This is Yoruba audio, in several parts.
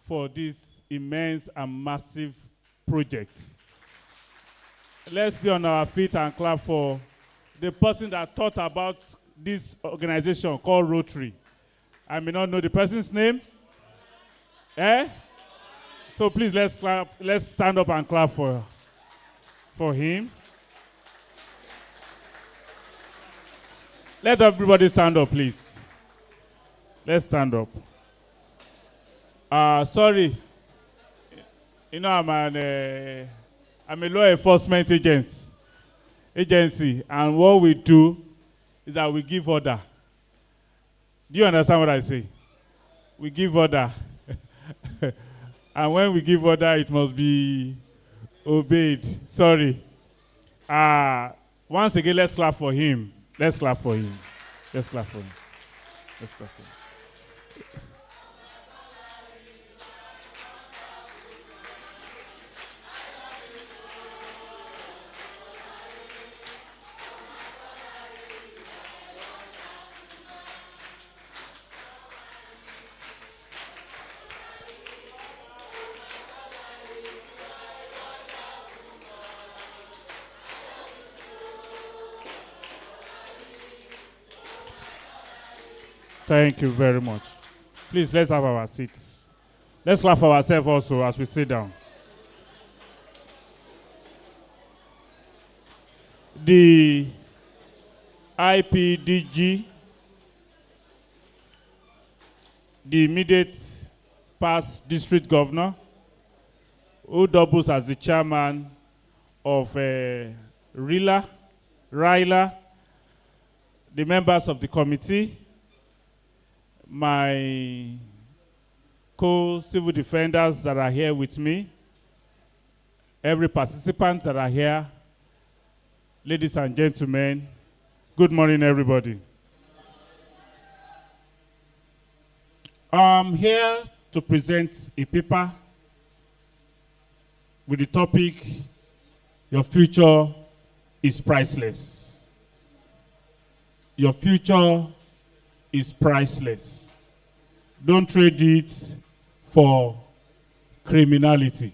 for this immense and massive project. Let's be on our feet and clap for the person that thought about this organization called Rotary. I may not know the person's name. So please let's clap. Let's stand up and clap for him. Let everybody stand up, please. Let's stand up. Sorry. You know, I'm a law enforcement agency, and what we do is that we give order. Do you understand what I say? We give order. And when we give order, it must be obeyed. Sorry. Once again, let's clap for him. Let's clap for him. Let's clap for him. Let's clap for him. Thank you very much. Please, let's have our seats. Let's clap for ourselves also as we sit down. The IPDG, the immediate past district governor, who doubles as the chairman of Ryla, the members of the committee, my co-civil defenders that are here with me, every participant that are here, ladies and gentlemen, good morning, everybody. I'm here to present a paper with the topic, Your Future is Priceless. Your future is priceless. Don't trade it for criminality.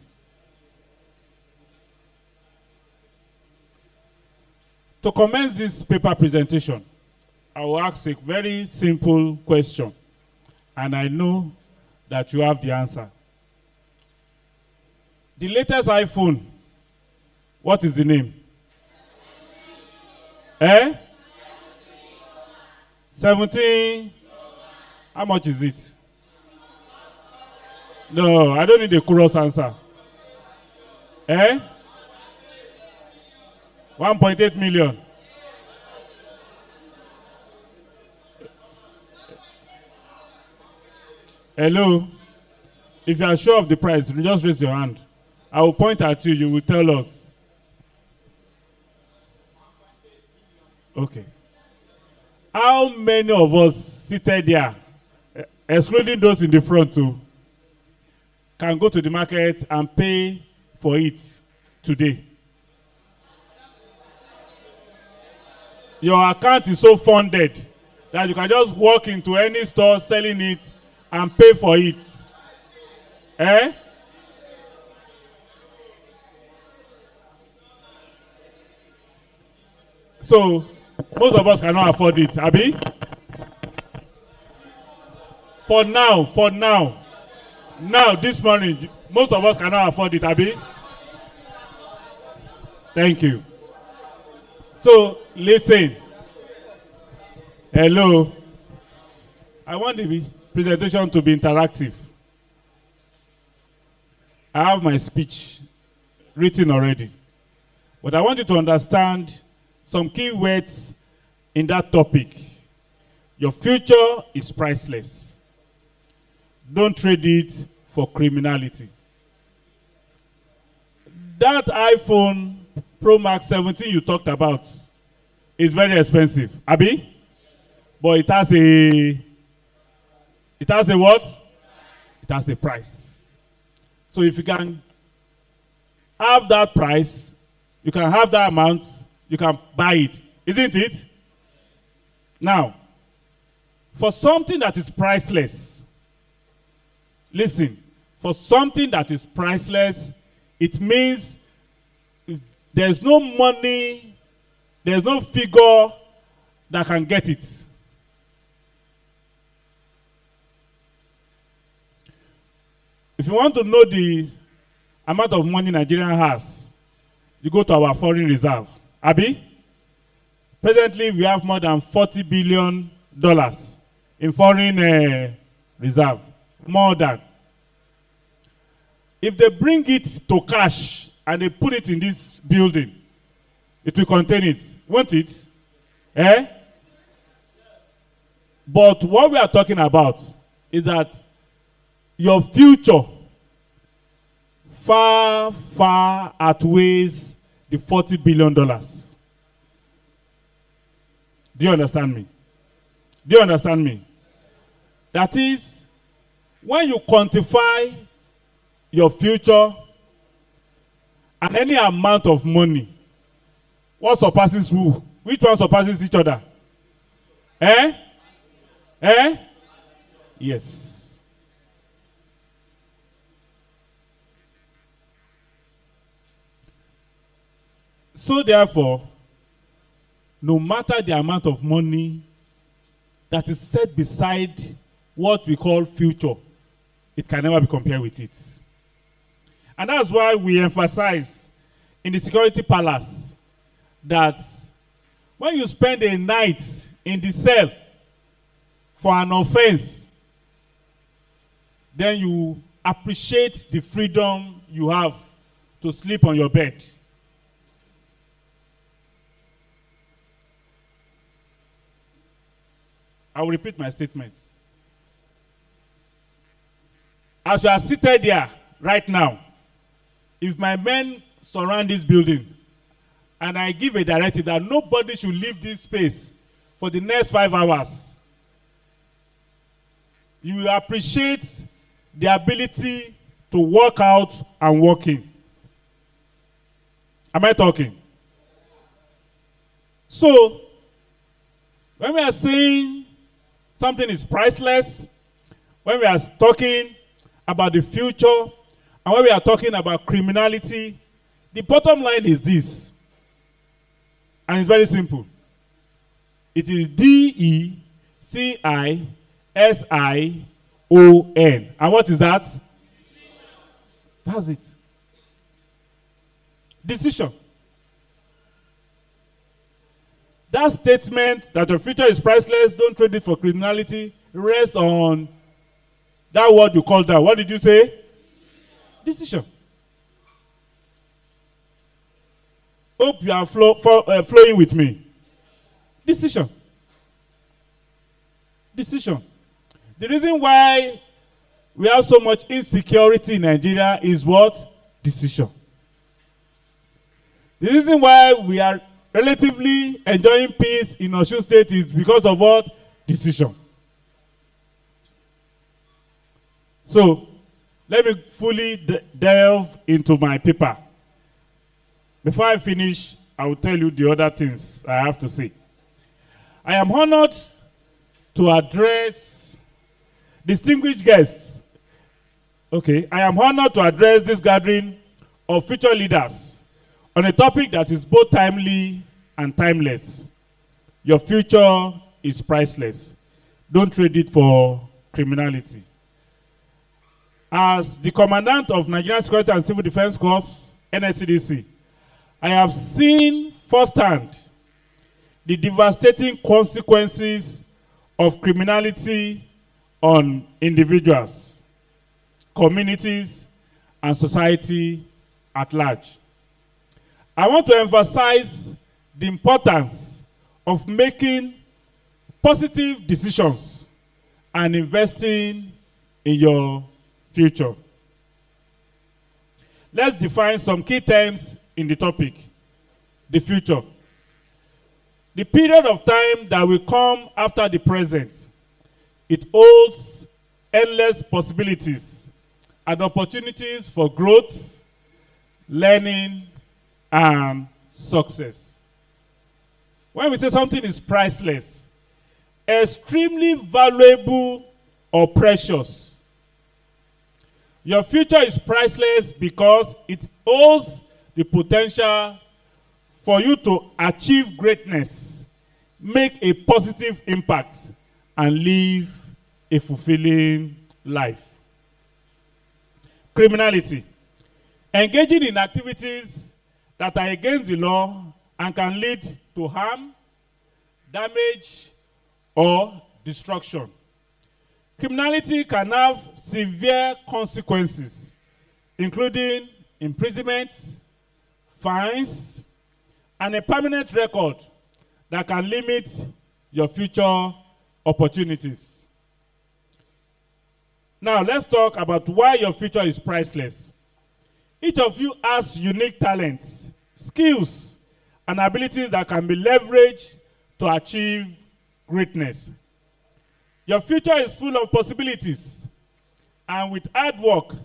To commence this paper presentation, I will ask a very simple question, and I know that you have the answer. The latest iPhone, what is the name? 17. How much is it? No, I don't need a chorus answer. 1.8 million. Hello? If you are sure of the price, just raise your hand. I will point at you, you will tell us. Okay. How many of us seated here, excluding those in the front too, can go to the market and pay for it today? Your account is so funded that you can just walk into any store selling it and pay for it. So, most of us cannot afford it, Abi? For now, this morning, most of us cannot afford it, Abi? Thank you. So, listen. Hello. I want the presentation to be interactive. I have my speech written already. But I want you to understand some key words in that topic. Your future is priceless. Don't trade it for criminality. That iPhone Pro Max 17 you talked about is very expensive, Abi? But it has a what? It has a price. So if you can have that price, you can have that amount, you can buy it, isn't it? Now, for something that is priceless, listen, For something that is priceless, it means there's no money, there's no figure that can get it. If you want to know the amount of money Nigeria has, you go to our foreign reserve. Abi? Presently, we have more than $40 billion in foreign reserve. More than. If they bring it to cash and they put it in this building, it will contain it. Won't it? Eh? But what we are talking about is that your future far, far outweighs the $40 billion. Do you understand me? Do you understand me? That is, when you quantify your future and any amount of money, what surpasses who? Which one surpasses each other? Eh? Eh? Yes. So therefore, no matter the amount of money that is set beside what we call future, it can never be compared with it. And that's why we emphasize in the security palace that when you spend a night in the cell for an offense, then you appreciate the freedom you have to sleep on your bed. I will repeat my statement. As you are seated there right now, if my men surround this building and I give a directive that nobody should leave this space for the next 5 hours, you will appreciate the ability to walk out and walk in. Am I talking? So, when we are saying something is priceless, when we are talking about the future, and when we are talking about criminality, the bottom line is this. And it's very simple. It is DECISION. And what is that? That's it. Decision. That statement that your future is priceless, don't trade it for criminality, rests on that word you called that. What did you say? Decision. Hope you are flowing with me. Decision. Decision. The reason why we have so much insecurity in Nigeria is what? Decision. The reason why we are relatively enjoying peace in Osun State is because of what? Decision. So, let me fully delve into my paper. Before I finish, I will tell you the other things I have to say. I am honored to address distinguished guests. Okay, I am honored to address this gathering of future leaders on a topic that is both timely and timeless. Your future is priceless. Don't trade it for criminality. As the commandant of Nigerian Security and Civil Defense Corps, NSCDC, I have seen firsthand the devastating consequences of criminality on individuals, communities, and society at large. I want to emphasize the importance of making positive decisions and investing in your future. Let's define some key terms in the topic. The future. The period of time that will come after the present. It holds endless possibilities and opportunities for growth, learning, and success. When we say something is priceless, extremely valuable or precious, Your future is priceless because it holds the potential for you to achieve greatness, make a positive impact, and live a fulfilling life. Criminality. Engaging in activities that are against the law and can lead to harm, damage, or destruction. Criminality can have severe consequences, including imprisonment, fines, and a permanent record that can limit your future opportunities. Now, let's talk about why your future is priceless. Each of you has unique talents, skills, and abilities that can be leveraged to achieve greatness. Your future is full of possibilities, and with hard work,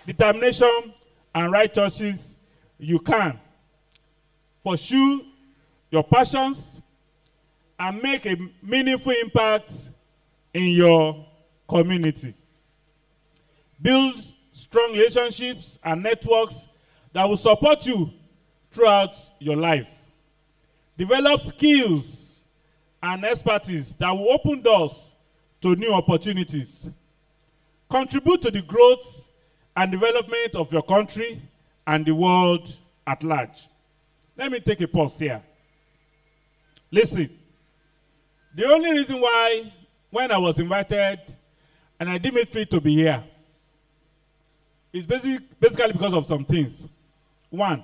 determination, and right choices, you can pursue your passions and make a meaningful impact in your community. Build strong relationships and networks that will support you throughout your life. Develop skills and expertise that will open doors to new opportunities. Contribute to the growth and development of your country and the world at large. Let me take a pause here. Listen, the only reason why when I was invited and I deemed it fit to be here is basically because of some things. One,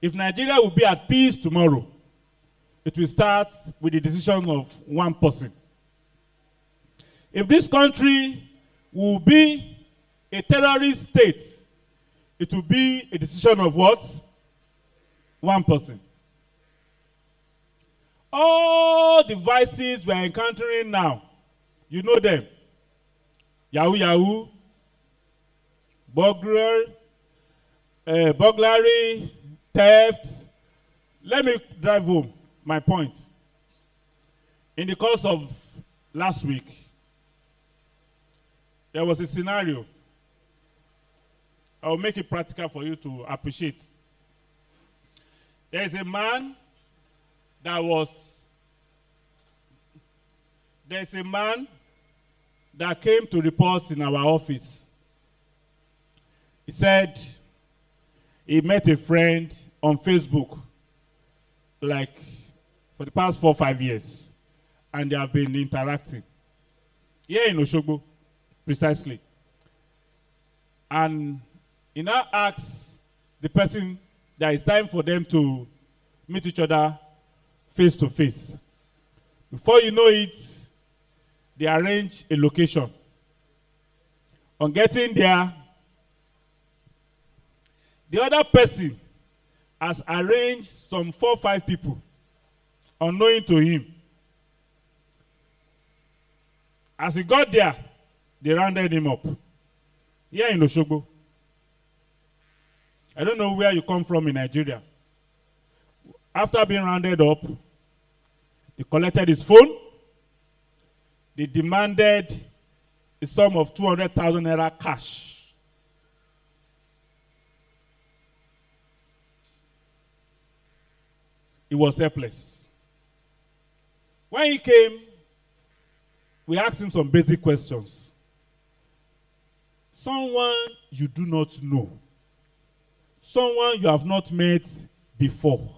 if Nigeria will be at peace tomorrow, it will start with the decision of one person. If this country will be a terrorist state, it will be a decision of what? One person. All the vices we're encountering now, you know them. Yahoo Yahoo, burglary, theft. Let me drive home my point. In the course of last week, there was a scenario. I will make it practical for you to appreciate. There is a man that came to report in our office. He said he met a friend on Facebook like for the past 4 or 5 years, and they have been interacting. Here in Oshogbo, precisely. And he now asks the person that it's time for them to meet each other face to face. Before you know it, they arrange a location. On getting there, the other person has arranged some 4 or 5 people unknowing to him. As he got there, they rounded him up. Here in Oshogbo. I don't know where you come from in Nigeria. After being rounded up, they collected his phone. They demanded a sum of 200,000 naira cash. He was helpless. When he came, we asked him some basic questions. Someone you do not know, someone you have not met before,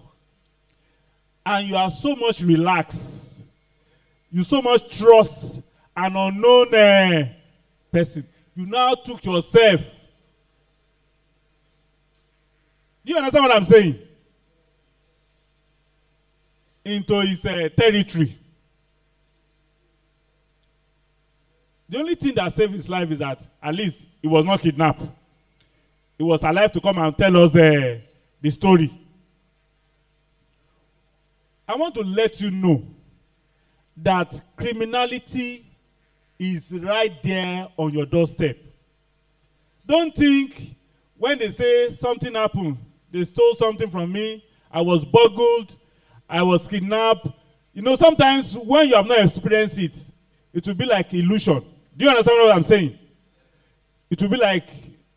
and you are so much relaxed, you so much trust an unknown person. You now took yourself. Do you understand what I'm saying? Into his territory. The only thing that saved his life is that at least he was not kidnapped. He was alive to come and tell us the story. I want to let you know that criminality is right there on your doorstep. Don't think when they say something happened, they stole something from me, I was burgled, I was kidnapped. You know, sometimes when you have not experienced it, it will be like illusion. Do you understand what I'm saying? it will be like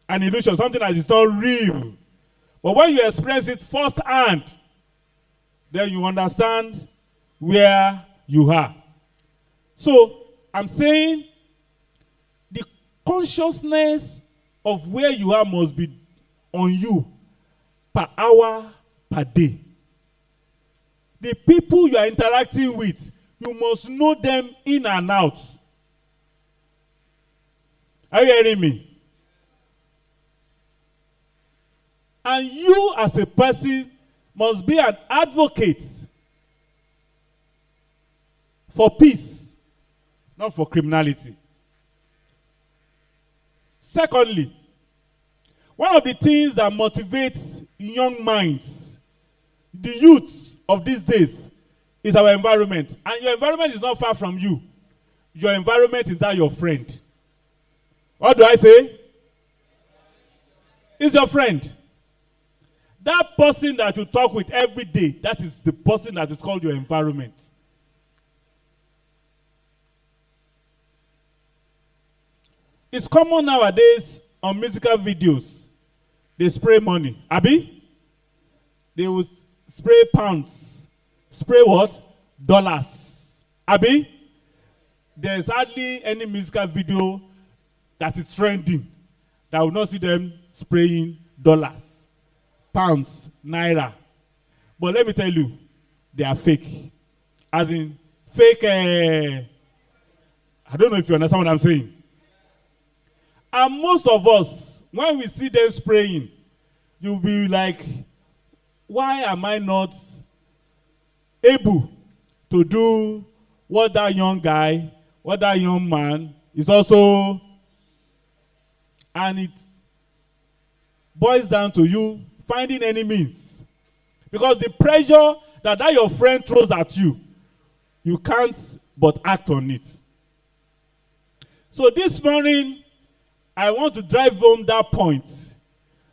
an illusion, something that is not real. But when you experience it firsthand, then you understand where you are. So I'm saying the consciousness of where you are must be on you per hour, per day. The people you are interacting with, you must know them in and out. Are you hearing me? And you as a person must be an advocate for peace, not for criminality. Secondly, one of the things that motivates young minds, the youth of these days, is our environment. And your environment is not far from you. Your environment is that your friend. What do I say? It's your friend. That person that you talk with every day, that is the person that is called your environment. It's common nowadays on musical videos. They spray money. Abi? They will spray pounds. Spray what? Dollars. Abi? There's hardly any musical video that is trending that will not see them spraying dollars, pounds, naira. But let me tell you, they are fake. As in, fake, I don't know if you understand what I'm saying. And most of us, when we see them spraying, you'll be like, why am I not able to do what that young guy, what that young man is also. And it boils down to you finding any means. Because the pressure that your friend throws at you, you can't but act on it. So this morning, I want to drive home that point.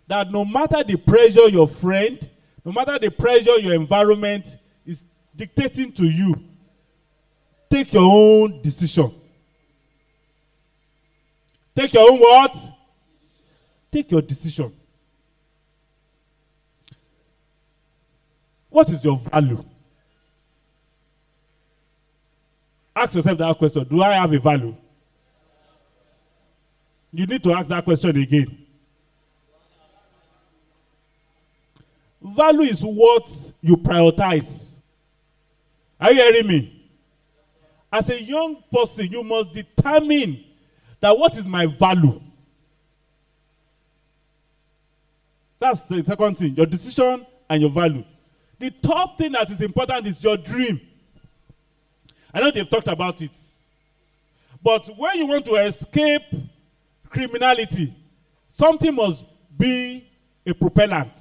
That no matter the pressure your friend, no matter the pressure your environment is dictating to you, take your own decision. Take your own what? Take your decision. What is your value? Ask yourself that question. Do I have a value? You need to ask that question again. Value is what you prioritize. Are you hearing me? As a young person, you must determine that what is my value. That's the second thing, your decision and your value. The third thing that is important is your dream. I know they've talked about it. But when you want to escape criminality, something must be a propellant.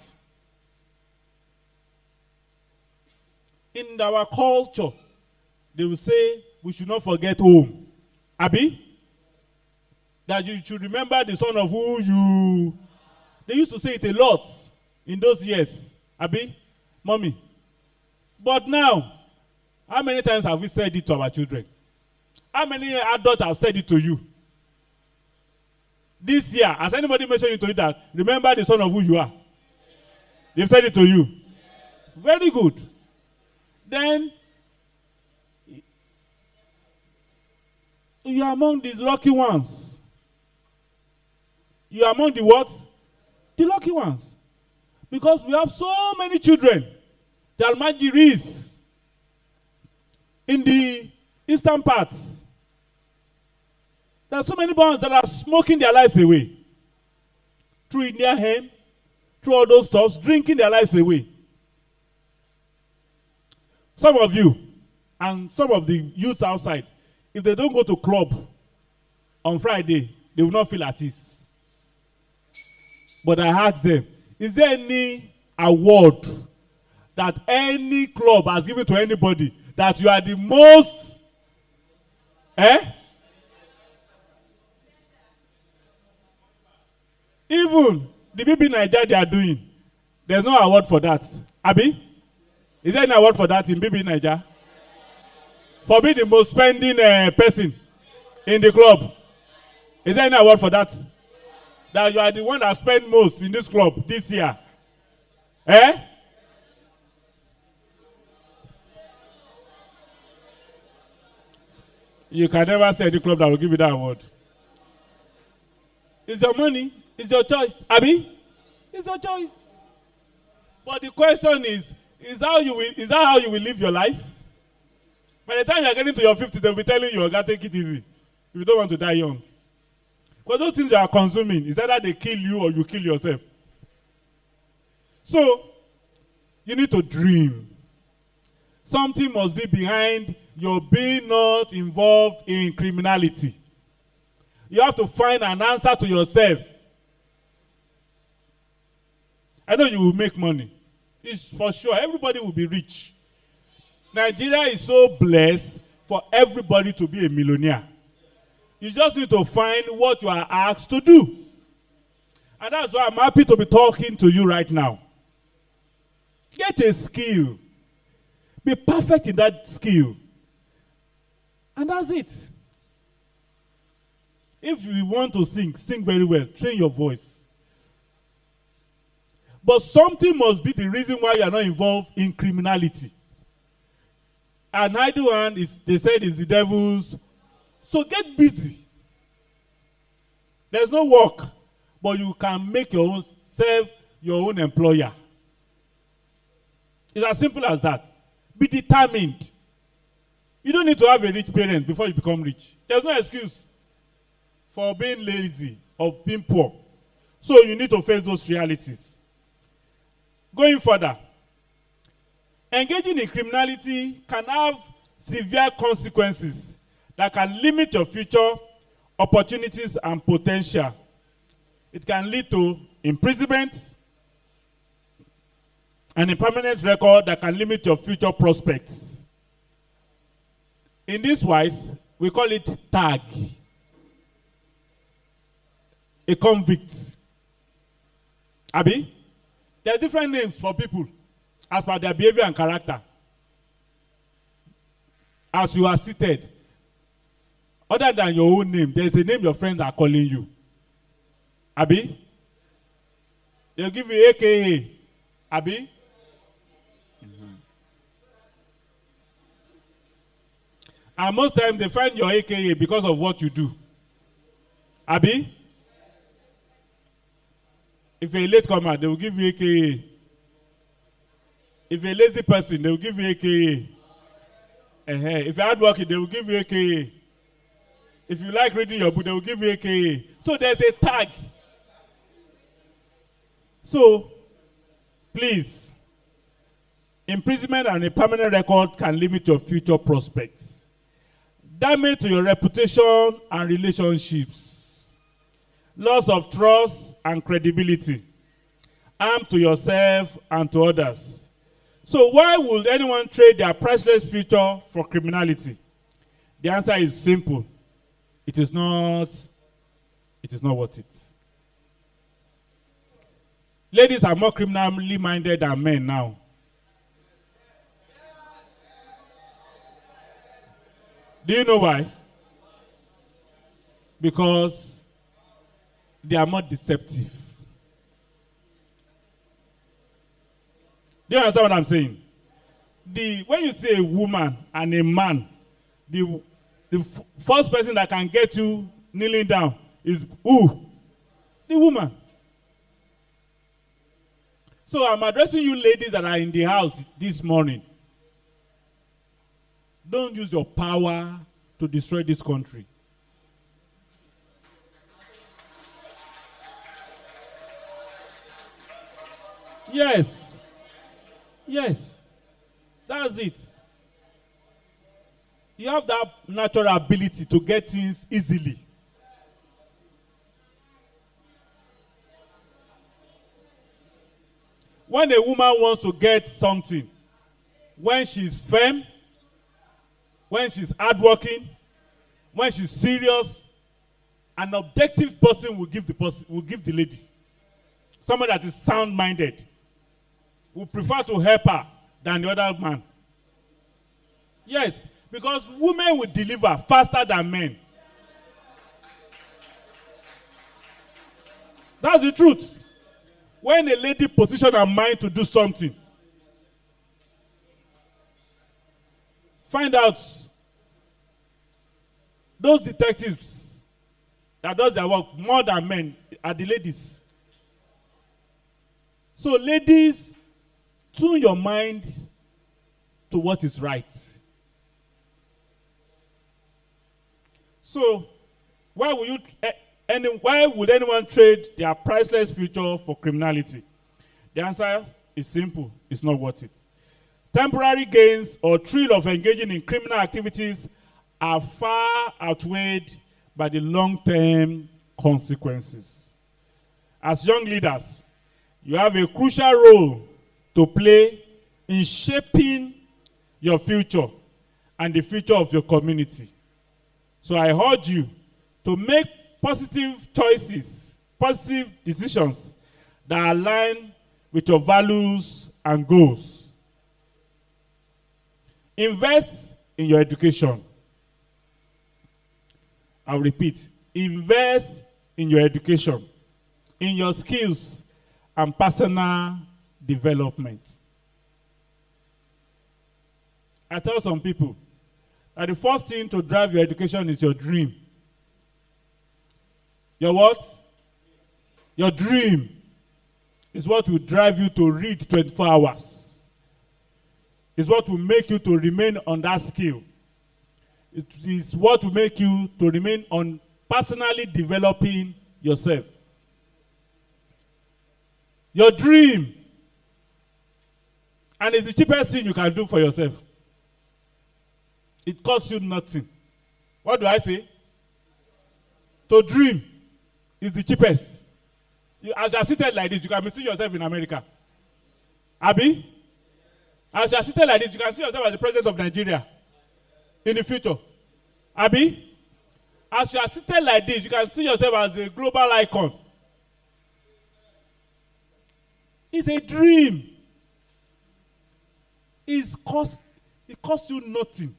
In our culture, they will say we should not forget home. Abi? That you should remember the son of who you. They used to say it a lot in those years. Abi? Mommy. But now, how many times have we said it to our children? How many adults have said it to you? This year, has anybody mentioned it to you that remember the son of who you are? They've said it to you. Very good. Then, you are among the lucky ones. You are among the what? The lucky ones. Because we have so many children, the Almajiris, in the eastern parts. There are so many ones that are smoking their lives away. Through India hemp, through all those stuffs, drinking their lives away. Some of you, and some of the youths outside, if they don't go to club on Friday, they will not feel at ease. But I ask them, is there any award that any club has given to anybody that you are the most, Even the BB Nigeria they are doing, there's no award for that. Abi? Is there any award for that in BB Nigeria? For being the most spending person in the club. Is there any award for that? that you are the one that spent most in this club this year? Eh? You can never say any club that will give you that award. It's your money. It's your choice. Abi? It's your choice. But the question is that how you will live your life? By the time you are getting to your 50s, they'll be telling you, "Oga, take it easy. If you don't want to die young." Because those things you are consuming, is either they kill you or you kill yourself. So, you need to dream. Something must be behind your being not involved in criminality. You have to find an answer to yourself. I know you will make money. It's for sure. Everybody will be rich. Nigeria is so blessed for everybody to be a millionaire. You just need to find what you are asked to do. And that's why I'm happy to be talking to you right now. Get a skill. Be perfect in that skill. And that's it. If you want to sing, sing very well. Train your voice. But something must be the reason why you are not involved in criminality. An idle hand is, they said, is the devil's. So get busy. There's no work, but you can make your own self your own employer. It's as simple as that. Be determined. You don't need to have a rich parent before you become rich. There's no excuse for being lazy or being poor. So you need to face those realities. Going further, engaging in criminality can have severe consequences that can limit your future opportunities and potential. It can lead to imprisonment and a permanent record that can limit your future prospects. In this wise, we call it tag. A convict. Abi? There are different names for people as per their behavior and character. As you are seated, other than your own name, there is a name your friends are calling you. Abi? They'll give you AKA. Abi? Mm-hmm. And most times they find your AKA because of what you do. Abi? If you're a late comer, they will give you AKA. If you're a lazy person, they will give you AKA. If you're hardworking, they will give you AKA. If you like reading your book, they will give you AKA. So there's a tag. So, please, imprisonment and a permanent record can limit your future prospects. Damage to your reputation and relationships. Loss of trust and credibility. Harm to yourself and to others. So why would anyone trade their priceless future for criminality? The answer is simple. It is not worth it. Ladies are more criminally minded than men now. Do you know why? Because they are more deceptive. Do you understand what I'm saying? When you say a woman and a man, the first person that can get you kneeling down is who? The woman. So I'm addressing you ladies that are in the house this morning. Don't use your power to destroy this country. Yes. Yes. That's it. You have that natural ability to get things easily. When a woman wants to get something, when she's firm, when she's hardworking, when she's serious, an objective person will give the lady. Someone that is sound-minded will prefer to help her than the other man. Yes, because women will deliver faster than men. That's the truth. When a lady position her mind to do something, find out those detectives that does their work more than men are the ladies. So ladies, tune your mind to what is right. So why would anyone trade their priceless future for criminality? The answer is simple. It's not worth it. Temporary gains or thrill of engaging in criminal activities are far outweighed by the long-term consequences. As young leaders, you have a crucial role to play in shaping your future and the future of your community. So I urge you to make positive choices, positive decisions that align with your values and goals. Invest in your education. I'll repeat, invest in your education, in your skills and personal development. I tell some people that the first thing to drive your education is your dream. Your what? Your dream is what will drive you to read 24 hours. It's what will make you to remain on that skill. It is what will make you to remain on personally developing yourself. Your dream. And it's the cheapest thing you can do for yourself. It costs you nothing. What do I say? To dream is the cheapest. As you are seated like this, you can see yourself in America. Abi? As you are seated like this, you can see yourself as the president of Nigeria in the future. Abi? As you are seated like this, you can see yourself as a global icon. It's a dream. It costs you nothing.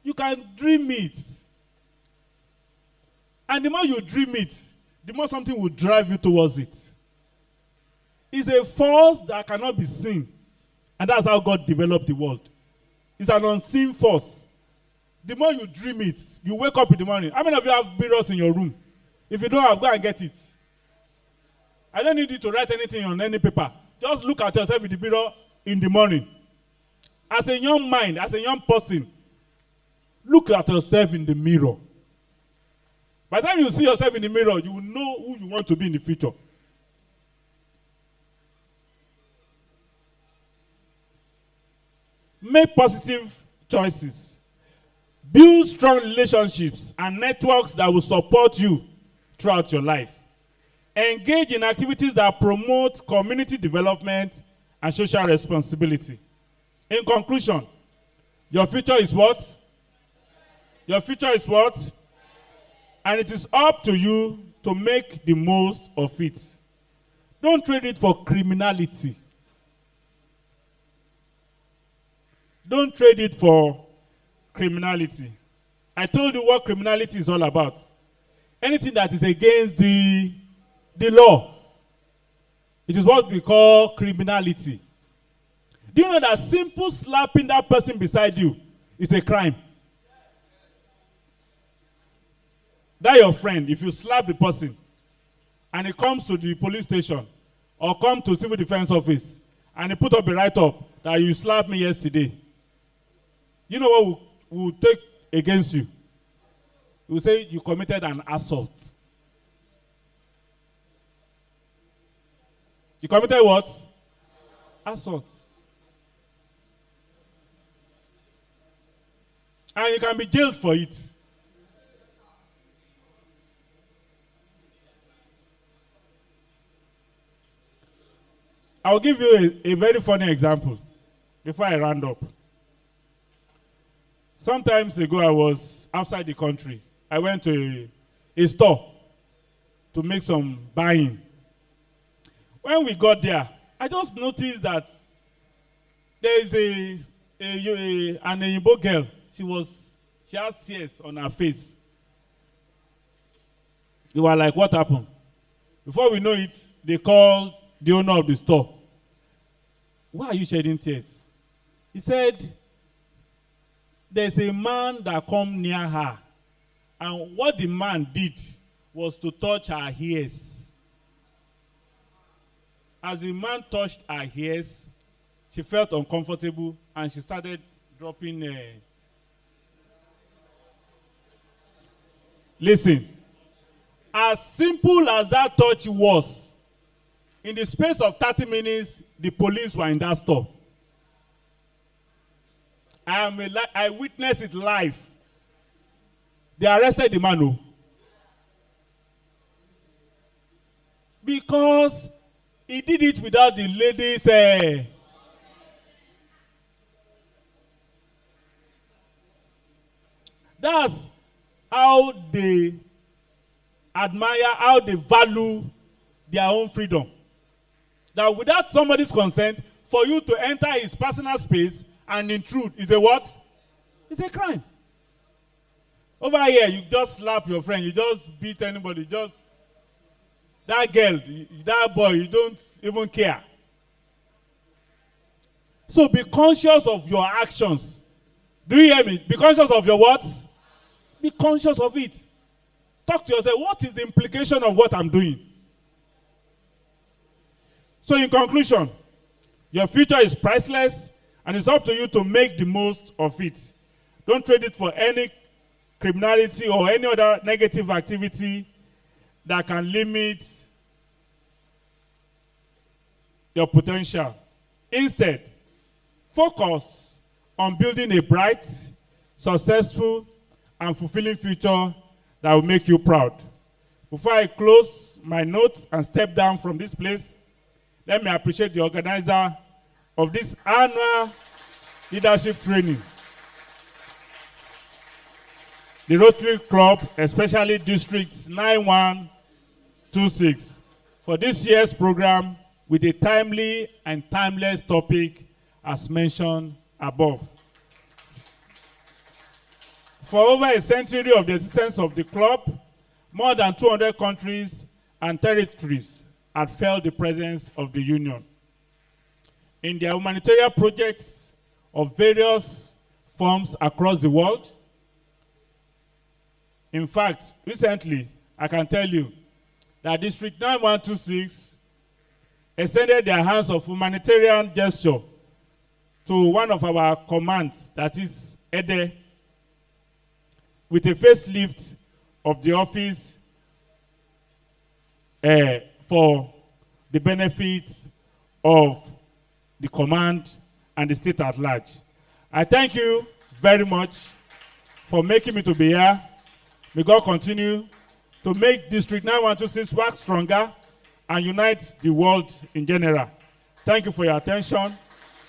You can dream it. And the more you dream it, the more something will drive you towards it. It's a force that cannot be seen. And that's how God developed the world. It's an unseen force. The more you dream it, you wake up in the morning. How many of you have mirrors in your room? If you don't have, go and get it. I don't need you to write anything on any paper. Just look at yourself in the mirror in the morning. As a young mind, as a young person, look at yourself in the mirror. By the time you see yourself in the mirror, you will know who you want to be in the future. Make positive choices. Build strong relationships and networks that will support you throughout your life. Engage in activities that promote community development and social responsibility. In conclusion, your future is what? Your future is what? And it is up to you to make the most of it. Don't trade it for criminality. Don't trade it for criminality. I told you what criminality is all about. Anything that is against the law. It is what we call criminality. Do you know that simple slapping that person beside you is a crime? That your friend, if you slap the person and he comes to the police station or come to civil defense office and he put up a write-up that you slapped me yesterday, you know what we'll take against you? We'll say you committed an assault. You committed what? Assault. And you can be jailed for it. I'll give you a very funny example before I round up. Sometimes ago, I was outside the country. I went to a store to make some buying. When we got there, I just noticed that there is an Igbo girl. She has tears on her face. You were like, what happened? Before we know it, they call the owner of the store. Why are you shedding tears? He said, there's a man that come near her, and what the man did was to touch her ears. As the man touched her ears, she felt uncomfortable and she started dropping. Listen, as simple as that touch was, in the space of 30 minutes, the police were in that store. I witnessed it live. They arrested the man. Oh. Because he did it without the ladies. That's how they admire, how they value their own freedom. That without somebody's consent, for you to enter his personal space and intrude is a what? It's a crime. Over here, you just slap your friend, you just beat anybody, just that girl, that boy, you don't even care. So be conscious of your actions. Do you hear me? Be conscious of your what? Be conscious of it. Talk to yourself, what is the implication of what I'm doing? So in conclusion, your future is priceless and it's up to you to make the most of it. Don't trade it for any criminality or any other negative activity that can limit your potential. Instead, focus on building a bright, successful, and fulfilling future that will make you proud. Before I close my notes and step down from this place, let me appreciate the organizer of this annual leadership training. The Rotary Club, especially Districts 9126, for this year's program with a timely and timeless topic as mentioned above. For over a century of the existence of the club, more than 200 countries and territories had felt the presence of the Union. In their humanitarian projects of various forms across the world. In fact, recently, I can tell you that District 9126 extended their hands of humanitarian gesture to one of our commands, that is Ede, with a facelift of the office for the benefit of the command and the state at large. I thank you very much for making me to be here. May God continue to make District 9126 work stronger and unite the world in general. Thank you for your attention.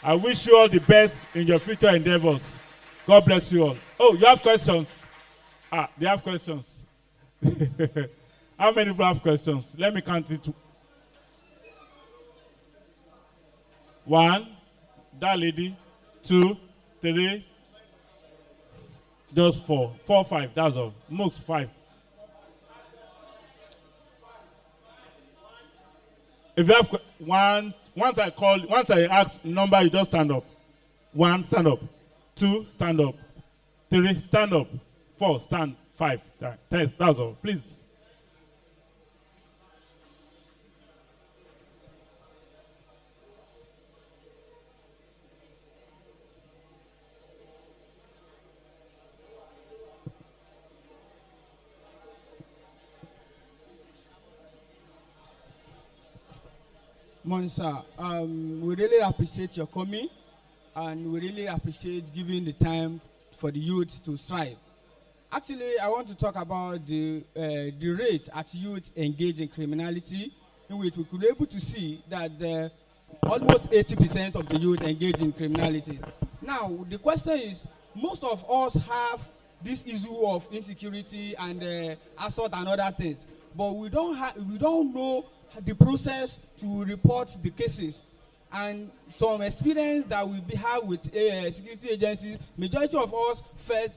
I wish you all the best in your future endeavors. God bless you all. Oh, you have questions? They have questions. How many people have questions? Let me count it. 1, that lady. 2, 3, just 4. 4, 5, that's all. Most 5. If you have one, once I ask number, you just stand up. 1, stand up. 2, stand up. 3, stand up. 4, stand. 5, 10, that's all. Please. Morning, sir. We really appreciate your coming, and we really appreciate giving the time for the youth to strive. Actually, I want to talk about the rate at youth engaged in criminality, in which we could be able to see that almost 80% of the youth engaged in criminality. Now, the question is, most of us have this issue of insecurity and assault and other things, but we don't know the process to report the cases. and some experience that we have with security agencies, majority of us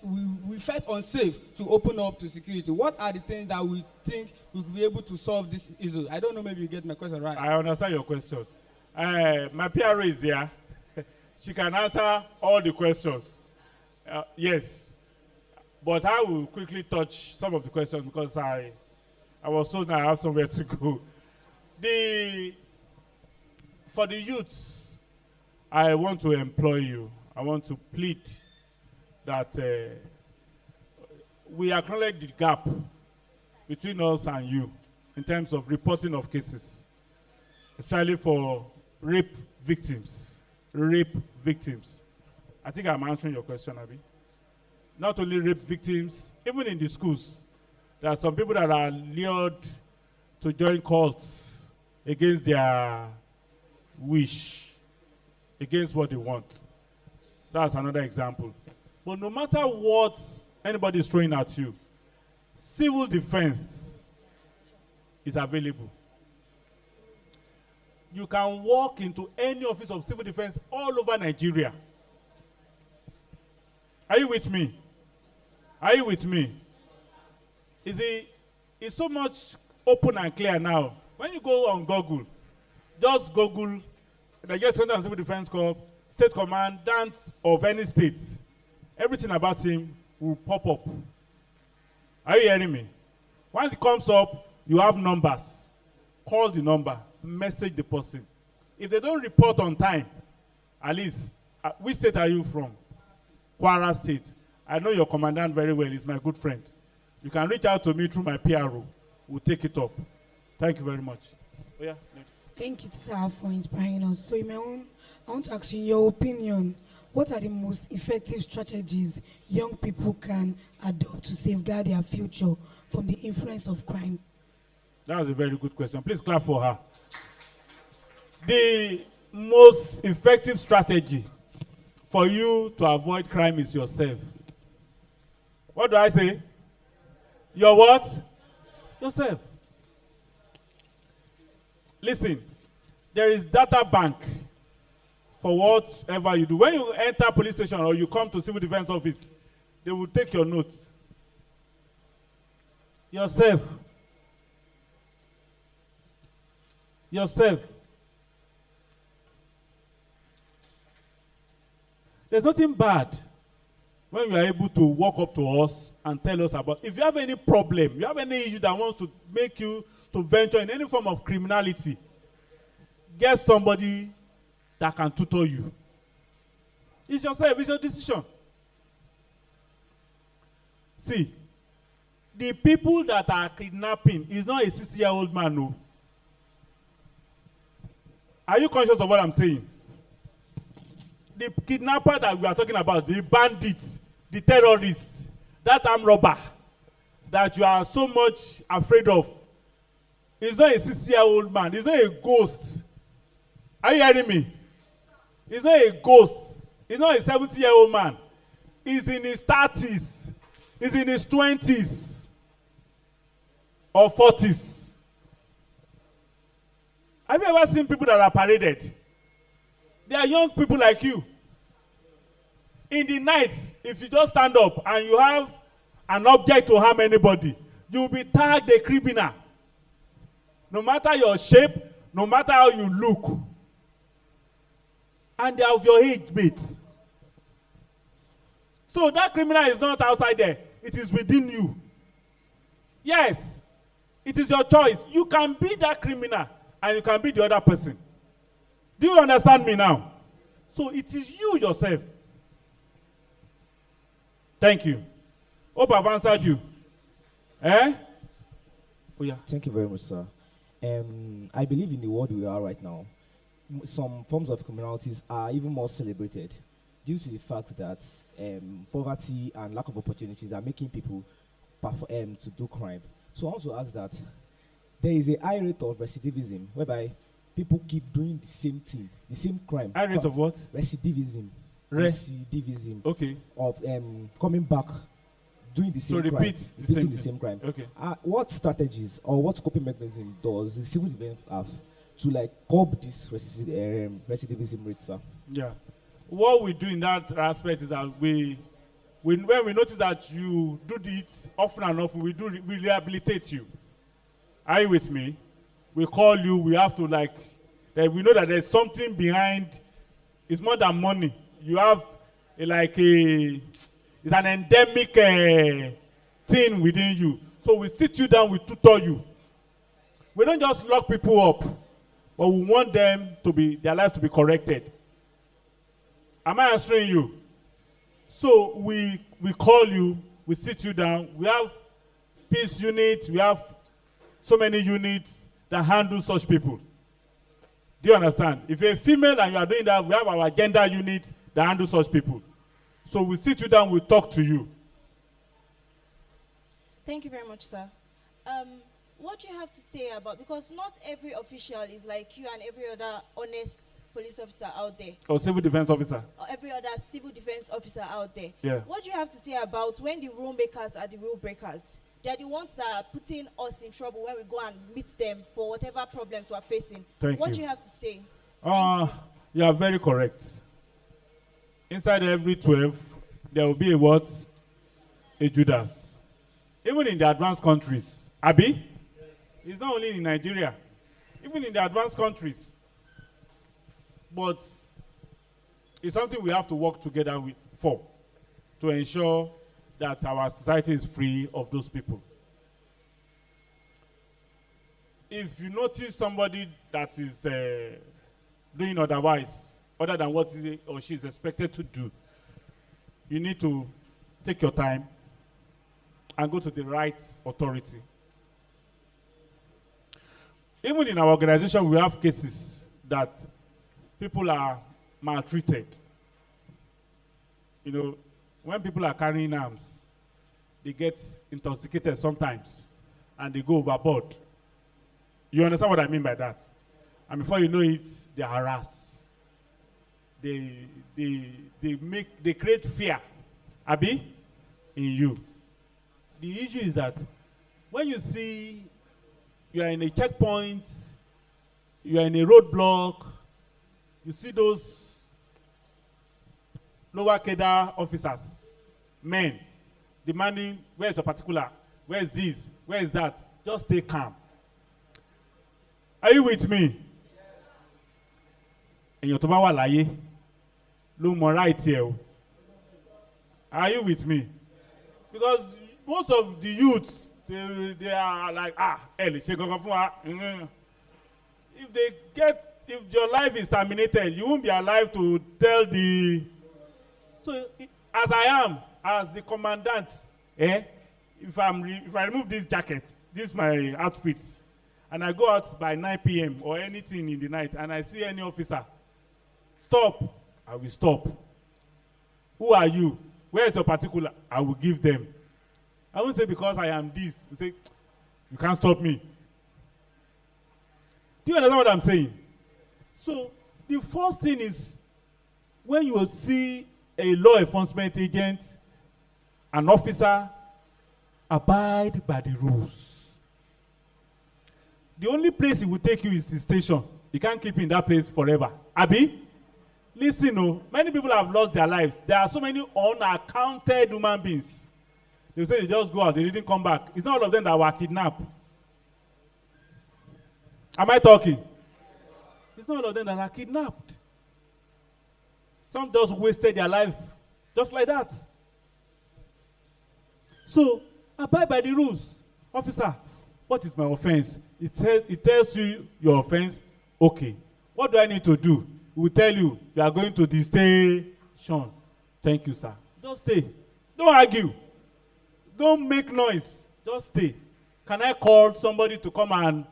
we felt unsafe to open up to security. What are the things that we think we could be able to solve this issue? I don't know, maybe you get my question right. I understand your question. My PRO is here. She can answer all the questions. Yes. But I will quickly touch some of the questions because I was told I have somewhere to go. For the youths, I want to employ you. I want to plead that we acknowledge the gap between us and you in terms of reporting of cases, especially for rape victims. Rape victims. I think I'm answering your question, Abi. Not only rape victims, even in the schools, there are some people that are lured to join cults against their wish, against what they want. That's another example. But no matter what anybody is throwing at you, civil defense is available. You can walk into any office of civil defense all over Nigeria. Are you with me? Are you with me? It's so much open and clear now. When you go on Google, just Google the Nigerian Center and Civil Defense Corps, State Commandant of any state. Everything about him will pop up. Are you hearing me? Once it comes up, you have numbers. Call the number, message the person. If they don't report on time, at least, which state are you from? Kwara State. I know your commandant very well. He's my good friend. You can reach out to me through my PRO. We'll take it up. Thank you very much. Oh, yeah, next. Thank you, sir, for inspiring us. So, I want to ask you, in your opinion, what are the most effective strategies young people can adopt to safeguard their future from the influence of crime? That was a very good question. Please clap for her. The most effective strategy for you to avoid crime is yourself. What do I say? Your what? Yourself. Listen, there is data bank for whatever you do. When you enter police station or you come to civil defense office, they will take your notes. Yourself. Yourself. There's nothing bad when you are able to walk up to us and tell us about. If you have any problem, you have any issue that wants to make you to venture in any form of criminality, get somebody that can tutor you. It's yourself, it's your decision. See, the people that are kidnapping is not a 60-year-old man, no. Are you conscious of what I'm saying? The kidnapper that we are talking about, the bandits, the terrorists, that armed robber that you are so much afraid of, is not a 60-year-old man. He's not a ghost. Are you hearing me? He's not a ghost. He's not a 70-year-old man. He's in his 30s. He's in his 20s or 40s. Have you ever seen people that are paraded? They are young people like you. In the night, if you just stand up and you have an object to harm anybody, you will be tagged a criminal. No matter your shape, no matter how you look. And they are of your age mates. So that criminal is not outside there. It is within you. Yes. It is your choice. You can be that criminal and you can be the other person. Do you understand me now? So it is you yourself. Thank you. Hope I've answered you. Eh? Oh yeah. Thank you very much, sir. I believe in the world we are right now, some forms of criminalities are even more celebrated due to the fact that poverty and lack of opportunities are making people to do crime. So I want to ask that there is a high rate of recidivism whereby people keep doing the same thing, the same crime. High rate of what? Recidivism. Recidivism. Okay. Of coming back, doing the same crime. Repeating the same crime. Okay. What strategies or what coping mechanism does the civil defense have to like curb this recidivism rate, sir? Yeah. What we do in that aspect is that when we notice that you do it often and often, we rehabilitate you. Are you with me? We call you, we have to like, that we know that there's something behind, it's more than money. You have it's an endemic thing within you. So we sit you down, we tutor you. We don't just lock people up, but we want them to their lives to be corrected. Am I answering you? So we call you, we sit you down. We have peace units, we have so many units that handle such people. Do you understand? If you're a female and you are doing that, we have our gender unit that handle such people. So we sit you down, we talk to you. Thank you very much, sir. What do you have to say about, because not every official is like you and every other honest police officer out there. Or civil defense officer. Or every other civil defense officer out there. Yeah. What do you have to say about when the rule makers are the rule breakers? They are the ones that are putting us in trouble when we go and meet them for whatever problems we're facing. What do you have to say? You are very correct. Inside every 12, there will be a what? A Judas. Even in the advanced countries. Abi? It's not only in Nigeria. Even in the advanced countries. But it's something we have to work together for to ensure that our society is free of those people. If you notice somebody that is doing otherwise, other than what he or she is expected to do, you need to take your time and go to the right authority. Even in our organization, we have cases that people are maltreated. You know, when people are carrying arms, they get intoxicated sometimes and they go overboard. You understand what I mean by that? And before you know it, they harass. They create fear, Abi, in you. The issue is that when you see you are in a checkpoint, you are in a roadblock, you see those lower cadre officers, men, demanding, where is your particular? Where is this? Where is that? Just stay calm. Are you with me? Èyàn tó bá wà láyé ló mọ right ẹ o. Are you with me? Because most of the youths, they are like, ẹ lè ṣe gangan fún wa. If your life is terminated, you won't be alive to tell the. So, as I am, as the commandant, if I remove this jacket, this is my outfit, and I go out by 9 p.m. or anything in the night, and I see any officer, stop, I will stop. Who are you? Where is your particular? I will give them. I won't say because I am this. You say, you can't stop me. Do you understand what I'm saying? So, the first thing is, when you see a law enforcement agent, an officer, abide by the rules. The only place he will take you is the station. You can't keep in that place forever. Abi? Listen, many people have lost their lives. There are so many unaccounted human beings. They say they just go out, they didn't come back. It's not all of them that were kidnapped. Am I talking? It's not all of them that are kidnapped. Some just wasted their life just like that. So, abide by the rules. Officer, what is my offense? It tells you your offense. Okay. What do I need to do? It will tell you, you are going to the station. Thank you, sir. Just stay. Don't argue. Don't make noise. Just stay. Can I call somebody to come and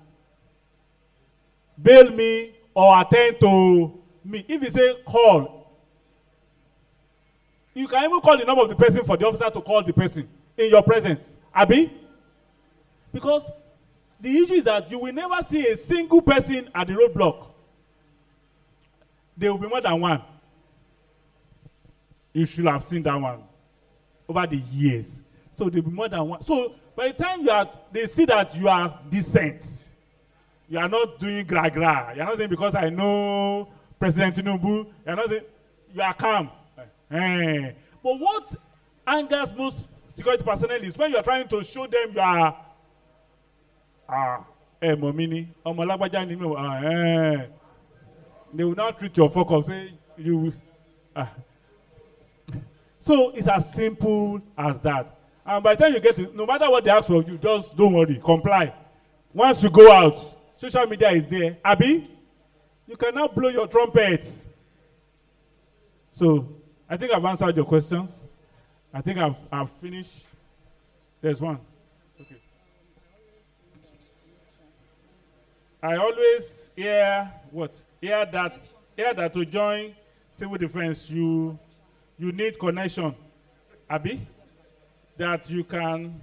bail me or attend to me? If you say call, you can even call the number of the person for the officer to call the person in your presence. Abi? Because the issue is that you will never see a single person at the roadblock. There will be more than one. You should have seen that one over the years. So there will be more than one. So by the time they see that you are decent, You are not doing gra. You are not saying because I know President Tinubu. You are not saying, you are calm. But what angers most security personnel is when you are trying to show them you are momini, they will not treat your focus. Say you. So it's as simple as that. And by the time you get to, no matter what they ask for you, just don't worry, comply. Once you go out, social media is there. Abi, you can now blow your trumpet. So I think I've answered your questions. I think I've finished. There's one. Okay. I always hear what? Hear that to join civil defense, you need connection. Abi? That you can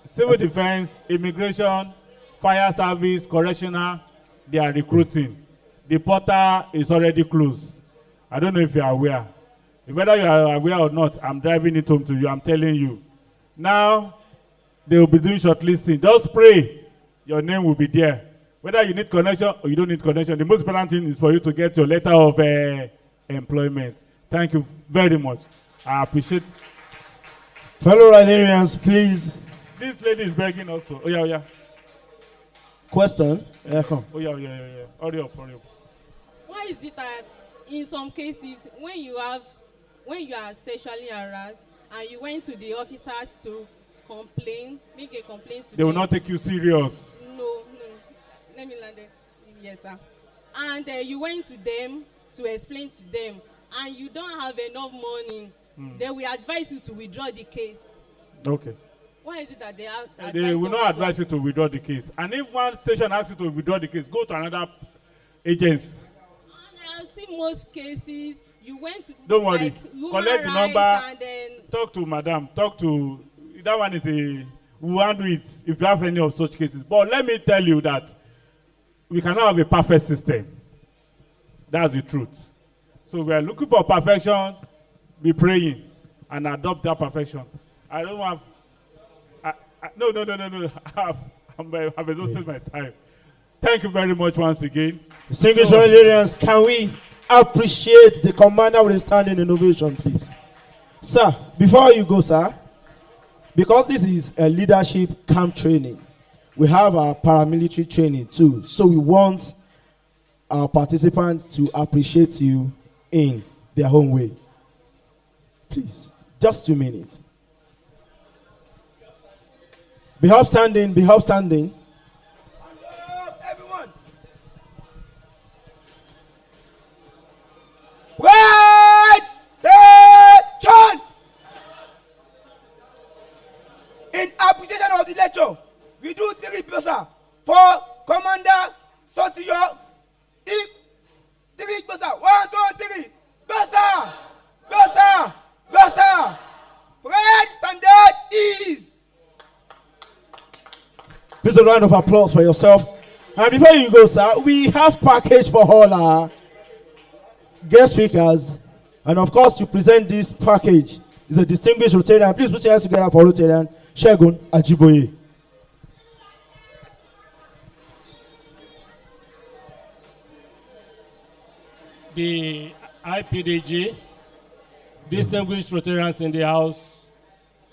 civil defense, immigration, fire service, correctional, they are recruiting. The portal is already closed. I don't know if you are aware. Whether you are aware or not, I'm driving it home to you. I'm telling you. Now, they will be doing shortlisting. Just pray. Your name will be there. Whether you need connection or you don't need connection, the most important thing is for you to get your letter of employment. Thank you very much. I appreciate. Fellow Rylarians, please. This lady is begging us for. Oh yeah. Question? Yeah, come. Oh yeah. Hurry up. Why is it that in some cases when you are sexually harassed and you went to the officers to make a complaint to they will them, not take you serious? No. Let me land it. Yes, sir. And you went to them to explain to them, and you don't have enough money. They will advise you to withdraw the case. Okay. Why is it that they they will not advise you to withdraw the case? And if one station asks you to withdraw the case, go to another agency. And I've seen most cases. You went to. Don't worry. Like, collect the number. And then talk to madam. Talk to that one. We will handle it if you have any of such cases. But let me tell you that we cannot have a perfect system. That's the truth. So we are looking for perfection, be praying, and adopt that perfection. I don't have. No. I've exhausted my time. Thank you very much once again. Distinguished Rylarians, can we appreciate the commander with a standing innovation, please? Sir, before you go, sir, because this is a leadership camp training, we have our paramilitary training too. So we want our participants to appreciate you in their own way. Please, just 2 minutes. Be upstanding. Everyone. Wait! Attention! In appreciation of the lecture, we do 3 poster for Commander Sotio. 3 poster. 1, 2, 3. Poster. Fred standard is. Please a round of applause for yourself. And before you go, sir, we have package for all our guest speakers. And of course, to present this package is a distinguished Rotarian. Please put your hands together for Rotarian Shegun Ajiboye. The IPDG, distinguished Rotarians in the house,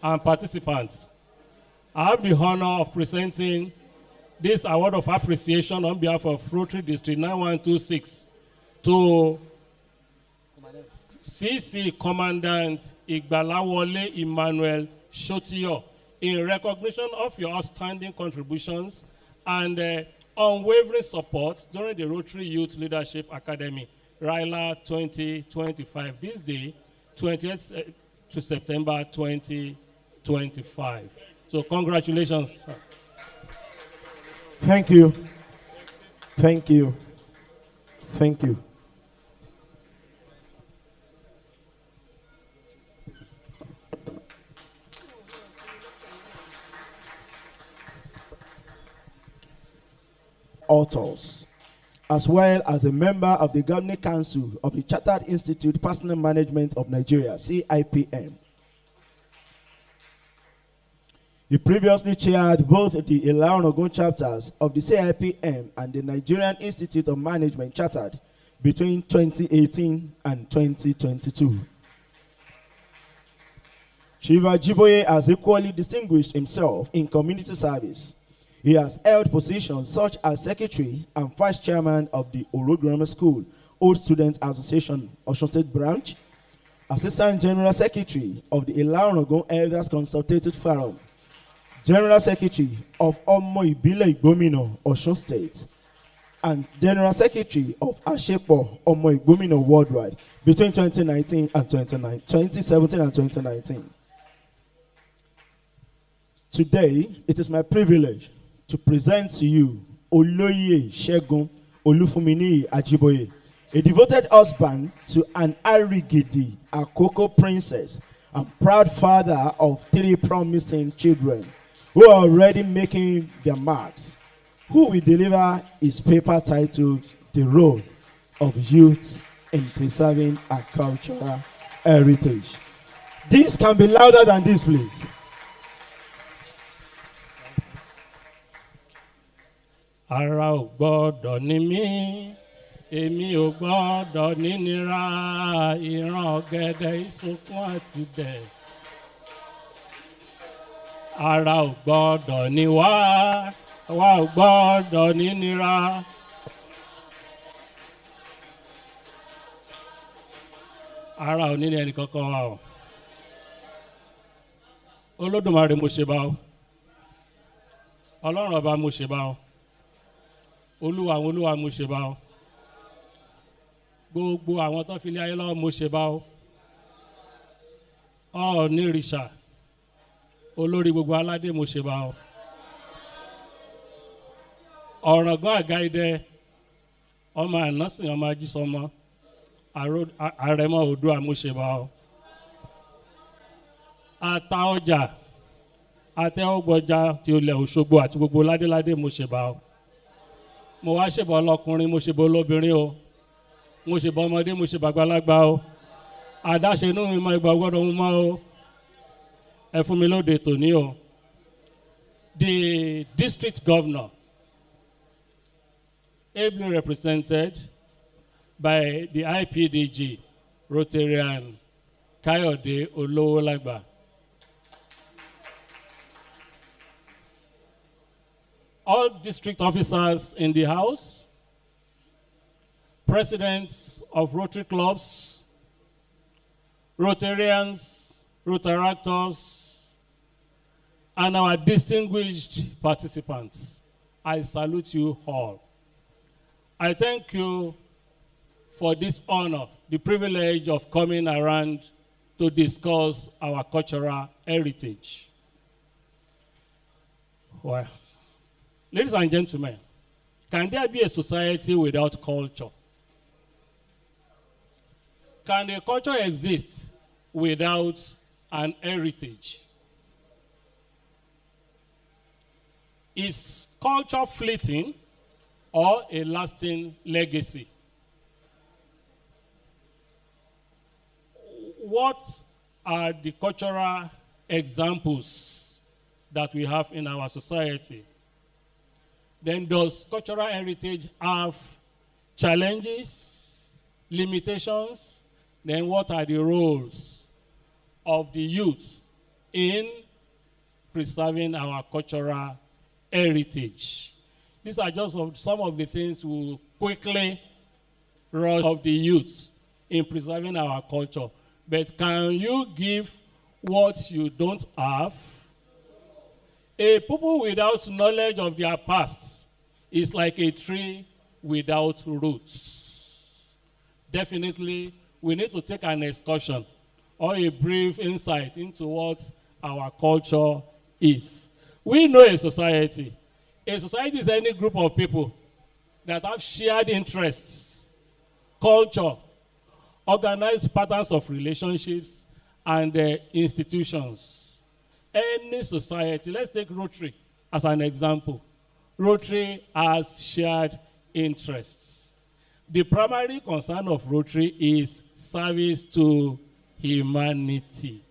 and participants. I have the honor of presenting this award of appreciation on behalf of Rotary District 9126 to CC Commandant Igbalawole Emmanuel Shotio in recognition of your outstanding contributions and unwavering support during the Rotary Youth Leadership Academy, Ryla 2025. This day, 20th to September 2025. So congratulations. Thank you. Authors, as well as a member of the Governing Council of the Chartered Institute Personnel Management of Nigeria, CIPM. He previously chaired both the Ilarogun chapters of the CIPM and the Nigerian Institute of Management Chartered between 2018 and 2022. Chief Ajiboye has equally distinguished himself in community service. He has held positions such as Secretary and Vice Chairman of the Oro Grammar School Old Students Association Osun State Branch, Assistant General Secretary of the Ilarogun Elders Consultative Forum, General Secretary of Omo Ibile Igbomina Osun State, and General Secretary of Asepo Omo Igbomina Worldwide between 2017 and 2019. Today, it is my privilege to present to you Oloye Segun Olufumini Ajiboye, a devoted husband to an Arigidi Akoko princess and proud father of 3 promising children who are already making their marks, who will deliver his paper titled The Role of Youth in Preserving Our Cultural Heritage. This can be louder than this, please. Ara ò gbọ́dọ̀ ní mí, èmi ò gbọ́dọ̀ nínira, ìran ọ̀gẹ̀dẹ̀ ìsunkún àti dẹ̀. Ara ò gbọ́dọ̀ ní wá ò gbọ́dọ̀ nínira. Ara ò ní ní ẹnì kankan wa o. Olódùmarè mo ṣe bá o. Ọlọ́run ọba mo ṣe bá o. Olúwa mo ṣe bá o. Gbogbo àwọn tó fi lé ayé lọ́wọ́ mo ṣe bá o. Ọ̀ọ́nìrìṣà olórí gbogbo aládé mo ṣe bá o. Ọ̀ràngún àga idẹ ọmọ ànásìn ọmọ ajísọmọ àrẹ̀mọ Oòduà mo ṣe bá o. Ata ọjà àtẹ́wọ́gbọjà ti ilẹ̀ Òṣogbo àti gbogbo ládéládé mo ṣe bá o. Mo wá ṣèbọ̀ ọlọ́kùnrin mo ṣèbọ̀ olóbìnrin o. Mo ṣèbọ̀ ọmọdé mo ṣèbọ̀ àgbàlagbà o. Àdáṣe inú mi mọ ìgbà gbọ́dọ̀ mo mọ́ o. Ẹ fún mi lóde tòní o. The district governor, ably represented by the IPDG, Rotarian Kayode Olowolagba. All district officers in the house, presidents of Rotary clubs, Rotarians, Rotaractors, and our distinguished participants, I salute you all. I thank you for this honor, the privilege of coming around to discuss our cultural heritage. Well, ladies and gentlemen, can there be a society without culture? Can a culture exist without an heritage? Is culture fleeting or a lasting legacy? What are the cultural examples that we have in our society? Then does cultural heritage have challenges, limitations? Then what are the roles of the youth in preserving our cultural heritage? These are just some of the things we will quickly rush of the youth in preserving our culture. But can you give what you don't have? A people without knowledge of their past is like a tree without roots. Definitely, we need to take an excursion or a brief insight into what our culture is. We know a society. A society is any group of people that have shared interests, culture, organized patterns of relationships, and institutions. Any society, let's take Rotary as an example. Rotary has shared interests. The primary concern of Rotary is service to humanity.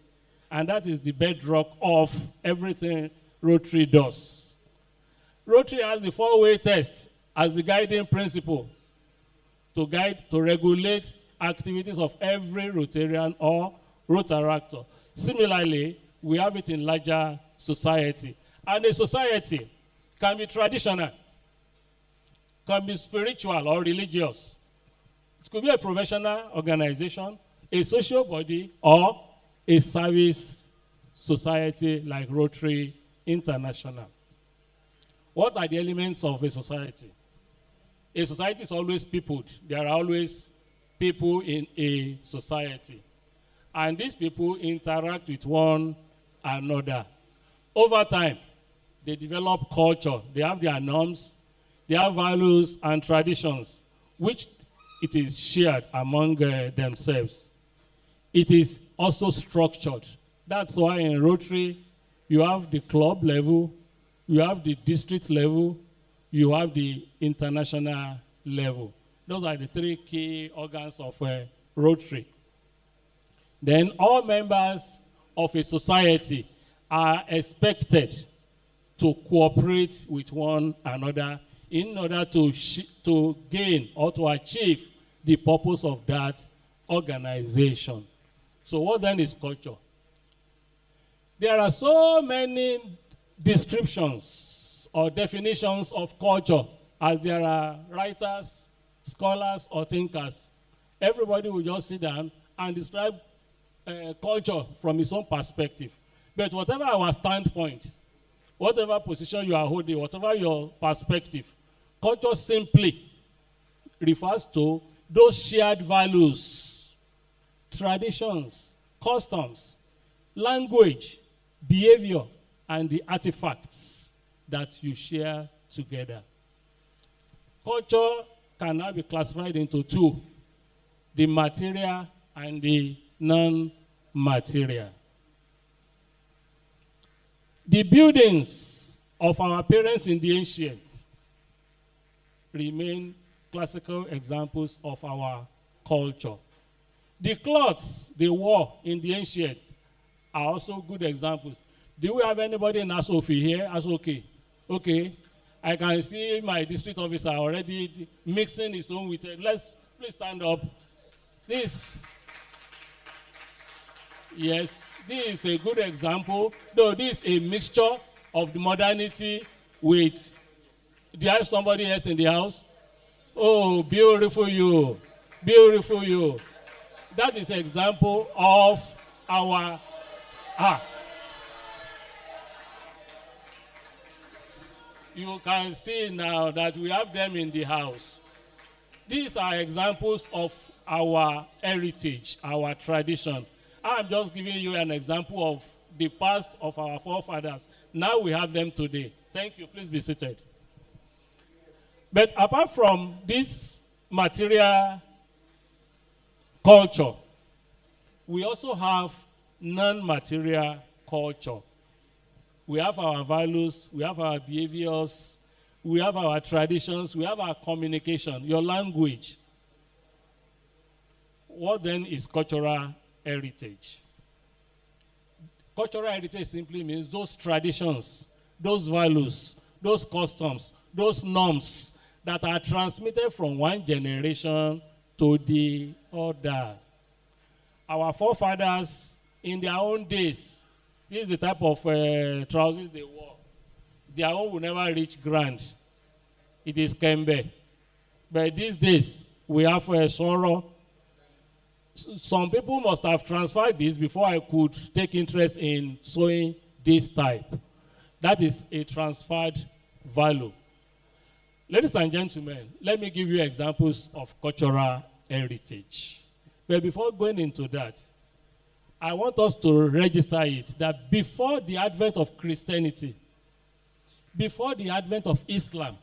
And that is the bedrock of everything Rotary does. Rotary has the four-way test as the guiding principle to regulate activities of every Rotarian or Rotaractor. Similarly, we have it in larger society. And a society can be traditional, can be spiritual or religious. It could be a professional organization, a social body, or a service society like Rotary International. What are the elements of a society? A society is always peopled. There are always people in a society. And these people interact with one another. Over time, they develop culture. They have their norms, they have values and traditions, which it is shared among themselves. It is also structured. That's why in Rotary, you have the club level, you have the district level, you have the international level. Those are the three key organs of Rotary. Then all members of a society are expected to cooperate with one another in order to gain or to achieve the purpose of that organization. So what then is culture? There are so many descriptions or definitions of culture as there are writers, scholars, or thinkers. Everybody will just sit down and describe culture from his own perspective. But whatever our standpoint, whatever position you are holding, whatever your perspective, culture simply refers to those shared values, traditions, customs, language, behavior, and the artifacts that you share together. Culture can now be classified into two, the material and the non-material. The buildings of our parents in the ancient remain classical examples of our culture. The clothes they wore in the ancient are also good examples. Do we have anybody in Asofi here? Asoke? Okay. I can see my district officer already mixing his own with it. Please stand up. Yes, this is a good example, though this is a mixture of the modernity with, do you have somebody else in the house? Oh, beautiful you, beautiful you. That is an example of our, you can see now that we have them in the house. These are examples of our heritage, our tradition. I'm just giving you an example of the past of our forefathers. Now we have them today. Thank you. Please be seated. But apart from this material culture, we also have non-material culture. We have our values, we have our behaviors, we have our traditions, we have our communication, your language. What then is cultural heritage? Cultural heritage simply means those traditions, those values, those customs, those norms that are transmitted from one generation to the other. Our forefathers, in their own days, this is the type of trousers they wore. Their own will never reach grand. It is kembe. But these days, we have sorrow. Some people must have transferred this before I could take interest in sewing this type. That is a transferred value. Ladies and gentlemen, let me give you examples of cultural heritage. But before going into that, I want us to register it that before the advent of Christianity, before the advent of Islam,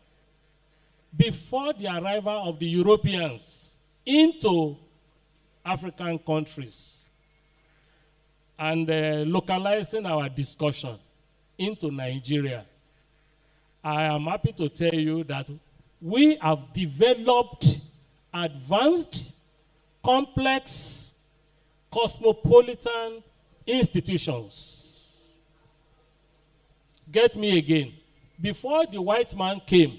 before the arrival of the Europeans into African countries and localizing our discussion into Nigeria, I am happy to tell you that we have developed advanced, complex, cosmopolitan institutions get me again. Before the white man came,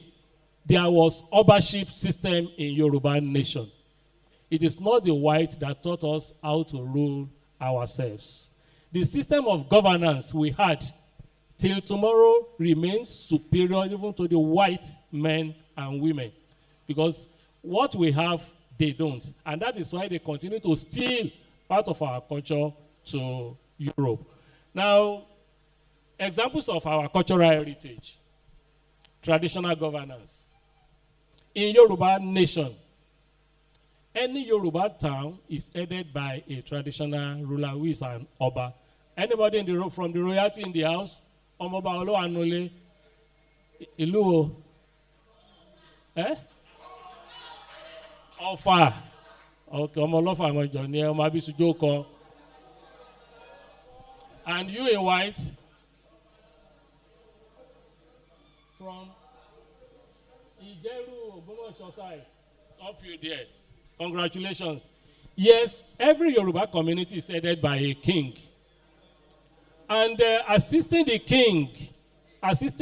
there was Obaship system in Yoruba nation. It is not the white that taught us how to rule ourselves. The system of governance we had till tomorrow remains superior even to the white men and women. Because what we have, they don't. And that is why they continue to steal part of our culture to Europe. Now, examples of our cultural heritage, traditional governance. In Yoruba nation, any Yoruba town is headed by a traditional ruler who is an Oba. Anybody in the from the royalty in the house? Omoba Olo Anole Ilu Ofa. Okay, Omolofa Mojoni, Omabisu Joko. And you in white? From Ijeru Ogbomoso side. Up you there. Congratulations. Yes, every Yoruba community is headed by a king. And assisting the king is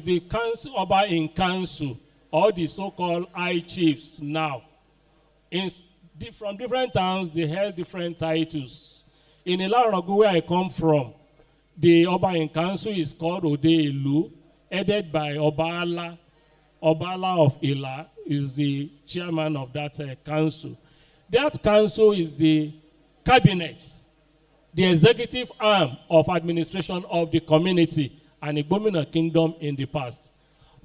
the council, Oba in council, or the so-called high chiefs now. From different towns, they held different titles. In Ilaragu, where I come from, the Oba in council is called Ode Ilu, headed by Obala. Obala of Ila is the chairman of that council. That council is the cabinet, the executive arm of administration of the community and Igbomina kingdom in the past.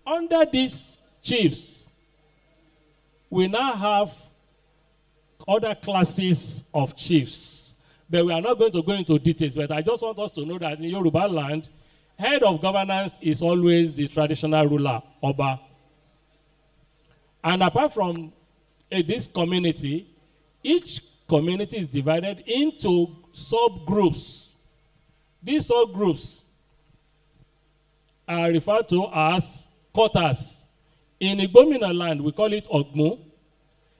Under these chiefs, we now have other classes of chiefs, but we are not going to go into details, but I just want us to know that in Yoruba land, head of governance is always the traditional ruler, Oba. And apart from this community, each community is divided into subgroups. These subgroups are referred to as quarters. In Igbomina land, we call it Ogmu.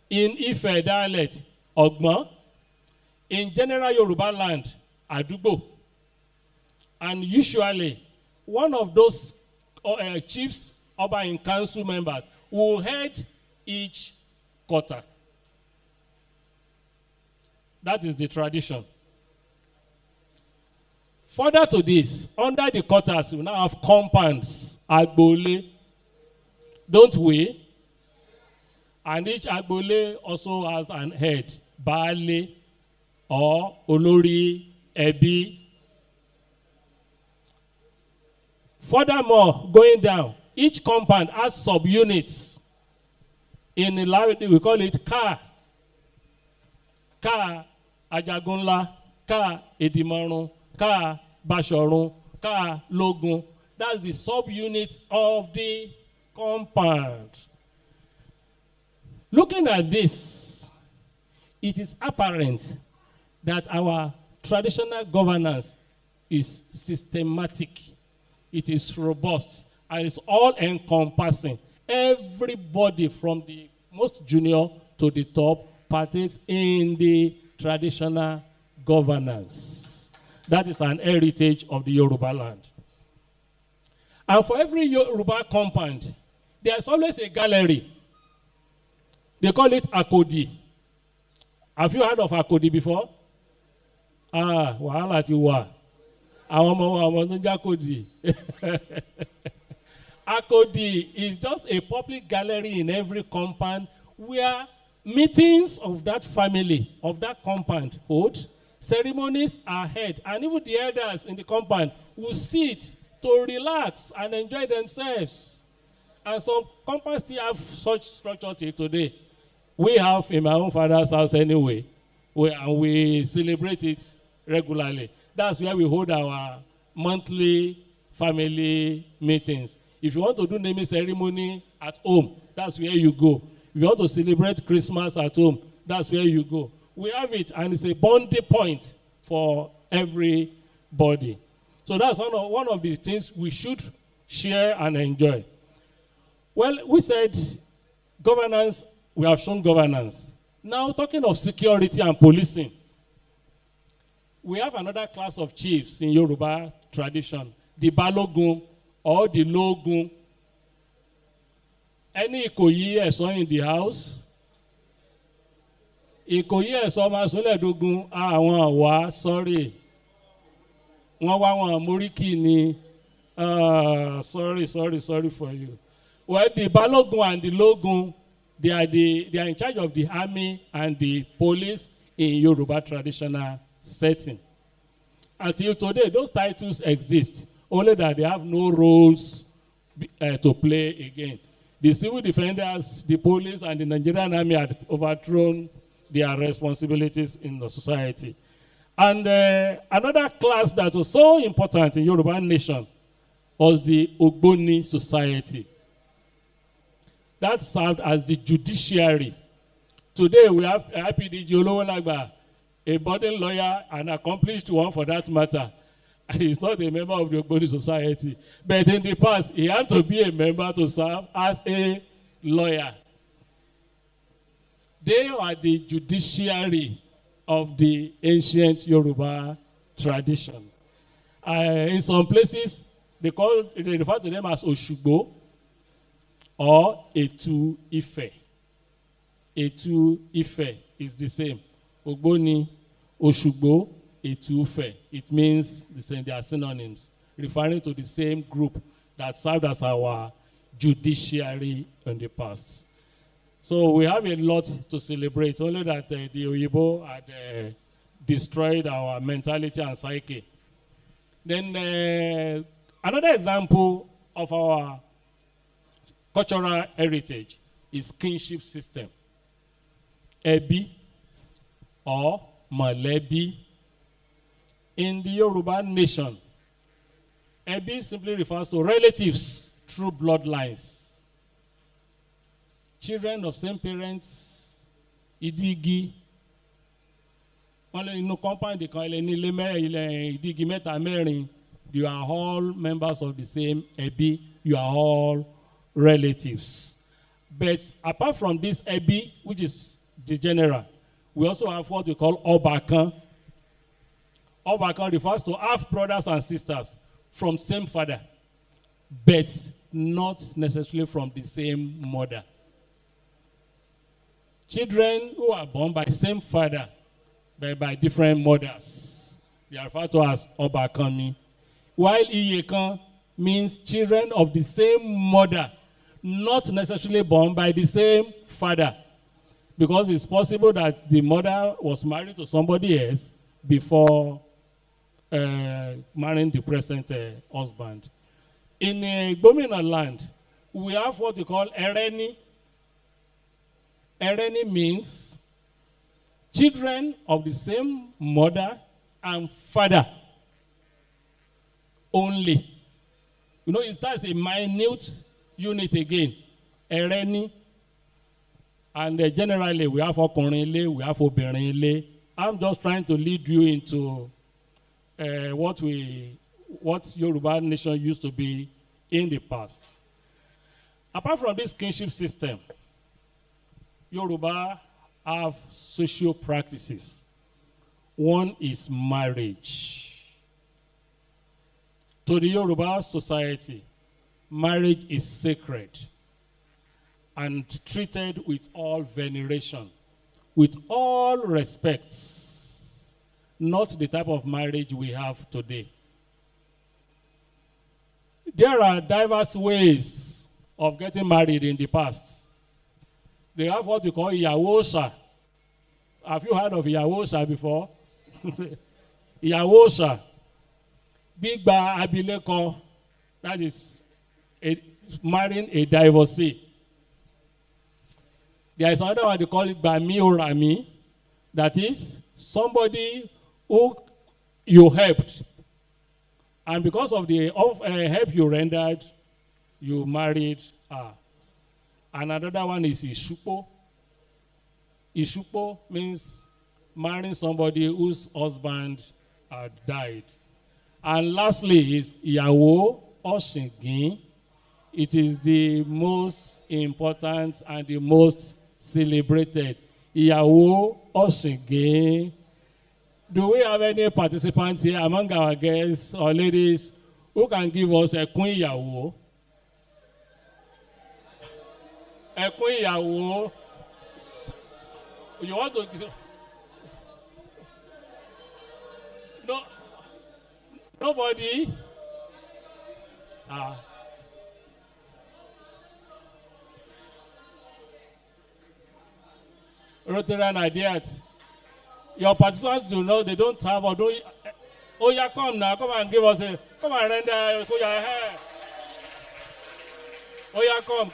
In Ife dialect, Ogma. In general Yoruba land, Adubo. And usually, one of those chiefs, Oba in council members, will head each quarter. That is the tradition. Further to this, under the quarters, we now have compounds, Agbole, don't we? And each Agbole also has an head, Baale or Olori Ebi. Furthermore, going down, each compound has subunits. In Ilawi, we call it Ka. Ka Ajagunla, Ka Edimarun, Ka Bashorun, Ka Logun. That's the subunit of the compound. Looking at this, it is apparent that our traditional governance is systematic, it is robust, and it's all encompassing. Everybody from the most junior to the top partakes in the traditional governance. That is an heritage of the Yoruba land. And for every Yoruba compound, there's always a gallery. They call it Akodi. Have you heard of Akodi before? Wahala ti wa. Àwọn ọmọ tó jẹ́ Akodi. Akodi is just a public gallery in every compound where meetings of that family, of that compound hold, ceremonies are held, and even the elders in the compound will sit to relax and enjoy themselves. And some compounds still have such structure till today. We have in my own father's house anyway, and we celebrate it regularly. That's where we hold our monthly family meetings. If you want to do naming ceremony at home, that's where you go. If you want to celebrate Christmas at home, that's where you go. We have it, and it's a bonding point for everybody. So that's one of the things we should share and enjoy. Well, we said governance, we have shown governance. Now, talking of security and policing, We have another class of chiefs in Yoruba tradition, the Balogun or the Logun. Any Ikoyi Ẹ̀ṣọ́ in the house? Ikoyi Ẹ̀ṣọ́ máa súnlẹ̀ dógún àwọn àwa sorry. Wọ́n wá wọn Moriki ni sorry for you. Well, the Balogun and the Logun, they are in charge of the army and the police in Yoruba traditional setting. Until today, those titles exist, only that they have no roles to play again. The civil defenders, the police, and the Nigerian army had overthrown their responsibilities in the society. And another class that was so important in Yoruba nation was the Ogboni society. That served as the judiciary. Today we have IPDG Olowolagba, a budding lawyer, an accomplished one for that matter. He's not a member of the Ogboni society. But in the past, he had to be a member to serve as a lawyer. They are the judiciary of the ancient Yoruba tradition. In some places, they refer to them as Oshugbo or Etu Ife. Etu Ife is the same. Ogboni, Oshugbo, Etu Ife. It means the same, they are synonyms, referring to the same group that served as our judiciary in the past. So we have a lot to celebrate, only that the Oyibo had destroyed our mentality and psyche. Then another example of our cultural heritage is kinship system. Ebi or Malebi. In the Yoruba nation, Ebi simply refers to relatives through bloodlines. Children of same parents, Idigi. Only in no compound, Idigi meta merin. You are all members of the same Ebi. You are all relatives. But apart from this Ebi, which is the general, we also have what we call Obakan. Obakan refers to half brothers and sisters from same father, but not necessarily from the same mother. Children who are born by same father, but by different mothers, they are referred to as Obakani. While Iyekan means children of the same mother, not necessarily born by the same father, because it's possible that the mother was married to somebody else before marrying the present husband. In Gomina land, we have what we call Ereni. Ereni means children of the same mother and father only. You know, that's a minute unit again. Ereni. And generally, we have Okorinle, we have Oberinle. I'm just trying to lead you into what Yoruba nation used to be in the past. Apart from this kinship system, Yoruba have social practices. One is marriage. To the Yoruba society, marriage is sacred and treated with all veneration, with all respects, not the type of marriage we have today. There are diverse ways of getting married in the past. They have what we call Iyawosa. Have you heard of Iyawosa before? Iyawosa. Bigba Abileko, that is marrying a divorcee. There is another one they call it Bami Orami, that is somebody who you helped. And because of the help you rendered, you married her. And another one is Ishupo. Ishupo means marrying somebody whose husband had died. And lastly is Iyawo Oshingin. It is the most important and the most celebrated. Iyawo Oshingin. Do we have any participants here among our guests or ladies who can give us a Queen Ìyàwó? A Queen Ìyàwó. You want to? No. Nobody. Rotary and ideas. Your participants do know they don't have or don't. Oh yeah, come now, come and give us a. Come and render. Oh yeah, oh yeah, come.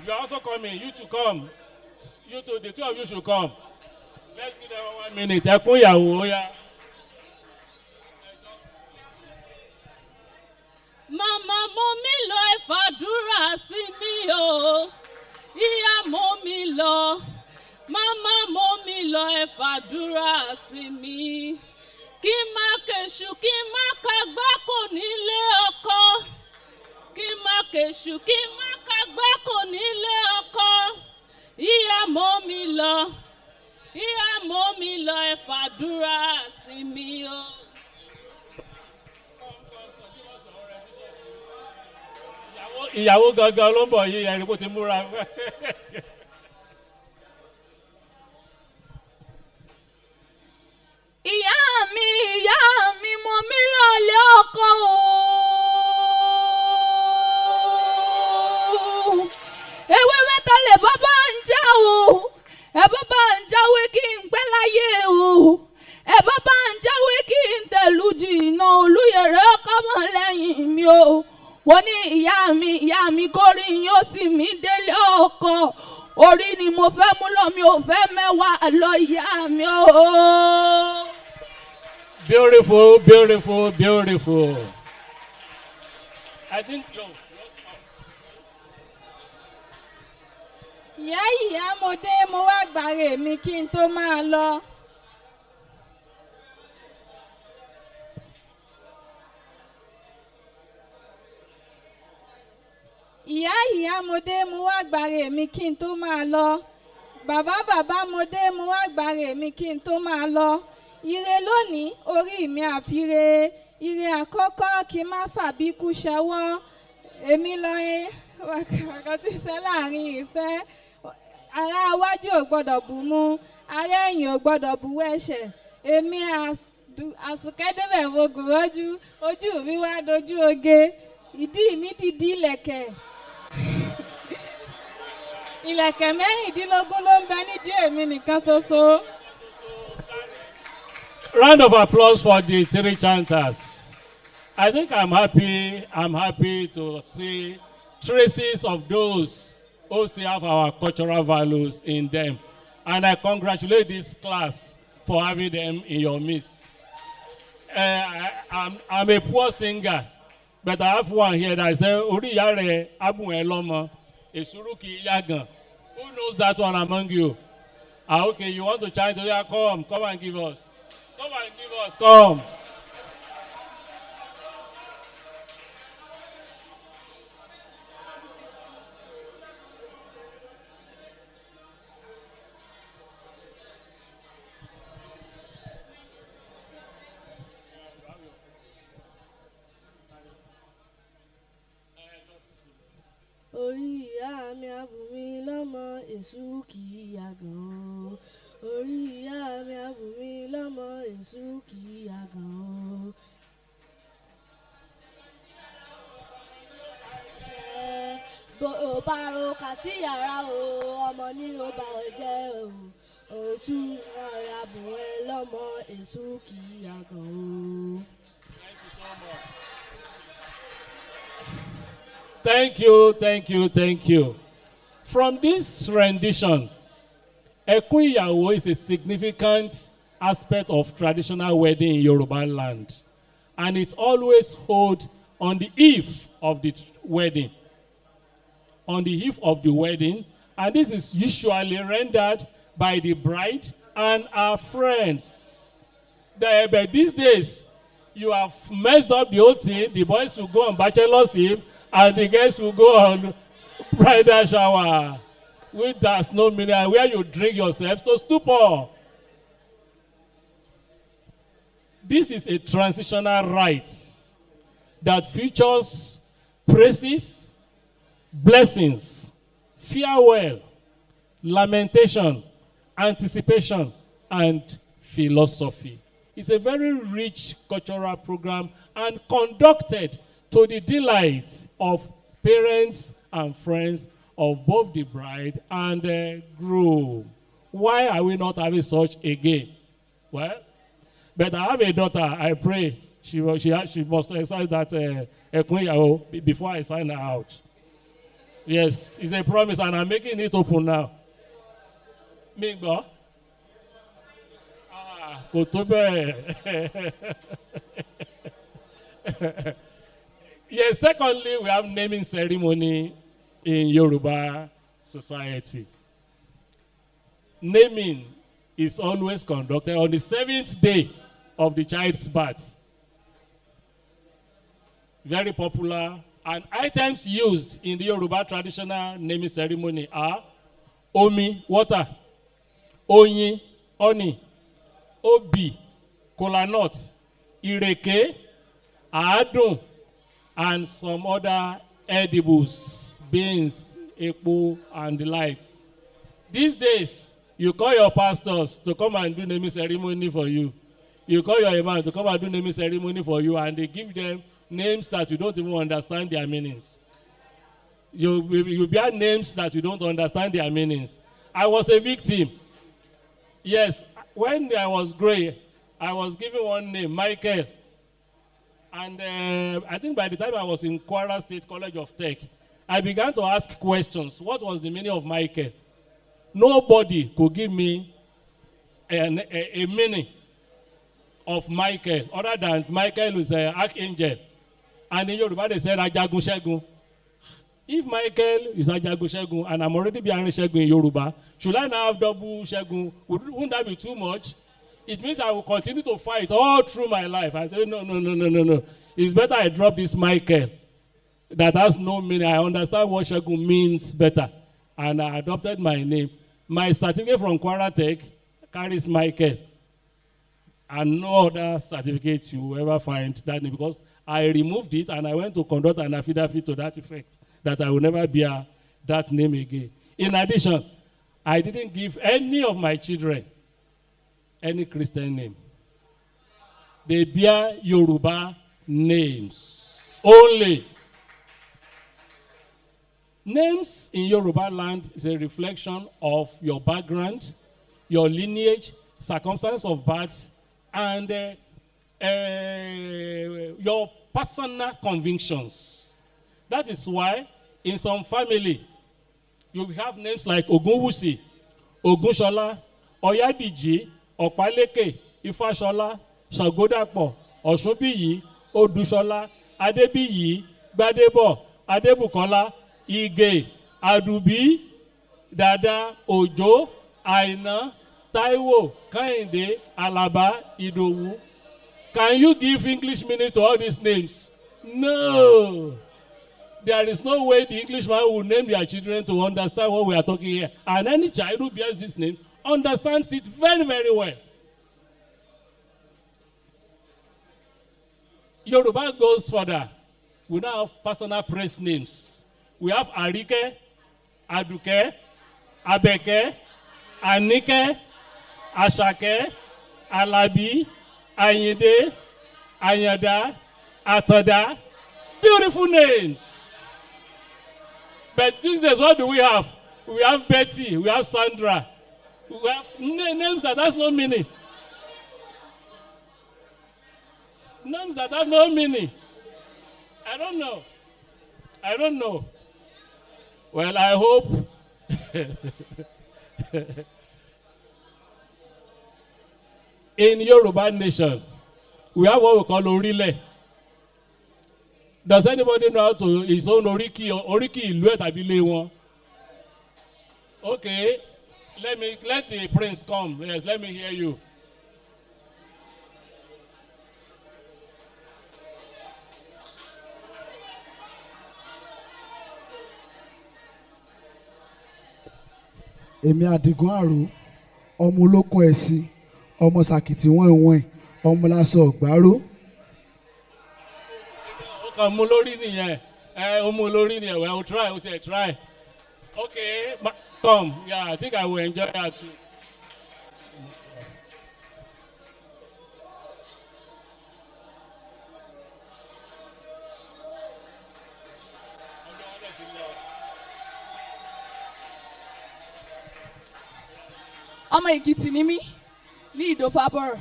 You are also coming. You two come. You two, the two of you should come. Let's give them 1 minute. Ẹkún ìyàwó, oh yeah. Màmá mú mi lọ ẹ fàdúrà sí mi o. Ìyá mú mi lọ. Màmá mú mi lọ ẹ fàdúrà sí mi. Kí má kèṣù kí má kàgbákò nílé ọkọ. Kí má kèṣù kí má kàgbákò nílé ọkọ. Ìyá mú mi lọ. Ìyá mú mi lọ ẹ fàdúrà sí mi o. Ìyàwó gangan ló ń bọ̀ yìí ẹni kó ti múra. Ìyá mi mọ mí lọ́lẹ̀ ọkọ o. Ewé mẹ́ta lè bàbá ń já o. Ẹ bàbá ń jáwé kí n pẹ́ láyé o. Ẹ bàbá ń jáwé kí n tẹ̀lú jìnnà olúyẹ̀rẹ̀ ọkọ̀ lẹ́yìn mi o. Wọ́n ní ìyá mi kórè yín ó sì mí délé ọkọ. Orí ni mo fẹ́ mú lọ mi ò fẹ́ mẹ́wàá lọ ìyá mi o. Beautiful, beautiful, beautiful. I think Ìyá mo dé mo wá gbàrè mi kí n tó máa lọ. Ìyá mo dé mo wá gbàrè mi kí n tó máa lọ. Bàbá mo dé mo wá gbàrè mi kí n tó máa lọ. Ire lónìí orí mi àfire. Ire àkọ́kọ́ kí n má fàbíkú ṣẹwọ́. Èmi lọ wákàtí sẹ́ láàrin ìfẹ́. Ará iwájú ò gbọ́dọ̀ bù mú. Ará ẹ̀yìn ò gbọ́dọ̀ bù wẹ̀ṣẹ̀. Èmi àsùnkẹ́dẹ́bẹ̀ fògùn rọ́jú. Ojú mi wá dojú oge. Ìdí mi dìdí ìlẹ̀kẹ̀. Ìlẹ̀kẹ̀ mẹ́rìndínlógún ló ń bẹ nídìí èmi nìkan ṣoṣo. Round of applause for the three chanters. I think I'm happy to see traces of those who still have our cultural values in them. And I congratulate this class for having them in your midst. I'm a poor singer, but I have one here that says, Ori yare abu elomo, esuruki yagan. Who knows that one among you? Okay, you want to chant? Yeah, come and give us. Come and give us, come. Orí ìyá mi á bù mí lọ́mọ èṣù kì í yàgàn. Orí ìyá mi á bù mí lọ́mọ èṣù kì í yàgàn. Bó bá ro kà sí yàrá o, ọmọ ní ó bá ọ jẹ́ o. Oṣù ọ̀rẹ́ àbùn ẹ lọ́mọ èṣù kì í yàgàn o. Thank you. From this rendition, Ẹkún Ìyàwó is a significant aspect of traditional wedding in Yoruba land. And it always holds on the eve of the wedding. On the eve of the wedding. And this is usually rendered by the bride and her friends. But these days, you have messed up the whole thing. The boys will go on bachelor's eve, and the girls will go on bridal shower, which does no meaning, where you drink yourself to stupor. This is a transitional rite that features praises, blessings, farewell, lamentation, anticipation, and philosophy. It's a very rich cultural program and conducted to the delight of parents and friends of both the bride and the groom. Why are we not having such again? Well, but I have a daughter. I pray she must exercise that before I sign her out. Yes, it's a promise, and I'm making it open now. Migbo. Yes, secondly, we have naming ceremony in Yoruba society. Naming is always conducted on the 7th day of the child's birth. Very popular, and items used in the Yoruba traditional naming ceremony are omi, water, oyin, honey, obi, kola nut, ireke, aadun, and some other edibles, beans, epo, and the likes. These days, you call your pastors to come and do naming ceremony for you. You call your imam to come and do naming ceremony for you, and they give them names that you don't even understand their meanings. You bear names that you don't understand their meanings. I was a victim. Yes, when I was growing, I was given one name, Michael. And I think by the time I was in Kwara State College of Tech, I began to ask questions. What was the meaning of Michael? Nobody could give me a meaning of Michael other than Michael is an archangel. And in Yoruba they said Ajagun Shegun. If Michael is Ajagun Shegun and I'm already behind Shegun in Yoruba, should I now have double Shegun? Wouldn't that be too much? It means I will continue to fight all through my life. I say, no. It's better I drop this Michael. That has no meaning. I understand what Shegun means better. And I adopted my name. My certificate from Kwara Tech carries Michael. And no other certificate you will ever find that name, because I removed it and I went to conduct an affidavit to that effect, that I will never bear that name again. In addition, I didn't give any of my children any Christian name. They bear Yoruba names only. Names in Yoruba land is a reflection of your background, your lineage, circumstance of birth, and your personal convictions. That is why in some family, you have names like Ogunwusi, Ogunshola, Oyadiji, Opaleke, Ifashola, Shagodapo, Osunbiyi, Odushola, Adebiyi, Gbadebo, Adebukola, Ige, Adubi, Dada, Ojo, Aina, Taiwo, Kainde, Alaba, Idowu. Can you give English meaning to all these names? No. There is no way the Englishman will name their children to understand what we are talking here. And any child who bears this name understands it very, very well. Yoruba goes further. We now have personal praise names. We have Arike, Aduke, Abeke, Anike, Ashake, Alabi, Ayinde, Ayada, Atada. Beautiful names. But these days, what do we have? We have Betty, we have Sandra. We have names that has no meaning. Names that have no meaning. I don't know. Well, I hope in Yoruba nation, we have what we call Orile. Does anybody know how to his own Oriki Ilu tàbí ilé wọn? Okay, let the prince come. Yes, let me hear you. Èmi Àdìgún Àrò, ọmọ olókun ẹ̀sìn, ọmọ Sàkìtì wọ́n ìwọ̀n, ọmọláṣọ ọ̀gbárò. ó kàn mú lórí nìyẹn ó mú lórí nìyẹn well try ó say try okay come yeah I think I will enjoy that too. ọmọ Èkìtì ni mí ní Ìdòfàbọ̀rọ̀.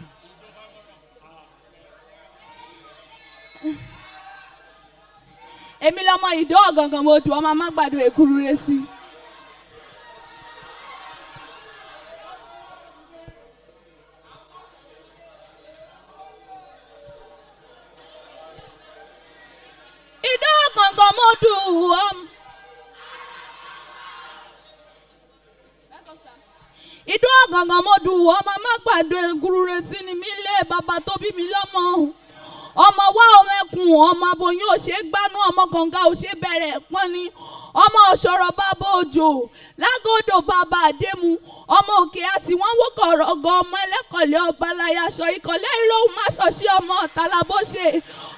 èmi lọmọ Ìdó Ọ̀gàngàn mo dùn ọmọ amágbàdo èkúrú rẹ sí. Ìdó Ọ̀gàngàn mo dùn ọmọ. Ìdó Ọ̀gàngàn mo dùn ọmọ amágbàdo èkúrú rẹ sí ni mí lé bàbá tó bí mi lọ́mọ. ọmọ wa ọmọ ẹkùn ọmọ aboyún ò ṣe gbanú ọmọ kànga ò ṣe bẹ̀rẹ̀ pọ́n ni ọmọ ọ̀ṣọ́rọ̀ bàbá òjò lágòdò bàbá àdému ọmọ òkè àti wọ́n wó kọ̀rọ̀gọ̀ ọmọ ẹlẹ́kọ̀lẹ́ ọba láyàṣọ ìkọ̀lẹ́ ìròhùn máṣọ̀ṣì ọmọ ọ̀tàlàbó ṣe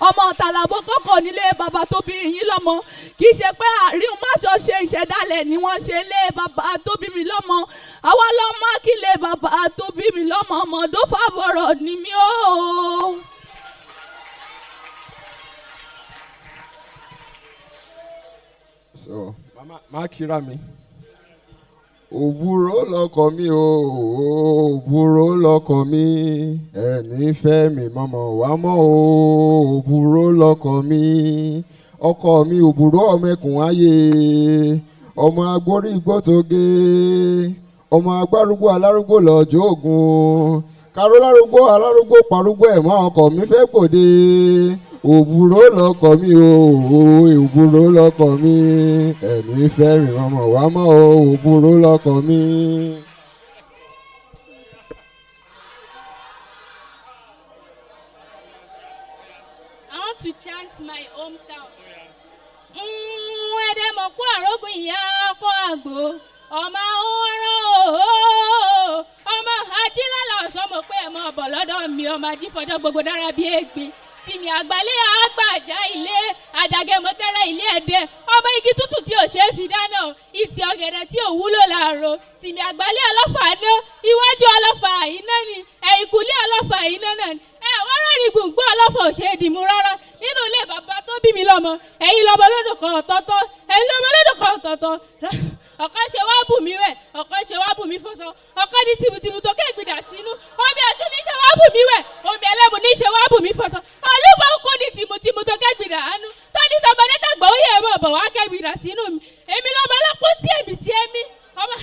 ọmọ ọ̀tàlàbó kọ́kọ́ nílé bàbá tó bí yín lọ́mọ kì í ṣe pé àríhùn máṣọ̀ṣe ìṣẹ̀dálẹ̀ ni wọ́n ṣe lé bàbá tó bí mi lọ́mọ àwa lọ́mọ akílẹ̀ bàbá tó bí mi lọ́mọ ọmọ Ìdòfàbọ̀rọ̀ ni mí ó. So, mama kira mi. Òbúrò lọkọ mi o, òbúrò lọkọ mi, ẹni fẹ́ mi mọ́mọ́ wá mọ́ o, òbúrò lọkọ mi, ọkọ mi òbúrò ọmọkùn ayé, ọmọ agbórí gbọ́tọ̀gé, ọmọ agbárúgbó alárúgbó lọ́jọ́ ògùn, karó lárúgbó alárúgbó parúgbó ẹ̀mọ́ ọkọ mi fẹ́ gbòde. Òbúrò lọkọ mi o, òbúrò lọkọ mi, ẹni fẹ́ mi mọ́mọ́ wá mọ́ o, òbúrò lọkọ mi. I want to chant my hometown. Ẹ̀dẹ̀ mọ̀ kó àrógùn ìyá ọkọ̀ àgbò, ọmọ ọ̀rọ̀ ọmọ ajílálà ọ̀ṣọ́mọ̀ pé ẹ̀mọ́ ọ̀bọ̀ lọ́dọ̀ mi ọmọ ajífọjọ́ gbogbo dára bí ègbé. Tìmí àgbálẹ̀ àgbàjá ilé àjàgẹ́ mọ́tẹ́rẹ́ ilé ẹ̀dẹ́ ọmọ igi tútù tí ò ṣe é fi dáná ìtì ọ̀gẹ̀dẹ̀ tí ò wúlò láàárọ̀ tìmí àgbálẹ̀ ọlọ́fà ná iwájú ọlọ́fà iná ni ẹ̀yìnkùlé ọlọ́fà iná náà ni wọ́n rọrìn gbùngbọ́ ọlọ́fà ò ṣe é dìmú rárá nínú ilé bàbá tó bí mi lọ́mọ ẹ̀yin lọ́mọ lọ́dún kan ọ̀tọ̀ọ̀tọ̀ ẹ̀yin lọ́mọ lọ́dún kan ọ̀tọ̀ọ̀tọ̀ ọ̀kan ṣe wá bù mí wẹ̀ ọ̀kan ṣe wá bù mí fọṣọ ọ̀kan ní tìmùtìmù tó kẹ́gbìdà sínú omi ẹ̀ṣú ní ṣe wá bù mí wẹ̀ omi ẹlẹ́mu ní ṣe wá bù mí fọṣọ olúbọ̀ kú ní tìmùtìmù tó kẹ́gbìdà àánú tó ní tọmọdé tàgbà ó yẹ mọ̀ bọ̀ wá kẹ́gbìdà sínú mi èmi lọ́mọ ọlọ́pọ̀ tí èmi ọmọ.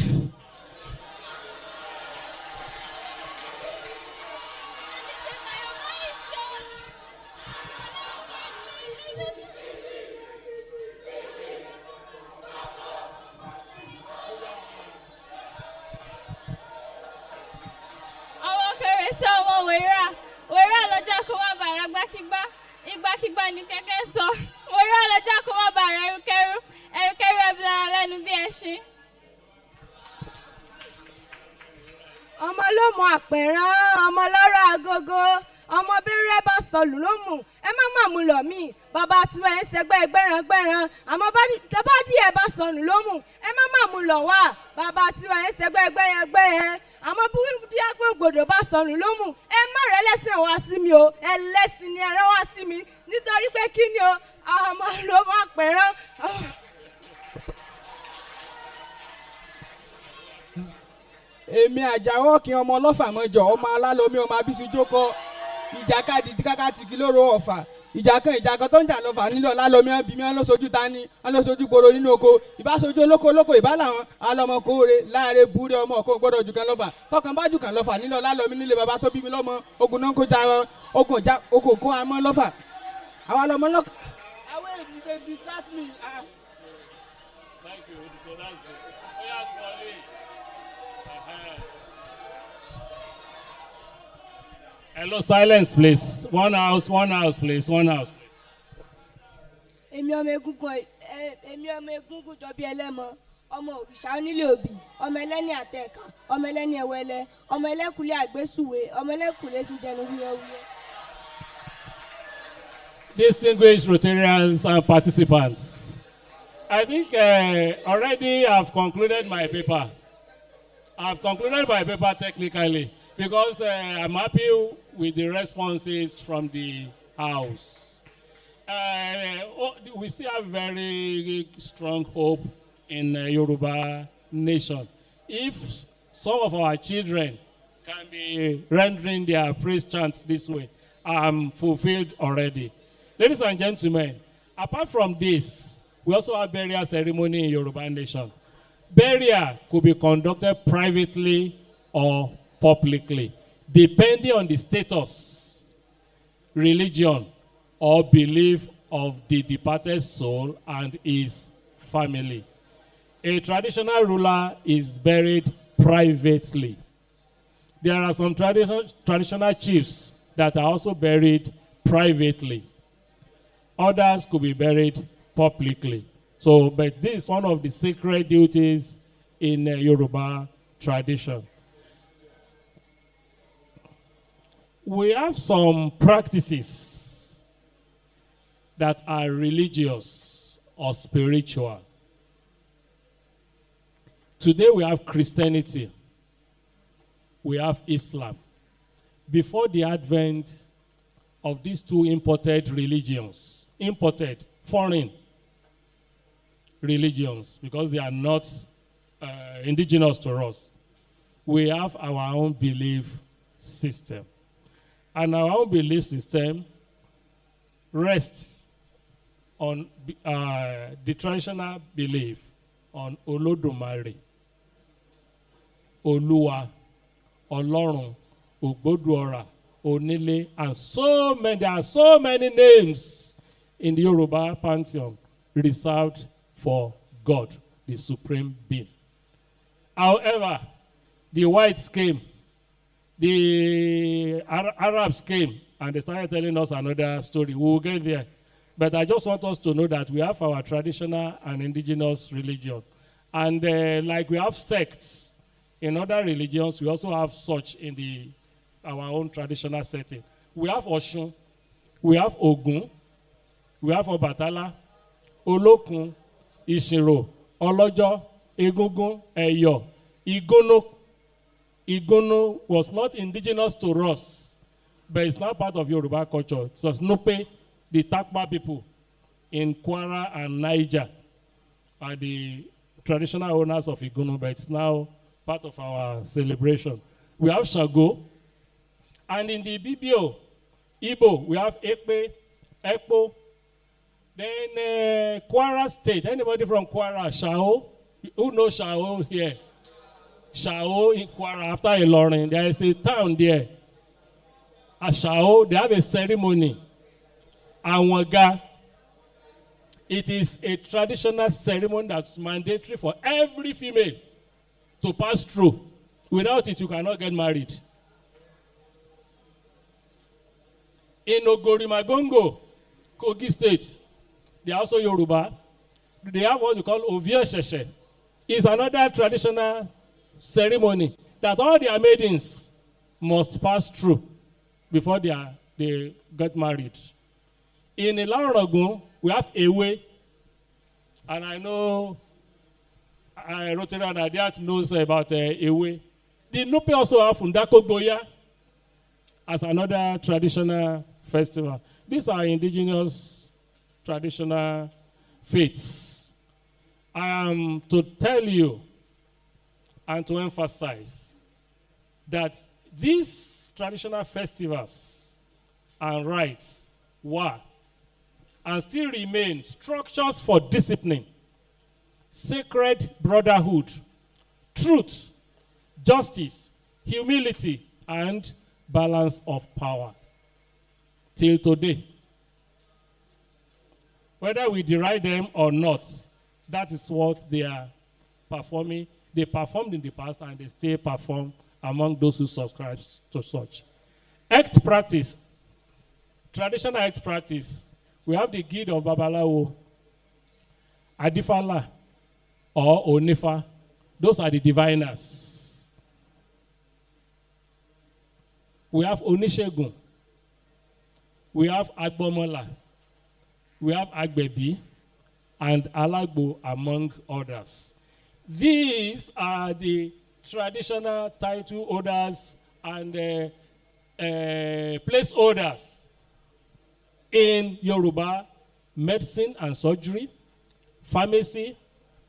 Wèrè lọ́jà kó wá bàrà gbákígbá igbákígbá ní kẹ́kẹ́ sọ wèrè lọ́jà kó wá bàrà ẹrúkẹ́rú ẹbílára lẹ́nu bí ẹṣin. ọmọ ló mọ àpẹ̀rán ọmọ lọ́rọ̀ agogo ọmọ bẹ́rẹ̀ bá sọlù ló mú ẹ má mú lọ mí bàbá tiwa ẹ̀ ń ṣẹgbẹ́ gbẹ̀ràn àmọ́ bá díẹ̀ bá sọnù ló mú ẹ má mú lọ wá bàbá tiwa ẹ̀ ń ṣẹgbẹ́ gbẹ̀ràn àmọ́ bí díàgbọ́n gbòdò bá sọnù ló mú ẹ má rẹ lẹ́sìn wá sí mi o ẹlẹ́sìn ni ẹran wá sí mi nítorí pé kí ni o ọmọ ló má pẹ̀rán. èmi àjàwọ́ kí ọmọ ọlọ́fà mọ́jọ ọmọ alálọ́mí ọmọ abísí jókòó ìjàkadì kákàtìkì lóró ọ̀fà ìjà kan tó ń jà lọ́fà nílò lálọ́mí bí wọ́n lọ́sọ̀jú tání wọ́n lọ́sọ̀jú gbòòrò nínú oko ìbáṣojú olóko ìbá làwọn alọ́mọkóore láàrin búrẹ́ ọmọ ọkọ gbọ́dọ̀ jù kan lọ́fà tọkàn bá jù kan lọ́fà nílò lálọ́mí nílé bàbá tó bí mi lọ́mọ ogun náà kó ja ogun kó amọ́ lọ́fà àwọn ọmọ lọ́kà. àwọn èdè dey distract me. Thank you, Odito, that's good. Yes, Molly. Hello, silence, please. One house, please. One house, please. èmi ọmọ egungun jọ bí ẹlẹ́mọ ọmọ òrìṣà onílé òbí ọmọ ẹlẹ́ni àtẹ̀ka ọmọ ẹlẹ́ni ẹ̀wẹ́lẹ́ ọmọ ẹlẹ́kùlé àgbésùwé ọmọ ẹlẹ́kùlé ti jẹnu wúyẹ́wúyẹ́. distinguished Rotarians and participants, I think already I've concluded my paper. I've concluded my paper technically because I'm happy with the responses from the House. We still have very strong hope in Yoruba nation. If some of our children can be rendering their praise chants this way, I'm fulfilled already. Ladies and gentlemen, apart from this, we also have burial ceremony in Yoruba nation. Burial could be conducted privately or publicly, depending on the status, religion, or belief of the departed soul and his family. A traditional ruler is buried privately. There are some traditional chiefs that are also buried privately. Others could be buried publicly. So, but this is one of the sacred duties in Yoruba tradition. We have some practices that are religious or spiritual. Today we have Christianity. We have Islam. Before the advent of these two imported religions, foreign religions, because they are not indigenous to us, we have our own belief system. And our own belief system rests on the traditional belief on Olodumare, Oluwa, Olorun, Ogboduora, Onile, and so many. There are so many names in the Yoruba pantheon reserved for God, the supreme being. However, the whites came, the Arabs came, and they started telling us another story. We will get there. But I just want us to know that we have our traditional and indigenous religion. And like we have sects in other religions, we also have such in our own traditional setting. We have Oshun, we have Ogun, we have Obatala, Olokun, Ishinro, Olojo, Egungun, Eyo, Igono. Igono was not indigenous to us, but it's now part of Yoruba culture. So it's Nupe, the Takpa people in Kwara and Niger are the traditional owners of Igono, but it's now part of our celebration. We have Shango, and in the BBO, Igbo, we have Ekpe, Ekpo. Then Kwara State, anybody from Kwara, Shao? Who knows Shao here? Shao in Kwara, after Ilorin, there is a town there. At Shao, they have a ceremony. Awaga. It is a traditional ceremony that's mandatory for every female to pass through. Without it, you cannot get married. In Ogorimagongo, Kogi State, they are also Yoruba. They have what we call Ovie Sheshe. It's another traditional ceremony that all their maidens must pass through before they get married. In Ilaragun, we have Ewe, and I know Rotary and Adiat knows about Ewe. The Nupe also have Fundako Goya as another traditional festival. These are indigenous traditional faiths. I am to tell you and to emphasize that these traditional festivals and rites were and still remain structures for discipline, sacred brotherhood, truth, justice, humility, and balance of power. Till today, whether we deride them or not, that is what they are performing. They performed in the past and they still perform among those who subscribe to such. Act practice, traditional act practice. We have the Guild of Babalawo, Adifala, or Onifa. Those are the diviners. We have Onishegun. We have Agbomola. we have Agbebi, and Alagbo, among others. These are the traditional title holders and placeholders in Yoruba medicine and surgery, pharmacy,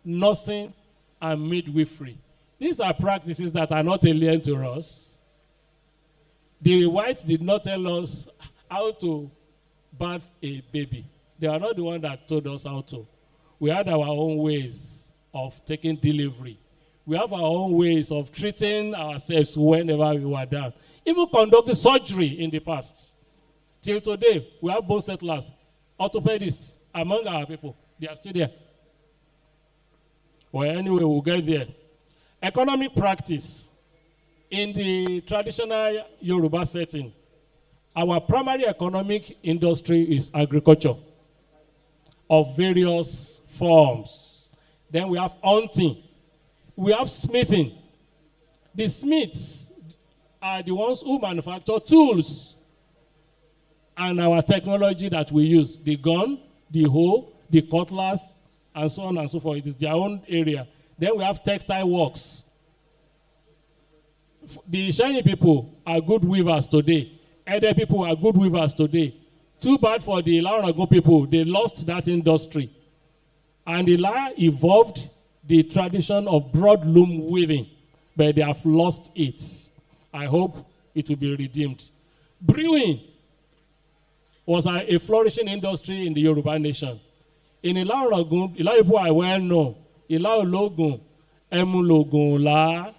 nursing, and midwifery. These are practices that are not alien to us. The whites did not tell us how to birth a baby. They are not the one that told us how to. We had our own ways of taking delivery. We have our own ways of treating ourselves whenever we were down. Even conducting surgery in the past. Till today, we have bone settlers, orthopedists among our people. They are still there. Well, anyway, we'll get there. Economic practice. In the traditional Yoruba setting, our primary economic industry is agriculture of various forms. Then we have hunting. We have smithing. The smiths are the ones who manufacture tools and our technology that we use. The gun, the hoe, the cutlass, and so on and so forth. It is their own area. Then we have textile works. The Shiny people are good weavers today. Other people are good weavers today. Too bad for the Laurago people. They lost that industry. And the La evolved the tradition of broad loom weaving, but they have lost it. I hope it will be redeemed. Brewing was a flourishing industry in the Yoruba nation. In Ilarogun, Ila people are well known. Ila Ologun, Emulogun La,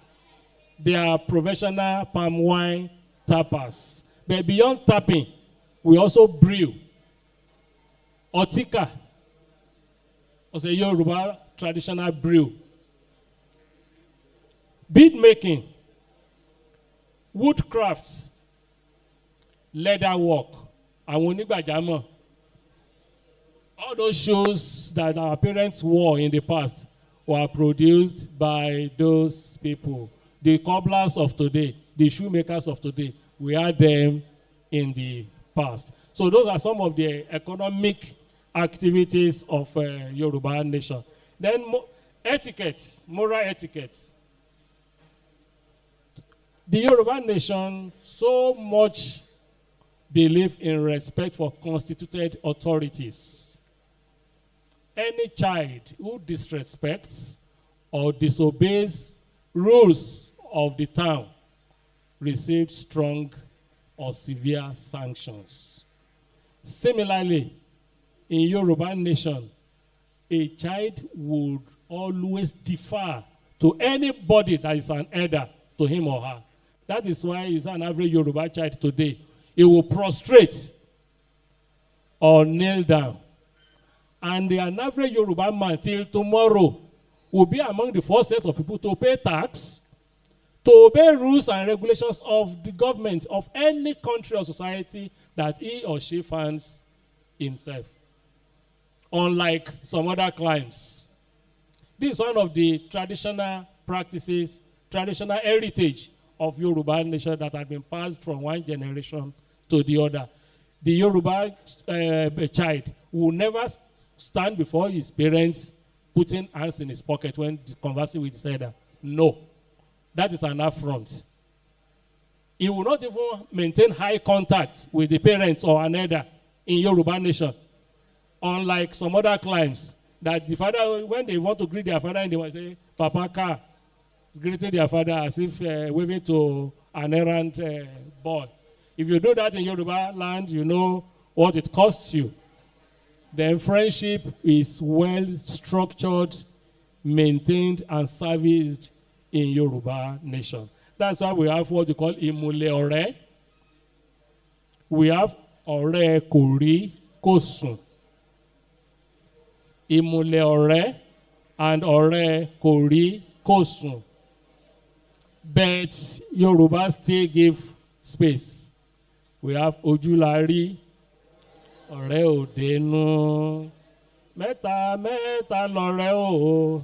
they are professional palm wine tappers. But beyond tapping, we also brew. Otika was a Yoruba traditional brew. Bead making, wood crafts, leather work, and onígbàjámọ̀. All those shoes that our parents wore in the past were produced by those people. The cobblers of today, the shoemakers of today, we had them in the past. So those are some of the economic activities of Yoruba nation. Then etiquette, moral etiquette. The Yoruba nation so much believe in respect for constituted authorities. Any child who disrespects or disobeys rules of the town receive strong or severe sanctions. Similarly, in Yoruba nation, a child would always defer to anybody that is an elder to him or her. That is why you see an average Yoruba child today, he will prostrate or kneel down. And an average Yoruba man till tomorrow will be among the first set of people to pay tax, to obey rules and regulations of the government of any country or society that he or she finds himself. Unlike some other climes. This is one of the traditional practices, traditional heritage of Yoruba nation that have been passed from one generation to the other. The Yoruba child will never stand before his parents putting hands in his pocket when conversing with his elder. No. That is an affront. He will not even maintain high contact with the parents or an elder in Yoruba nation. Unlike some other climes, that the father, when they want to greet their father, they will say, Papa Ka, greeting their father as if waving to an errand boy. If you do that in Yoruba land, you know what it costs you. Then friendship is well structured, maintained, and serviced in Yoruba nation. That's why we have what we call Imule Ore. We have Ore Kori Kosun. Imule Ore and Ore Kori Kosun. But Yoruba still give space. We have Ojulari, Ore Odenu, Meta Meta Lore O.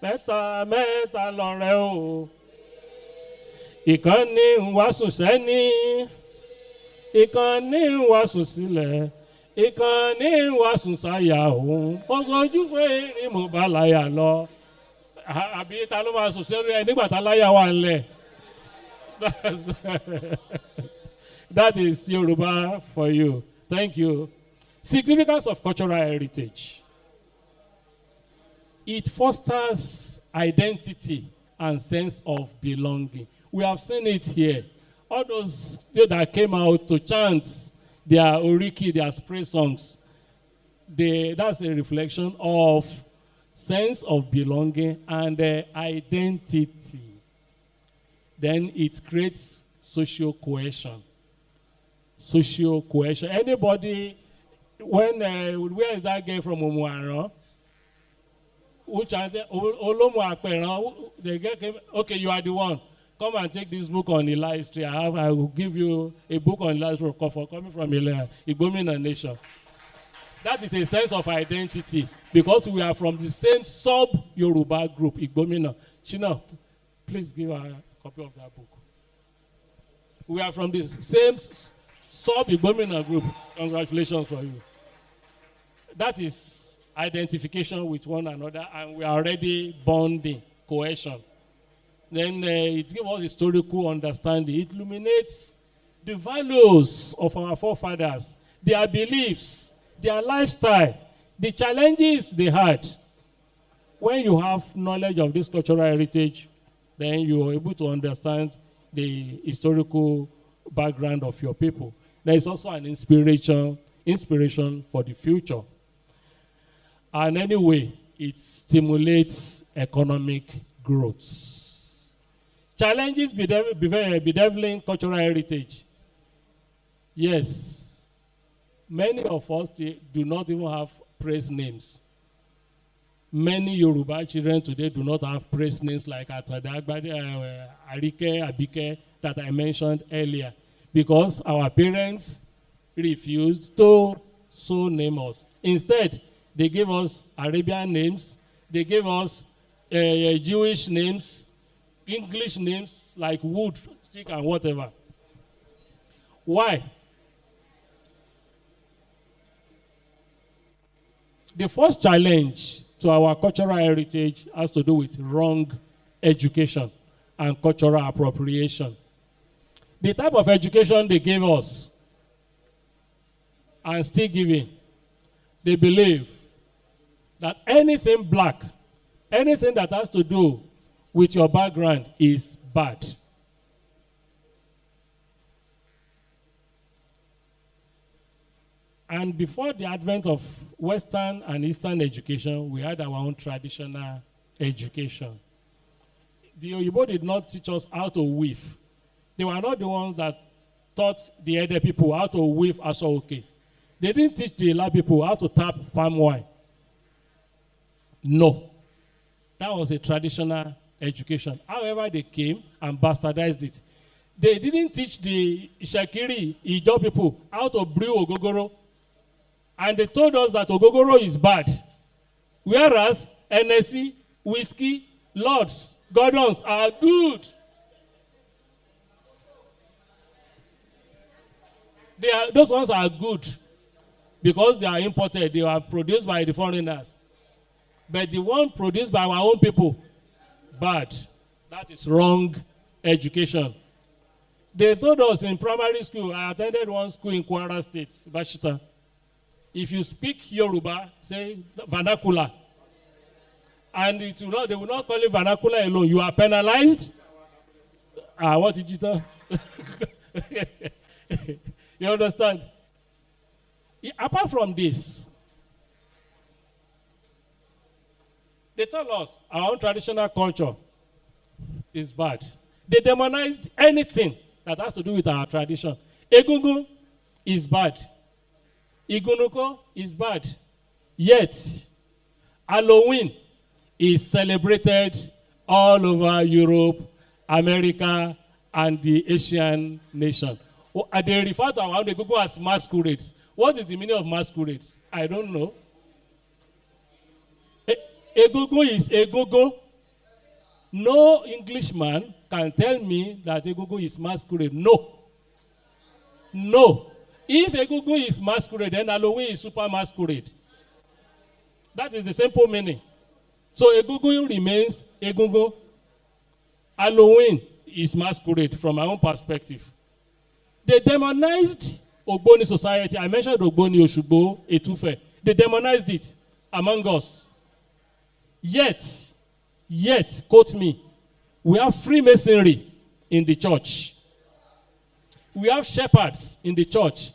Mẹ́ta mẹ́ta lọ̀rẹ́ o. Ìkan ní ń wá sùn sẹ́ni, ìkànnì ń wàásù sílẹ̀ ìkànnì ń wàásù sáyà òun ojú fèrè mo bá láyà lọ àbí ta ló máa sùn sẹ́rù ẹ nígbà tá láyà wà ńlẹ̀. That is Yoruba for you. Thank you. Significance of cultural heritage. It fosters identity and sense of belonging. We have seen it here. All those that came out to chant their oriki, their spray songs, that's a reflection of sense of belonging and identity. Then it creates social cohesion. Social cohesion. Anybody, where is that girl from Omuaran? Which Olomu Akperan? The girl came, okay, you are the one. Come and take this book on Eli history. I will give you a book on Eli history for coming from Igbomina nation. That is a sense of identity because we are from the same sub-Yoruba group, Igbomina. Shina, please give a copy of that book. We are from the same sub-Igbomina group. Congratulations for you. That is identification with one another, and we are already bonding, cohesion. Then it gives us historical understanding. It illuminates the values of our forefathers, their beliefs, their lifestyle, the challenges they had. When you have knowledge of this cultural heritage, then you are able to understand the historical background of your people. There is also an inspiration for the future. And anyway, it stimulates economic growth. Challenges bedeviling cultural heritage. Yes, many of us do not even have praise names. Many Yoruba children today do not have praise names like Atadagbade, Arike, Abike that I mentioned earlier, because our parents refused to so name us. Instead, they gave us Arabian names, they gave us Jewish names, English names like wood, stick, and whatever. Why? The first challenge to our cultural heritage has to do with wrong education and cultural appropriation. The type of education they gave us and still giving, they believe that anything black, anything that has to do with your background is bad. And before the advent of Western and Eastern education, we had our own traditional education. The Oyibo did not teach us how to weave. They were not the ones that taught the other people how to weave aso-oke. They didn't teach the Ila people how to tap palm wine. No. That was a traditional education. However, they came and bastardized it. They didn't teach the Ishakiri, Ijo people how to brew ogogoro. And they told us that ogogoro is bad. Whereas NSC, whiskey, Lords, Gordons are good. Those ones are good because they are imported. They are produced by the foreigners. But the one produced by our own people, bad. That is wrong education. They told us in primary school, I attended one school in Kwara State, Bashita. If you speak Yoruba, say vernacular, and they will not call it vernacular alone. You are penalized. What did you tell? You understand? Apart from this, they tell us our own traditional culture is bad. They demonize anything that has to do with our tradition. Egungun is bad. Igunuko is bad. Yet, Halloween is celebrated all over Europe, America, and the Asian nation. They refer to our own Egungun as masquerades. What is the meaning of masquerades? I don't know. Egungun is Egungun. No Englishman can tell me that Egungun is masquerade. No. No. If Egungun is masquerade, then Halloween is super masquerade. That is the simple meaning. So Egungun remains Egungun. Halloween is masquerade from my own perspective. They demonized Ogboni society. I mentioned Ogboni, Oshugbo, Etufe. They demonized it among us. Yet, quote me, we have Freemasonry in the church. We have shepherds in the church.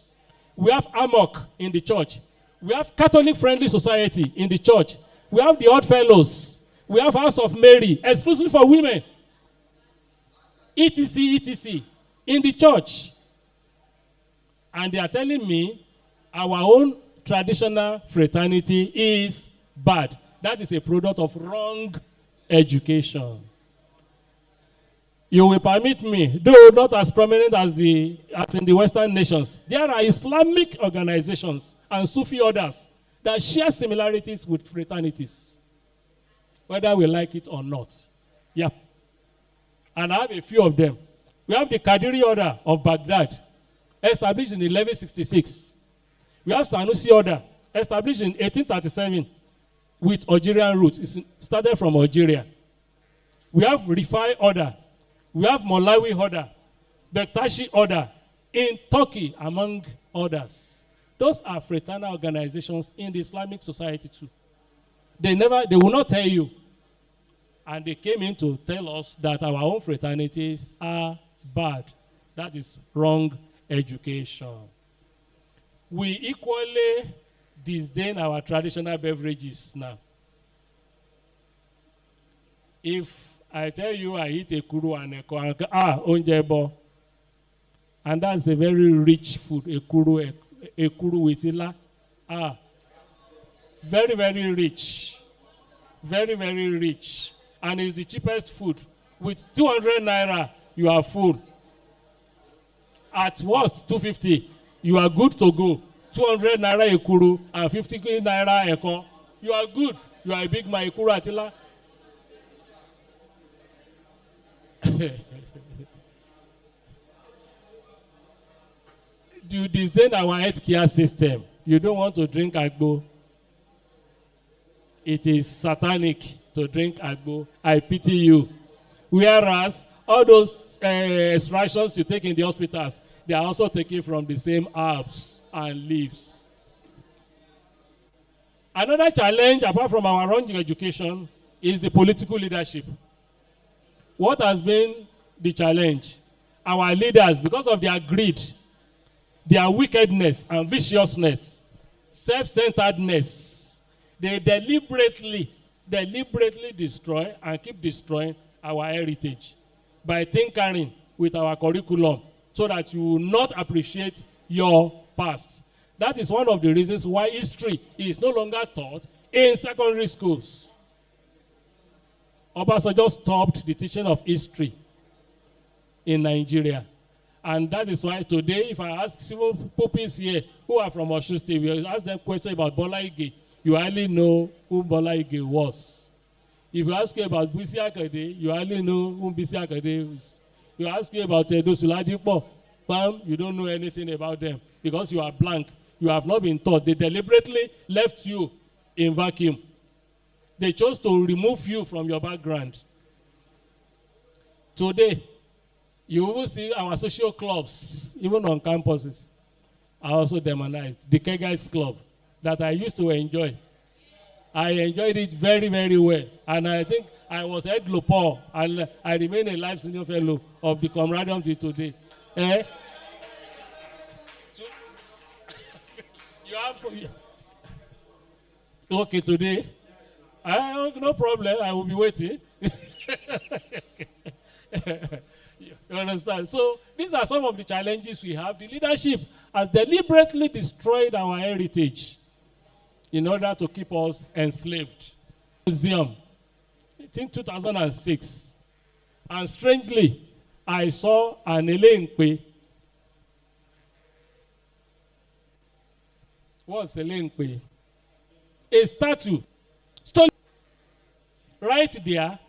We have Amok in the church. We have Catholic-friendly society in the church. We have the Odd Fellows. We have House of Mary, exclusively for women. etc. in the church. And they are telling me our own traditional fraternity is bad. That is a product of wrong education. You will permit me, though not as prominent as in the Western nations, there are Islamic organizations and Sufi orders that share similarities with fraternities, whether we like it or not. Yeah. And I have a few of them. We have the Qadiri order of Baghdad, established in 1166. We have Sanusi order, established in 1837 with Algerian roots. It started from Algeria. We have Rifai order. We have Molawi order, Bektashi order in Turkey, among others. Those are fraternal organizations in the Islamic society too. They will not tell you. And they came in to tell us that our own fraternities are bad. That is wrong education. We equally disdain our traditional beverages now. If I tell you I eat ekuru and onjebo, and that's a very rich food, ekuru with ila. Very, very rich. Very, very rich. And it's the cheapest food. With 200 naira, you are full. At worst, 250, you are good to go. 200 naira ekuru and 50 naira eko. You are good. You are a big man ekuru atila. You disdain our healthcare system. You don't want to drink agbo. It is satanic to drink agbo. I pity you. Whereas all those extractions you take in the hospitals, they are also taken from the same herbs and leaves. Another challenge, apart from our wrong education, is the political leadership. What has been the challenge? Our leaders, because of their greed, their wickedness and viciousness, self-centeredness, they deliberately destroy and keep destroying our heritage by tinkering with our curriculum so that you will not appreciate your past. That is one of the reasons why history is no longer taught in secondary schools. Obasanjo stopped the teaching of history in Nigeria. And that is why today, if I ask civil pupils here who are from Osun State, we ask them questions about Bola Ige, you hardly know who Bola Ige was. If you ask you about Bisi Akande, you hardly know who Bisi Akande is. You ask you about Edo Suladipo, bam, you don't know anything about them because you are blank. You have not been taught. They deliberately left you in vacuum. They chose to remove you from your background. Today, you will see our social clubs, even on campuses, are also demonized. The Kegites Club that I used to enjoy. I enjoyed it very, very well. And I think I was head Lopor, and I remain a life senior fellow of the camaraderie until today. You have... Okay, today? No problem, I will be waiting. You understand? So these are some of the challenges we have. The leadership has deliberately destroyed our heritage in order to keep us enslaved. Museum, I think 2006. And strangely, I saw an Elenkwe. What's Elenkwe? A statue. Stolen right there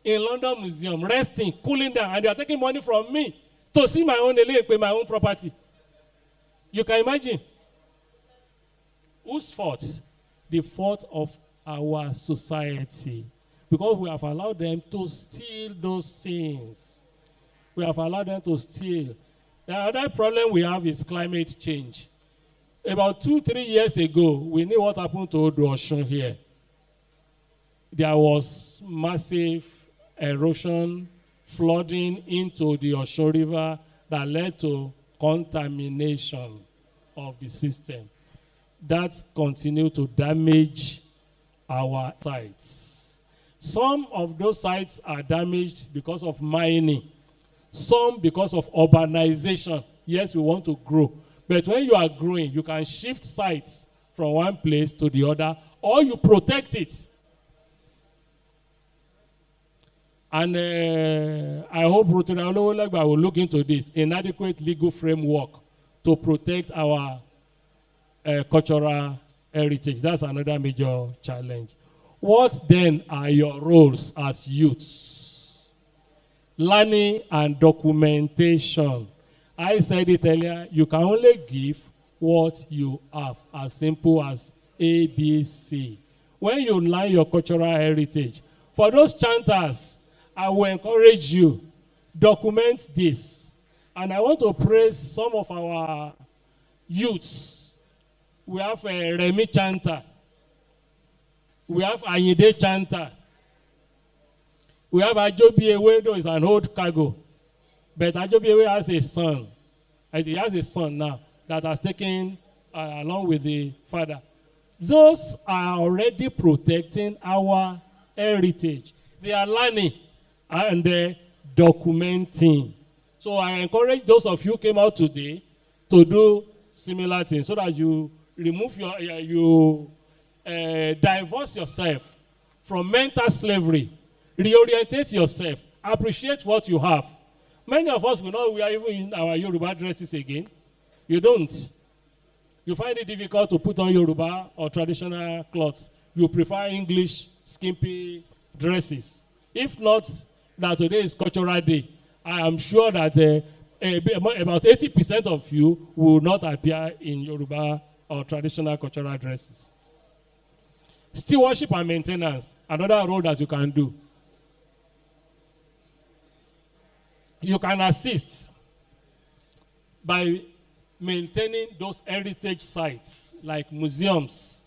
in London Museum, resting, cooling down, and they are taking money from me to see my own Elenkwe, my own property. You can imagine. Whose fault? The fault of our society. Because we have allowed them to steal those things. We have allowed them to steal. The other problem we have is climate change. About 2-3 years ago, we knew what happened to Odo-Osun here. There was massive erosion, flooding into the Osun River that led to contamination of the system. That continued to damage our sites. Some of those sites are damaged because of mining. Some because of urbanization. Yes, we want to grow. But when you are growing, you can shift sites from one place to the other, or you protect it. And I hope Rotary will look into this, inadequate legal framework to protect our cultural heritage. That's another major challenge. What then are your roles as youths? Learning and documentation. I said it earlier, you can only give what you have, as simple as ABC. When you learn your cultural heritage, for those chanters, I will encourage you, document this. And I want to praise some of our youths. We have a Remi chanter. We have Ayinde chanter. We have Ajobiewe, who is an old cargo. But Ajobiewe has a son. And he has a son now that has taken along with the father. Those are already protecting our heritage. They are learning and documenting. So I encourage those of you who came out today to do similar things so that you remove divorce yourself from mental slavery, reorientate yourself, appreciate what you have. Many of us will not wear even in our Yoruba dresses again. You don't. You find it difficult to put on Yoruba or traditional clothes. You prefer English skimpy dresses. If not, that today is Cultural Day, I am sure that about 80% of you will not appear in Yoruba or traditional cultural dresses. Stewardship and maintenance, another role that you can do. You can assist by maintaining those heritage sites like museums,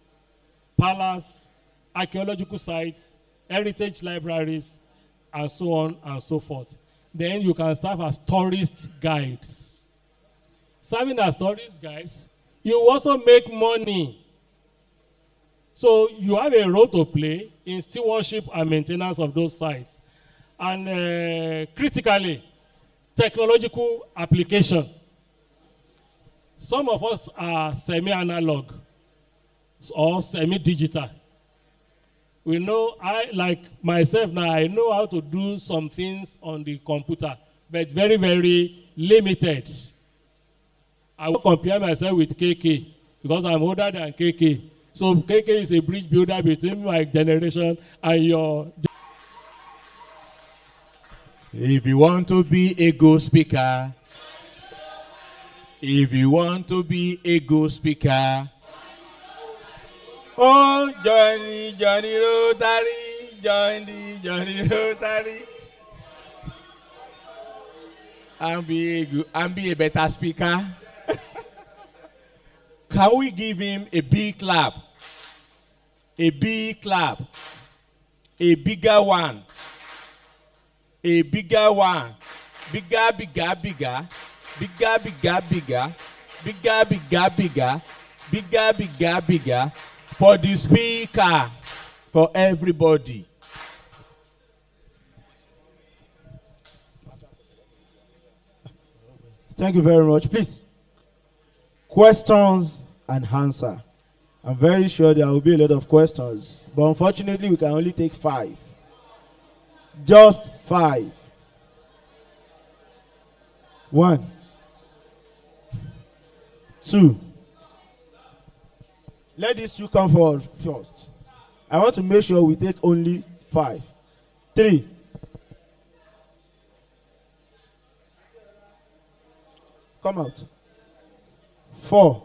palace, archaeological sites, heritage libraries, and so on and so forth. Then you can serve as tourist guides. Serving as tourist guides, you also make money. So you have a role to play in stewardship and maintenance of those sites. And critically, technological application. Some of us are semi-analog or semi-digital. We know, like myself now, I know how to do some things on the computer, but very, very limited. I will compare myself with KK because I'm older than KK. So KK is a bridge builder between my generation and your. If you want to be a good speaker, if you want to be a good speaker, oh, Johnny Rotary, Johnny Rotary, and be a better speaker. Can we give him a big clap? A big clap. A bigger one. A bigger one. Bigger, bigger, bigger. Bigger, bigger, bigger. Bigger, bigger, bigger. Bigger, bigger, bigger. For the speaker. For everybody. Thank you very much. Please. Questions and answer. I'm very sure there will be a lot of questions, but unfortunately we can only take 5. Just 5. 1, 2. Let these 2 come forward first. I want to make sure we take only 5. 3. Come out. 4.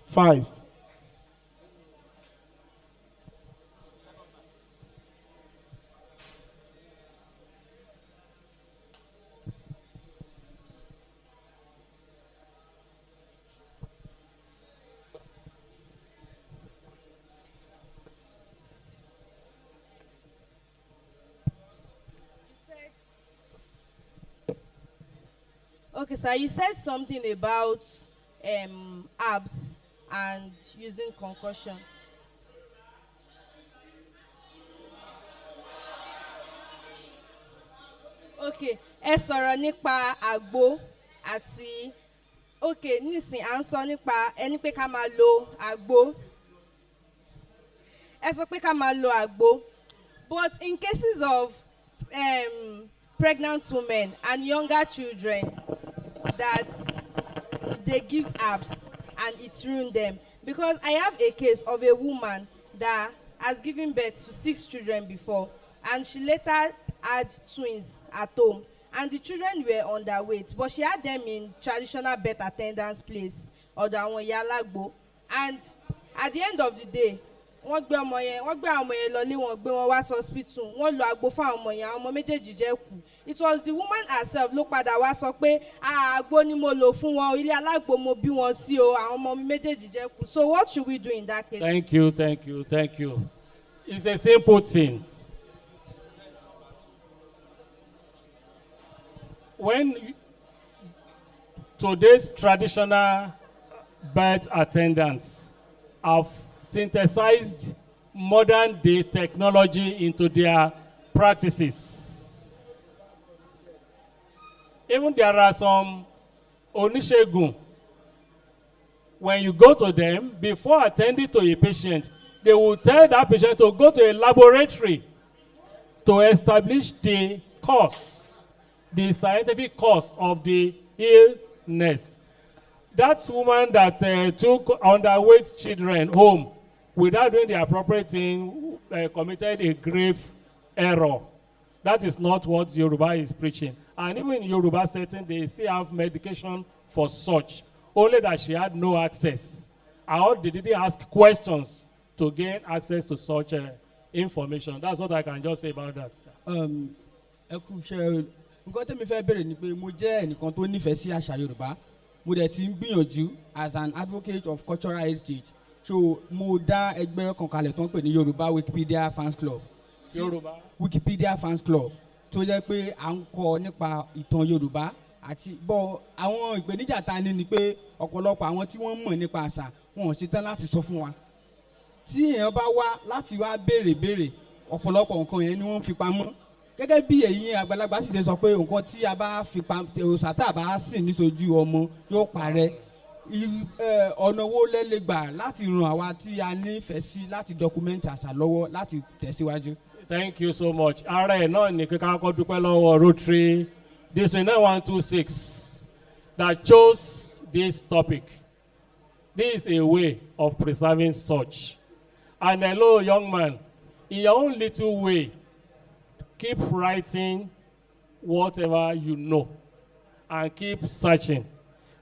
5. Okay, sir, you said something about herbs and using concussion. Okay, ẹ sọ̀rọ̀ nípa àgbo àti okay nísìn à ń sọ nípa ẹni pé ká máa lo àgbo. Ẹ sọ pé ká máa lo àgbo, but in cases of pregnant women and younger children that they give herbs and it ruined them, because I have a case of a woman that has given birth to 6 children before, and she later had twins at home, and the children were underweight, but she had them in traditional birth attendance place ọ̀dọ̀ àwọn ìyá alágbo, and at the end of the day wọ́n gbé àwọn ọmọ yẹn lọlé, wọ́n gbé wọn wá sí hospital, wọ́n lo àgbo fún àwọn ọmọ yẹn, àwọn ọmọ méjèèjì jẹ́ kú. It was the woman herself ló padà wá sọ pé àgbo ni mo lò fún wọn, ilé alágbo mo bí wọn sí o, àwọn ọmọ mi méjèèjì jẹ́ kú. So what should we do in that case? Thank you. It's a simple thing. When today's traditional birth attendants have synthesized modern day technology into their practices, even there are some oníṣègùn, when you go to them, before attending to a patient, they will tell that patient to go to a laboratory to establish the cause, the scientific cause of the illness. That woman that took underweight children home without doing the appropriate thing committed a grave error. That is not what Yoruba is preaching. And even in Yoruba setting, they still have medication for such, only that she had no access. Or they didn't ask questions to gain access to such information. That's what I can just say about that. Nǹkan tẹ́mi fẹ́ bẹ̀rẹ̀ ni pé mo jẹ́ ẹnìkan tó nífẹ̀ẹ́ sí àṣà Yorùbá, mo dẹ̀ ti ń gbìyànjú as an advocate of cultural heritage, so mo dá ẹgbẹ́ kan kalẹ̀ tó ń pè ní Yorùbá Wikipedia Fans Club. Yorùbá Wikipedia Fans Club tó jẹ́ pé à ń kọ nípa ìtàn Yorùbá àti bọ́ àwọn ìpèníjà ta ni pé ọ̀pọ̀lọpọ̀ àwọn tí wọ́n mọ̀ nípa àṣà wọn ò ṣetán láti sọ fún wa. Tí èèyàn bá wá láti wá béèrè ọ̀pọ̀lọpọ̀ nǹkan yẹn ni wọ́n fi pamọ́. Gẹ́gẹ́ bí ẹ̀yin àgbàlagbà sì ṣe sọ pé nǹkan tí a bá fi òòṣà tá a bá sìn níṣojú ọmọ yóò parẹ́. Ọ̀nà wo lẹ lè gbà láti ràn àwa tí a nífẹ̀ẹ́ sí láti document àṣà lọ́wọ́ láti tẹ̀síwájú? Thank you so much. Ara ẹ̀ náà ni kíkà kọ́ dúpẹ́ lọ́wọ́ Rotary District 9126 that chose this topic. This is a way of preserving such. And hello, young man, in your own little way, keep writing whatever you know and keep searching.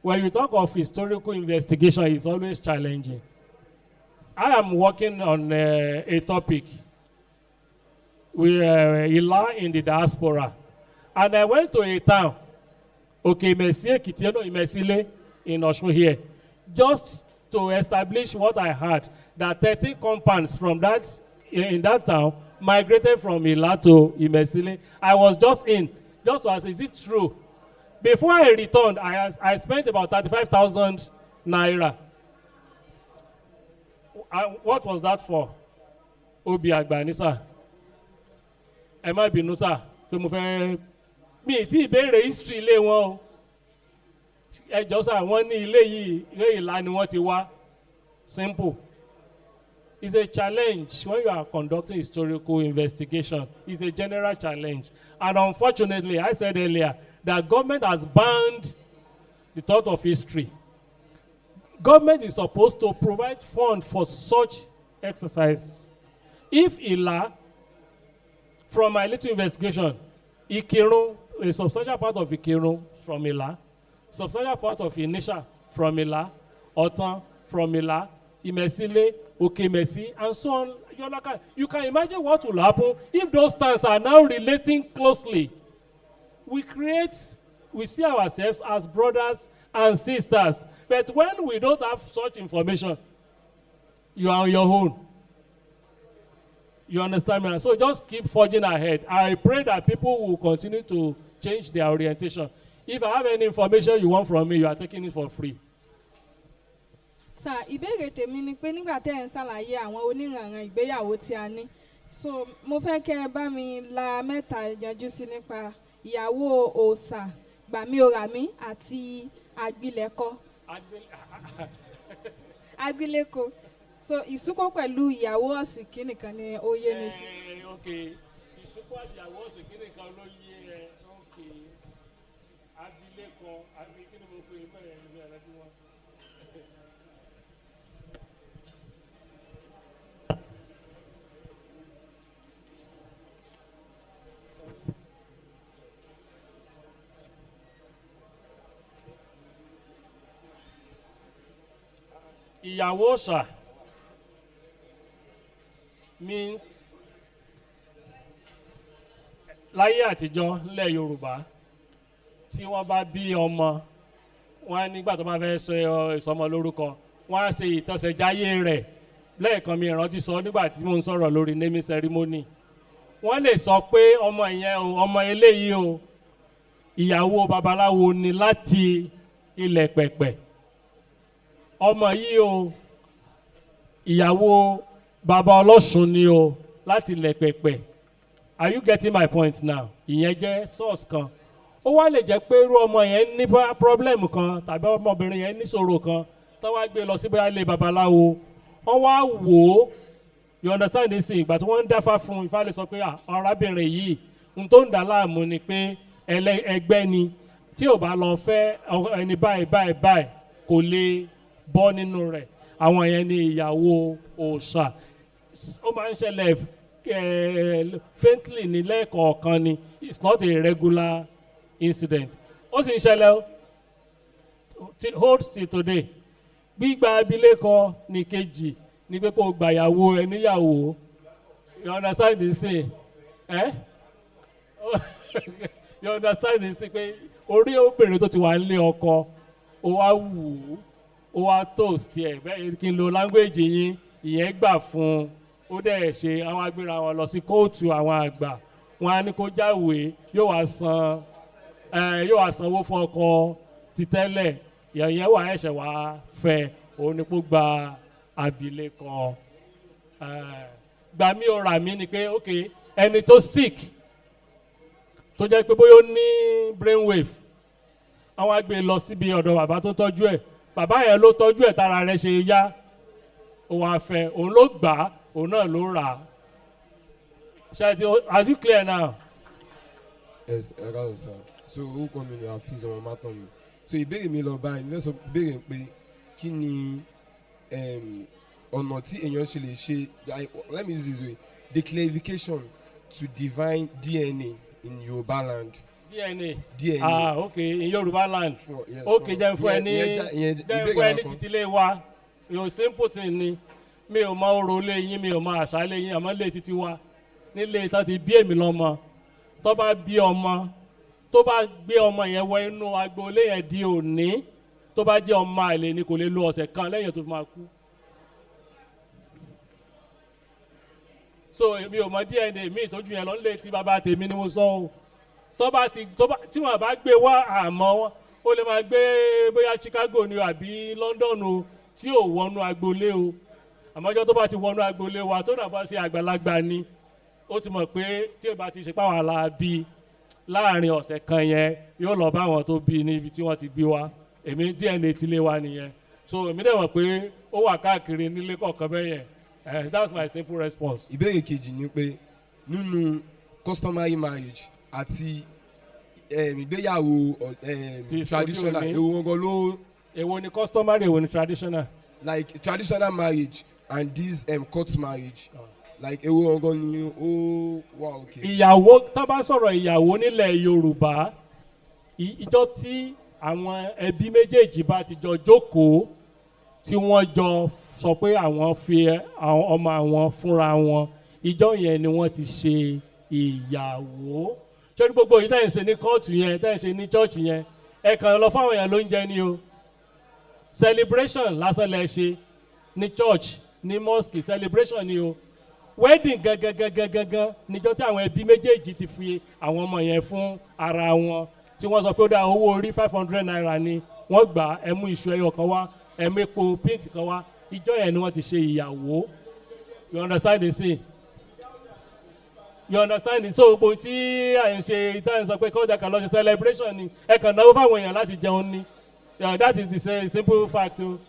When you talk of historical investigation, it's always challenging. I am working on a topic with Ryla in the diaspora. And I went to a town, Imesile in Osun here, just to establish what I heard, that 30 compounds from in that town migrated from Ryla to Imesile. I was just to ask, is it true? Before I returned, I spent about 35,000 naira. What was that for? Obi Agbanisa. Am I Binusa? Mi ti ìbéèrè history ilé wọn o. Ẹjọ́ sà wọ́n ní ilé yìí Ryla ni wọ́n ti wá. Simple. It's a challenge when you are conducting historical investigation. It's a general challenge. And unfortunately, I said earlier, that government has banned the thought of history. Government is supposed to provide funds for such exercise. If Ryla, from my little investigation, Ikirun, a substantial part of Ikirun from Ila, substantial part of Inisha from Ila, Otan from Ila, Imesile, Okemesi, and so on. You can imagine what will happen if those towns are now relating closely. We see ourselves as brothers and sisters. But when we don't have such information, you are on your own. You understand me? So just keep forging ahead. I pray that people will continue to change their orientation. If I have any information you want from me, you are taking it for free. Sir, ìbéèrè tèmi ni pé nígbà tẹ́ ẹ̀ ń ṣàlàyé àwọn oníranran ìgbéyàwó tí a ní. So mo fẹ́ kẹ́ ẹ bá mi la mẹ́ta yanjú sí nípa ìyàwó òòṣà, gbàmíoràmí àti àgbìlẹ̀kọ. Àgbìlẹ̀kọ. So ìsúkó pẹ̀lú ìyàwó ọ̀sìnkí nìkan ni ó yé mi sí. Okay. Ìsúkó àti ìyàwó ọ̀sìnkí nìkan ló yé ẹ. Okay. Àgbìlẹ̀kọ, kí ni mo pè é bẹ́ẹ̀ ni ẹ̀rọ bí wọ́n. Ìyàwó ọ̀sà means láyé àtijọ́ nílẹ̀ Yorùbá tí wọ́n bá bí ọmọ wọ́n á nígbà tó bá fẹ́ sọ ìsọmọ lórúkọ wọ́n á ṣe ìtọ́sẹ̀jáyé rẹ̀ lẹ́ẹ̀kan mi ìrántí sọ nígbà tí mo ń sọ̀rọ̀ lórí naming ceremony wọ́n lè sọ pé ọmọ yẹn o ọmọ eléyìí o ìyàwó babaláwo ni láti ilẹ̀ pẹ̀pẹ̀ ọmọ yìí o ìyàwó baba ọlọ́sùn ni o láti ilẹ̀ pẹ̀pẹ̀. Are you getting my point now? Ìyẹn jẹ́ source kan. Ó wá lè jẹ́ pé irú ọmọ yẹn ní problem kan tàbí ọmọbìnrin yẹn níṣòro kan tó wá gbé lọ sí bóyá ilé babaláwo. Wọ́n wá wò ó. You understand this thing? Ìgbà tí wọ́n ń dáfá fún Ifá lè sọ pé arábìnrin yìí n tó ń dà láàmú ni pé ẹgbẹ́ ni tí ò bá lọ fẹ́ ẹni báyìí kò lè bọ́ nínú rẹ̀. Àwọn yẹn ni ìyàwó òòṣà. Ó máa ń ṣẹlẹ̀ faintly ní lẹ́ẹ̀kọ̀ọ̀kan ni. It's not a regular incident. Ó sì ń ṣẹlẹ̀ holds till today. Gbígba abilékọ ní kejì ní pé kó gbàyàwó ẹníyàwó. You understand this thing? You understand this thing pé orí obìnrin tó ti wà nílé ọkọ ó wá wù ú ó wá toast ẹ̀ bẹ́ẹ̀ kí n lo language yín ìyẹn gbà fún un. Ó dẹ̀ ṣe àwọn agbéra wọn lọ sí kóòtù àwọn àgbà wọn á ní kó jáwèé yóò wá sanwó fún ọkọ ti tẹ́lẹ̀ ìyẹn wà ẹ̀ṣẹ̀ wá fẹ́ òun ni kó gba abilékọ. Gbà mí ó rà mí ni pé ok ẹni tó sick tó jẹ́ pé bóyá ó ní brainwave àwọn agbè lọ síbi ọ̀dọ̀ bàbá tó tọ́jú ẹ̀ bàbá yẹn ló tọ́jú ẹ̀ tára rẹ̀ ṣe yá òun àfẹ́ òun ló gbà á òun náà ló rà á. Are you clear now? Yes, ẹ káàsán sir. So orúkọ mi ni Hafiz ọmọ mátọ̀ mi. So ìbéèrè mi lọ báyìí lẹ́sọ̀ béèrè pé kí ni ọ̀nà tí èèyàn ṣe lè ṣe let me use this way the clarification to divine DNA in Yoruba land. DNA. Okay, in Yoruba land. Okay, jẹ́ fún ẹni títí lé wa yóò simple thing ni mi ò mọ orò lé yín mi ò mọ àṣà lé yín àmọ́ lé títí wa nílé tó ti bí èmi lọ́mọ tó bá bí ọmọ tó bá gbé ọmọ yẹn wọ inú agboolé yẹn di òní tó bá jẹ́ ọmọ àlè ni kò lè lo ọ̀sẹ̀ kan lẹ́yìn tó fi máa kú. So mi ò mọ DNA mi ìtọ́jú yẹn lọ nílé tí bàbá tèmi ni mo sọ o tí wọ́n bá gbé wá àmọ́ ó lè máa gbé bóyá Chicago ni àbí London o tí ò wọnú agboolé o àmọ́jọ́ tó bá ti wọnú agboolé wa tó dàbọ̀ sí àgbàlagbà ni ó ti mọ̀ pé tí ó bá ti ṣe páwọn àlà bí láàrin ọ̀sẹ̀ kan yẹn yóò lọ bá àwọn tó bí níbi tí wọ́n ti bí wa èmi DNA ti lé wa nìyẹn so èmi dẹ̀ mọ̀ pé ó wà káàkiri nílé kọ̀ọ̀kan bẹ́ẹ̀ yẹn that's my simple response. Ìbéèrè kejì ni pé nínú customary marriage àti ìgbéyàwó traditional èwo gangan ló. Èwo ni customary èwo ni traditional. Like traditional marriage and this court marriage like ewu gangan ni ó wà òkè. ìyàwó tá bá sọ̀rọ̀ ìyàwó nílẹ̀ yorùbá ìjọ tí àwọn ẹbí méjèèjì bá ti jọ jókòó tí wọ́n jọ sọ pé àwọn fi ọmọ àwọn fúnra wọn ìjọ yẹn ni wọ́n ti ṣe ìyàwó ṣé ní gbogbo yìí tẹ̀ ń ṣe ní kóòtù yẹn tẹ̀ ń ṣe ní chọ́ọ̀chì yẹn ẹ kàn lọ fáwọn èèyàn ló ń jẹ ní o celebration lásán lẹ ṣe ní church ní mosque celebration ni o wedding gangan níjọ́ tí àwọn ẹbí méjèèjì ti fi àwọn ọmọ yẹn fún ara wọn tí wọ́n sọ pé ó dá owó orí 500 naira ni wọ́n gbà ẹ mú iṣu ẹyọ kan wá ẹ mú epo pint kan wá ìjọ yẹn ni wọ́n ti ṣe ìyàwó you understand the scene you understand the so gbogbo tí à ń ṣe ìtàn sọ pé kọ́ńtà kan lọ ṣe celebration ni ẹ kàn náwó fáwọn èèyàn láti jẹun ni that is the simple fact o.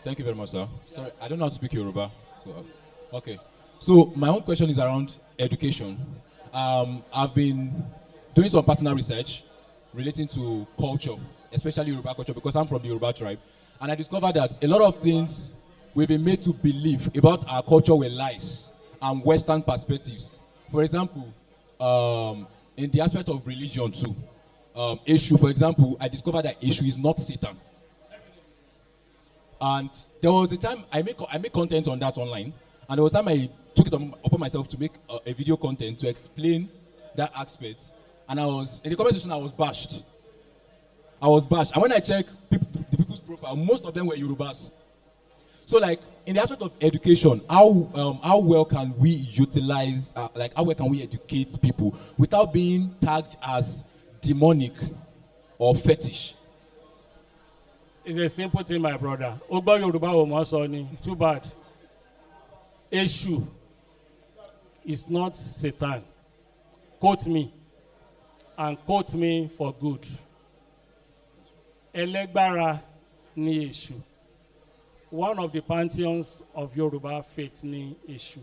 Thank you very much, sir. Sorry, I don't know how to speak Yoruba. So, okay. So my own question is around education. I've been doing some personal research relating to culture, especially Yoruba culture, because I'm from the Yoruba tribe. And I discovered that a lot of things we've been made to believe about our culture were lies and Western perspectives. For example, in the aspect of religion too, Eshu, for example, I discovered that Eshu is not Satan. And there was a time I make content on that online, and there was a time I took it upon myself to make a video content to explain that aspect. And I was in the comment section. I was bashed. And when I check the people's profile, most of them were Yorubas. So, like in the aspect of education, how well can we utilize, how well can we educate people without being tagged as demonic or fetish? It's a simple thing, my brother. Ogba Yoruba o mo so ni. Too bad. Eshu is not Satan. Quote me. And quote me for good. Elegbara ni Eshu. One of the pantheons of Yoruba faith ni Eshu.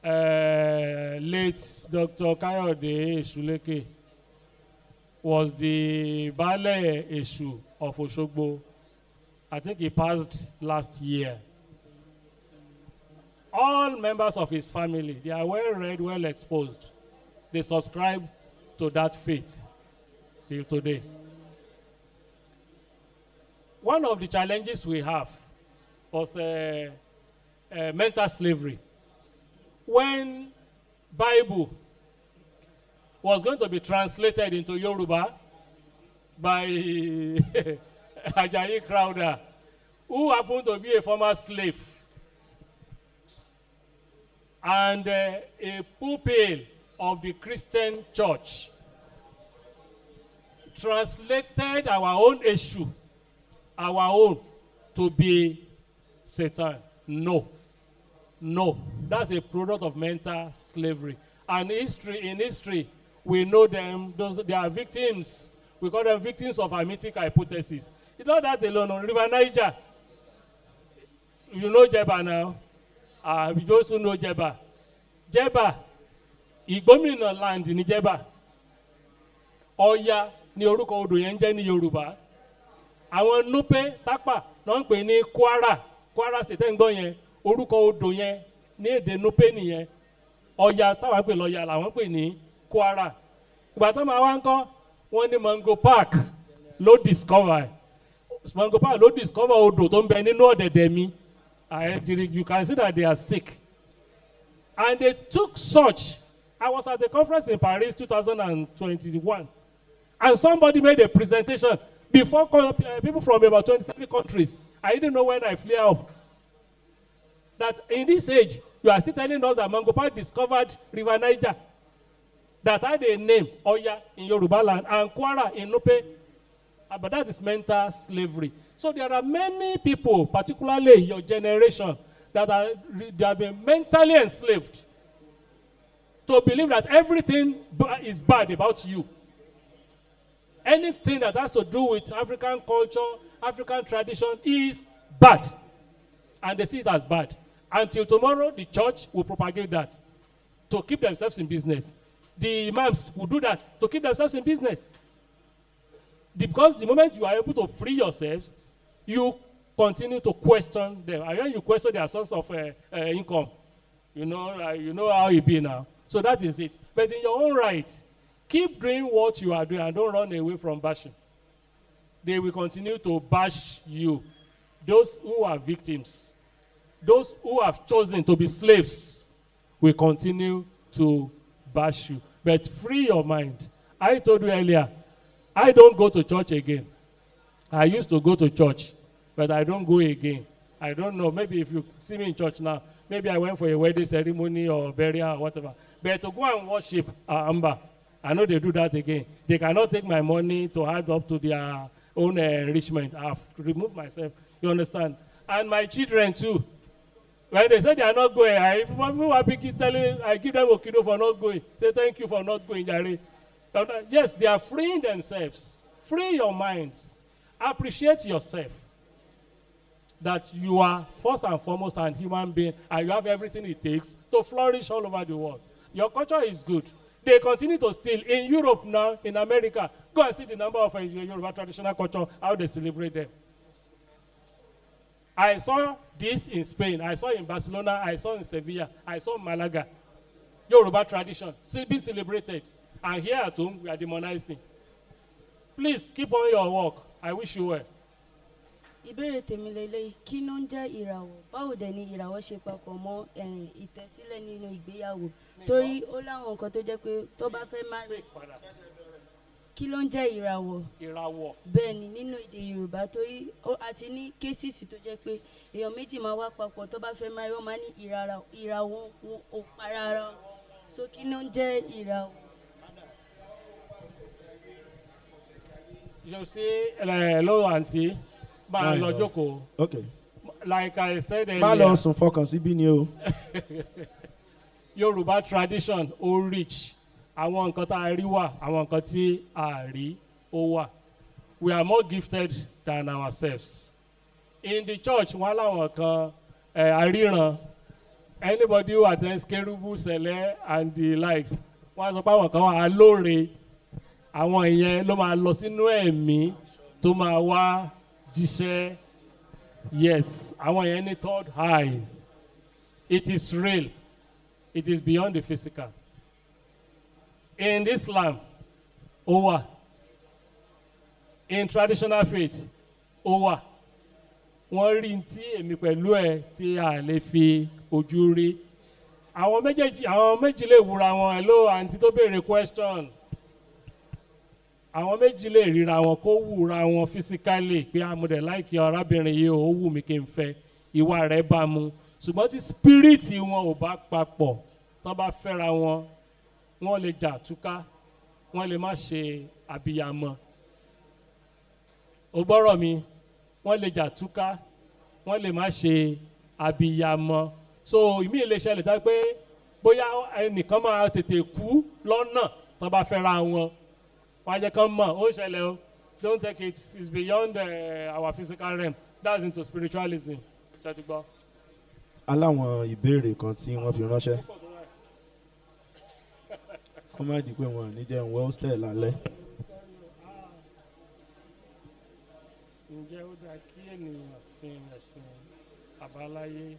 Late Dr. Kayode Eshuleke was the Baale Eshu of Oshogbo. I think he passed last year. All members of his family, they are well read, well exposed. They subscribe to that faith till today. One of the challenges we have was mental slavery. When Bible was going to be translated into Yoruba by Ajayi Crowder, who happened to be a former slave, and a pupil of the Christian church, translated our own issue, our own, to be Satan. No, that's a product of mental slavery. And in history, we know them, they are victims. We call them victims of hermetic hypothesis. It's not that alone. On River Niger, you know Jeba now. We also know Jeba. Jeba, Igomina land ni Jeba. Ọya ni orúkọ odò yẹn jẹ́ ní Yorùbá. Àwọn Nupe Tápà náà ń pè ní Kwara State ń gbọ́ yẹn. Orúkọ odò yẹn ní èdè Nupe nìyẹn. Ọya táwa pè lọ́ya làwọn pè ní Kwara. Ìgbà tó máa wá ń kọ́ wọ́n ní Mango Park ló discover odò tó ń bẹ nínú ọ̀dẹ̀dẹ̀ mi. You can see that they are sick. And they took such. I was at the conference in Paris 2021. And somebody made a presentation before people from about 27 countries. I didn't know when I flew up. That in this age, you are still telling us that Mango Park discovered River Niger. That had a name, Oya, in Yoruba land, and Kwara in Nupe. But that is mental slavery. So there are many people, particularly your generation, that have been mentally enslaved to believe that everything is bad about you. Anything that has to do with African culture, African tradition is bad. And they see it as bad. Until tomorrow, the church will propagate that to keep themselves in business. The imams will do that to keep themselves in business. Because the moment you are able to free yourselves, you continue to question them. And when you question their source of income, you know how it be now. So that is it. But in your own right, keep doing what you are doing and don't run away from bashing. They will continue to bash you. Those who are victims, those who have chosen to be slaves, will continue to bash you. But free your mind. I told you earlier, I don't go to church again. I used to go to church, but I don't go again. I don't know. Maybe if you see me in church now, maybe I went for a wedding ceremony or burial or whatever. But to go and worship Amba, I know they do that again. They cannot take my money to add up to their own enrichment. I've removed myself. You understand? And my children too. When they say they are not going, I give them Okido for not going. Say thank you for not going, Jare. Yes, they are freeing themselves. Free your minds. Appreciate yourself. That you are first and foremost an human being and you have everything it takes to flourish all over the world. Your culture is good. They continue to steal. In Europe now, in America, go and see the number of Yoruba traditional culture, how they celebrate them. I saw this in Spain. I saw in Barcelona. I saw in Sevilla. I saw in Malaga. Yoruba tradition being celebrated. And here at home, we are demonizing. Please keep on your work. I wish you well. Ìbéèrè tèmi lélẹ́yìí, kí ló ń jẹ́ ìràwọ̀? Báwo dẹ̀ ni ìràwọ̀ ṣe papọ̀ mọ́ ìtẹ̀sílẹ̀ nínú ìgbéyàwó? Torí ó láwọn nǹkan tó jẹ́ pé tó bá fẹ́ marry. Kí ló ń jẹ́ ìràwọ̀? Ìràwọ̀. Bẹ́ẹ̀ ni nínú èdè Yorùbá torí àti ní cases tó jẹ́ pé èèyàn méjì máa wá papọ̀ tó bá fẹ́ marry wọ́n máa ní ìràwọ̀ ò para ara wọn. So kí ló ń jẹ́ ìràwọ̀? You see, hello, auntie. Okay. Like I said earlier. Má lọ sùn fọkàn síbí ni o. Yoruba tradition ó rich. Àwọn nǹkan tá a rí wà, àwọn nǹkan tí a rí ó wà. We are more gifted than ourselves. In the church, wọ́n láwọn kan àríran. Anybody who attends Kerubu, Sele and the likes, wọ́n sọ pé àwọn kan wà alóore. Àwọn ìyẹn ló máa lọ sínú ẹ̀mí tó máa wá jíṣẹ́. Yes, àwọn yẹn ní third eyes. It is real. It is beyond the physical. In Islam, ó wà. In traditional faith, ó wà. Wọ́n rí tí èmi pẹ̀lú ẹ̀ tí a lè fi ojú rí. Àwọn méjì lè wúra wọn. Hello, àǹtí tó béèrè question. Àwọn méjì lè ríra wọn kó wúra wọn physically pé amúdẹ̀ láìkí arábìnrin yìí ó wù mí kí n fẹ́ ìwà rẹ̀ bá mu. Ṣùgbọ́n tí spirit wọn ò bá papọ̀ tó bá fẹ́ra wọn, wọ́n lè jà túká, wọ́n lè má ṣe àbíyamọ. Ó gbọ́rọ̀ mi, wọ́n lè jà túká, wọ́n lè má ṣe àbíyamọ. So ìmí lè ṣẹlẹ̀ tá pé bóyá ẹnìkan máa tètè kú lọ́nà tó bá fẹ́ra wọn. Wọ́n á jẹ́ kán mọ̀, ó ṣẹlẹ̀ o. Don't take it, it's beyond our physical realm. That's into spiritualism. Ṣé ti gbọ́? Aláwọn ìbéèrè kan tí wọ́n fi ránṣẹ́. Kọ́ má di pé wọn ò ní jẹun wellstel lálẹ́. Ǹjẹ́ ó dáa kí ènìyàn sin ẹ̀sìn àbáláyé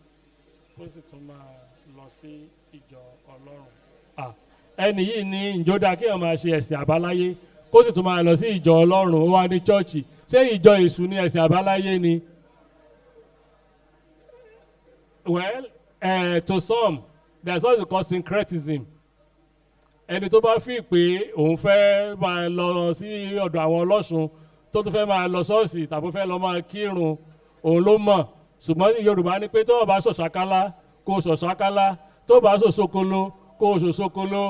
ó sì tún máa lọ sí ìjọ Ọlọ́run? Ẹni yìí ní ǹjẹ́ ó dáa kí èèyàn máa ṣe ẹ̀sìn àbáláyé kó sì tún máa lọ sí ìjọ Ọlọ́run ó wá ní chọ́ọ̀chì. Ṣé ìjọ èṣù ní ẹ̀sìn àbáláyé ni? Well, to some, there's what we call syncretism. Ẹni tó bá fi pé òun fẹ́ máa lọ sí ọ̀dọ̀ àwọn ọlọ́ṣun tó tún fẹ́ máa lọ ṣọ́ọ̀ṣì tàbí fẹ́ lọ máa kírun òun ló mọ̀. Ṣùgbọ́n Yorùbá ní pé tó bá ṣòṣàkálá kó ṣòṣàkálá, tó bá ṣòṣokolo kó ṣòṣokolo.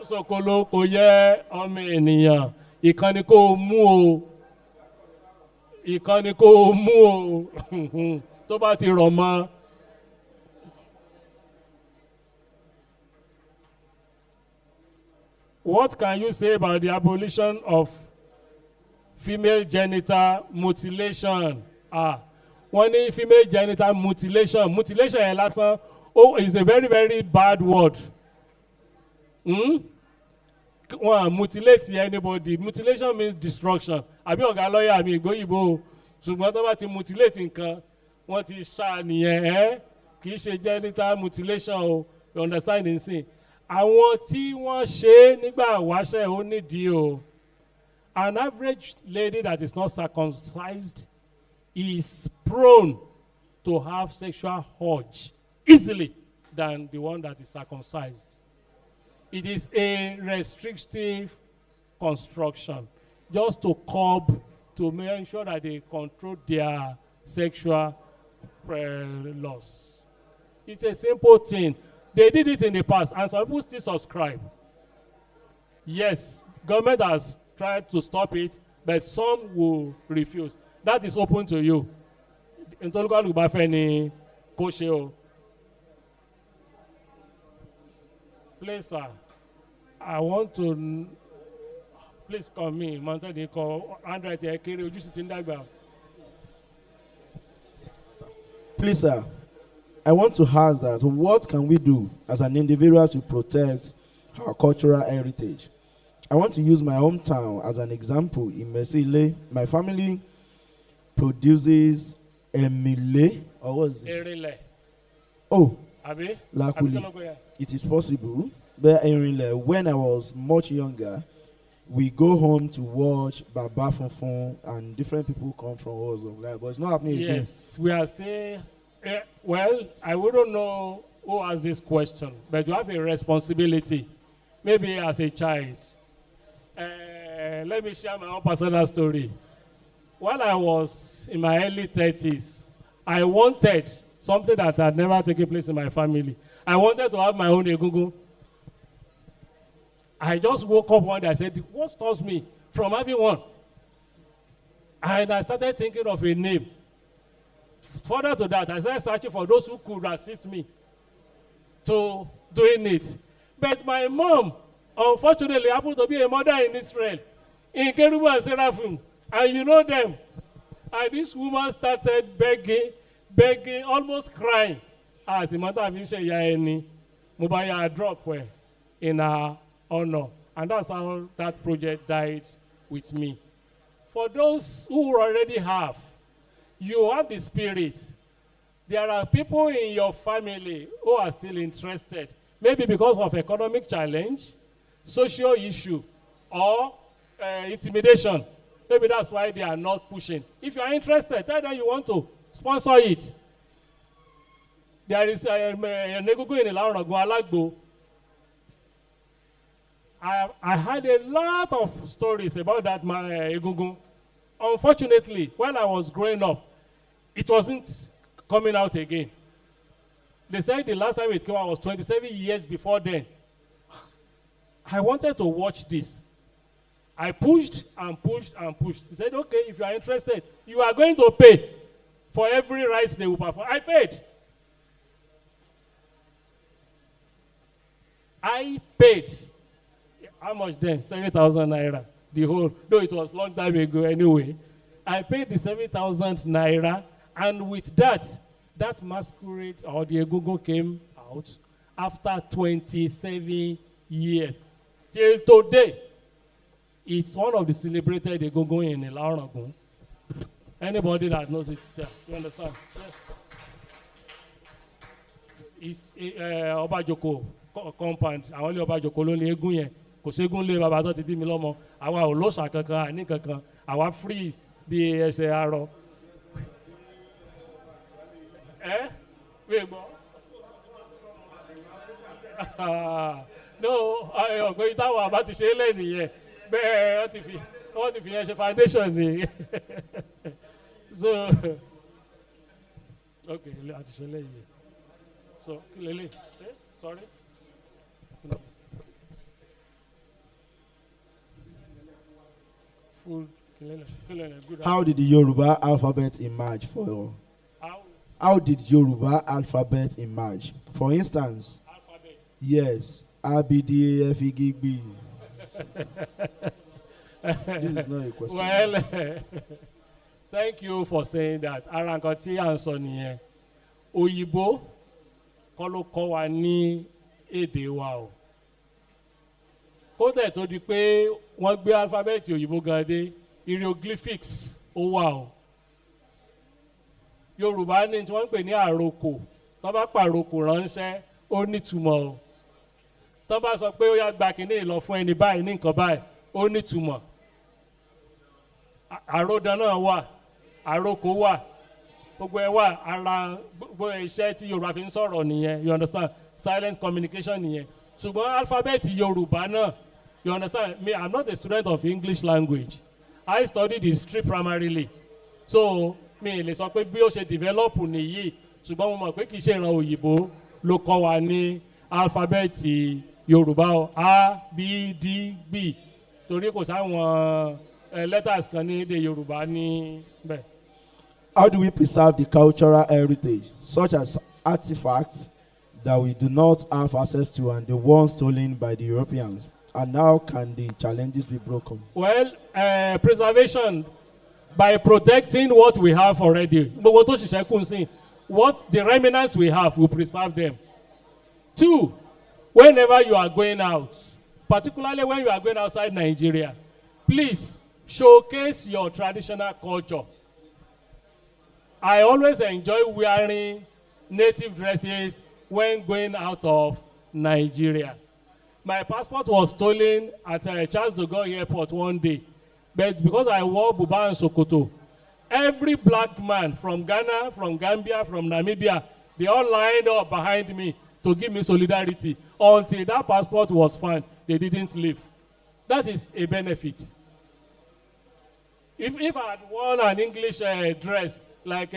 Ṣòkolo kò yẹ ọmọ ènìyàn. Ìkan ni kó mú o. Ìkan ni kó mú o. Tó bá ti rọ̀ mọ́. What can you say about the abolition of female genital mutilation? Wọ́n ní female genital mutilation. Mutilation yẹn lásán is a very very bad word. Wọ́n mutilate anybody. Mutilation means destruction. Àbí ọ̀gá lọ́yà mi ìgbóyìnbó. ṣùgbọ́n tó bá ti mutilate nǹkan wọ́n ti ṣá nìyẹn ẹ́ kì í ṣe genital mutilation o you understand nsìn àwọn tí wọ́n ṣe é nígbà wáṣẹ̀ ó nídìí o an average lady that is not circumcised is prone to have sexual urge easily than the one that is circumcised. It is a restrictive construction just to curb, to make sure that they control their sexual laws. It's a simple thing. They did it in the past, and some people still subscribe. Yes, government has tried to stop it, but some will refuse. That is open to you. Please, sir, I want to. Please call me. Please, sir, I want to ask that what can we do as an individual to protect our cultural heritage? I want to use my hometown as an example. In Mesile, my family produces emile, or what is this? Erile. Oh, Abi? Lakuli. It is possible. But Erile, when I was much younger, we go home to watch Baba Funfun and different people come from all over. But it's not happening again. Yes, we are saying, well, I wouldn't know who asked this question, but you have a responsibility, maybe as a child. Let me share my own personal story. While I was in my early 30s, I wanted something that had never taken place in my family. I wanted to have my own egungun. I just woke up one day, I said, what stops me from having one? And I started thinking of a name. Further to that, I started searching for those who could assist me to doing it. But my mom, unfortunately, happened to be a mother in Israel, in Kerubu and Seraphim, and you know them. And this woman started begging, almost crying. As a matter of fact, Mubaya dropped in her honor. And that's how that project died with me. For those who already have, you have the spirit. There are people in your family who are still interested, maybe because of economic challenge, social issue, or intimidation. Maybe that's why they are not pushing. If you are interested, tell them you want to sponsor it. There is a Negogo in Alagbo. I had a lot of stories about that Egungun. Unfortunately, when I was growing up, it wasn't coming out again. They said the last time it came out was 27 years before then. I wanted to watch this. I pushed and pushed and pushed. He said, okay, if you are interested, you are going to pay for every rights they will perform. I paid. I paid. How much then? 7,000 naira. The whole, though it was long time ago anyway. I paid the 7,000 naira, and with that, that masquerade or the Egungun came out after 27 years. Till today, it's one of the celebrated Egungun in Ilarogun. Anybody that knows it, you understand? Yes. It's Obajoko compound. I only Obajoko ló ní egun yẹn. Kò ségun lé bàbá tó ti bí mi lọ́mọ. Àwa ò lóṣà kankan, àní kankan. Àwa free bí ẹsẹ̀ arọ. Wait, no, ọ̀gbẹ́ni táwọn àbá ti ṣe é lẹ́nu yẹn. Bẹ́ẹ̀ wọ́n ti fi yẹn ṣe foundation ni. So, okay, a ti ṣe lẹ́yìn yẹn. So, kí lélẹ̀? Sorry. Food. How did the Yoruba alphabet emerge for you? How did Yoruba alphabet emerge? For instance, alphabet. Yes, A, B, D, A, F, E, G, B. This is not a question. Well, thank you for saying that. Ara nǹkan tí à ń sọ nìyẹn. Òyìnbó kọ́ ló kọ́ wa ní èdè wa o. Kódà tó di pé wọ́n gbé alphabet òyìnbó gan dé, hieroglyphics ó wà o. Yorùbá ní tí wọ́n ń pè ní àrokò tó bá pàrokò ránṣẹ́ ó nítumọ̀ o tó bá sọ pé ó yá gba kínní ìlọ fún ẹni báyìí ní nǹkan báyìí ó nítumọ̀ àròdàn náà wà àrokò wà gbogbo ẹ wà ara gbogbo iṣẹ́ tí Yorùbá fi ń sọ̀rọ̀ nìyẹn you understand silent communication nìyẹn ṣùgbọ́n alphabet Yorùbá náà you understand me I'm not a student of English language I studied history primarily so mi lè sọ pé bí ó ṣe develop nìyí ṣùgbọ́n mo mọ̀ pé kì í ṣe ìran òyìnbó ló kọ́ wa ní alphabet Yorùbá o A B D B torí kò sáwọn letters kan ní èdè Yorùbá ní bẹ́ẹ̀. How do we preserve the cultural heritage, such as artifacts that we do not have access to and the ones stolen by the Europeans? And how can the challenges be broken? Well, preservation by protecting what we have already. What the remnants we have, we preserve them. 2, whenever you are going out, particularly when you are going outside Nigeria, please showcase your traditional culture. I always enjoy wearing native dresses when going out of Nigeria. My passport was stolen at Charles de Gaulle Airport one day, but because I wore buba and sokoto, every black man from Ghana, from Gambia, from Namibia, they all lined up behind me to give me solidarity. Until that passport was found, they didn't leave. That is a benefit. If I had worn an English dress, like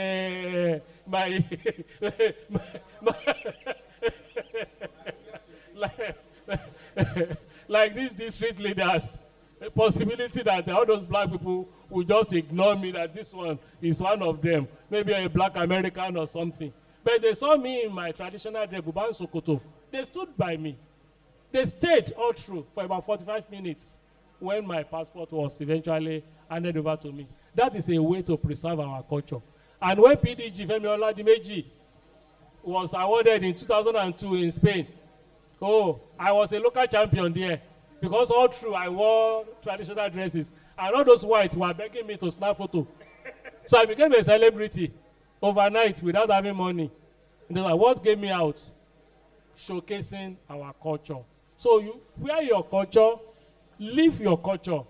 like these district leaders, a possibility that all those black people will just ignore me, that this one is one of them, maybe a black American or something. But they saw me in my traditional Buban Sokoto. They stood by me. They stayed all through for about 45 minutes when my passport was eventually handed over to me. That is a way to preserve our culture. And when PDG Femi Oladimeji was awarded in 2002 in Spain, oh, I was a local champion there because all through I wore traditional dresses and all those whites were begging me to snap photo. So I became a celebrity overnight without having money. And like, what gave me out? Showcasing our culture. So you wear your culture, live your culture,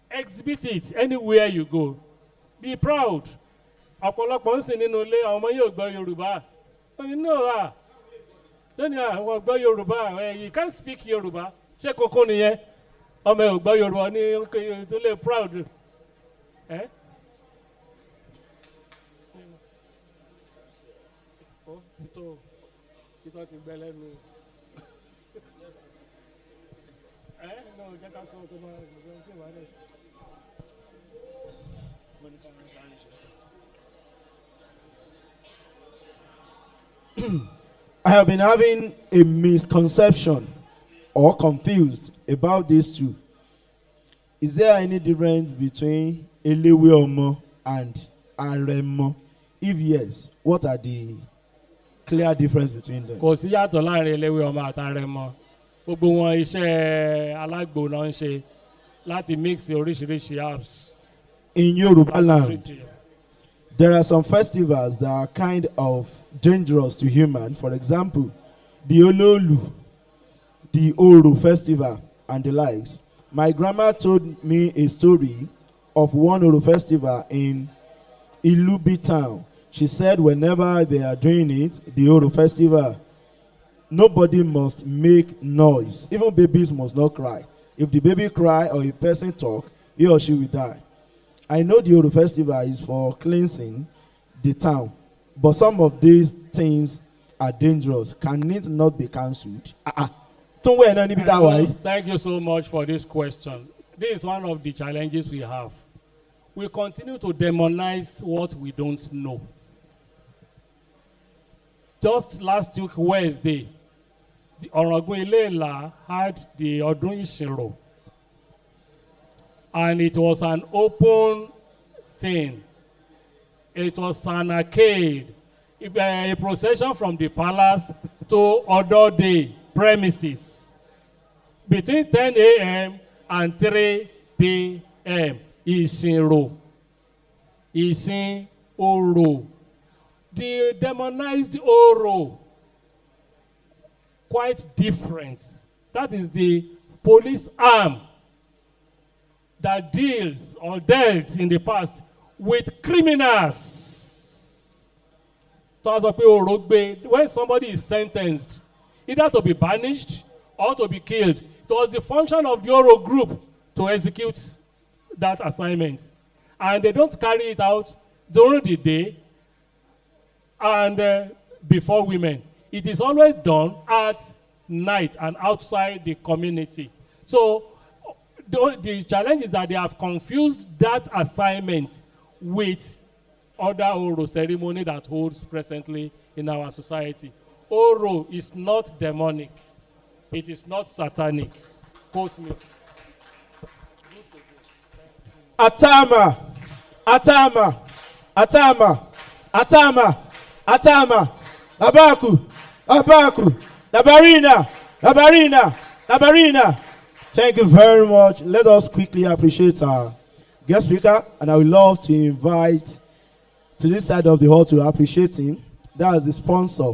exhibit it anywhere you go. Be proud. Ọ̀pọ̀lọpọ̀ ń sìn nínú ilé àwọn ọmọ yóò gbọ́ Yorùbá. You know, lónìí àwọn gbọ́ Yorùbá, you can't speak Yorùbá. Ṣé kókó nìyẹn? Ọmọ yóò gbọ́ Yorùbá ní tó lè proud. Eh? Oh, títọ́ ti gbẹ lẹ́nu. No, jẹ́ ká sọ tó máa ń tí wàá lẹ̀ sí. I have been having a misconception or confused about these two. Is there any difference between Elewe Omo and Aremo? If yes, what are the clear difference between them? Kò sí yàtọ̀ láàrin Elewe Omo àti Aremo. Gbogbo wọn iṣẹ́ alágbo náà ń ṣe láti mix oríṣiríṣi herbs. In Yoruba land, there are some festivals that are kind of dangerous to human. For example, the Ololu, the Oro festival, and the likes. My grandma told me a story of one Oro festival in Ilubi town. She said whenever they are doing it, the Oro festival, nobody must make noise. Even babies must not cry. If the baby cry or a person talk, he or she will die. I know the Oro festival is for cleansing the town, but some of these things are dangerous. Can it not be cancelled? Thank you so much for this question. This is one of the challenges we have. We continue to demonize what we don't know. Just last week, Wednesday, the Oragun Ilela had the Odun Ishiro. And it was an open thing. It was an arcade. A procession from the palace to Odode premises. Between 10 a.m. and 3 p.m. Ìsìnrò, ìsìn orò, the demonized Oro, quite different. That is the police arm that deals or dealt in the past with criminals. When somebody is sentenced, either to be banished or to be killed, it was the function of the Oro group to execute that assignment. And they don't carry it out during the day and before women. It is always done at night and outside the community. So the challenge is that they have confused that assignment with other Oro ceremony that holds presently in our society. Oro is not demonic. It is not satanic. Quote me. Atama, Atama, Atama, Atama, Atama, Abaku, Abaku, Nabarina, Nabarina, Nabarina. Thank you very much. Let us quickly appreciate our guest speaker, and I would love to invite to this side of the hall to appreciate him. That is the sponsor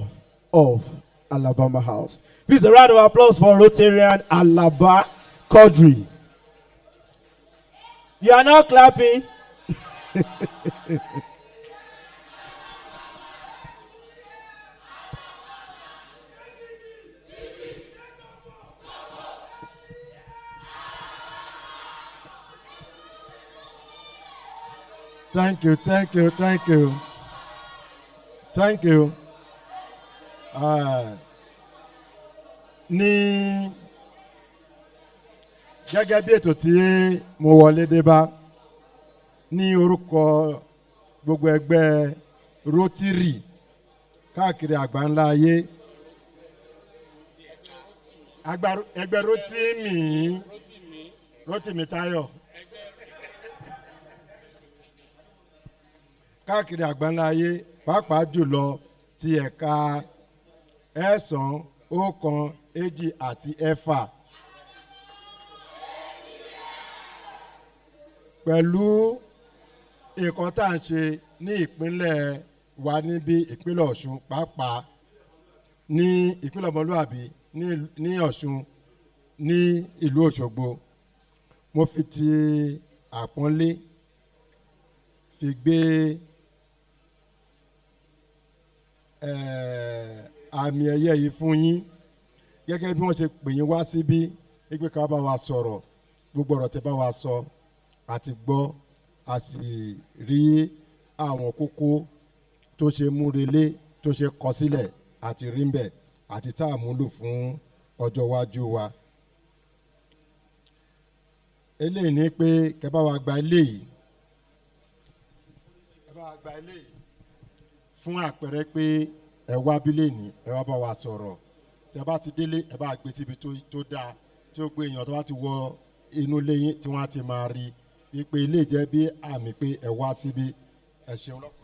of Alabama House. Please, a round of applause for Rotarian Alaba Quadri. You are not clapping. Thank you, thank you, thank you. Thank you. Ní gẹ́gẹ́ bí ètò tí mo wọlé dé bá ní orúkọ gbogbo ẹgbẹ́ Rotary káàkiri àgbáńlá ayé, ẹgbẹ́ Rotimi Táyọ̀ káàkiri àgbáńlá ayé, pàápàá jùlọ ti ẹ̀ka ẹ̀sán, ọ̀kan, èjì àti ẹ̀fà. Pẹ̀lú nǹkan tá à ń ṣe ní ìpínlẹ̀ wa níbi ìpínlẹ̀ Ọ̀ṣun, pàápàá ní ìpínlẹ̀ ọmọlúàbí ní Ọ̀ṣun ní ìlú Òṣogbo, mo fi ti àpọ́nlé fi gbé àmì ẹ̀yẹ yìí fún yín, gẹ́gẹ́ bí wọ́n ṣe pè yín wá síbí pé ká bá wa sọ̀rọ̀. Gbogbo ọ̀rọ̀ tẹ́ bá wa sọ àti gbọ́, a sì rí àwọn kókó tó ṣe múrelé, tó ṣe kọ sílẹ̀ àti rí ń bẹ̀ àti tá a múlò fún ọjọ́ iwájú wa. Eléyìí ni pé kẹ́ bá wa gba eléyìí, fún àpẹẹrẹ pé ẹ wá bílẹ̀ ní ẹ wá bá wa sọ̀rọ̀. Tẹ́ bá ti délé ẹ bá gbé síbi tó dáa, tí ó gbé èèyàn tó bá ti wọ inú ilé yín tí wọ́n á ti máa rí i pé ilé jẹ́ bí àmì pé ẹ wá síbi. Ẹ ṣeun lọ́pọ̀lọpọ̀.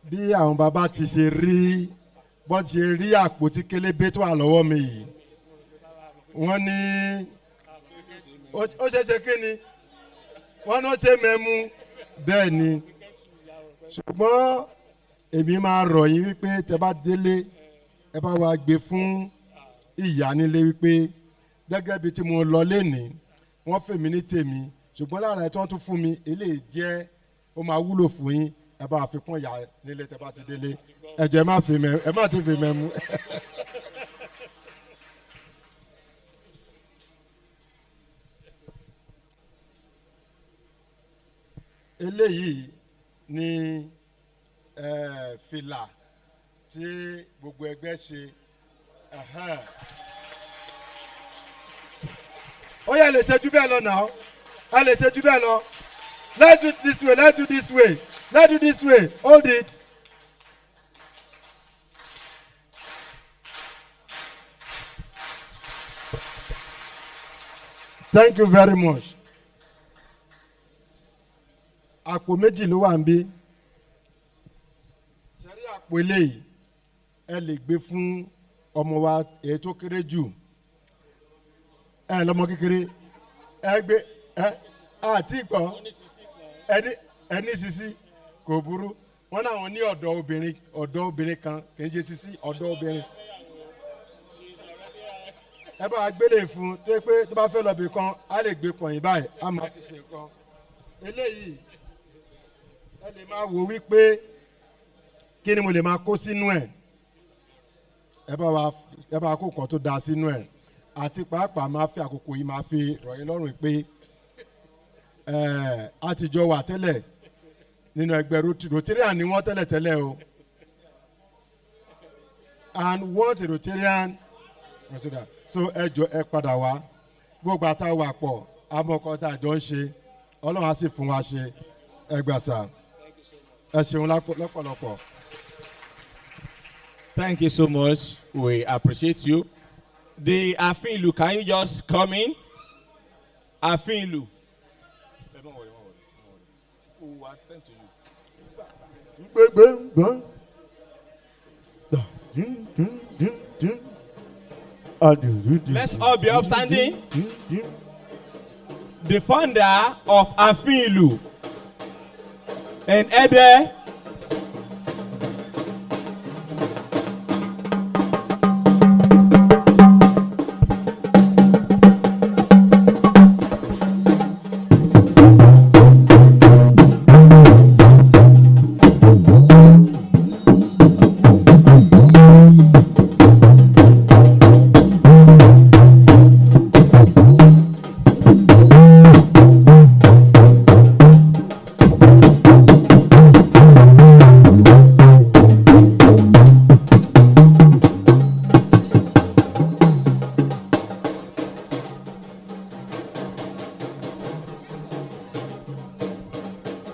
Bí àwọn bàbá ti ṣe rí, bọ́n ti ṣe rí àpótí kélébé tó wà lọ́wọ́ mi yìí, wọ́n ní ó ṣeéṣe kí ni, wọ́n náà ṣe mẹ́mú bẹ́ẹ̀ ni. Ṣùgbọ́n èmi máa rọ̀ yín wípé tẹ́ bá délé ẹ bá wa gbé fún ìyá nílé wípé gẹ́gẹ́ bí tí mo lọ lénìí, wọ́n fèmí ní tèmi, ṣùgbọ́n lára ẹ̀ tí wọ́n tún fún mi eléyìí jẹ́ ó máa wúlò fún yín. Ẹ bá fi kún ìyá nílé tẹ́ bá ti délé. Ẹ jọ̀ọ́ ẹ má ti fi mẹ́mú. Eléyìí ni fìlà tí gbogbo ẹgbẹ́ ṣe. Ó yá, lè ṣe jù bẹ́ẹ̀ lọ náà, a lè ṣe jù bẹ́ẹ̀ lọ. Let's do it this way, let's do this way. Let's do this way. Hold it. Thank you very much. Àpò méjì ló wà níbí. àpò eléyìí ẹ lè gbé fún ọmọ wa èyí tó kéré jù ẹ lọ́mọ kékeré ẹ gbé ẹ àti ìgbọ́ ẹni sisi kò burú wọn náà wọn ní ọ̀dọ́ obìnrin kan kì í ṣe sisi ọ̀dọ́ obìnrin ẹ bá gbélé fún tó yẹ pé tó bá fẹ́ lọ bì kan á lè gbé pọ̀yìn báyìí á máa fi ṣe nǹkan eléyìí ẹ lè máa wò wípé kí ni mo lè máa kó sínú ẹ̀ ẹ bá kó nǹkan tó dáa sínú ẹ̀ àti pàápàá máa fi àkókò yìí máa fi rọ̀ yín lọ́rùn pé a ti jọ wà tẹ́lẹ̀ nínú ẹgbẹ́ Rotarian ni wọ́n tẹ́lẹ̀ o and once a Rotarian so ẹ jọ ẹ padà wá gbogbo àtàwà pọ̀ amọ̀kọ́ tá a jọ ń ṣe Ọlọ́run á sì fún wa ṣe ẹ gbà sá ẹ ṣeun lọ́pọ̀lọpọ̀. Thank you so much. We appreciate you. The Afinlu, can you just come in? Afinlu. Don't worry. We'll attend to you. Let's all be upstanding. The founder of Afinlu and Ede.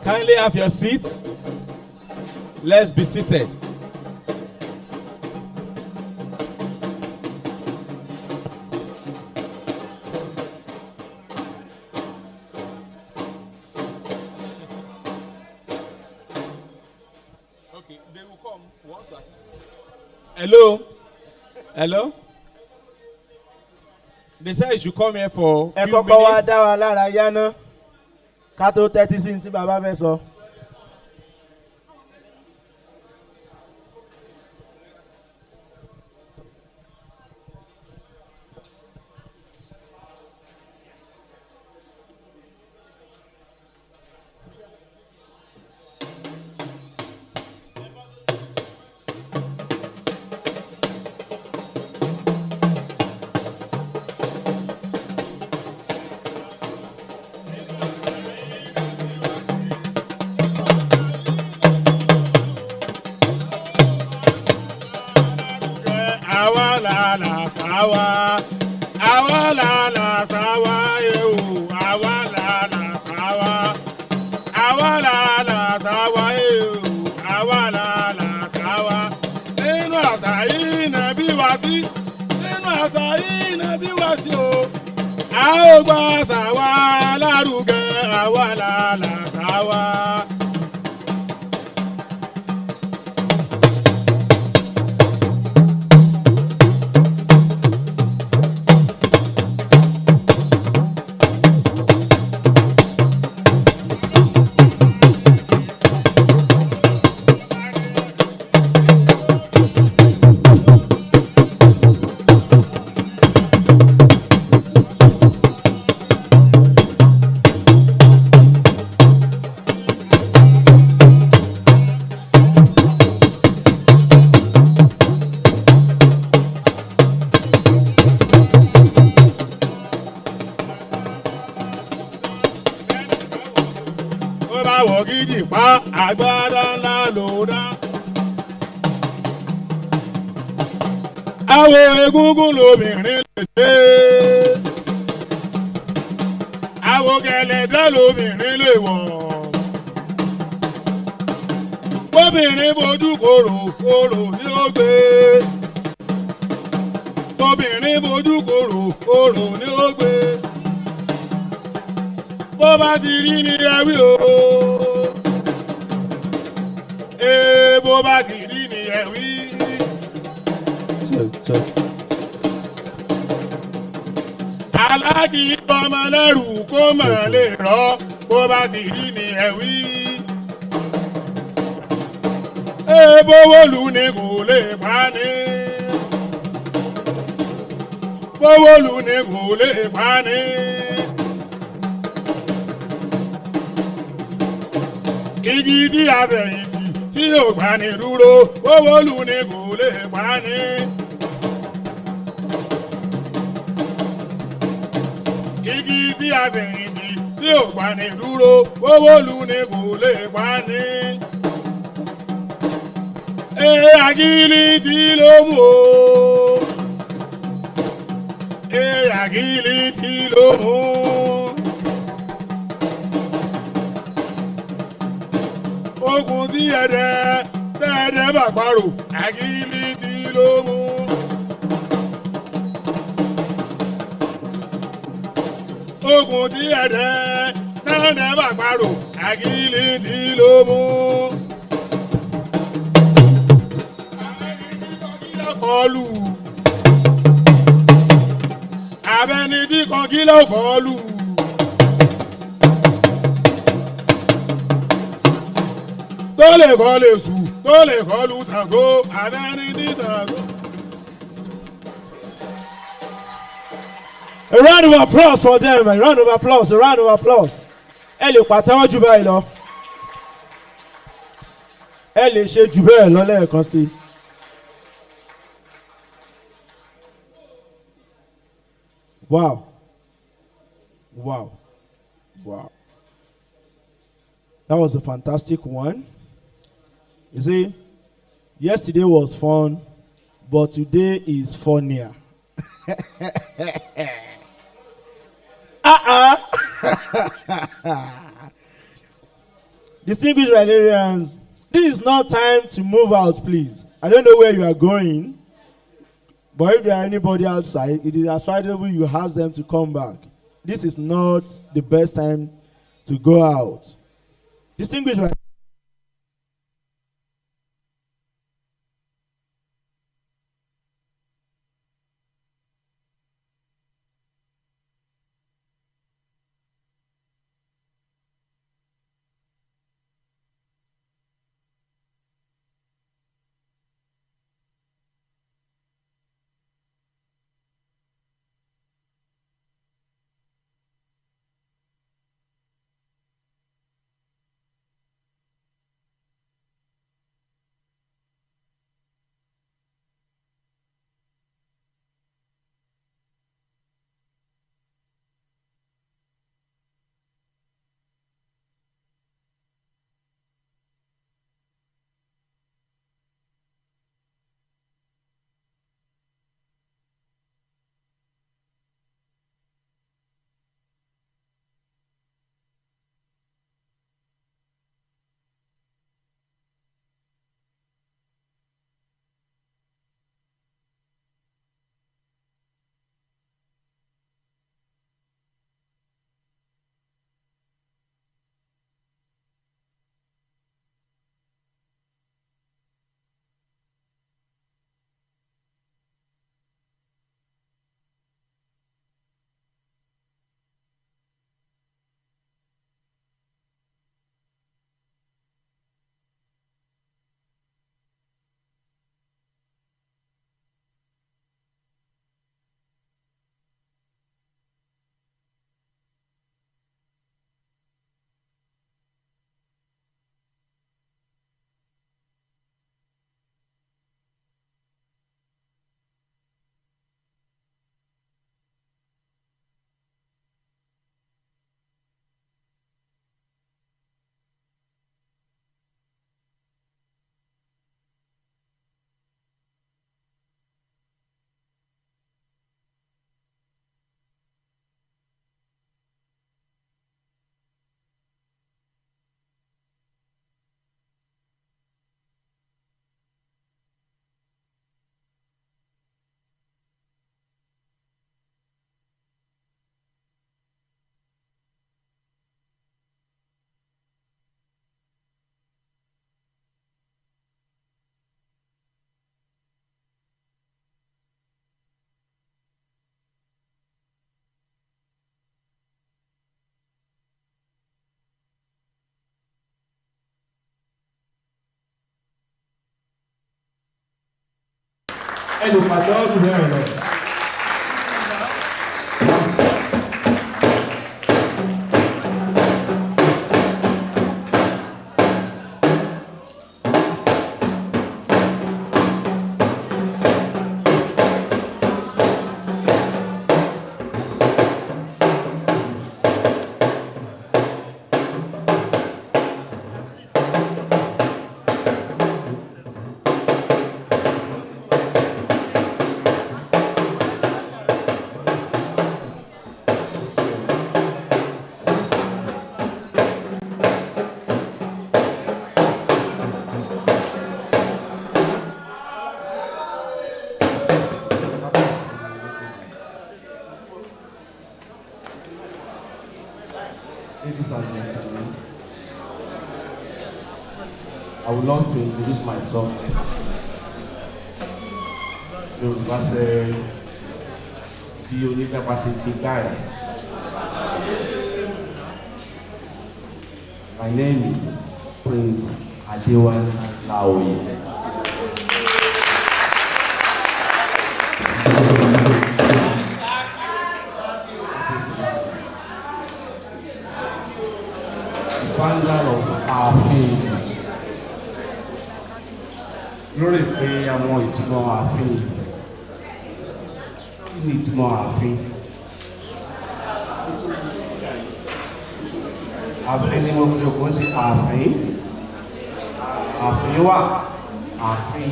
Kindly have your seats. Let's be seated. Okay, they will come. Hello. They said you should come here for ẹ few kọ́kọ́ wá minutes. dá wa lára yá ná ká tó tẹ́tí sí ní tí bàbá fẹ́ sọ. Agbára ńlá ló dá. Àwọn egúngún lobìnrin lè ṣe. Àwọn gẹ̀lẹ̀dẹ́ lobìnrin lè wọ̀. Bóbìnrin fojú korò korò ní ó gbé. Bóbìnrin fojú korò korò ní ó gbé. Bó bá ti rí ni ẹ wí o. Bó bá ti rí ni ẹ̀ wí. aláàjì ọmọ lẹ́rù kó mọ̀ lè rọ́ bó bá ti rí ni ẹ̀ wí. bówólù ni kò lè pa ni. bówólù ni kò lè pa ni. igi tí a fẹ̀yìntì tí yóò gbà ní dúró bówólù ni kò lè pa ni. igi tí a fẹ̀yìntì tí yóò gbà ní dúró bówólù ni kò lè pa ni. Agili tí ló mú o. Agili tí ló mú. Ogun tí ẹ̀dẹ̀ bàparò. Agili tí ló mú. Ogun tí ẹ̀dẹ̀ bàparò. Agili tí ló mú. Kọlù abẹni tí kan kí ló kọlù tó lè kọlù sùn tó lè kọlù Ṣàngó abẹni tí Ṣàngó. A round of applause for them, a round of applause, a round of applause. Ẹ lè pàtẹ́wọ́ jù báyìí lọ. Ẹ lè ṣe jù bẹ́ẹ̀ lọ lẹ́ẹ̀kan sí i. Wow. Wow. Wow. That was a fantastic one. You see, yesterday was fun, but today is funnier. Distinguished Rylarians, this is not time to move out, please. I don't know where you are going. But if there are anybody outside, it is advisable you ask them to come back. This is not the best time to go out. Distinguished ẹ lè pàtẹ́wọ́ jù bẹ́ẹ̀ lọ. Ladies and gentlemen, I would love to introduce myself. Yorùbá said, bí onígbàgbà ṣe ti gbà ẹ̀. My name is Prince Adewale Laoye. Founder of Ààfin. Lórí pé àwọn ìtumọ̀ ààfin. Kí ni ìtumọ̀ ààfin? Ààfin ni mo fi òkú sí ààfin. Ààfin wà. Ààfin.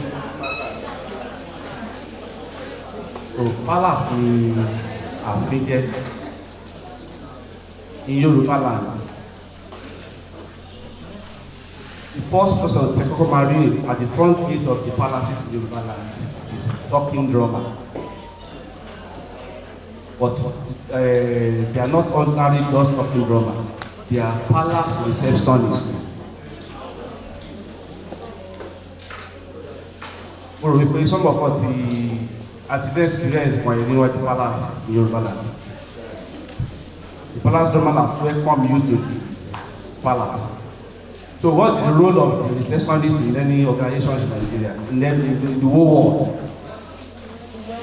So palace ni ààfin jẹ́. In Yorùbá land. The first person to come marry at the front gate of the palaces in Yoruba land is talking drummer. But they are not ordinary just talking drummer. They are palace receptionists. Mo rò wípé some of us àti the experience kan yẹn níwájú palace in Yoruba land. The palace drummer na welcome you to the palace. So what is the role of the receptionist in any organization in Nigeria, in the whole world?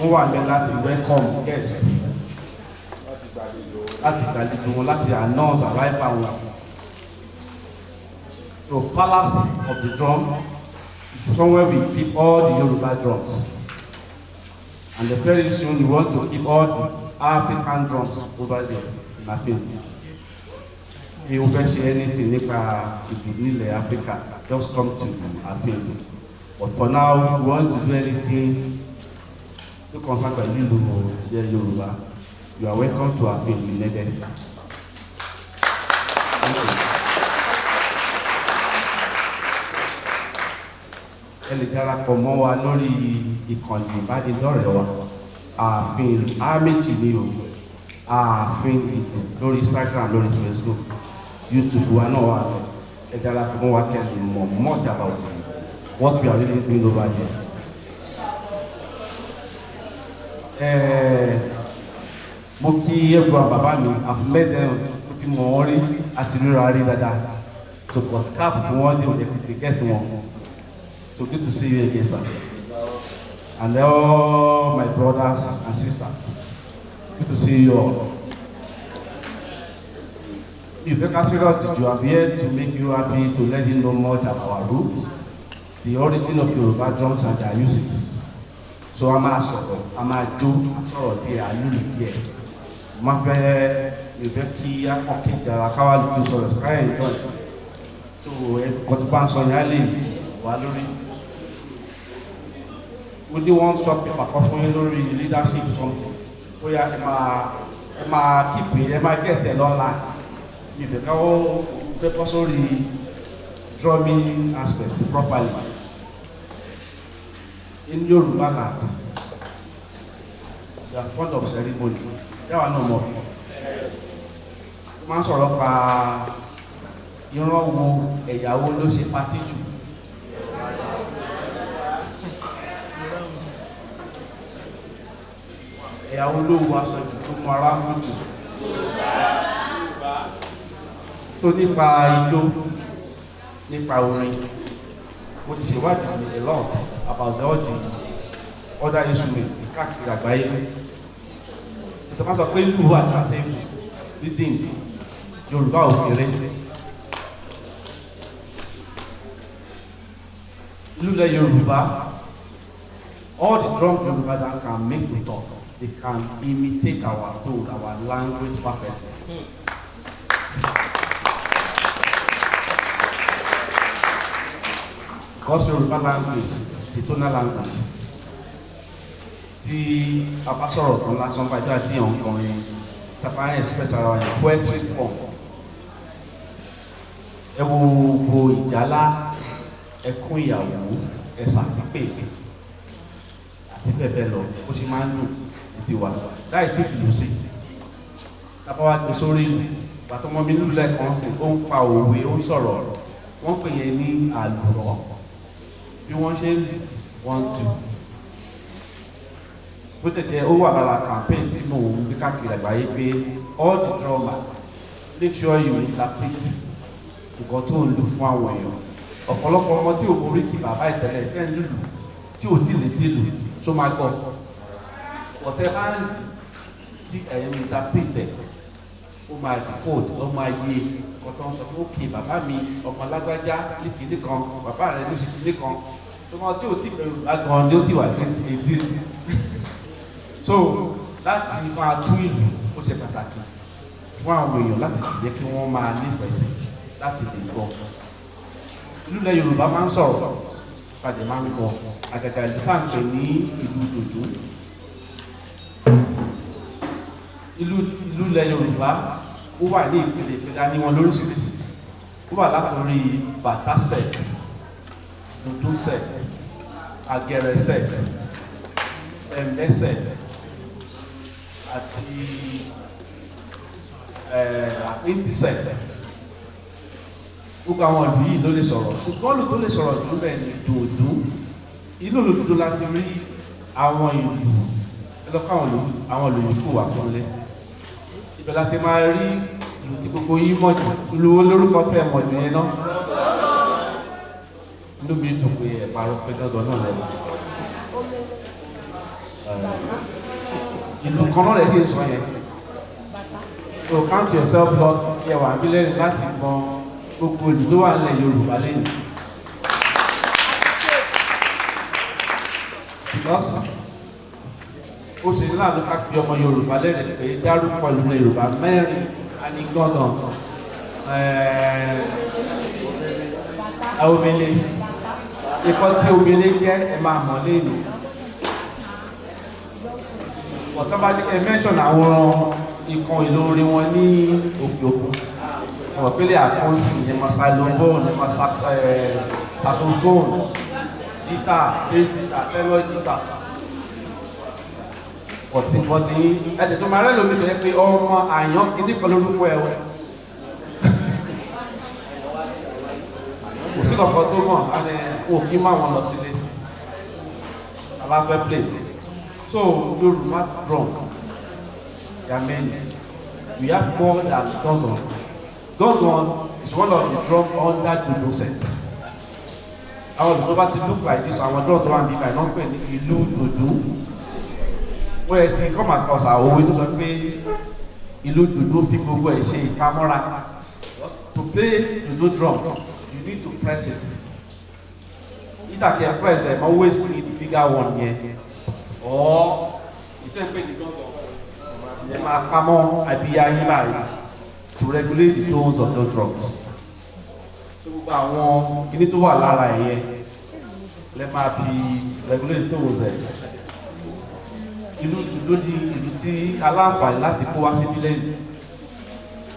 Wọ́n wà ní láti welcome guests, láti gbàlejò wọn, láti announce arrival wọn. So palace of the drum is somewhere we keep all the Yoruba drums. And very soon we want to keep all the African drums over there in Afin. If you fẹ́ ṣe anything nípa ìbílẹ̀ Africa, just come to Afin. But for now, we want to do anything to concern pẹ̀lú ìlú Yorùbá. You are welcome to Afin in Nede. Ẹ lè darapọ̀ mọ́ wa lórí ìkànnì ìbánidọ́rẹ̀ẹ́ wa. Ààfin méjì ni o. Ààfin lórí Instagram, lórí Facebook. YouTube wa náà wà ẹ darapọ̀ mọ́ wa kẹ́lẹ́ mọ̀ much about what we are really doing over there. Mo kí ẹ̀gbọ́n bàbá mi I've met them ó ti mọ̀ wọ́n rí àti ríra rí dáadáa so but cap tí wọ́n dé òde kìtì get wọn so good to see you again sir and all my brothers and sisters good to see you all. If you can serious, you are here to make you happy, to let you know much about our roots, the origin of Yoruba drums and their uses. So I'm a sọ̀rọ̀, I'm a jó, sọ̀rọ̀ díẹ̀, àlùlù díẹ̀. Má fẹ́ ìfẹ́ kí akọ̀kẹ́jàrà káwá lè tún sọ̀rọ̀ sọ́kà ẹ̀ yọ̀. So ẹ̀kọ́ tó bá ń sọ yẹn á lè wà lórí. Ó dé wọ́n sọ pé pàpọ̀ fún yín lórí leadership something. Bóyá ẹ máa keep ẹ máa get ẹ lọ́la. If you go focus on the drumming aspects properly in Yoruba land, they are fond of ceremony. There are no more. Man sọ̀rọ̀ pa ìran wo ẹ̀yàwó ló ṣe pátí jù. Ẹ̀yàwó ló wọ aṣọ jù tó mọ ara mú jù. Tó nípa ijó nípa orin mo ti ṣèwádìí a lot about all the other instruments káàkiri àgbáyé. Ìtọ́ bá sọ pé ìlú wà tàṣe reading Yorùbá òkèrè. Ìlú ilẹ̀ Yorùbá, all the drums Yoruba that can make the talk, they can imitate our tone, our language perfectly. Because Yoruba language, the tonal language, tí a bá sọ̀rọ̀ kan lásán bá ìjọba tí yàn kan yẹn, tàbá yẹn express ara wa yẹn poetry form. Ẹ wo gbogbo ìjálá, ẹkún ìyàwó, ẹ̀sà pípé, àti bẹ́ẹ̀ bẹ́ẹ̀ lọ, ó ṣe máa ń dùn ìdí wa. Láì tí kìlú sí, tàbá wa gbé sórí ìlú, bàtọ́ ọmọ mi nílùú lẹ́ẹ̀kan sí, ó ń pa òwe, ó ń sọ̀rọ̀, wọ́n pè yẹn ní àlùrọ̀. Bí wọ́n ṣe ń wọ́n tù. Bó tẹ̀tẹ̀ ó wà lára campaign tí mò ń gbé káàkiri àgbáyé pé all the drummer make sure you interpret nǹkan tó ń lù fún àwọn èèyàn. Ọ̀pọ̀lọpọ̀ ọmọ tí ò borí kí bàbá ìtẹ̀lẹ̀ fẹ́ ń lùlù tí ò tìlẹ̀ tìlù tó máa gbọ́. Ọ̀tẹ̀ bá ń tí ẹ̀yìn interpret ẹ̀ ó máa decode, ó máa yé ọ̀tọ̀ sọ pé ókè bàbá mi ọmọ lágbájá ní kìíní kan, bàbá rẹ̀ ló ṣe kìíní kan. Tọmọ tí ò tí bẹ̀rù agan ni ó ti wà ní èdè. So láti máa tú ìlú ó ṣe pàtàkì fún àwọn èèyàn láti tìjẹ́ kí wọ́n máa nífẹ̀ẹ́ sí láti lè gbọ́. Ìlú ilẹ̀ Yorùbá máa ń sọ̀rọ̀, padà máa ń gbọ́. Àgàgà ìlú tá à ń pè ní ìlú jòjò. Ìlú ilẹ̀ Yorùbá ó wà ní ìpele ìpele ní wọn lóríṣiríṣi. Ó wà látòrí bàtà set, dùndún set, àgẹ̀rẹ̀ set, ẹ̀mẹ́ set, àti àpéǹtì set. Gbogbo àwọn ìlú yìí ló lè sọ̀rọ̀, ṣùgbọ́n ìlú tó lè sọ̀rọ̀ jù bẹ́ẹ̀ ni dòdò. Inú olódodo láti rí àwọn ìlú ẹlọ́kọ̀ àwọn olùyìnbó wà sọ́lé. Ibẹ̀ láti máa rí ìlú tí gbogbo yín mọ̀ jù, ìlú olórúkọ tẹ́ mọ̀ jù yẹn náà. Inú mi dùn pé ẹ̀ parọ́ pé dandan náà lẹ́nu. Ìlú kan náà lè fi sọ yẹn. So count yourself Lord kí ẹ wà nílẹ̀ láti mọ gbogbo ìlú tó wà nílẹ̀ Yorùbá lẹ́yìn. Because ó ṣe ní láàánú ká pé ọmọ Yorùbá lẹ́rìí pé dárúkọ ìlú Yorùbá mẹ́rin Anigbọ́nà, Omele, ikọ́ tí Omele jẹ́ ẹ máa mọ̀ lẹ́nu. Ọ̀tọ́ bá jẹ́ mention àwọn ikọ̀ ìlú orin wọn ní òkè òkun. Ọ̀pọ̀ pélé àkọ́nsì ní ma xylophone, ní ma saxophone, guitar, bass guitar, tenor guitar. Ọ̀tí ẹ̀dẹ̀ tó máa rẹ́ lómi tó yẹ pé ọmọ àyàn kìíní kan lórúkọ ẹ̀ wọ́n. Kò sí ọ̀pọ̀ tó mọ̀ á ní òkí máa wọn lọ sílé. Aláfẹ́ play. So Yorùbá drum, there are many. We have more than gangan. Gangan is one of the drum under dodo set. Àwọn olùdó bá ti look like this, àwọn drum tó wà níbà náà pè ní ìlú dòdò. Wọ́n ẹ ti come across àwọn òwe tó sọ pé ìlú dòdò fi gbogbo ẹ̀ ṣe ìpamọ́ra. To play dodo drum, you need to press it. Either can press it, always need bigger one yẹn. Or ìfẹ́ pé ní gangan ẹ máa pamọ́ àbíyá yín báyìí to regulate the tones of those drums. So gbogbo àwọn kíní tó wà lára ẹ̀yẹ lẹ́ máa fi regulate the tones ẹ̀. Ìlú dúdú di ìlú tí aláǹfààní láti kó wá síbí lẹ́yìn.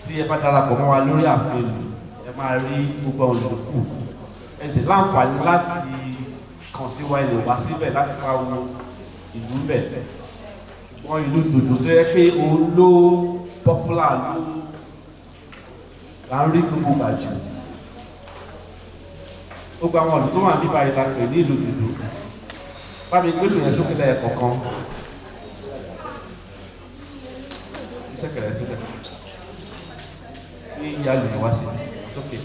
Tí ẹ bá darapọ̀ mọ́ wa lórí ààfin ìlú, ẹ máa rí gbogbo àwọn olùkú. Ẹ sì láǹfààní láti kàn sí wa ilé wá síbẹ̀ láti ká wo ìlú bẹ̀. Ṣùgbọ́n ìlú dòdò tó yẹ pé òun ló popular ló là ń rí gbogbo gbàjù. Gbogbo àwọn ọ̀dọ́ tó wà níbà ìlà pè ní ìlú dòdò. Bá mi gbé lòyìn sókè lẹ́yìn kọ̀ọ̀kan. Ìṣẹ̀kẹ̀rẹ̀ sílẹ̀. Ní ìyá lòyìn wá sí sókè.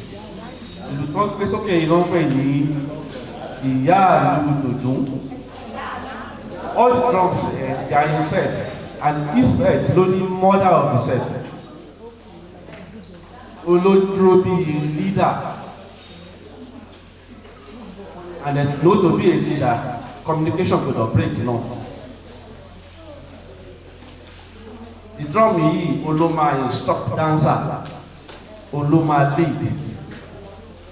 Ìlú tó ń gbé sókè yìí ló ń pè ní ìyá ìlú dòdò. all the drums they are in set, and each set ló ní mother of the set. Olódúró bí leader, and then no to be a leader, communication gbọ́dọ̀ break náà. The drum yìí ló máa instruct dancer, ló máa lead,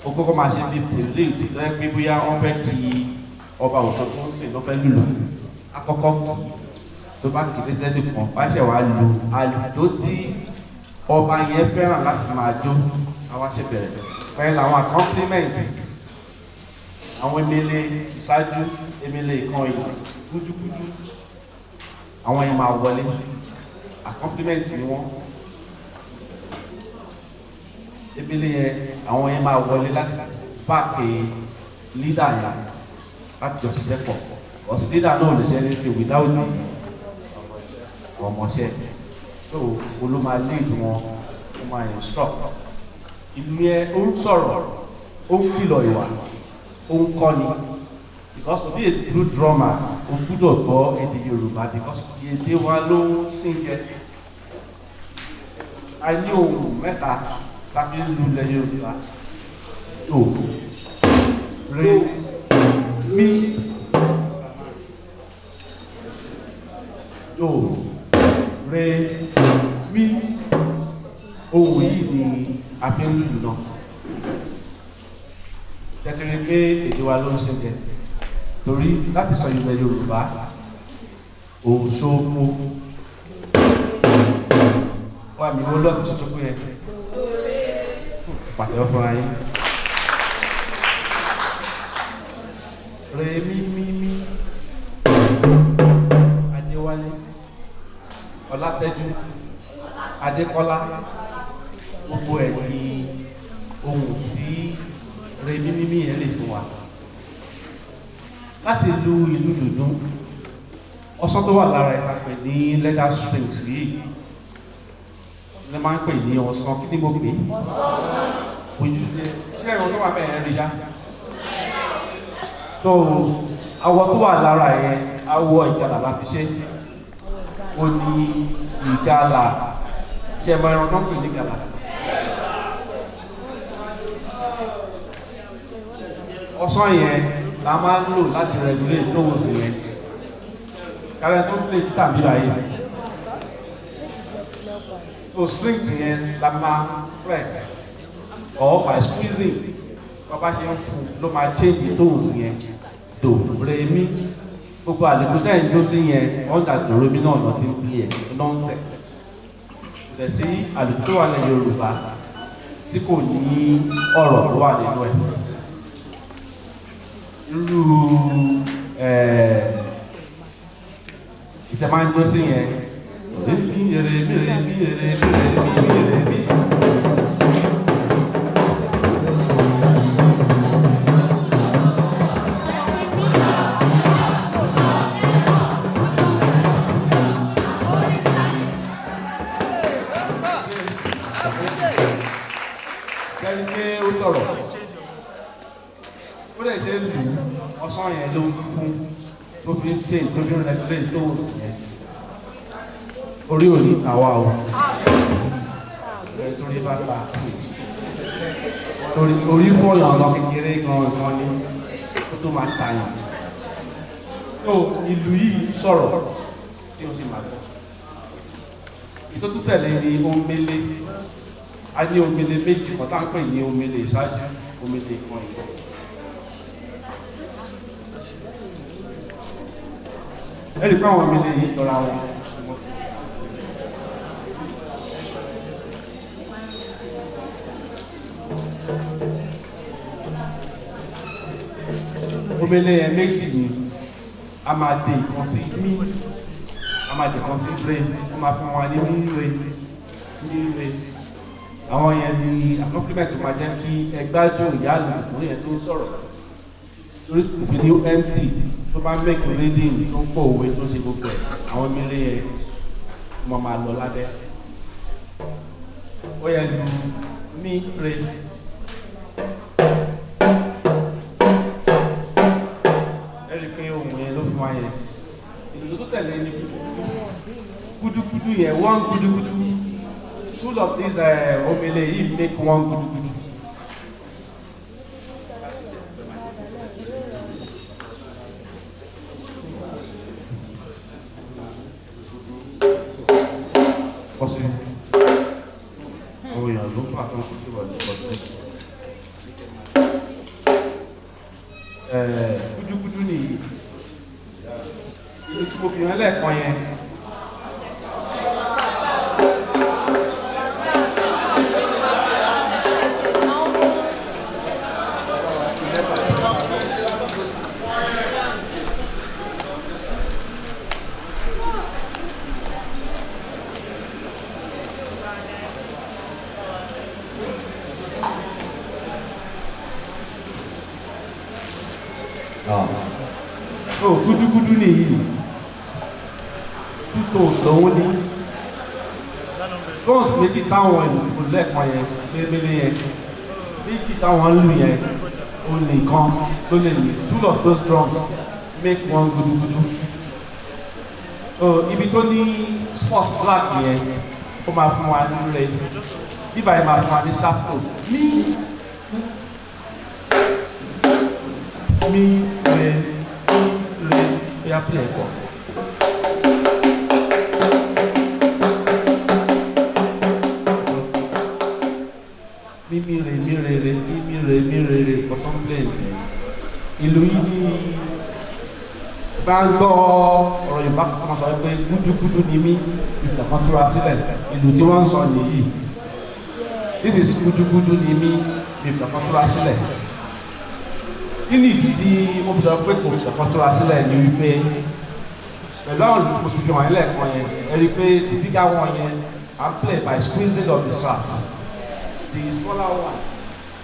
ó kọ́kọ́ máa ṣe bí prelude tó yẹ pé bóyá wọ́n fẹ́ kí ọba Òṣogbo ń sìn ló fẹ́ lùlù fún akọ́kọ́ kì tó bá kì í lẹ́dí kan wá ṣẹ̀ wá lu àlùjó tí ọba yẹn fẹ́ràn láti máa jó àwa ṣe bẹ̀rẹ̀ pẹ̀lú àwọn accompaniment, àwọn emele ìṣáájú, emele ìkan ìlú gúdúgúdú, àwọn yẹn máa wọlé accompaniment ni wọ́n. Emele yẹn àwọn yẹn máa wọlé láti báàkì leader yẹn láti jọ ṣiṣẹ́ pọ̀, ọ̀sìn leader náà lè ṣe anything without the ọmọọṣẹ́, so olóma lead wọn, ó máa instruct. Ìlú yẹn ó ń sọ̀rọ̀, ó ń kìlọ̀ ìwà, ó ń kọ́ni, because to be a good drummer o gbúdọ̀ gbọ́ èdè Yorùbá, because èdè wa ló ń sìn jẹ. A ní ohun mẹ́ta tàbí lu ilẹ̀ Yorùbá, do, re, mi, do, re, mi. Ohun yìí ni a fi ń lùlù náà. Tẹ́tìrí pé èdè wa ló ń sìn jẹ, torí láti sọ ilẹ̀ Yorùbá, Òṣogbo, wà mí wọ́n lọ́ọ̀kì Òṣogbo yẹn, pàtẹ́wọ́ fúnra yín. Re, mi, Adéwálé, Ọlátẹ́jú, Adékọ́lá, gbogbo ẹ̀ ní ohun tí re, mi yẹn lè fún wa. Láti lu ìlú dùndún, ọsán tó wà lára ìta pè ní leather strings yìí ní máa ń pè ní ọsán. Kí ni mo pè? Ojú ṣé ẹ̀rọ tó wà bẹ́ẹ̀ rí já? tó awọ tó wà lára yẹn awọ ìgalà la fi ṣe, ó ní ìgalà, ṣe ẹ̀mọ ẹran náà pè ní ìgalà. Ọsán yẹn la máa ń lò láti regulate lóhùn sí yẹn. Kárẹ́ tó ń play guitar bí báyìí. So string yẹn la máa press or by squeezing, bàbá ṣe ń fún ló máa change lóhùn sí yẹn. Do, re, mi. Gbogbo àlejò tẹ́ ń jó sí yẹn, wọ́n dà dòrò mi náà lọ sí bí ẹ̀ náà ń tẹ̀. Kò sí àlejò tó wà lẹ́yìn Yorùbá tí kò ní ọ̀rọ̀ tó wà nínú ẹ̀. Irú ìtẹ́ máa ń jó sí yẹn, kẹ́rin pé ó sọ̀rọ̀, ó lè ṣe lù ọsán yẹn ló ń fún tó fi ń change tó fi ń regulate tóun sì yẹn. Orí òní àwa o, torí bá ta orí fọyàn lọ kékeré gan-an ni ó tó máa tàyàn. tó ìlú yìí sọ̀rọ̀ tí ó sì máa gbọ́. Ìtọ́tú tẹ̀lé ni omele. A ní omele méjì kan tá ń pè ní omele ìṣáájú, omele ìkan ìlọ. Ẹ̀rí pé àwọn omele yìí tọ́ra wọn. Omele yẹn méjì ni a máa dé ìkan sí mí, a máa dé ìkan sí re, a máa fún wa ní mí re. Àwọn yẹn ni accompaniment máa jẹ́ kí ẹgbájú ìyá àlùkò yẹn tó ń sọ̀rọ̀ torí kò fi ní empty tó bá make reading tó ń pọ̀ òwe tó ń ṣe gbogbo ẹ̀, àwọn omele yẹn mo máa lọ lábẹ́. Ó yẹ lu mí re. Ẹ rí i pé ohun yẹn ló fún wa yẹn tẹ̀lé ní gúdúgúdú yẹn one gúdúgúdú two of these omele yìí make one gúdúgúdú. Pọ́sí àwọn èèyàn ló pàtó tí wọ́n lè pọ̀ sí. Gúdúgúdú nìyí ilé tí mo fi hàn lẹ́ẹ̀kan yẹn. Gúdúgúdú nìyí tútò lòun ní drums méjì táwọn ìlú tó lẹ́ẹ̀kan yẹn mélé yẹn méjì táwọn ń lù yẹn ó nìkan ló lè ní two of those drums make one gúdúgúdú. Ibi tó ní spot black yẹn ó máa fún wa ní rẹ bíbá yẹn máa fún wa ní sharp note mi rẹ ya play ẹ̀kọ́. mímí rere ọ̀tọ́ play ìlú yìí ní bá ń gbọ́ ọ̀rọ̀ Yorùbá kan sọ pé gúdúgúdú ni mí ìgbà kan túra sílẹ̀ ìlú tí wọ́n ń sọ nìyí this is gúdúgúdú ni mí ìgbà kan túra sílẹ̀. Nínú ìdí tí mo fi sọ pé kò ṣàkóso sílẹ̀ ni wípé pẹ̀lú àwọn olùdókòwò ti fi wọ̀nyí lẹ́ẹ̀kan yẹn ẹ rí i pé the bigger one yẹn are played by squeezing of the straps the smaller one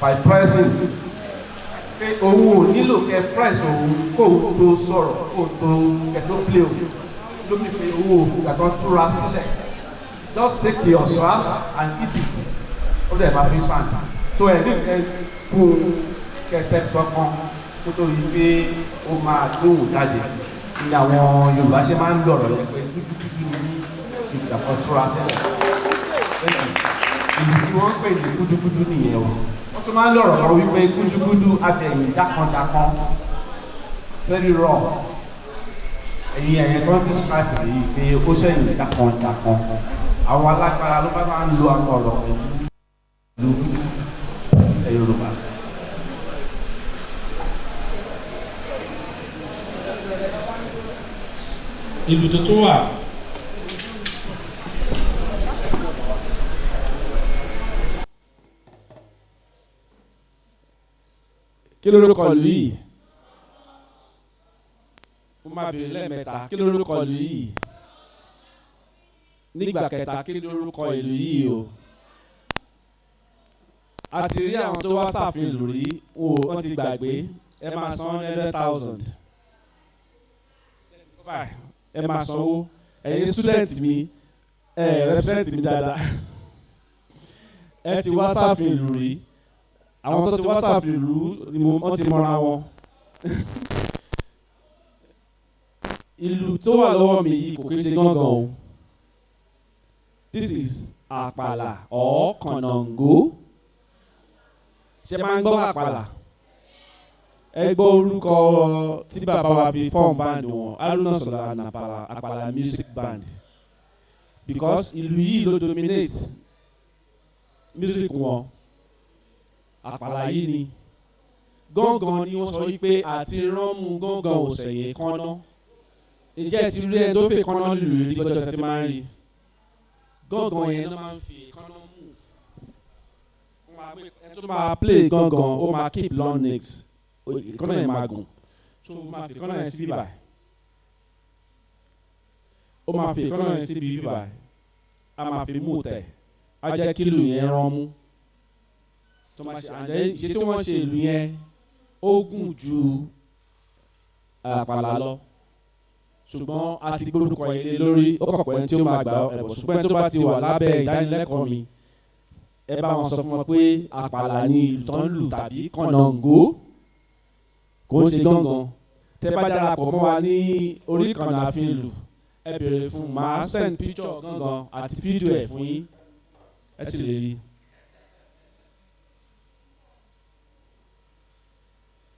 by pressing pé òun ò nílò kẹ press òun kó o tó sọ̀rọ̀ kó o tó kẹ tó play o lómi pé owó ìgbàgbọ́n túra sílẹ̀ just take your straps and eat it ó dẹ̀ máa fi sàn so ẹ̀ ní ẹ̀ fún kẹtẹ kankan kó tó yí pé ó máa dóhùn jáde ní àwọn Yorùbá ṣe máa ń lọ̀rọ̀ yẹn pé gúdúgúdú ni ní ìgbàgbọ́ túra sílẹ̀ ìlú tí wọ́n ń pè ní gúdúgúdú nìyẹn o wọ́n tún máa ń lọ̀rọ̀ kan wípé gúdúgúdú abẹ̀yìn dákandákan very raw ẹ̀yìn ẹ̀yẹn tó ń describe yìí pé ó ṣẹ̀yìn dákandákan àwọn alágbára ló bá máa ń lo àwọn ọ̀rọ̀ pẹ̀lú ìlú gúdúgúdú ẹ̀ Yorùbá. Ìlú tuntun wà kí lórúkọ ìlú yìí mo máa bèrè lẹ́ẹ̀mẹ́ta kí lórúkọ ìlú yìí nígbà kẹta kí lórúkọ ìlú yìí o a ti rí àwọn tó wá ṣàfihàn ìlú rí wọ́n ti gbàgbé ẹ máa san 100,000 ẹ máa sanwó ẹ̀yin student mi represent mi dáadáa ẹ ti wá ṣàfihàn ìlú rí àwọn tó ti wá ṣàfihàn ìlú ni wọ́n ti mọra wọn ìlú tó wà lọ́wọ́ mi yìí kò kí ń ṣe gángan o this is àpàlà or kànáńgó ṣe máa ń gbọ́ àpàlà ẹ gbọ́ orúkọ tí bàbá wa fi form band wọn Haruna Sọlá àpàlà music band because ìlú yìí ló dominate music wọn àpàlà yìí ni gángan ni wọ́n sọ wípé àti ránmú gángan òsèyìn kánná ǹjẹ́ ti rí ẹni tó fẹ́ kánná lù rí lọ́jọ́ tẹ́tí máa ń rí gángan yẹn ló máa ń fi kánná mú ẹni tó máa play gángan ó máa keep long necks kánná yẹn máa gùn so ó máa fi kánná yẹn sí bíbà ó máa fi kánná yẹn sí bíbà a máa fi mú tẹ̀ á jẹ́ kí ìlú yẹn rán mú tó máa ṣe àjẹ́ ìṣe tí wọ́n ṣe ìlú yẹn ó gùn ju àpàlà lọ ṣùgbọ́n a ti gbórúkọ ilé lórí ó kọ̀pọ̀ ẹni tí ó máa gbà ẹ̀bọ̀ ṣùgbọ́n ẹni tó bá ti wà lábẹ́ ìdánilẹ́kọ̀ọ́ mi ẹ bá wọn sọ fún wọn pé àpàlà ni ìlú tó ń lù tàbí kànáńgó kò ń ṣe gángan tẹ bá darapọ̀ mọ́ wa ní orí ìkànnì àfihàn ìlú ẹ béèrè fún màá send picture gangan àti fídíò ẹ̀ fún yín ẹ sì lè rí.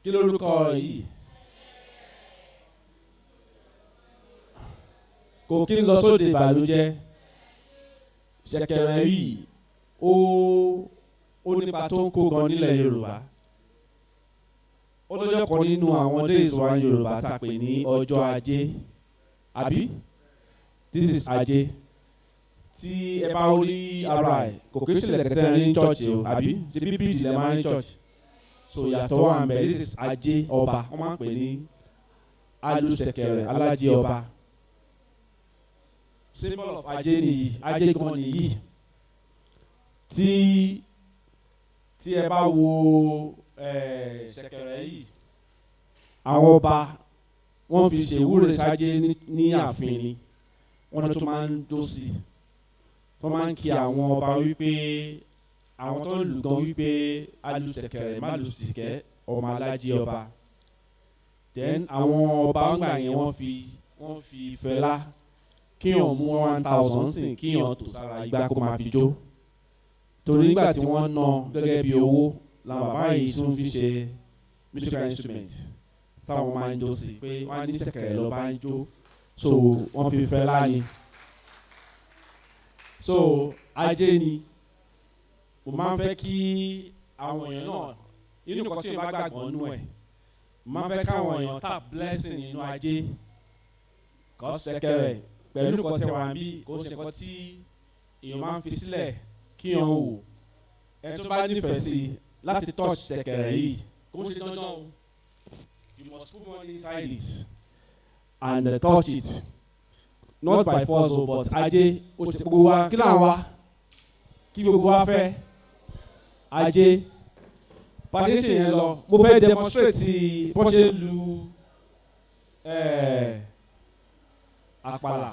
kí lórúkọ yìí kò kí ń lọ sóde ìbànújẹ́ ṣẹ̀kẹ̀rẹ̀ yìí ó nípa tó ń kó gan nílẹ̀ Yorùbá. Ó lọ́jọ́ kan nínú àwọn days wa Yorùbá tá a pè ní ọjọ́ ajé àbí this is ajé tí ẹ bá rí ara ẹ̀ kò kí ń ṣẹlẹ̀ kẹtẹ́ ní church o àbí ṣe bí bíìdì lẹ́ máa ń ní church so ìyàtọ̀ wà ń bẹ̀ this is ajé ọba wọ́n máa ń pè ní alùsẹ̀kẹ̀rẹ̀ alájẹ ọba symbol of ajé nìyí ajé gan nìyí tí ẹ bá wo ṣẹ̀kẹ̀rẹ̀ yìí àwọn ọba wọ́n fi ṣe ìwúre ṣáájé ní ààfin ni wọ́n tó máa ń jó sí i tó máa ń kí àwọn ọba wípé àwọn tó ń lù gan wípé alùsẹ̀kẹ̀rẹ̀ má lù sìkẹ́ ọmọ alájí ọba then àwọn ọba ńgbà yẹn wọ́n fi fẹlá kíyàn mú 1000 sìn kíyàn tó sára igbá kó máa fi jó torí nígbà tí wọ́n ná gẹ́gẹ́ bí owó làwọn bàbá yìí tún fi ṣe musical instrument táwọn máa ń jó sí pé wọ́n á ní ṣẹ̀kẹ̀rẹ̀ lọ bá ń jó so wọ́n fi fẹ́ láni so ajé ni mo máa ń fẹ́ kí àwọn èèyàn náà inú nǹkan tí mo bá gbàgbọ́ nú ẹ̀ mo máa ń fẹ́ káwọn èèyàn tap blessing nínú ajé kọ́ ṣẹ̀kẹ̀rẹ̀ pẹ̀lú nǹkan tí wàá bí kò ṣe nǹkan tí èèyàn máa ń fi sílẹ̀ kí èèyàn wò ẹni tó bá nífẹ̀ẹ́ sí láti touch ṣẹ̀kẹ̀rẹ̀ yìí kò ṣe dandan o you must put money inside it and touch it not by force o but ajé o ti gbogbo wa kí là ń wá kí gbogbo wa fẹ́ ajé pàdésì yẹn lọ mo fẹ́ demonstrate bó ṣe lu àpàlà.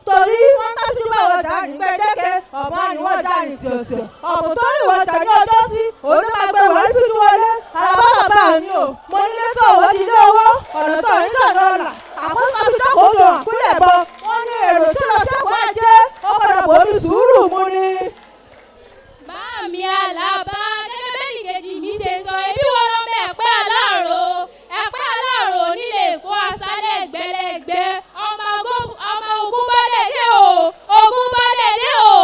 torí wọ́n tásí bá ọjà ní gbẹdẹ́kẹ́ ọ̀bọ̀n ni wọ́n jà ní tìọ̀tìọ̀ ọ̀pọ̀ tó ní wọ́n jà ní ọjọ́ sí òun máa gbé wọ́n fi wọlé àlàbà bàbá mi ò mo nílé tó owó di ilé owó ọ̀nà tó ní lọ́nà ọ̀la àkóso fi tó kó lò àkúlẹ̀ bọ wọ́n ní èrò tí lọ sẹ́kọ̀ọ́ ajé ó padà bò mí sùúrù mu ni. Báàmì Àlàbá gẹ́gẹ́ bẹ́ẹ̀ ni kejì mi ṣe sọ ebi wọn lọ mọ ẹ̀pẹ́ aláàrò nílé Èkó aṣálẹ̀ gbẹlẹ́gbẹ́ ọmọ ogun bá dẹ̀dẹ̀ o ogun bá dẹ̀dẹ̀ o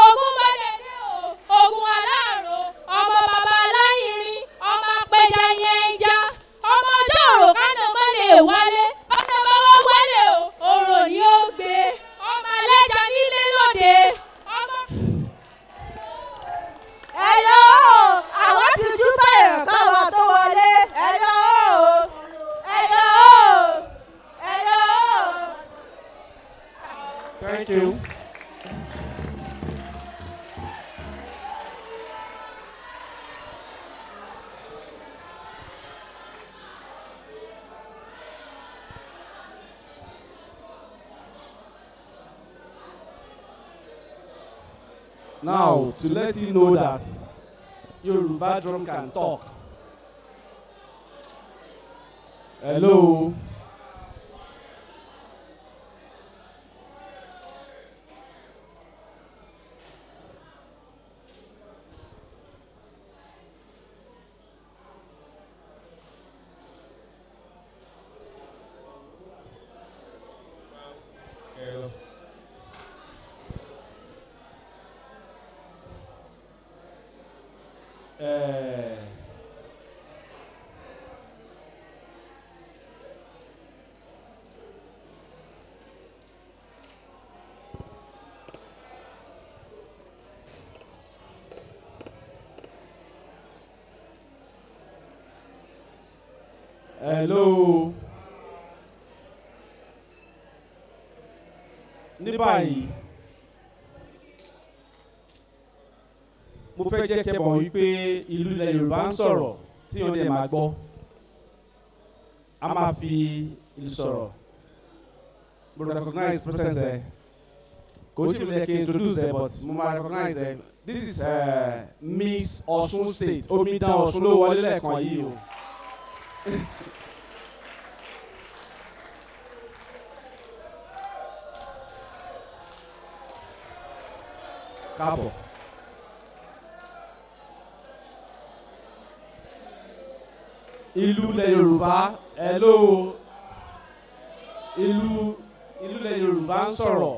ogun bá dẹ̀dẹ̀ o ogun aláàrò ọmọ bàbá aláìrin ọmọ apẹja yẹn ń já ọmọ ọjọ́ òrò kánà mọ́ lè wálé ọ̀nà bá wọ́n wálé o òrò ni ó gbé ọmọ alẹ́ja nílé lóde ọmọ. ẹ̀yọ́ àwọn ti jú báyọ̀ káwọn tó wọlé ẹ̀yọ́ ẹ̀yọ́ ẹ̀yọ́. Thank you. Now, to let you know that Yoruba drum can talk. Hello. Hello. Hello. Ní báyìí mo fẹ́ jẹ́ kẹ́ mọ̀ wípé ìlú ilẹ̀ Yorùbá ń sọ̀rọ̀ tí wọ́n dẹ̀ máa gbọ́. A máa fi ìlú sọ̀rọ̀. Mo recognize presence ẹ̀. Kò sí mi yẹ kí n introduce ẹ̀ but mo máa recognize ẹ̀. This is Miss Ọ̀ṣun State. Omidan Ọ̀ṣun ló wọlé lẹ́ẹ̀kan yìí o. Káàbọ̀. Ìlú ilẹ̀ Yorùbá hello ìlú ilẹ̀ Yorùbá ń sọ̀rọ̀.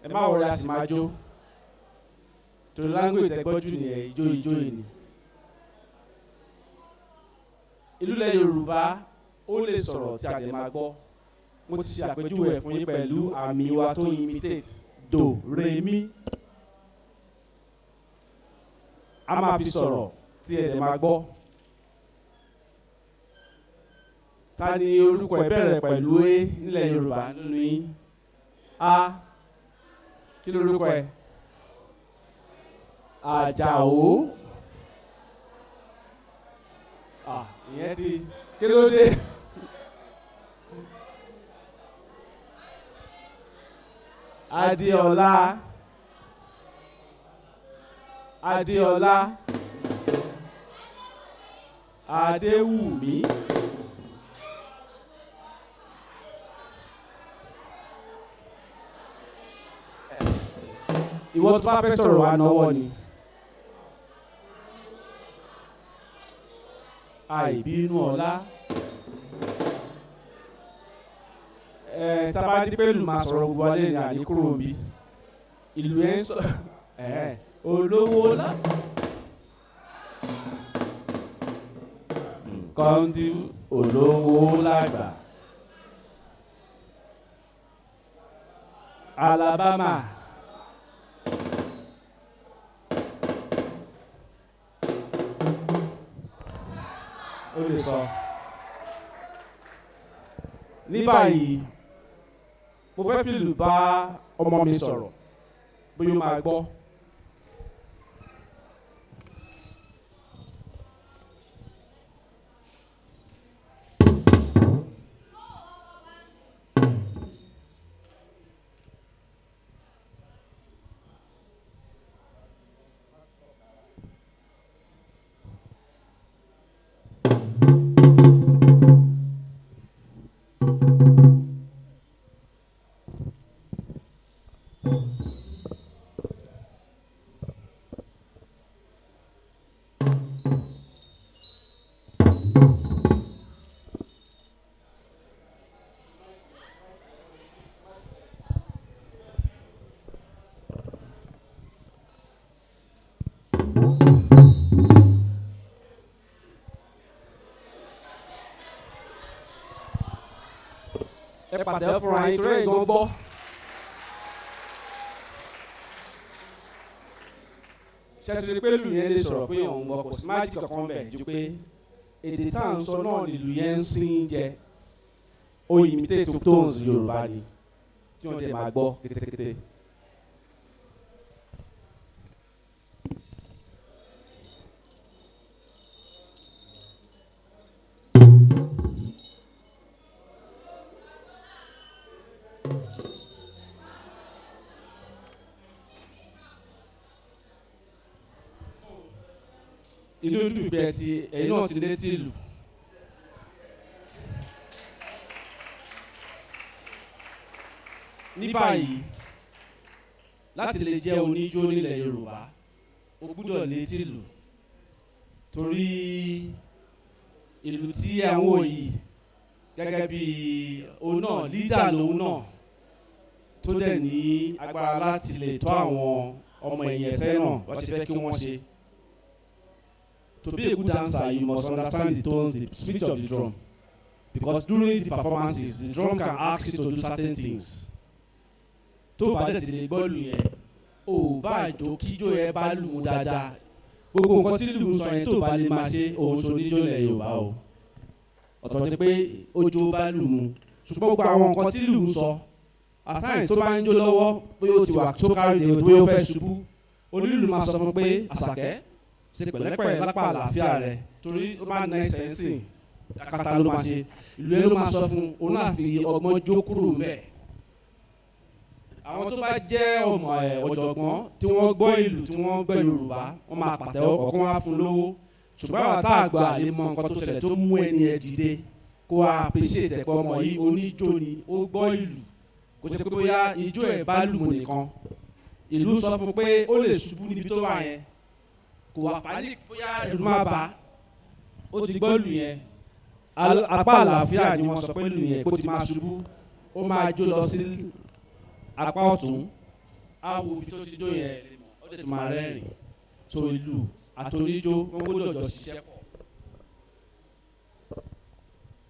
Ẹ má wọlé a sì máa jó. Torí language tẹ́gbọ́jú nìyẹn ijó yìí ni. Ìlú ilẹ̀ Yorùbá ó lè sọ̀rọ̀ tí a dẹ̀ máa gbọ́. Mo ti ṣe àpèjúwe ẹ̀ fún yín pẹ̀lú àmì wa tó imitate do re mi. A máa fi sọ̀rọ̀ tí ẹ dẹ̀ máa gbọ́. Ta ni orúkọ ẹ bẹ̀rẹ̀ pẹ̀lú e nílẹ̀ Yorùbá nínú yín? A kí lorúkọ ẹ? Àjàó. Ìyẹn ti kí ló dé? Adéọlá. Adéọlá. Adéwùmí. Ìwọ tó bá fẹ́ sọ̀rọ̀ wá náwó ni. Àìbínú ọlá. Tá bá dí pé ìlú máa sọ̀rọ̀ gbogbo alẹ́ ní àníkúrò bí. Ìlú ẹ̀ ń sọ olówó ọlá. Kọ́ńtì olówó lágbà. Alabama. Ó lè sọ. Ní báyìí mo fẹ́ fi ìlú bá ọmọ mi sọ̀rọ̀ bóyá ó máa gbọ́. ẹ pàtẹ́wọ́ fúnra yín torí ẹ̀yin gan gbọ́. ṣé ti rí pé lù yẹn lè sọ̀rọ̀ pé òun gbọ́ kò sí májì kankan bẹ̀ ju pé èdè tá à ń sọ náà nílùú yẹn ń sín jẹ ó imitate tones Yorùbá ni tí wọ́n dẹ̀ máa gbọ́ kétékété. inú dùn pé ti ẹ̀yin náà ti létí ìlú. ní báyìí láti lè jẹ́ oníjó nílẹ̀ Yorùbá o gbúdọ̀ létí ìlú torí ìlú tí àwọn òyì gẹ́gẹ́ bí òun náà lídà lòun náà tó dẹ̀ ní agbára láti lè tọ́ àwọn ọmọ ẹ̀yìn ẹ̀sẹ̀ náà wọ́n ti fẹ́ kí wọ́n ṣe. To be a good dancer, you must understand the tones, the speech of the drum. Because during the performances, the drum can ask you to do certain things. Tó bá dẹ̀ ti lè gbọ́ lù yẹn, ò bá àjò kíjó yẹn bá lù mú dáadáa. Gbogbo nǹkan tí lù ń sọ yẹn tó bá lè máa ṣe òun ṣoníjó lẹ̀ Yorùbá o. Ọ̀tọ̀ ni pé ojó bá lù mú. Ṣùgbọ́n gbogbo àwọn nǹkan tí lù ń sọ, àtàyè tó bá ń jó lọ́wọ́ pé ó ti wà tó kárí ni pé ó fẹ́ ṣubú. Onílù máa sọ fún pé Àṣàkẹ́ ṣe pẹ̀lẹ́pẹ̀lẹ́ lápá àlàáfíà rẹ̀ torí ó máa ná ẹsẹ̀ ńsìn akata ló máa ṣe ìlú ẹ ló máa sọ fún òun náà fi ọgbọ́n jó kúrò ńbẹ̀. àwọn tó bá jẹ́ ọmọ ọ̀jọ̀gbọ́n tí wọ́n gbọ́ ìlú tí wọ́n gbọ́ Yorùbá wọ́n máa pàtẹ́wọ́ kọ̀ọ̀kan wá fún lówó ṣùgbọ́n àwọn tá a gbọ́ àlè mọ nǹkan tó ṣẹlẹ̀ tó mú ẹni ẹ dìde kó a appreciate ẹ̀pọ̀ ọmọ yìí oníjó ni ó gbọ́ ìlú kò ṣe pé bóyá ijó ẹ̀ bá lù mọ́ nìkan ìlú sọ fún pé ó lè ṣubú níbi tó wà yẹn kò wá panic bóyá ẹ̀rù máa bà ó ti gbọ́ lù yẹn apá àlàáfíà ni wọ́n sọ pé lù yẹn kó ti máa ṣubú ó máa jó lọ sí apá ọ̀tún á wo ibi tó ti jó yẹn ó lè tún máa rẹ́rìn so ìlú àtòníjó wọ́n gbọ́dọ̀ jọ ṣiṣẹ́ pọ̀.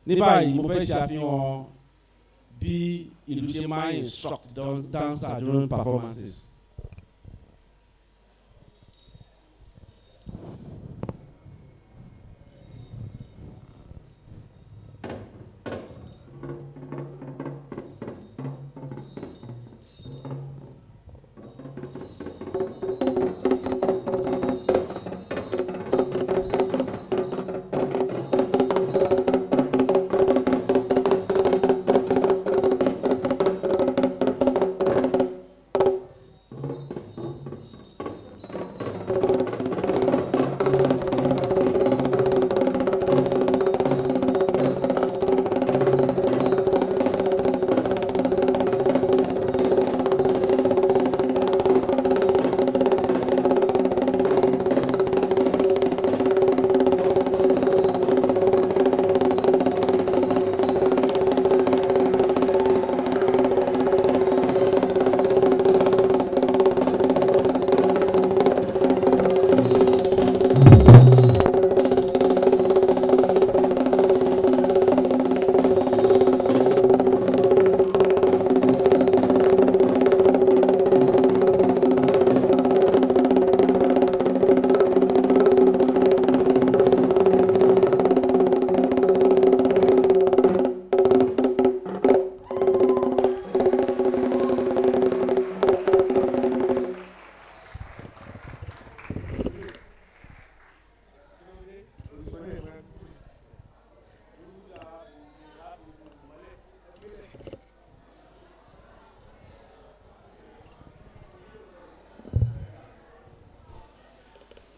ní báyìí mo fẹ́ ṣe àfihàn bí ìlú ṣe máa instruct dancer during performances.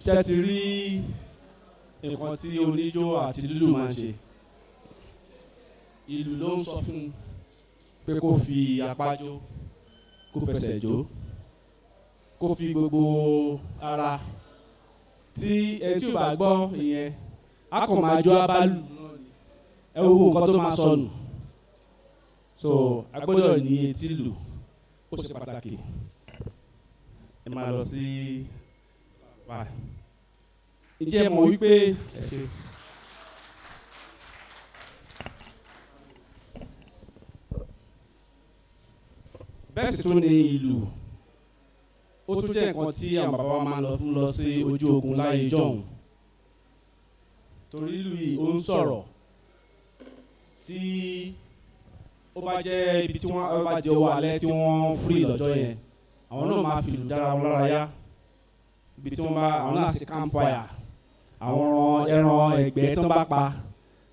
ṣé ti rí nǹkan tí oníjó àti lílù máa ń ṣe ìlù ló ń sọ fún un pé kó fi apá jó kó fẹsẹ̀ jó kó fi gbogbo ara tí ẹni tí ò bá gbọ́ ìyẹn á kàn máa jó abálù ẹ wo nǹkan tó máa sọnù so a gbọ́dọ̀ ní etí lù ó ṣe pàtàkì ẹ máa lọ sí ǹjẹ́ ẹ mọ̀ wípé ẹ ṣe. bẹ́ẹ̀ sì tún ní ìlú ó tún jẹ́ nǹkan tí àwọn bàbá wa máa ń lọ sí ojú ogun láyé jọ̀hún torí ìlú yìí ó ń sọ̀rọ̀ tí ó bá jẹ́ ibi tí wọ́n bá jẹ́ owó alẹ́ tí wọ́n free lọ́jọ́ yẹn àwọn náà máa fi ìlú dára wọn lára yá ibi tí wọ́n bá àwọn náà ṣe campfire àwọn ẹran ẹgbẹ́ tó bá pa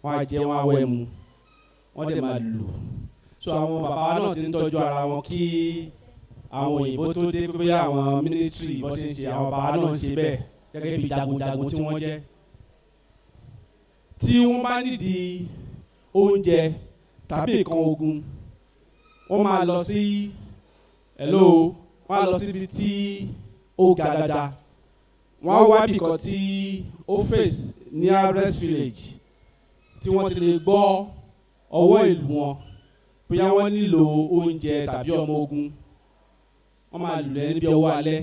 wọ́n á jẹ wọ́n á wẹ̀ mu wọ́n dẹ̀ máa lù so àwọn bàbá náà ti ń tọ́jú ara wọn kí àwọn òyìnbó tó dé pé àwọn mínísítírì bó ṣe ń ṣe àwọn bàbá náà ń ṣe bẹ́ẹ̀ gẹ́gẹ́ bí jagunjagun tí wọ́n jẹ́ tí wọ́n bá nídìí oúnjẹ tàbí nǹkan ogun wọ́n máa lọ sí wọ́n á lọ síbi tí ó ga dáadáa wọ́n á wá bìkan tí ó face nearest village tí wọ́n ti lè gbọ́ ọwọ́ ìlú wọn bóyá wọ́n nílò oúnjẹ tàbí ọmọ ogun wọ́n máa lù lẹ́ níbi ọwọ́ alẹ́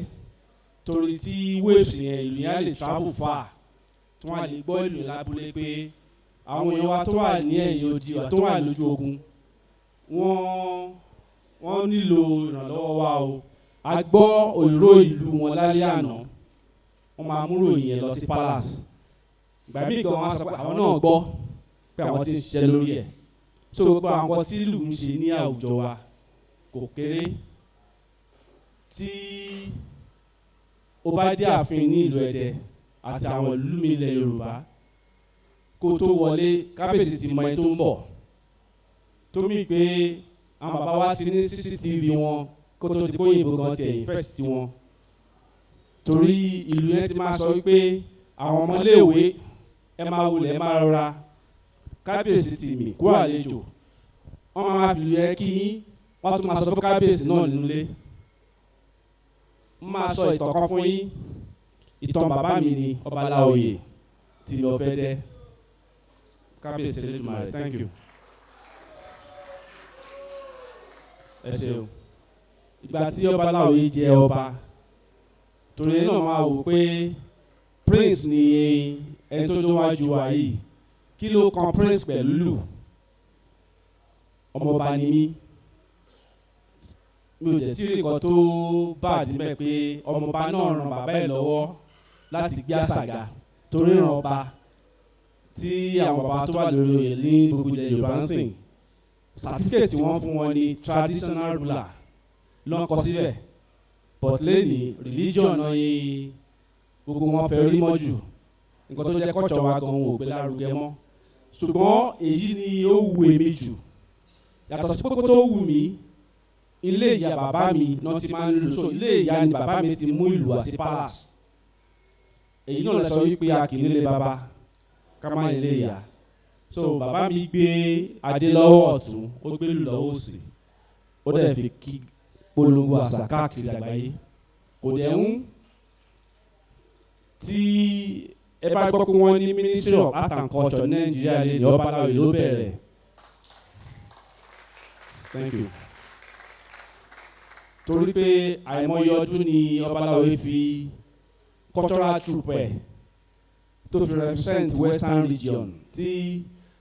torí tí waves yẹn ìlú yẹn lè travel far tí wọ́n á lè gbọ́ ìlú lábúlé pé àwọn èèyàn wa tó wà ní ẹ̀yìn odi wa tó wà lójú ogun wọ́n nílò ìrànlọ́wọ́ wa o a gbọ́ òyìnbó ìlú wọn lálẹ́ àná wọ́n máa mú ròyìn yẹn lọ sí palace ìgbà míì gan wọ́n á sọ pé àwọn náà gbọ́ pé àwọn ti ń ṣiṣẹ́ lórí ẹ̀ so gbogbo àwọn tí ìlú ń ṣe ní àwùjọ wa kò kéré tí ó bá dé ààfin ní ìlú Ẹdẹ àti àwọn ìlú mi ilẹ̀ Yorùbá kó tó wọlé kábíyèsí ti mọ ẹni tó ń bọ̀ tó mì pé àwọn bàbá wa ti ní CCTV wọn kó tó di bóyìnbó gan ti ẹ̀yìn first wọn torí ìlú yẹn ti máa sọ wípé àwọn ọmọléèwé ẹ máa wulẹ̀ ẹ máa rọra kábíyèsí ti mì kú àlejò wọ́n máa fi ìlú yẹn kí wọ́n tún máa sọ fún kábíyèsí náà nílé máa sọ ìtàn kan fún yín ìtàn bàbá mi ni Ọba Láòyè tí mi ò fẹ́ dẹ́ kábíyèsí Elédùmarè thank you. ẹ ṣeun ìgbà tí Ọba Láòyè jẹ ọba torí ẹ náà máa wò pé prince ni ẹni tó dúnwájú wa yìí kí ló kan prince pẹ̀lú lù ọmọọba ni mí mi ò jẹ́ tí rí nǹkan tó bá àdìmẹ́ pé ọmọọba náà ran bàbá ẹ̀ lọ́wọ́ láti gbé àṣàgà torí ran ọba tí àwọn bàbá tó wà lórí oyè ní gbogbo ilẹ̀ Yorùbá ń sìn certificate tí wọ́n fún wọn ní traditional ruler lọ́n kọ síbẹ̀ but lẹ́nìí religion náà yín gbogbo wọn fẹ́ rí mọ́ jù nǹkan tó jẹ́ kọ́tsọ̀ wa gan wò gbé lárugẹ mọ́ ṣùgbọ́n èyí ni ó wù èmi jù yàtọ̀ sí kókó tó wù mí ilé ìyá bàbá mi náà ti máa ń lò so ilé ìyá ni bàbá mi ti mú ìlú wá sí palace èyí náà lè sọ wípé a kì í nílé bàbá ká má nílé ìyá so bàbá mi gbé adé lọ́wọ́ ọ̀tún ó gbé lù lọ́wọ́ òsì ó dẹ̀ fi kí polongo àṣà káàkiri àgbáyé kò dẹ̀ ń tí ẹ bá gbọ́ pé wọ́n ní Ministry of Art and Culture Nàìjíríà lè ní Ọba Láòyè ló bẹ̀rẹ̀ thank you torí pé àìmọye ọdún ni Ọba Láòyè fi cultural troupe ẹ̀ tó fi represent Western region tí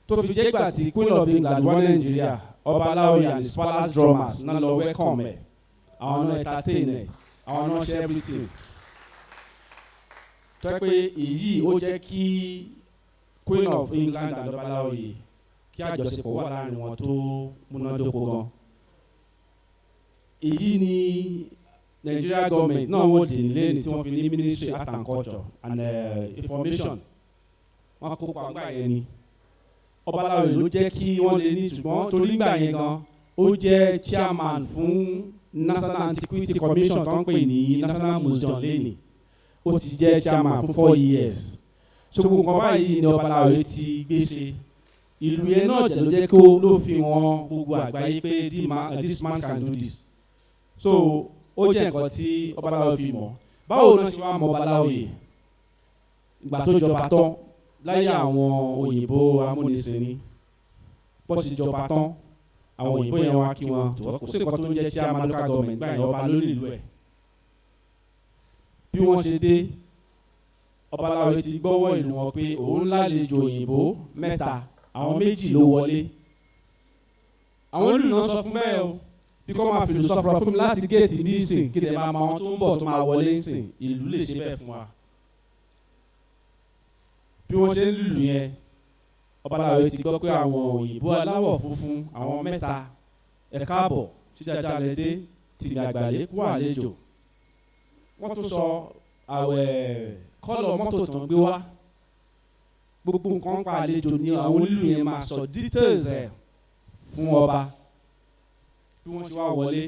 tó fi jẹ́ ìgbà tí Queen of England wá Nàìjíríà Ọba Láòyè and his palace drummers náà lọ welcome ẹ̀ àwọn náà entertain ẹ̀ àwọn náà ṣe everything tó yẹ pé èyí ó jẹ́ kí Queen of England and Ọba Láòyè kí àjọṣepọ̀ wà láàrin wọn tó múnádóko gan èyí ni Nigeria government náà wọ́n dè nílé ní tí wọ́n fi ní Ministry Art and Culture and Information wọ́n kópa ńgbà yẹn ni Ọba Láòyè ló jẹ́ kí wọ́n lè ní ṣùgbọ́n torí ńgbà yẹn gan ó jẹ́ chairman fún National Antiquity Commission tó ń pè ní National Museum lẹ́nìí ó ti jẹ́ chairman fún 4 years so gbogbo nǹkan báyìí ni Ọba Láòyè ti gbé ṣe ìlú yẹn náà jẹ́ ló jẹ́ kó ló fi wọn gbogbo àgbáyé pé this man can do this so ó jẹ́ nǹkan tí Ọba Láòyè fi mọ̀ báwo náà ṣe wá mọ̀ Ọba Láòyè ìgbà tó jọba tán láyé àwọn òyìnbó amúnisìn ni bó ṣe jọba tán àwọn òyìnbó yẹn wá kí wọn kò sí nǹkan tó ń jẹ́ chairman local government gbà yẹn ọba lórí ìlú ẹ̀ bí wọ́n ṣe dé Ọba Láòyè ti gbọ́wọ́ ìlú wọn pé òun lálejò òyìnbó 3 àwọn 2 ló wọlé àwọn ìlú náà sọ fún bẹ́ẹ̀ o bí kò máa fìlú sọ̀rọ̀ fún mi láti géètì bí sìn kí lè máa mọ àwọn tó ń bọ̀ tó máa wọlé sìn ìlú lè ṣe bẹ́ẹ̀ fún wa. bí wọ́n ṣe ń lùlù yẹn Ọbaláwo ti gbọ́ pé àwọn òyìnbó aláwọ̀ funfun àwọn mẹ́ta ẹ káàbọ̀ sí Jàjàlẹ̀ dé tìmí àgbàlẹ̀ kú àlejò. wọ́n tún sọ àwẹ̀ kọ́lọ̀ mọ́tò tán gbé wá gbogbo nǹkan pa àlejò ni àwọn onílù yẹn máa sọ details ẹ̀ fún ọba. bí wọ́n ṣe wá wọlé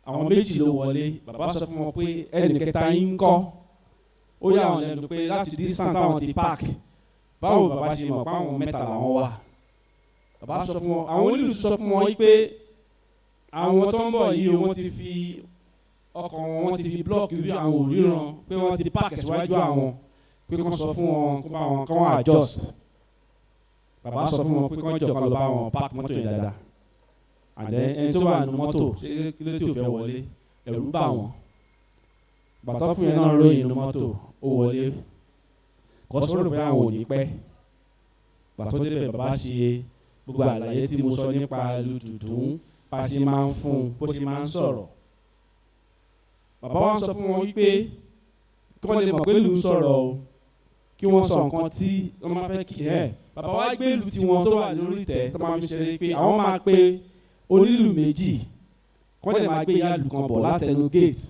àwọn méjì ló wọlé bàbá sọ fún wọn pé ẹnì kẹta yín ń kọ́ ó yà wọ́n lẹ́nu pé láti distance táwọn ti park báwo bàbá ṣe mọ̀ pé àwọn mẹ́ta làwọn wà. bàbá sọ fún wọn àwọn onílù sọ fún wọn pé àwọn tó ń bọ̀ yìí wọ́n ti fi ọkàn wọn ti fi blọọkì rí àwọn òríran pé wọ́n ti park síwájú àwọn pé kán sọ fún wọn kó bá wọn kán wọn adjust. bàbá sọ fún wọn pé kán jọ kán lọ bá wọn park mọ́tò yẹn dáadáa. àdé ẹni tó wà nínú mọ́tò ṣé kí ló tí ò fẹ́ wọlé ẹ̀rù bà wọ́n. bàtọ́ fún yẹn náà ròyìn nínú mọ́tò ó wọlé kò sọ̀rọ̀ pé àwọn ò ní pẹ́. bàtọ́ débẹ̀ bàbá ṣe gbogbo àlàyé tí mo sọ nípa lùdùdùn bá ṣe máa ń fún bó ṣe máa ń sọ̀rọ̀. bàbá wa sọ fún wọn wípé kí wọ́n lè mọ̀ pé ìlú ń sọ̀rọ̀ o kí wọ́n sọ nǹkan tí wọ́n máa fẹ́ kí bàbá wa gbé ìlú tiwọn tó wà lórí ìtẹ́ tó máa fi ṣeré pé àwọn máa pe onílù méjì kí wọ́n lè máa gbé ìyáàlù kan bọ̀ látẹnu gate.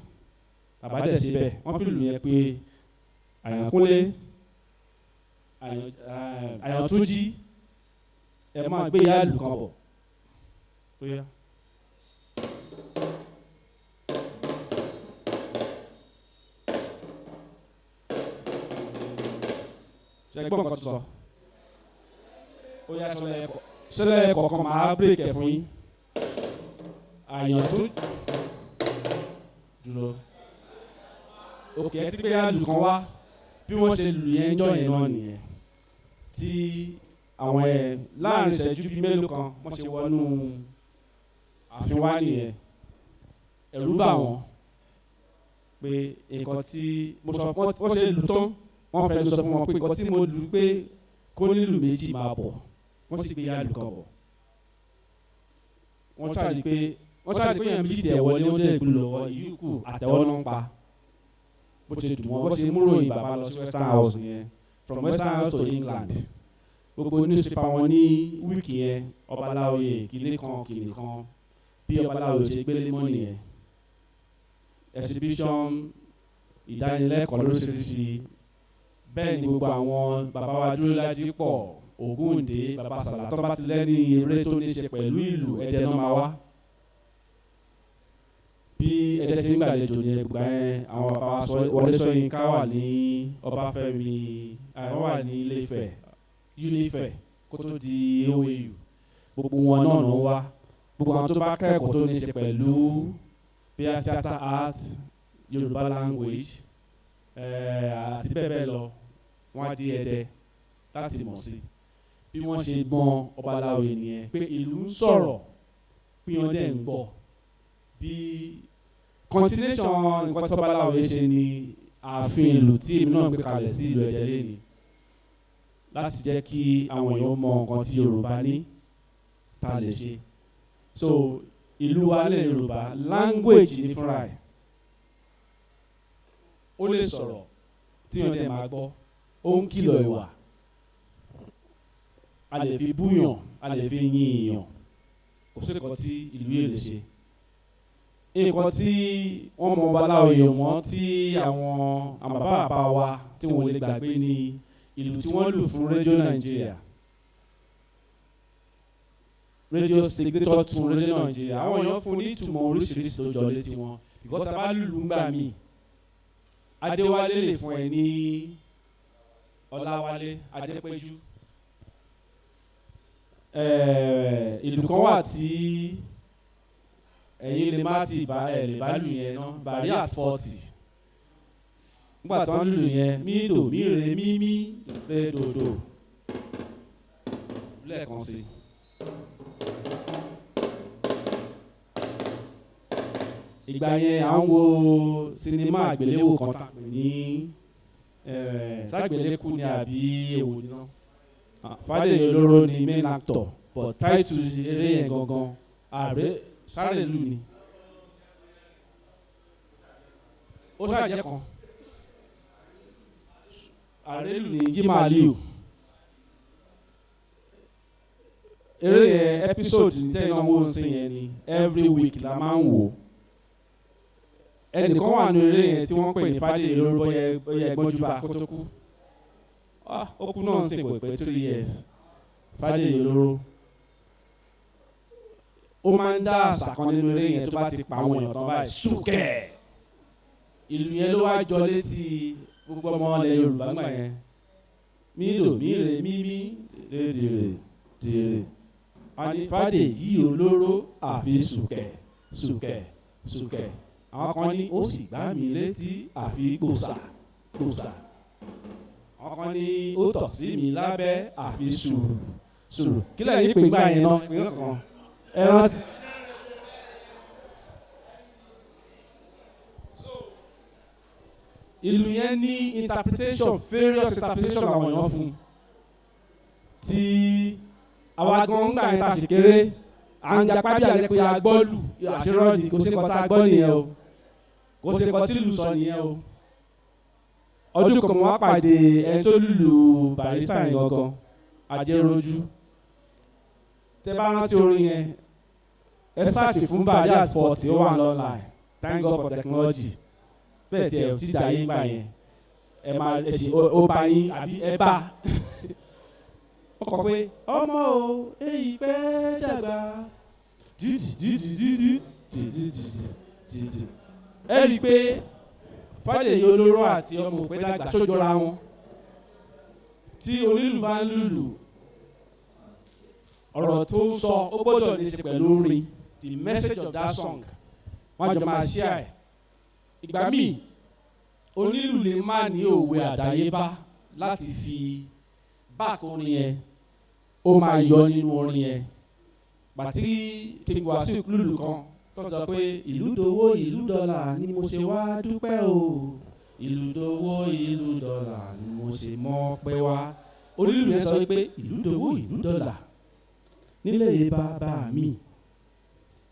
bàbá dẹ̀ ṣe bẹ́ẹ̀ wọ́n fi lù yẹn pé Àyànkúnlé Àyàntúnjí ẹ máa gbé ìyáàlù kan bọ̀. ṣe gbọ́ nǹkan tó sọ ó yá ṣẹlẹ̀ ẹ̀kọ́ kan máa break ẹ̀ fún yín. Àyàntún dúró òkè ẹ ti gbé ìyáàlù kan wá bí wọ́n ṣe lù yẹn jọ yẹn náà nìyẹn tí àwọn ẹ̀ láàrin ìṣẹ́jú bíi mélòó kan wọ́n ṣe wọnú ààfin wá nìyẹn ẹ̀rù bà wọ́n pé nǹkan tí mo sọ wọ́n ṣe lù tán wọ́n fẹ́ sọ fún wọn pé nǹkan tí mo lù pé kó nílù méjì máa bọ̀ wọ́n sì gbé ìyáàlù kan bọ̀ wọ́n ṣàlì pé èèyàn méjì tẹ̀ wọlé wọ́n dẹ̀ gbé lọ́wọ́ ìyókù àtẹ̀wọ́ náà ń pa bó ṣe dùn wọ́n bó ṣe múròyìn bàbá lọ sí Western House yẹn from Western House to England gbogbo newspaper wọn ní wíìkì yẹn Ọbaláwo kìnìún kan bí Ọbaláwo ṣe gbélé mọ́ nìyẹn exhibition ìdánilẹ́kọ̀ọ́ lóríṣiríṣi bẹ́ẹ̀ ni gbogbo àwọn bàbá wa dúró lájí pọ̀ Ògúndé bàbá Sàlá tó bá ti lẹ́ni eré tó ní ṣe pẹ̀lú ìlú Ẹdẹ náà máa wá bí Ẹdẹ ṣe ń gbàlejò ní ẹgbà yẹn àwọn bàbá wa Wọlé Ṣóyínká wà ní Ọbáfẹ́mi àwọn wà ní Ilé-Ifẹ̀ kó tó di OAU gbogbo wọn náà ló ń wá gbogbo àwọn tó bá kẹ́kọ̀ọ́ tó ní ṣe pẹ̀lú bí a theatre art Yorùbá language àti bẹ́ẹ̀ bẹ́ẹ̀ lọ wọ́n á di Ẹdẹ láti mọ̀ sí bí wọ́n ṣe mọ Ọbaláwo nìyẹn pé ìlú ń sọ̀rọ̀ pé wọ́n dẹ̀ ń gbọ́ bí continuation nǹkan tí Ọbaláwo ṣe ni ààfin ìlú tí èmi náà gbé kalẹ̀ sí ìlú Ẹdẹ lẹ́ni láti jẹ́ kí àwọn èèyàn mọ nǹkan tí Yorùbá ní ta lè ṣe so ìlú wa lẹ̀ Yorùbá language ní fúnra ẹ̀ ó lè sọ̀rọ̀ tí wọ́n dẹ̀ máa gbọ́ ó ń kìlọ̀ ìwà a lè fi búyàn a lè fi yin èèyàn kò sí nǹkan tí ìlú yìí lè ṣe nǹkan tí wọ́n mọ Ọbaláwo yẹn mọ́ tí àwọn bàbá wa tí wọ́n lè gbàgbé ní ìlú tí wọ́n lù fún rédíò Nàìjíríà rédíò signature tún rédíò Nàìjíríà àwọn èèyàn fún ní ìtumọ̀ oríṣiríṣi tó jọ létí wọn because tá a bá lùlù ńgbà míì Adéwálé lè fún ẹ ní Ọláwálé Adépéjú ìlú kan wà tí ẹ̀yin lè má ti bá lè bá lù yẹn náà Bàrí at 40 nígbà tó ń lù yẹn mí dò mí re mí mí re dòdò lẹ́ẹ̀kan sí i. ìgbà yẹn à ń wo sinimá àgbéléwò kan tá a pè ní ṣàgbélékù ni àbí èwo ni náà Fádèyí Olóró ni main actor but title eré yẹn gangan ààrẹ sáré ìlú ni ó ṣàjẹ́ kan àrélù ní jimaliu eré yẹn episode ní tẹ́lẹ̀ náà wọ́n ń sìn yẹn ni every week la máa ń wò ẹnìkan wà ní eré yẹn tí wọ́n pè ní Fádèyí lórúkọ yẹ gbọ́njúbà kó tó kú ó kú náà ń sìn pé 3 years Fádèyí lóró ó máa ń dá àṣà kan nínú eré yẹn tó bá ti pa àwọn èèyàn tán báyìí súkẹ́ ìlú yẹn ló wá jọ létí gbogbo ọmọ ilẹ̀ Yorùbá gbà yẹn mílò míre mímí lédèrè dèrè Fádèyí olóró àfi súkẹ́ súkẹ́ súkẹ́ àwọn kan ní ó sì gbá mi létí àfi gbòsà gbòsà àwọn kan ní ó tọ̀ sí mi lábẹ́ àfi sùúrù sùúrù kí lẹ́yìn pè gbà yẹn náà pé kankan ẹ rántí. ìlú yẹn ní interpretation various interpretation àwọn èèyàn fún tí àwa gan gbà yẹn ta sì kéré à ń japa bí àjẹpé agbọ́lù àṣírọ́ọ̀dì kò ṣe kọ́ tá a gbọ́ nìyẹn o kò ṣe kọ́ tí lù sọ nìyẹn o ọdún kan mo wá pàdé ẹni tó lùlù Barrister yẹn gangan Adéròjú tẹ bá rántí orin yẹn ẹ ṣáàtì fún Bari at 40 ó wà lọ́la thank God for technology bẹ́ẹ̀ tí ẹ ò ti dà yín gbà yẹn ẹ máa ẹ ṣe ó bá yín àbí ẹ bá ó kọ pé ọmọ o èyí pẹ́ dàgbà ẹ rí i pé Fádèyí olóró àti ọmọ òpè dàgbà sójọra wọn tí onílù bá ń lùlù ọ̀rọ̀ tó ń sọ ó gbọ́dọ̀ ní í ṣe pẹ̀lú orin the message of that song wọ́n jọ máa share ẹ̀ ìgbà míì onílù lè má ní òwe àdáyébá láti fi báàkì orin yẹn ó máa yọ nínú orin yẹn bàtí King Wasiu lùlù kan tó sọ pé ìlú dowó ìlú dọ́là ni mo ṣe wá dúpẹ́ o ìlú dowó ìlú dọ́là ni mo ṣe mọ́ pẹ́ wá onílù yẹn sọ pé ìlú dowó ìlú dọ́là nílé bàbá mi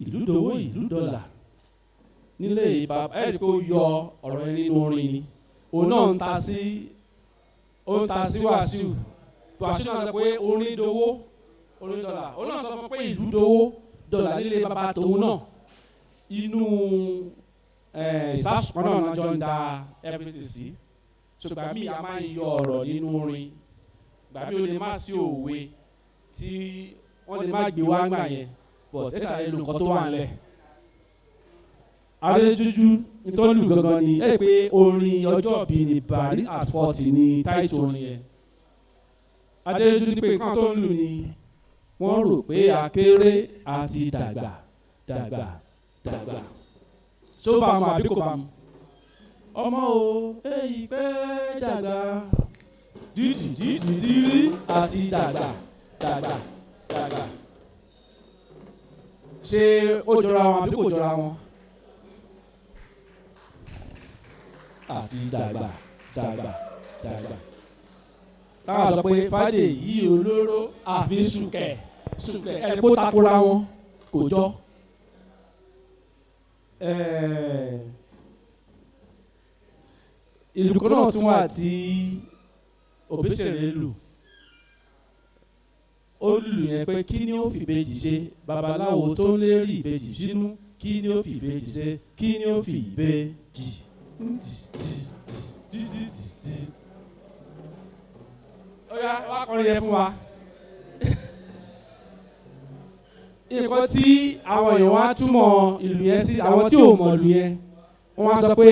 ìlú dowó ìlú dọ́là nílé bàbá ẹ̀rí pé ó yọ ọ̀rọ̀ yẹn nínú orin ni òun náà ń ta sí Wasiu Wasiu náà sọ pé orin dowó orin dọ́là òun náà sọ pé ìlú dowó dọ́là nílé bàbá tòun náà inú ìsásùn kan náà jọ ń da everything sí ṣùgbọ́n mi a máa ń yọ ọ̀rọ̀ nínú orin gbàmí o lè má sí òwe tí wọ́n lè má gbé wá gbà yẹn but ẹ ṣàlàyé lu nǹkan tó wà nílẹ̀. Adéjújú nítorí gangan ni ẹ pé orin ọjọ́ bí ni Bari at 40 ni táìtù orin yẹn. Adéjújú ní pé nǹkan tó ń lù ni wọ́n rò pé akéré àti dàgbà dàgbà dàgbà. Tó bá mu àbí kò bá mu. Ọmọ o èyí pé dàgbà dídì àti dàgbà dàgbà dàgbà. Ṣé ó jọra wọn àbí kò jọra wọn? Àti dàgbà dàgbà dàgbà. Táwọn sọ pé Fádèyí olóró àfi súkẹ̀ súkẹ̀ ẹni kó takora wọn kò jọ. Ìlú kan náà tún wà tí Òbésèré lù. Ó lù yẹn pé kí ni ó fi ìbejì ṣe babaláwo tó ń lérí ìbejì sínú kí ni ó fi ìbejì ṣe kí ni ó fi ìbejì. Ọya wá kọrin yẹn fún wa. Nǹkan tí àwọn èèyàn wá túmọ̀ ìlú yẹn sí àwọn tí ò mọ̀ ìlú yẹn wọ́n wá sọ pé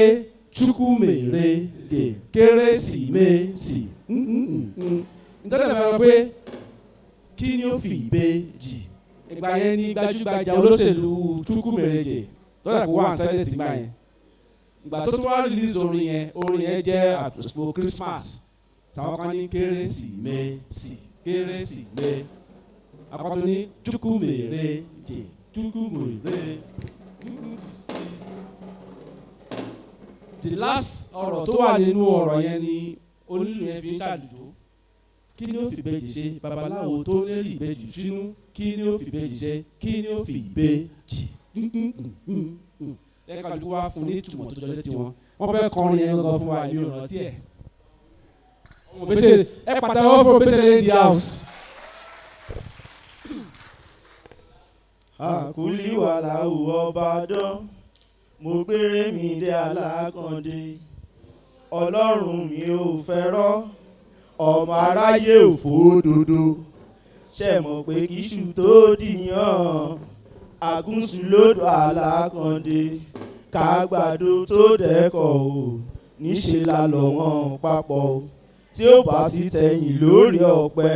Chukwumerege Kérésìmesì nítorí ẹ̀ máa sọ pé kí ni ó fi ìbejì ìgbà yẹn ní gbajúgbajà olóṣèlú Chukwumerege tó dàgbò wà sẹ́lẹ̀tì gbà yẹn ìgbà tó tún wá release orin yẹn jẹ́ àtòsípò Christmas sàwọn kan ní Kérésìmesì Kérésìmesì akọ́tún ní Chukwumerege Chukwumerege. The last ọ̀rọ̀ tó wà nínú ọ̀rọ̀ yẹn ni onílù yẹn fi ń ṣàlùjọ kí ni ó fi ìbejì ṣe babaláwo tó lérí ìbejì sínú kí ni ó fi ìbejì ṣe kí ni ó fi ìbejì lẹ́ka ló wá fún ní ìtumọ̀ tó jọjọ́ tí wọ́n fẹ́ kọrin yẹn gan fún wa ìlú ìrántí ẹ̀. Obesere ẹ pàtàkì fún Obesere in the house. àkúlí wà láwùjọ ọbàdàn mo gbére mi dé alákàndé ọlọ́run mi ò fẹ́rọ́ ọmọ aráyé ò fòdodo ṣe mọ̀ pé kíṣù tó dìyàn àgúnṣu lódò alákàndé kàgbàdo tó dẹ́kọ̀ o níṣẹ́ la lọ̀ wọ́n papọ̀ o tí ó bá sì tẹ̀yìn lórí ọ̀pẹ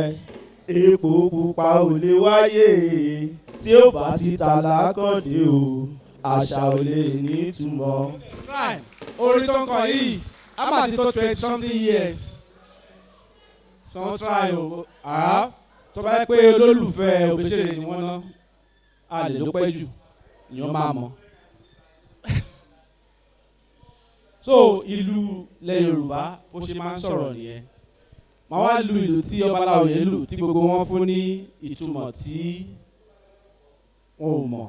epo pupa ò lè wáyé tí ó bá sì ta lákàndé o àṣà ò lè nítumọ̀. orin tó ń kọ yìí a máa ti tó 20 something years so wọ́n try o tó bá yẹ pé olólùfẹ́ Obesere ni wọ́n ná a lè ló pẹ́ jù ni wọ́n máa mọ̀. So ìlú ilẹ̀ Yorùbá bó ṣe máa ń sọ̀rọ̀ nìyẹn màá wá lu ìlú tí ọbaláwo yẹn lù tí gbogbo wọn fún ní ìtumọ̀ tí wọn ò mọ̀.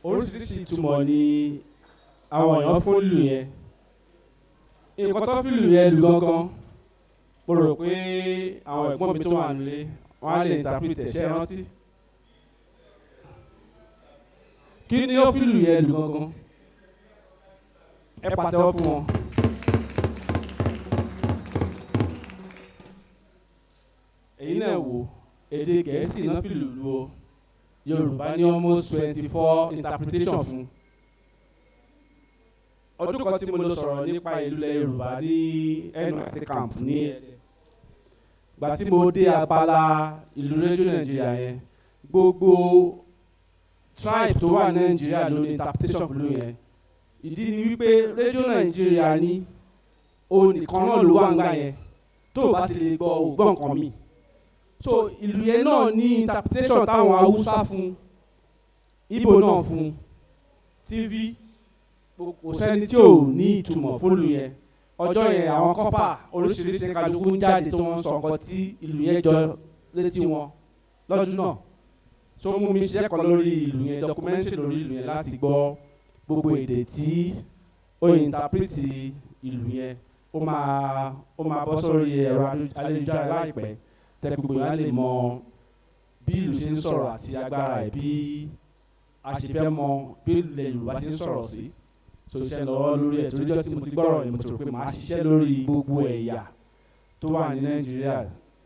Oríṣiríṣi ìtumọ̀ ni àwọn èèyàn fún lù yẹn nǹkan tó fi lù yẹn lù gangan mo rò pé àwọn ẹ̀gbọ́n mi tó wà nílé wọ́n á lè interpret ṣe rántí kí ni ó fi lù yẹn lù gangan ẹ pàtẹ́wọ́ fún wọn. èyí náà wò èdè Gẹ̀ẹ́sì náà fi lù lù o Yorùbá ní almost 24 interpretation fún. ọdún kan tí mo lọ sọ̀rọ̀ nípa ìlú ilẹ̀ Yorùbá ní NYSC camp ní Ẹdẹ. Gbà tí mo dé abala ìlú rédíò Nàìjíríà yẹn gbogbo tribe tó wà Nàìjíríà ló ní interpretation fún yẹn. ìdí ni wípé rédíò Nàìjíríà ní òun nìkan náà ló wà ń gbà yẹn tó o bá ti lè gbọ́ ògbọ́n nǹkan mi. So ìlú yẹn náà ní interpretation táwọn Haúsá fún Ìgbò náà fún TV kò sẹ́ni tí ò ní ìtumọ̀ fólù yẹn ọjọ́ yẹn àwọn kọ́pà oríṣiríṣi kálukú ń jáde tó ń sọ nǹkan tí ìlú yẹn jọ létí wọn lọ́dún náà tó mú mi ṣiṣẹ́ kan lórí ìlú yẹn documentary lórí ìlú yẹn láti gbọ́ gbogbo èdè tí ó interpret ìlú yẹn ó máa bọ́ sórí ẹ̀rọ ayélujára láìpẹ́ tẹ́ gbogbo yẹn á lè mọ bí ìlú ṣe ń sọ̀rọ̀ àti agbára ẹ̀ bí a ṣe fẹ́ mọ bí ilẹ̀ Yorùbá ṣe ń sọ̀rọ̀ sí so iṣẹ́ lọ́wọ́ lórí ẹ̀ torí jọ́ tí mo ti gbọ́rọ̀ yẹn mo ti rò pé màá ṣiṣẹ́ lórí gbogbo ẹ̀yà tó wà ní Nàìjíríà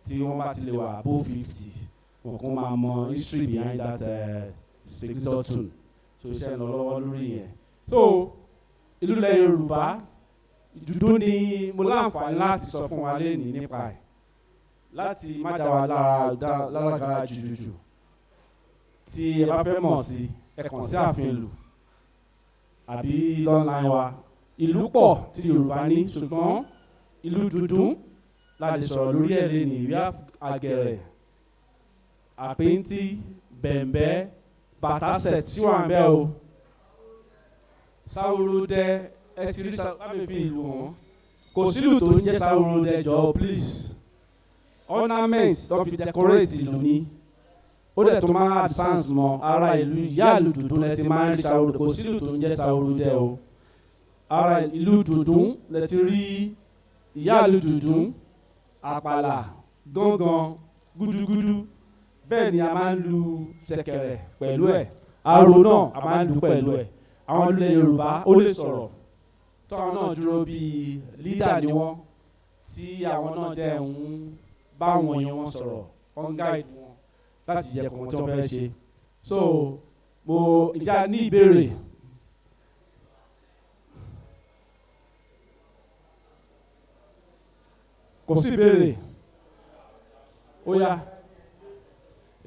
tí wọ́n bá ti lè wà above 50 wọn kò máa mọ history behind that signature tune so iṣẹ́ lọ́wọ́ lórí yẹn. So ìlú ilẹ̀ Yorùbá ìdúdó ni mo láǹfààní láti sọ fún wa lénìí nípa ẹ̀ láti má dá wa lára jùjùjù tí ẹ bá fẹ́ mọ̀ sí ẹ kàn sí ààfin ìlú àbí online wa ìlú pọ̀ tí Yorùbá ní ṣùgbọ́n ìlú dúdún la lè sọ̀rọ̀ lórí ẹ̀ lé ní ìwé àgẹ̀rẹ̀ àpéntí bẹ̀m̀bẹ́ bàtàsẹ̀ tí wà ń bẹ́ o Sáwórodẹ ẹ ti rí lábẹ́ fi ìlú wọn kò sílù tó ń jẹ́ Sáwórodẹ jọ please ornament tó fi decorate ìlú ni ó dẹ̀ tó máa advance mọ́ ara ìlú ìyá ìlú dúdún lẹ ti máa ń rí Sáwórodẹ kò sílù tó ń jẹ́ Sáwórodẹ o ara ìlú dúdún lẹ ti rí ìyá ìlú dúdún àpàlà gángan gúdúgúdú bẹ́ẹ̀ ni a máa ń lu ṣẹ̀kẹ̀rẹ̀ pẹ̀lú ẹ̀ àrò náà a máa ń lu pẹ̀lú ẹ̀ àwọn ilẹ̀ Yorùbá ó lè sọ̀rọ̀ tọ́wọn náà dúró bíi lídà ni wọ́n tí àwọn náà dẹ̀ ń bá àwọn èèyàn wọn sọ̀rọ̀ on guide wọn láti jẹ́ kọ̀ọ̀kan tí wọ́n fẹ́ ṣe so mo ìjà ní ìbéèrè kò sí ìbéèrè ó yá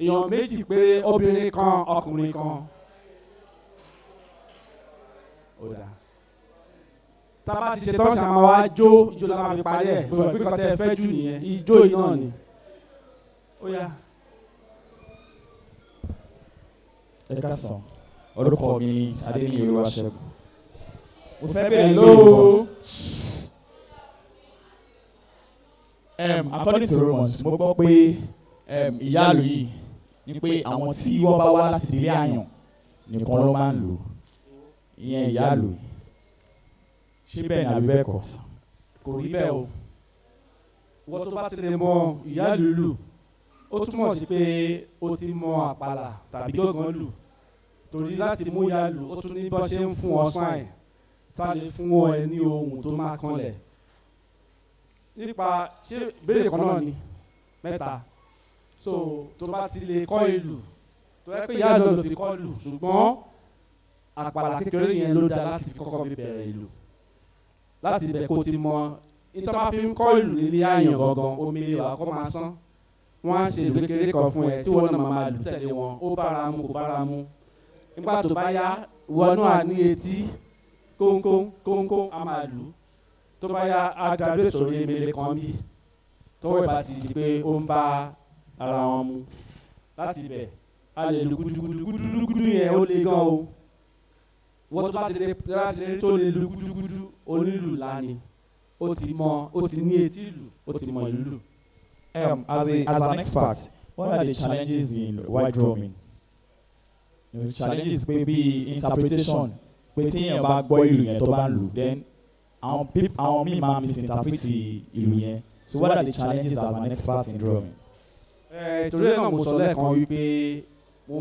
èèyàn méjì péré obìnrin kan ọkùnrin kan ó dá tá bá ti ṣe tán ṣàmà wá jó ijó la máa fi parí ẹ̀ gbogbo ìpínkàn tẹ́ ẹ fẹ́ jù nìyẹn ijó yìí náà ni ó yá. ẹ káàsán orúkọ mi ni Adéníyì Olúwaṣẹ́gun mo fẹ́ bẹ̀rẹ̀ lóò. According to Romans mo gbọ́ pé ìyáàlú yìí ni pé àwọn tí wọ́n bá wá láti ilé àyàn nìkan ló máa ń lò ìyẹn ìyáàlú ṣé bẹ́ẹ̀ ni àbí bẹ́ẹ̀ kọ́. kò rí bẹ́ẹ̀ o wọ́n tó bá ti lè mọ ìyáàlú lù ó túmọ̀ sí pé ó ti mọ àpàlà tàbí gángan lù torí láti mú ìyáàlú ó tún ní bọ́ ṣe ń fún ọ sáìn tá a lè fún ọ ẹ ní ohun tó máa kanlẹ̀ nípa ṣé ìbéèrè kan náà ni mẹ́ta so tó bá ti lè kọ́ ìlù tó yẹ pé ìyá lọ ti kọ́ lù ṣùgbọ́n àpàlà kékeré yẹn ló dáa láti fi kọ́kọ́ fi bẹ̀rẹ̀ ìlù láti ibẹ̀ kó ti mọ ìtọ́ bá fi ń kọ́ ìlù nílé àyàn gangan omi lè wà kó máa sán wọ́n á ṣe ìlú kékeré kan fún ẹ tí wọ́n náà máa lù tẹ̀lé wọn ó bára mu kò bára mu nígbà tó bá yá ìwọ náà ní etí kónkó á máa lù tó bá yá agbábẹ́ sọ̀rọ̀ emele kan bí tọ́wọ́ ìbá ti di pé ó ń bá ara wọn mu láti ibẹ̀ a lè lu gudugudu yẹn ó le gan o wọ́n tó bá ti lè tó lè lu gudugudu onílù lánìí ó ti ní etí ìlù ó ti mọ ìlú lù. As an expert, what are the challenges in white drumming? Challenges pé bí interpretation pé téèyàn bá gbọ́ ìlù yẹn tó bá ń lù then àwọn míì máa misinterpret ìlú yẹn so what are the challenges as an expert in drumming. torí ẹ̀ náà mo sọ lẹ́ẹ̀kan wípé mo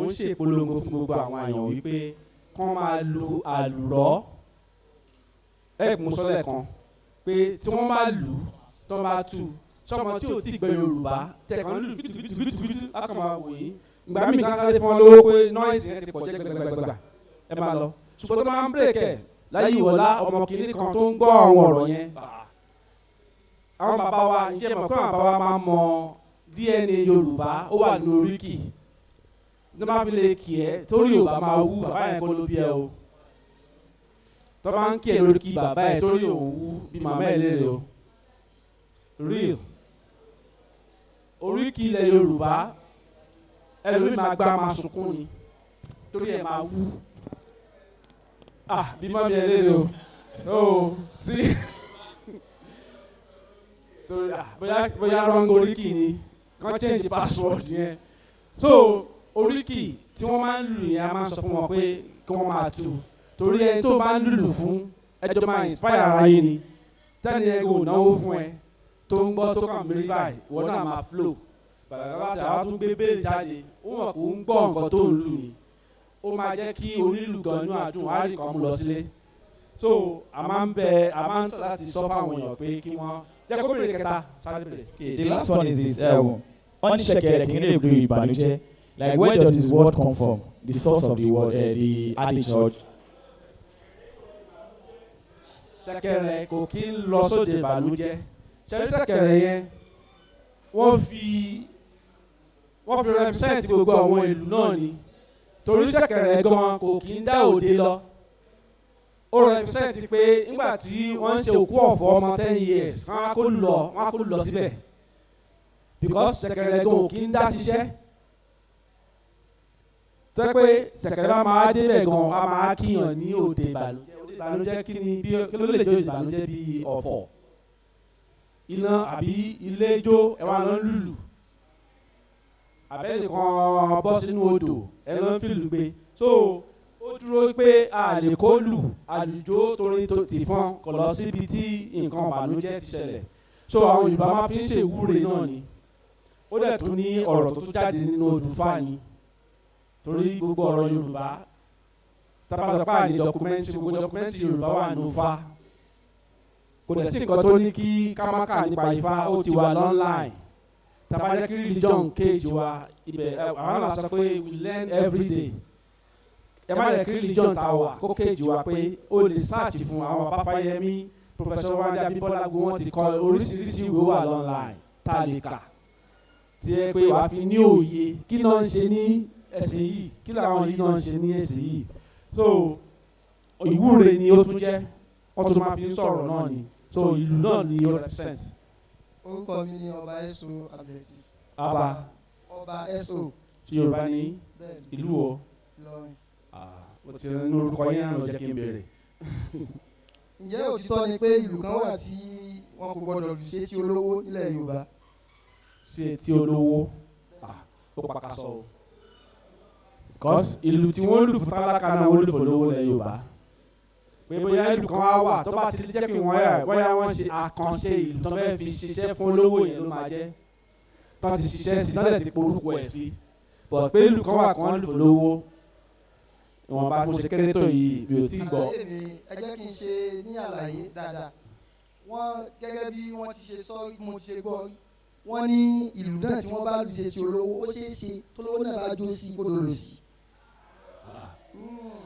ń ṣe ìpolongo fún gbogbo àwọn èèyàn wípé kán máa lu àlùrọ̀ mo sọ lẹ́ẹ̀kan pé tí wọ́n bá lù tó bá tù sọmọ tí ò tí gbẹ Yorùbá tẹ̀kàn lù bìtùbìtù lákàn máa wò yín ìgbà míì kankan lè fún ọ lówó pé nọ́ọ̀sì yẹn ti pọ̀ jẹ́ gbẹgbẹgbẹgbà ẹ máa lọ ṣùgbọ́n tó máa ń bírèkẹ̀ láyé ìwọlá ọmọ kìnínní kan tó ń gbọ́ àwọn ọ̀rọ̀ yẹn àwọn bàbá wa ǹjẹ́ mọ̀ pé àwọn bàbá wa máa mọ DNA Yorùbá ó wà ní oríkì tó bá fi lè kì ẹ́ torí Yorùbá máa wú bàbá yẹn kó ló bí ẹ o tó bá ń kí ẹ lórí kí bàbá yẹn torí òun wú bí màmá ẹ léèrè o real oríkì ilẹ̀ Yorùbá ẹlòmíì máa gbá máa sunkún ni torí ẹ máa wú bí mọ́ mi ẹ léèrè o tí torí bóyá wrong oríkì ni kàn change password yẹn so oríkì tí wọ́n máa ń lù yẹn a máa ń sọ fún wọn pé kí wọ́n máa tù torí ẹni tó bá ń lùlù fún ẹjọ́ máa inspire ara yín ni tẹ́ni ẹ kò náwó fún ẹ tó ń gbọ́ tó kàn mí rí báyìí wọ́n náà máa flow bàbá tí àwọn tún gbé béèrè jáde ó mọ̀ kó ń gbọ́ nǹkan tó ń lù ní ó máa jẹ́ kí onílù gan inú àdùn á rí kan mú lọ sílé so a máa ń tọ́ láti sọ fáwọn èèyàn pé kí wọ́n jẹ́ kó bèrè kẹta sáré bèrè. Okay, the last one is this wọ́n ní ṣẹ̀kẹ̀rẹ̀ kì í lè gbé ìbànújẹ́ like where does this word come from the source of the word the adage or. ṣẹ̀kẹ̀rẹ̀ kò kí ń lọ sóde ìbànújẹ́ ṣẹ̀kẹ̀rẹ̀ yẹn wọ́n fi represent gbogbo àwọn ìlú náà ni torí ṣẹ̀kẹ̀rẹ̀ gan kò kí ń dá òde lọ ó represent pé nígbà tí wọ́n ń ṣe òkú ọ̀fọ̀ ọmọ 10 years wọ́n á kó lù lọ síbẹ̀ because ṣẹ̀kẹ̀rẹ̀ gan ò kí ń dá ṣiṣẹ́ tẹ́ pé ṣẹ̀kẹ̀rẹ̀ bá máa débẹ̀ gan a máa kíyàn ní òde ìbànújẹ́ kí ni bí kí ló lè jó ìbànújẹ́ bí ọ̀fọ̀ iná àbí ilé jó ẹ̀wọ̀n ló ń lùlù àbẹ́lẹ̀ kan bọ́ sínú odò ẹ̀ ló ń fìlù gbé so ó dúró pé a lè kó lù àlùjó torí tìfọ́n kò lọ síbi tí nǹkan ìbànújẹ́ ti ṣẹlẹ̀ so àwọn Yorùbá máa fi ń ṣèwúre náà ni ó dẹ̀ tún ní ọ̀rọ̀ tó tún jáde nínú odùfà ni torí gbogbo ọ̀rọ̀ Yorùbá tábàtàpá ní dọkumẹ́ntì gbogbo dọkumẹ́ntì Yorùbá wà nínú Ifá kò dẹ̀ sí nǹkan tó ní kí kámákà nípa Ifá ó ti wà online tàbájẹ́ kí religion kéèjì wa ibẹ̀ àwọn náà sọ pé we learn every day ẹ má yẹ kí religion ta wà kó kéèjì wa pé ó lè search fún àwọn Babáfáyẹmí Professor Wande Abímbọ́lá gbogbo wọn ti kọ oríṣiríṣi ìwé wà online tá a lè kà tí ẹ pé wàá fi ní òye kí náà ń ṣe ní ẹ̀sìn yìí kí làwọn yìí náà ń ṣe ní ẹ̀sìn yìí so ìwúre ni ó tún jẹ́ wọ́n tún máa fi ń sọ̀rọ̀ náà ni so ìlú náà ni ó represent. Orúkọ mi ni Ọba Eso Abẹ́tì. Ọba Eso. Tí Yorùbá ní ìlú o. Ìlọrin. Mo ti ní orúkọ yẹn náà ló jẹ́ kí n béèrè. Ǹjẹ́ òtítọ́ ni pé ìlú kan wà tí wọn kò gbọdọ̀ lù sí etí olówó nílẹ̀ Yorùbá? Sí etí olówó ó pàkàṣọ o. Because ìlú tí wọ́n lù fún tálákà náà wọ́n lù fún olówó nílẹ̀ Yorùbá. Pé bóyá ìlú kan á wà tó bá ti jẹ́ pé bóyá wọ́n ṣe àkànṣe ìlú tó fẹ́ fi ṣiṣẹ́ fún olówó yẹn ló máa jẹ́ tó ti ṣiṣẹ́ sí lọ́dẹ̀ ti porúkọ ẹ̀ sí but pé ìlú kan wà kan lù fún olówó ìwọ̀nba tó ṣe kéré tó yìí mi ò tí gbọ́. Ẹ jẹ́ kí n ṣe ní àlàyé dáadáa wọ́n gẹ́gẹ́ bí wọ́n ti ṣe sọ mo ti ṣe gbọ́ wọ́n ní ìlú náà tí wọ́n bá lù sí etí olówó ó ṣeé ṣe tó lówó náà bá jó sí kó lò sí.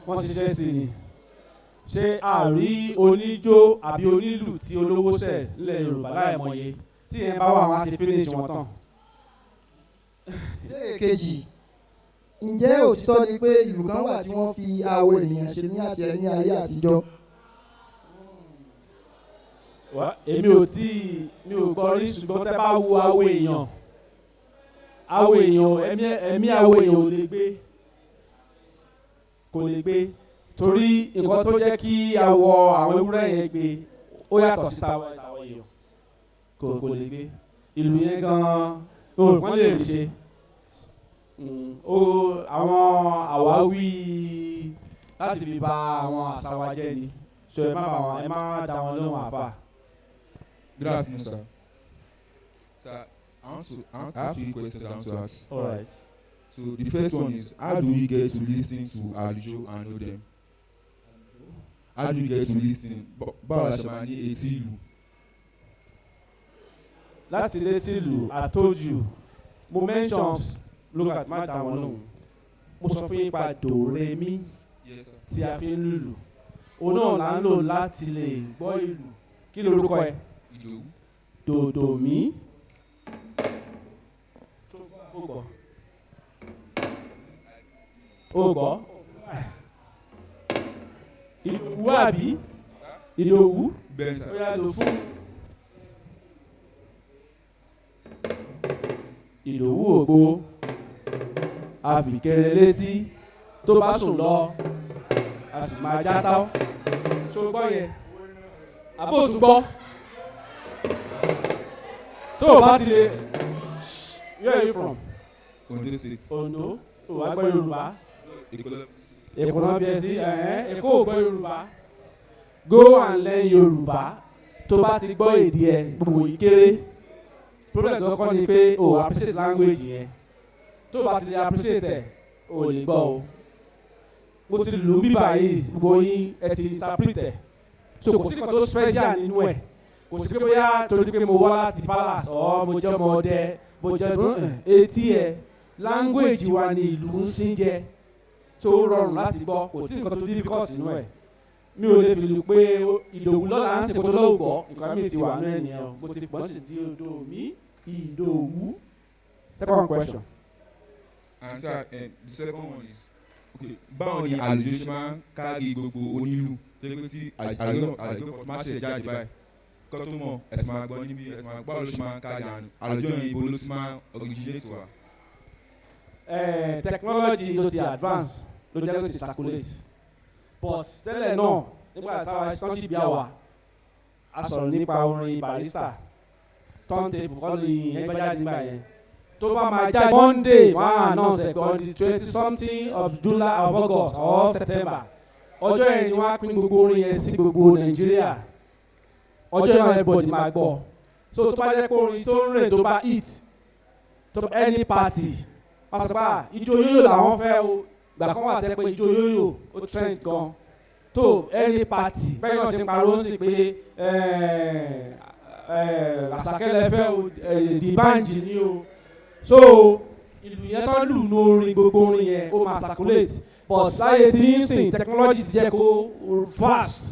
Wọ́n ṣiṣẹ́ sí ni ṣé àrí oníjó àbí onílù tí olówó ṣẹ̀ nílẹ̀ Yorùbá láìmọye tí yẹn bá wà wọn á ti finish wọn tán. Ìbéèrè kejì ǹjẹ́ òtítọ́ ni pé ìlú kan wà tí wọ́n fi àwọ̀ ènìyàn ṣe ní àti ẹni ayé àtijọ́? Èmi ò gbọ́ rí ṣùgbọ́n tẹ́ bá wo àwọ̀ èèyàn ẹ̀mí àwọ̀ èèyàn ò lè gbé kò lè gbé torí nǹkan tó jẹ́ kí àwọ̀ àwọn ewúrẹ́ yẹn gbé ó yàtọ̀ sí tàwọn èèyàn kò lè gbé ìlú yẹn gan-an wọ́n lè rí ṣe àwọn àwáwí láti fi bà àwọn àṣà wa jẹ́ ni so ẹ má dá wọn lóhùn àfà. Good afternoon, sir. Sir, I have 3 questions I want to ask. All right. So the first one is, how do we get to listen to Alujo and know them? How do we get to listen? Báwo la ṣe máa ní etí ìlú? Láti létí ìlú, I told you, mo mentions look at má dá wọn lóhùn. Mo sọ fún yín pa do re mi tí a fi ń lùlù. Òun náà là ń lò láti lè gbọ́ ìlú. Kí lorúkọ ẹ? Ìdòwú. Dòdò mí. Ó gbọ́. Ìdòwú àbí? Ìdòwú? Bẹ́ẹ̀ sà. Ó yá lò fún. Ìdòwú ògbó. Àfikẹ́rẹ́ létí tó bá sùn lọ. A sì máa já tá. Ṣó gbọ́ yẹn? Àbó tún gbọ́. Tó o bá ti lè. Where are you from? Ondo State. Ondo. O wá gbọ́ Yorùbá. Èkó náà bí ẹ sí Èkó ò gbọ́ Yorùbá. Go and learn Yorùbá. Tó bá ti gbọ́ èdè ẹ gbogbo yìí kéré. Problem tó kọ́ ni pé o appreciate language yẹn. Tó bá ti lè appreciate ẹ̀ o lè gbọ́ o. Mo ti lù bíbá yìí gbogbo yín ẹ ti interpret ẹ̀. So kò sí nǹkan tó special nínú ẹ̀. Kò sí pé bóyá torí pé mo wá láti palace ọ̀ mo jẹ́ ọmọ ọdẹ mo jẹ́ etí ẹ̀ language wa ni ìlú ń sìn jẹ́ tó rọrùn láti gbọ́ kò sí nǹkan tó difficult nínú ẹ̀. Mi ò lè fi lù pé Ìdòwú lọ́la ń ṣèkótó lọ́wọ́ gbọ́ nǹkan mi ti wà nínú ẹ̀ nìyẹn o mo ti pọ̀ sí Dòdò mí Ìdòwú. Second question. And sir, the second one is, báwo ni àlùjọ ṣe máa ń kárí gbogbo onílù tó yẹ pé tí àlùjọ máa ṣe jáde báyìí kọ́ tó mọ̀ ẹ̀sìn máa gbọ́ níbi ẹ̀sìn máa báwo ló ṣe máa ń kárí àlùjọ yẹn ibo ló ti máa originate wa. Technology ló ti advance ló jẹ́ kó ti circulate but tẹ́lẹ̀ náà nígbà táwa ṣọ́ọ̀ṣì bí àwà a sọ̀rọ̀ nípa orin barista turntable kọ́ ni ìyẹn bá jáde nígbà yẹn tó bá máa jáde Monday wọ́n á announce ẹ̀ pé on the 20-something of July of August or September ọjọ́ yẹn ni wọ́n á pín gbogbo orin yẹn sí gbogbo Nàìjíríà ọjọ́ yẹn everybody máa gbọ́ so tó bá jẹ́ pé orin tó ń rìn tó bá hit tó bá any party wọ́n sọ pé ijó yóyò làwọn fẹ́ o gbà kán wà tẹ́ pé ijó yóyò ó trend gan tó any party bẹ́ẹ̀ náà ṣe ń pariwo sí pé àṣàkẹ́lẹ́ fẹ́ o dìbànjì ni o so ìlú yẹn tó lù ní orin gbogbo orin yẹn ó máa circulate but láyé tí ń sìn technology ti jẹ́ kó fast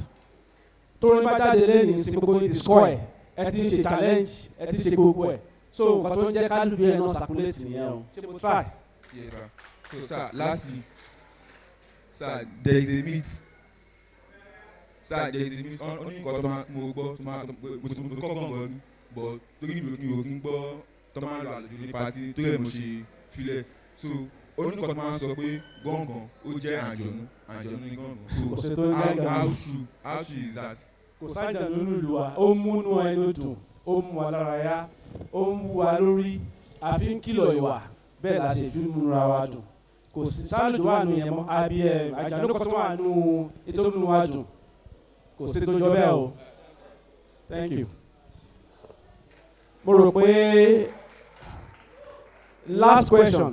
torí bá jáde lẹ́yìn sí gbogbo ti score ẹ ti ń ṣe challenge ẹ ti ń ṣe gbogbo ẹ̀ so nǹkan tó ń jẹ́ ká lù yẹn náà circulate nìyẹn o ṣé mo try. Yes sir. So sir, lastly, sir, there is a myth. Sir, there is a myth. Only nǹkan tó máa mo gbọ́ tó máa mo ti kọ́ gbọ̀ngàn rí but torí mi ò kí ń gbọ́ tó máa lọ àlejò ní pati tó yẹ mo ṣe filẹ̀ so oníkan tó máa ń sọ pé gángan ó jẹ́ àjọ̀nú ní gángan so how true is that. kò sájà nínú ìlú wa ó múnú ẹnu dùn ó mú wa lára yá ó ń wú wa lórí àfi ń kìlọ̀ ìwà bẹ́ẹ̀ la ṣe fi ń múra wa dùn kò sí sálùjọ wà nù yẹn mọ́ àbí àjànú kan tó wà nù ètò múnú wa dùn kò sí tó jọ bẹ́ẹ̀ o thank you. mo rò pé last question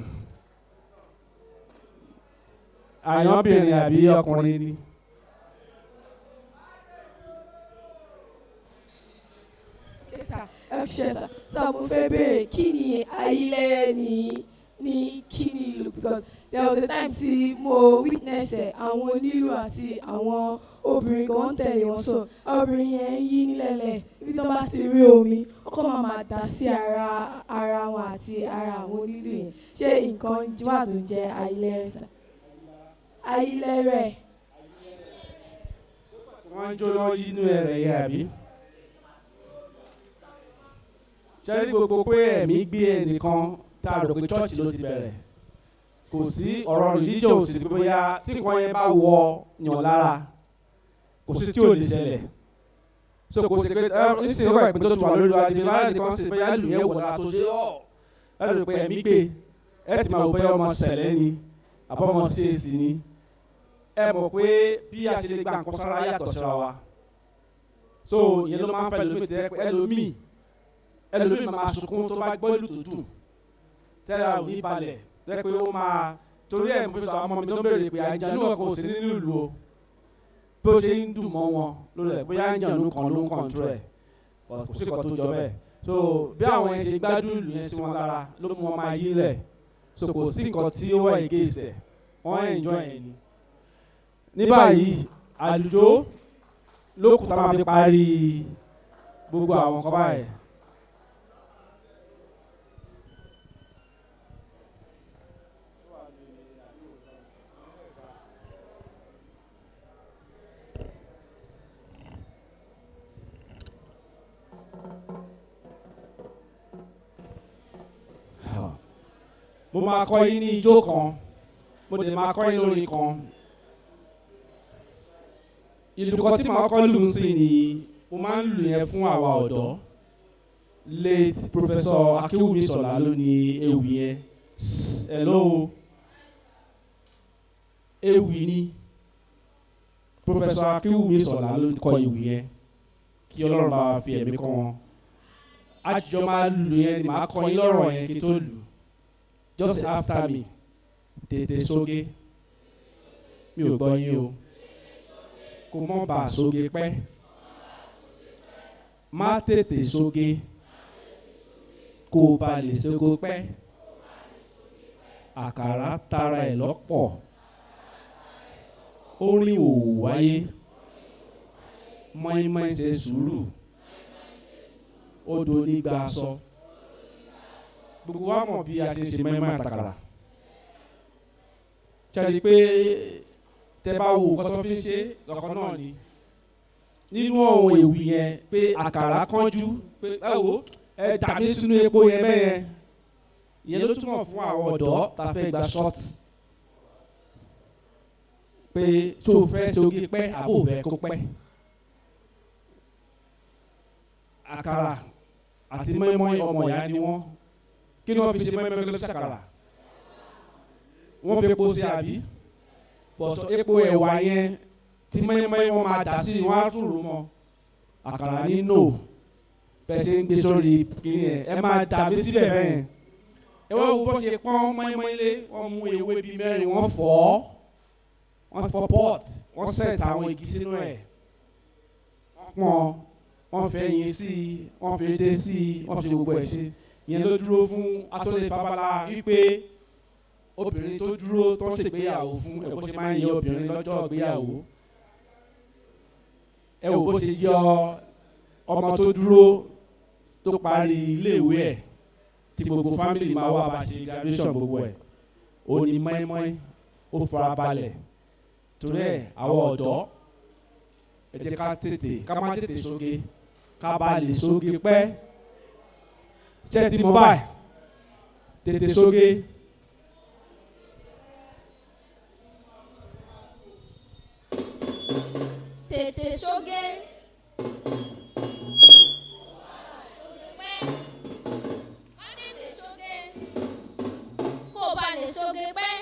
àyànbìnrin àbí ọkùnrin ni. So mo fẹ́ béèrè kí ni ayílẹ́rẹ́ ní kí ni ìlú because there was a time tí mo witness ẹ̀ àwọn onílù àti àwọn obìnrin kan ń tẹ̀lé wọn so obìnrin yẹn ń yí nílẹ̀lẹ̀ ibi tó bá ti rí omi ọkọ máa dà sí ara wọn àti ara àwọn onílù yẹn ṣé nǹkan wà tó ń jẹ́ ayílẹ́rẹ́ sà ayílẹ́rẹ́. wọ́n ń jó lọ́wọ́ yínú ẹ̀rẹ̀ yẹn àbí. ṣẹ́rí gbogbo pé ẹ̀mí gbé ẹnìkan tá a rò pé chọ́ọ̀chì ló ti bẹ̀rẹ̀ kò sí ọ̀rọ̀ religion ò sì pé bóyá tí nǹkan yẹn bá wọ yàn lára kò sí tí ò lè ṣẹlẹ̀ so kò sí pé nísìnyí ó wà ìpín tó tù wà lórí wa dìbò lára nìkan sí bóyá lù yẹn wọ̀ lára tó ṣe ọ́ ẹ rò pé ẹ̀mí gbé ẹ ti máa wò bóyá ọmọ ṣẹlẹ̀ ni àbọ̀mọ CAC ni ẹ mọ̀ pé bí a ṣe lè gba nǹkan sára yàtọ̀ síra wa so ìyẹn ló máa ń fẹ́ lómi tẹ́ ẹlòmíì máa sunkún tó bá gbọ́ ìlú tó dùn tẹ́lẹ̀ àwọn oníbalẹ̀ tẹ́ pé ó máa torí ẹ̀ mo fi sọ ọmọ mi tó ń béèrè pé àjànú ọkọ̀ ò sí nínú ìlú o bí ó ṣe ń dùn mọ́ wọn lórí ẹ̀ bóyá àjànú kan ló ń kọ̀ǹtró ẹ̀ kò sí kan tó jọ bẹ́ẹ̀ so bí àwọn yẹn ṣe gbádùn ìlú yẹn sí wọn lára ló mú wọn máa yí lẹ̀ so kò sí nǹkan tí ó wà against ẹ̀ wọ́n enjoy ẹ̀ ni. ní báyìí àlùjọ lókùtà máa fi parí gbogbo àwọn kan báyìí. mo máa kọ́ yín ní ijó kan mo dẹ̀ máa kọ́ yín lórin kan ìlú kan tí màá kọ́ lù ú sí ni mo máa ń lù yẹn fún àwa ọ̀dọ́ late Professor Akéwùmí Ṣọlá ló ní ewì yẹn hello ewì ni Professor Akéwùmí Ṣọlá ló kọ ewì yẹn kí Ọlọ́run bá wa fi ẹ̀mí kọ́ wọn àjọ máa lù yẹn ni màá kọ́ yín lọ́rọ̀ yẹn kí tó lù. Just after me tètè sóge mi ò gbọ́ yín o kò mọ́ bá sóge pẹ́ má tètè sóge kó o bá lè sógo pẹ́ àkàrà tara ẹ̀ lọ́pọ̀ orin ò wáyé mọ́ínmọ́ín ṣe sùúrù odò nígbà sọ. Gbogbo wa mọ̀ bí a ṣe ń ṣe mẹ́mọ́ àtàkàrà ṣàlì pé tẹ́ bá wo nǹkan tó fi ń ṣe lọ́kàn náà ni nínú ohun èwì yẹn pé àkàrà kánjú pé ẹ wo ẹ dàbí sínú epo yẹn bẹ́yẹn ìyẹn ló túmọ̀ fún àwọn ọ̀dọ́ tá a fẹ́ gba short pé tó fẹ́ ṣoge pẹ́ àbò fẹ́ kó pẹ́ àkàrà àti mọ́ínmọ́ín ọmọ ìyá ni wọ́n kí ni wọ́n fi ṣe mọ́ínmọ́ín kí ló ṣàkàrà wọ́n fi epo sí àbí bọ̀sọ̀ epo ẹ̀wà yẹn tí mọ́ínmọ́ín wọn máa dà sí wọn á tún rò mọ́ àkàrà ní no bẹ́ẹ̀ ṣe ń gbé sórí kìnìún yẹn ẹ máa dàbí síbẹ̀ bẹ́ẹ̀ ẹ wọ́n wo bó ṣe pọ́n mọ́ínmọ́ín lé wọ́n mú ewé bíi mẹ́rin wọ́n fọ́ pot wọ́n set àwọn igi sínú ẹ̀ wọ́n fẹ́ yín sí i wọ́n fi dé sí i wọ́n fi gbogbo ẹ̀ ṣe ìyẹn ló dúró fún atọ́lẹ̀ fabala wípé obìnrin tó dúró tó ń ṣègbéyàwó fún ẹ̀ bó ṣe máa ń yẹ obìnrin lọ́jọ́ ìgbéyàwó ẹ wò bó ṣe yọ ọmọ tó dúró tó parí iléèwé ẹ̀ tí gbogbo fámìlì máa wá bá ṣe graduation gbogbo ẹ̀ ó ní mọ́ínmọ́ín ó fara balẹ̀ torí ẹ̀ àwọn ọ̀dọ́ ẹ jẹ́ ká má tètè ṣoge ká bá lè ṣoge pẹ́ jẹ́ ti mọ́ báyìí tètè ṣoge. tètè ṣoge. má tètè ṣoge kó o bá lè ṣoge pẹ́.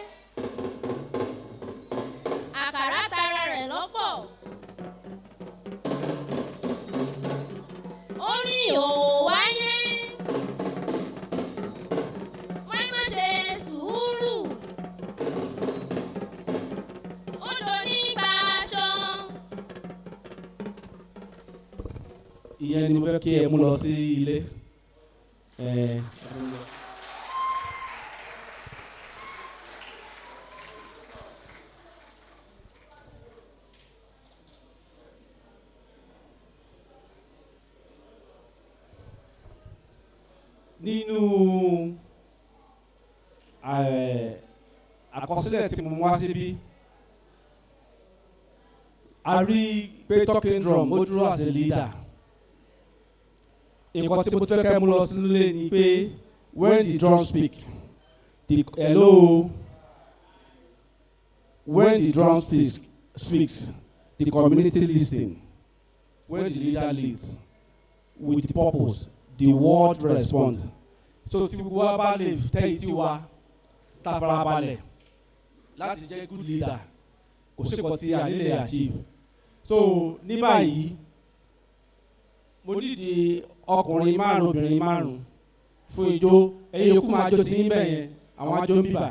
àkàrà tara rẹ̀ lọ́pọ̀. orin òwò wáyé. wọ́n má ṣe sùúrù. ó lò nígbà aṣọ. ìyẹn ni mo fẹ́ kí ẹ mú lọ sí ilé. nínú àkọsílẹ̀ tí mo wá síbí a rí pé talking drum ó dúró as a leader. nǹkan tí mo tún fẹ́ kẹ́ mú lọ sílé ni pé when the drum speak when the drum speaks the community listen when the leader leads with the purpose the world respond so tí gbogbo wa bá lè tẹ́yìí tí wa tá a fara balẹ̀ láti jẹ́ good leader kò sí nǹkan tí a lè achieve so ní báyìí mo nídìí ọkùnrin 5 obìnrin 5 fún ijó ẹ̀yin yòókù máa jó tí ń bẹ̀ yẹn àwọn ajó ń bíbà.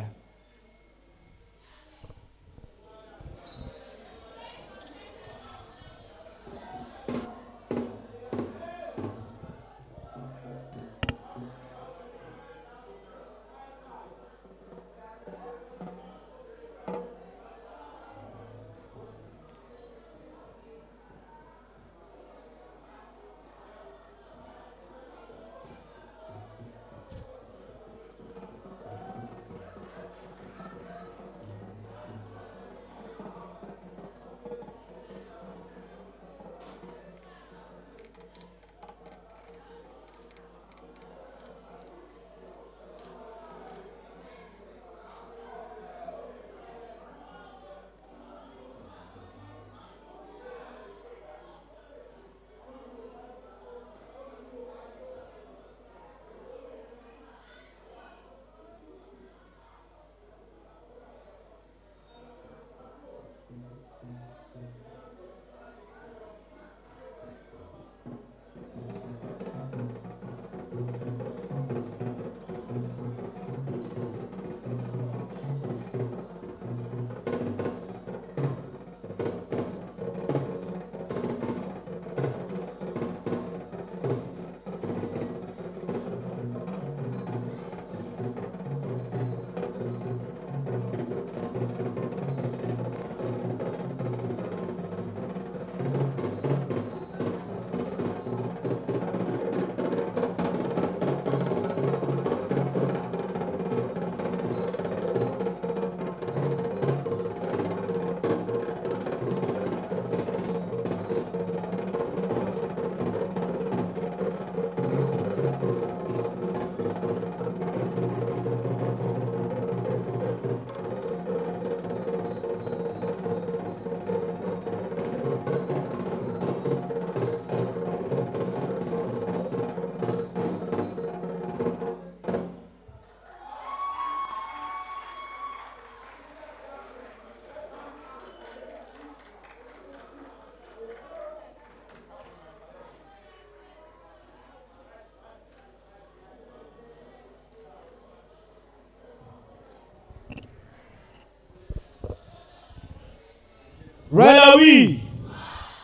máa wí.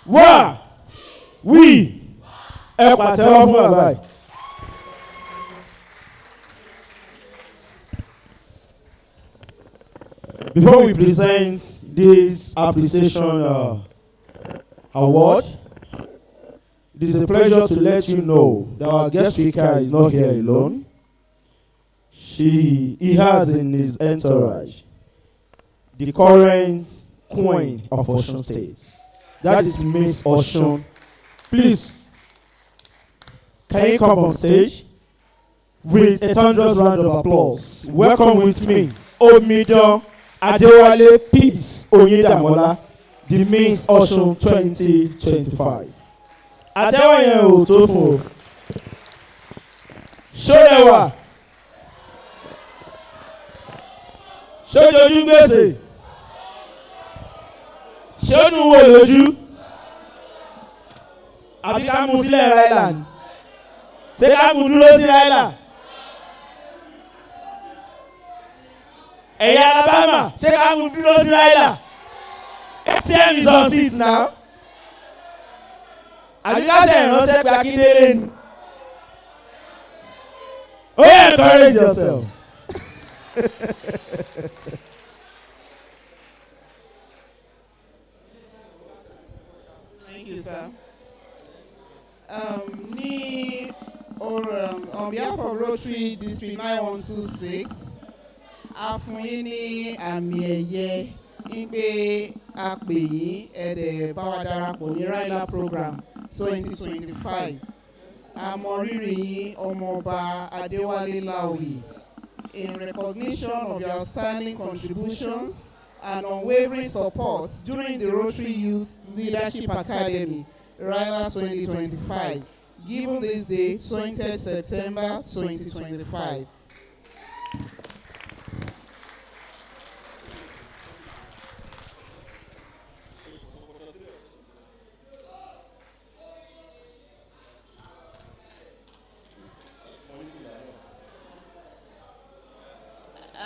Wá. Wí. Ẹ pàtẹ́wọ́ fún bàbá yìí. Before we present this appreciation award, it is a pleasure to let you know that our guest speaker is not here alone. He has in his entourage the current queen of Osun State. That is Miss Osun. Please, can you come on stage with a thunderous round of applause? Welcome with me, Omidan Adewale Peace Oyedamola, the Miss Osun 2025. Àtẹ́wọ́ yẹn ò tó fún o. Ṣọ́lẹ̀wà. Ṣojojú gbèsè. Ṣódùn wò lójú. Àbí ká mú sílẹ̀ Ryla ni. Ṣé ká mú dúró sí Ryla? Ẹ̀yà Alabama, ṣé ká mú dúró sí Ryla? ATM is on seat now. Àbí ká ṣe ìránṣẹ́ pé Akíndélé ni. Oh, yeah, encourage yourself. Thank you, sir. On behalf of Rotary District 9126, a fún yín ní àmì ẹ̀yẹ nígbé a pè yín ẹ̀dẹ̀ bá wa darapọ̀ ní Ryla program 2025. A mọ rírì yín ọmọọba Adéwálé Láòyè in recognition of your outstanding contributions and unwavering support during the Rotary Youth Leadership Academy Ryla 2025, given this day, 20th September 2025.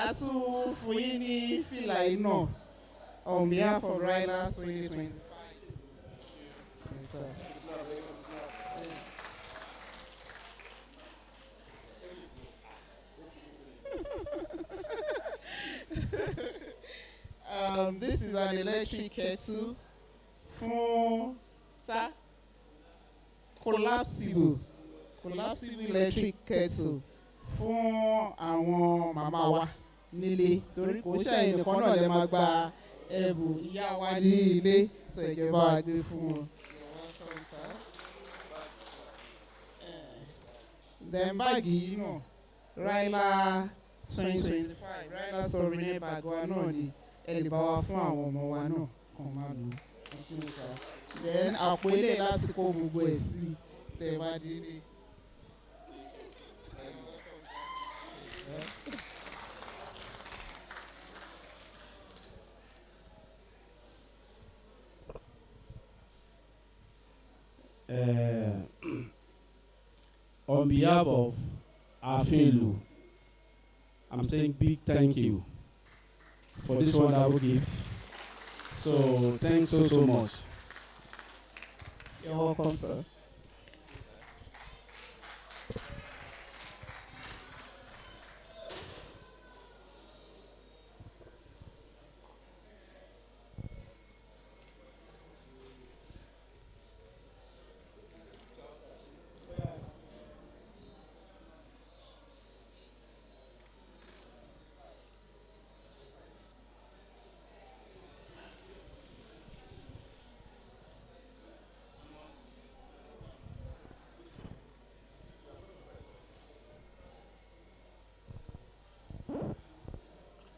Asu Fuyini Filaino on behalf of Ryla 2025. Yes, sir. This is an electric kettle for collapsible electric kettle fún àwọn màmá wa nílé torí kò ṣàyìn nìkan náà lè máa gba ẹ̀bùn ìyá wa ní ilé ṣèjọba àgbé fún wọn. Then báàgì yìí náà Ryla 2025 Ryla souvenir bag wa náà ni ẹ lè bá wa fún àwọn ọmọ wa náà kàn máa lò ó. Then àpò ilé láti kó gbogbo ẹ̀ sí tẹ̀ bá délé. On behalf of Afilu, I'm saying big thank you for this wonderful gift. So thanks so much. You're welcome, sir.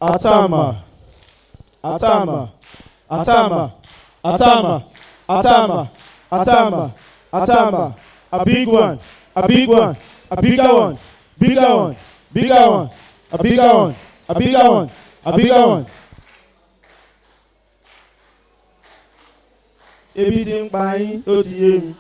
Atama, Atama, Atama, Atama, Atama, Atama, Atama. A big one, a big one, a bigger one, bigger one, bigger one, a bigger one, a bigger one, a bigger one. Ebi ti ń pa yín, ó ti yé mi.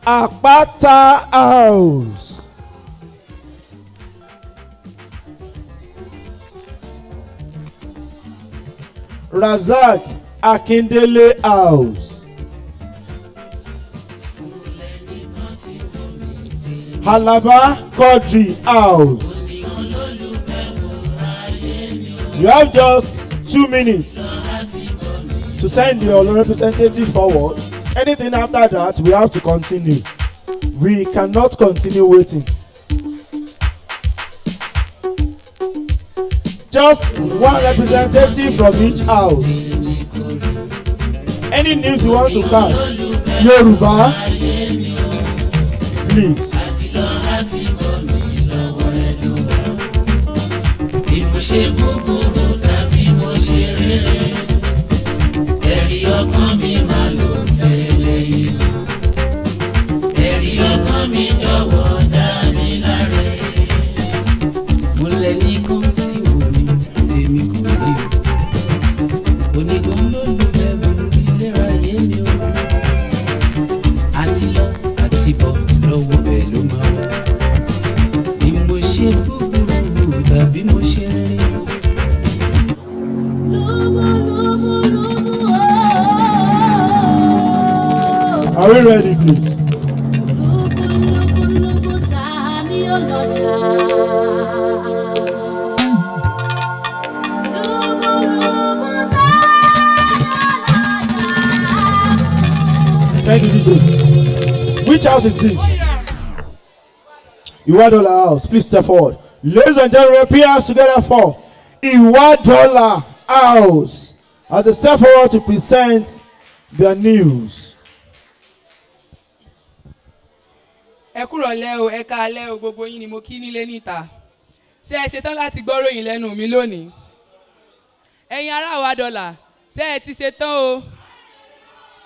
Apata House. Razak Akindele House. Halaba Quadri House. You have just 2 minutes to send your representative forward. Anything after that, we have to continue. We cannot continue waiting. Just one representative from each house. Any news you want to cast, Yoruba, please. Are we ready, please? Thank you, DJ. Which house is this? Iwadola House. Please step forward. Ladies and gentlemen, put your hands together for Iwadola House as they step forward to present their news. Ẹ kúrọ̀lẹ́ o, ẹ káalẹ́ o, gbogbo yín ni mo kí nílé níta. Ṣé ẹ ṣetán láti gbọ́ ròyìn lẹ́nu mi lónìí? Ẹ̀yin ará Ìwádọ́là, ṣé ẹ ti ṣetán o?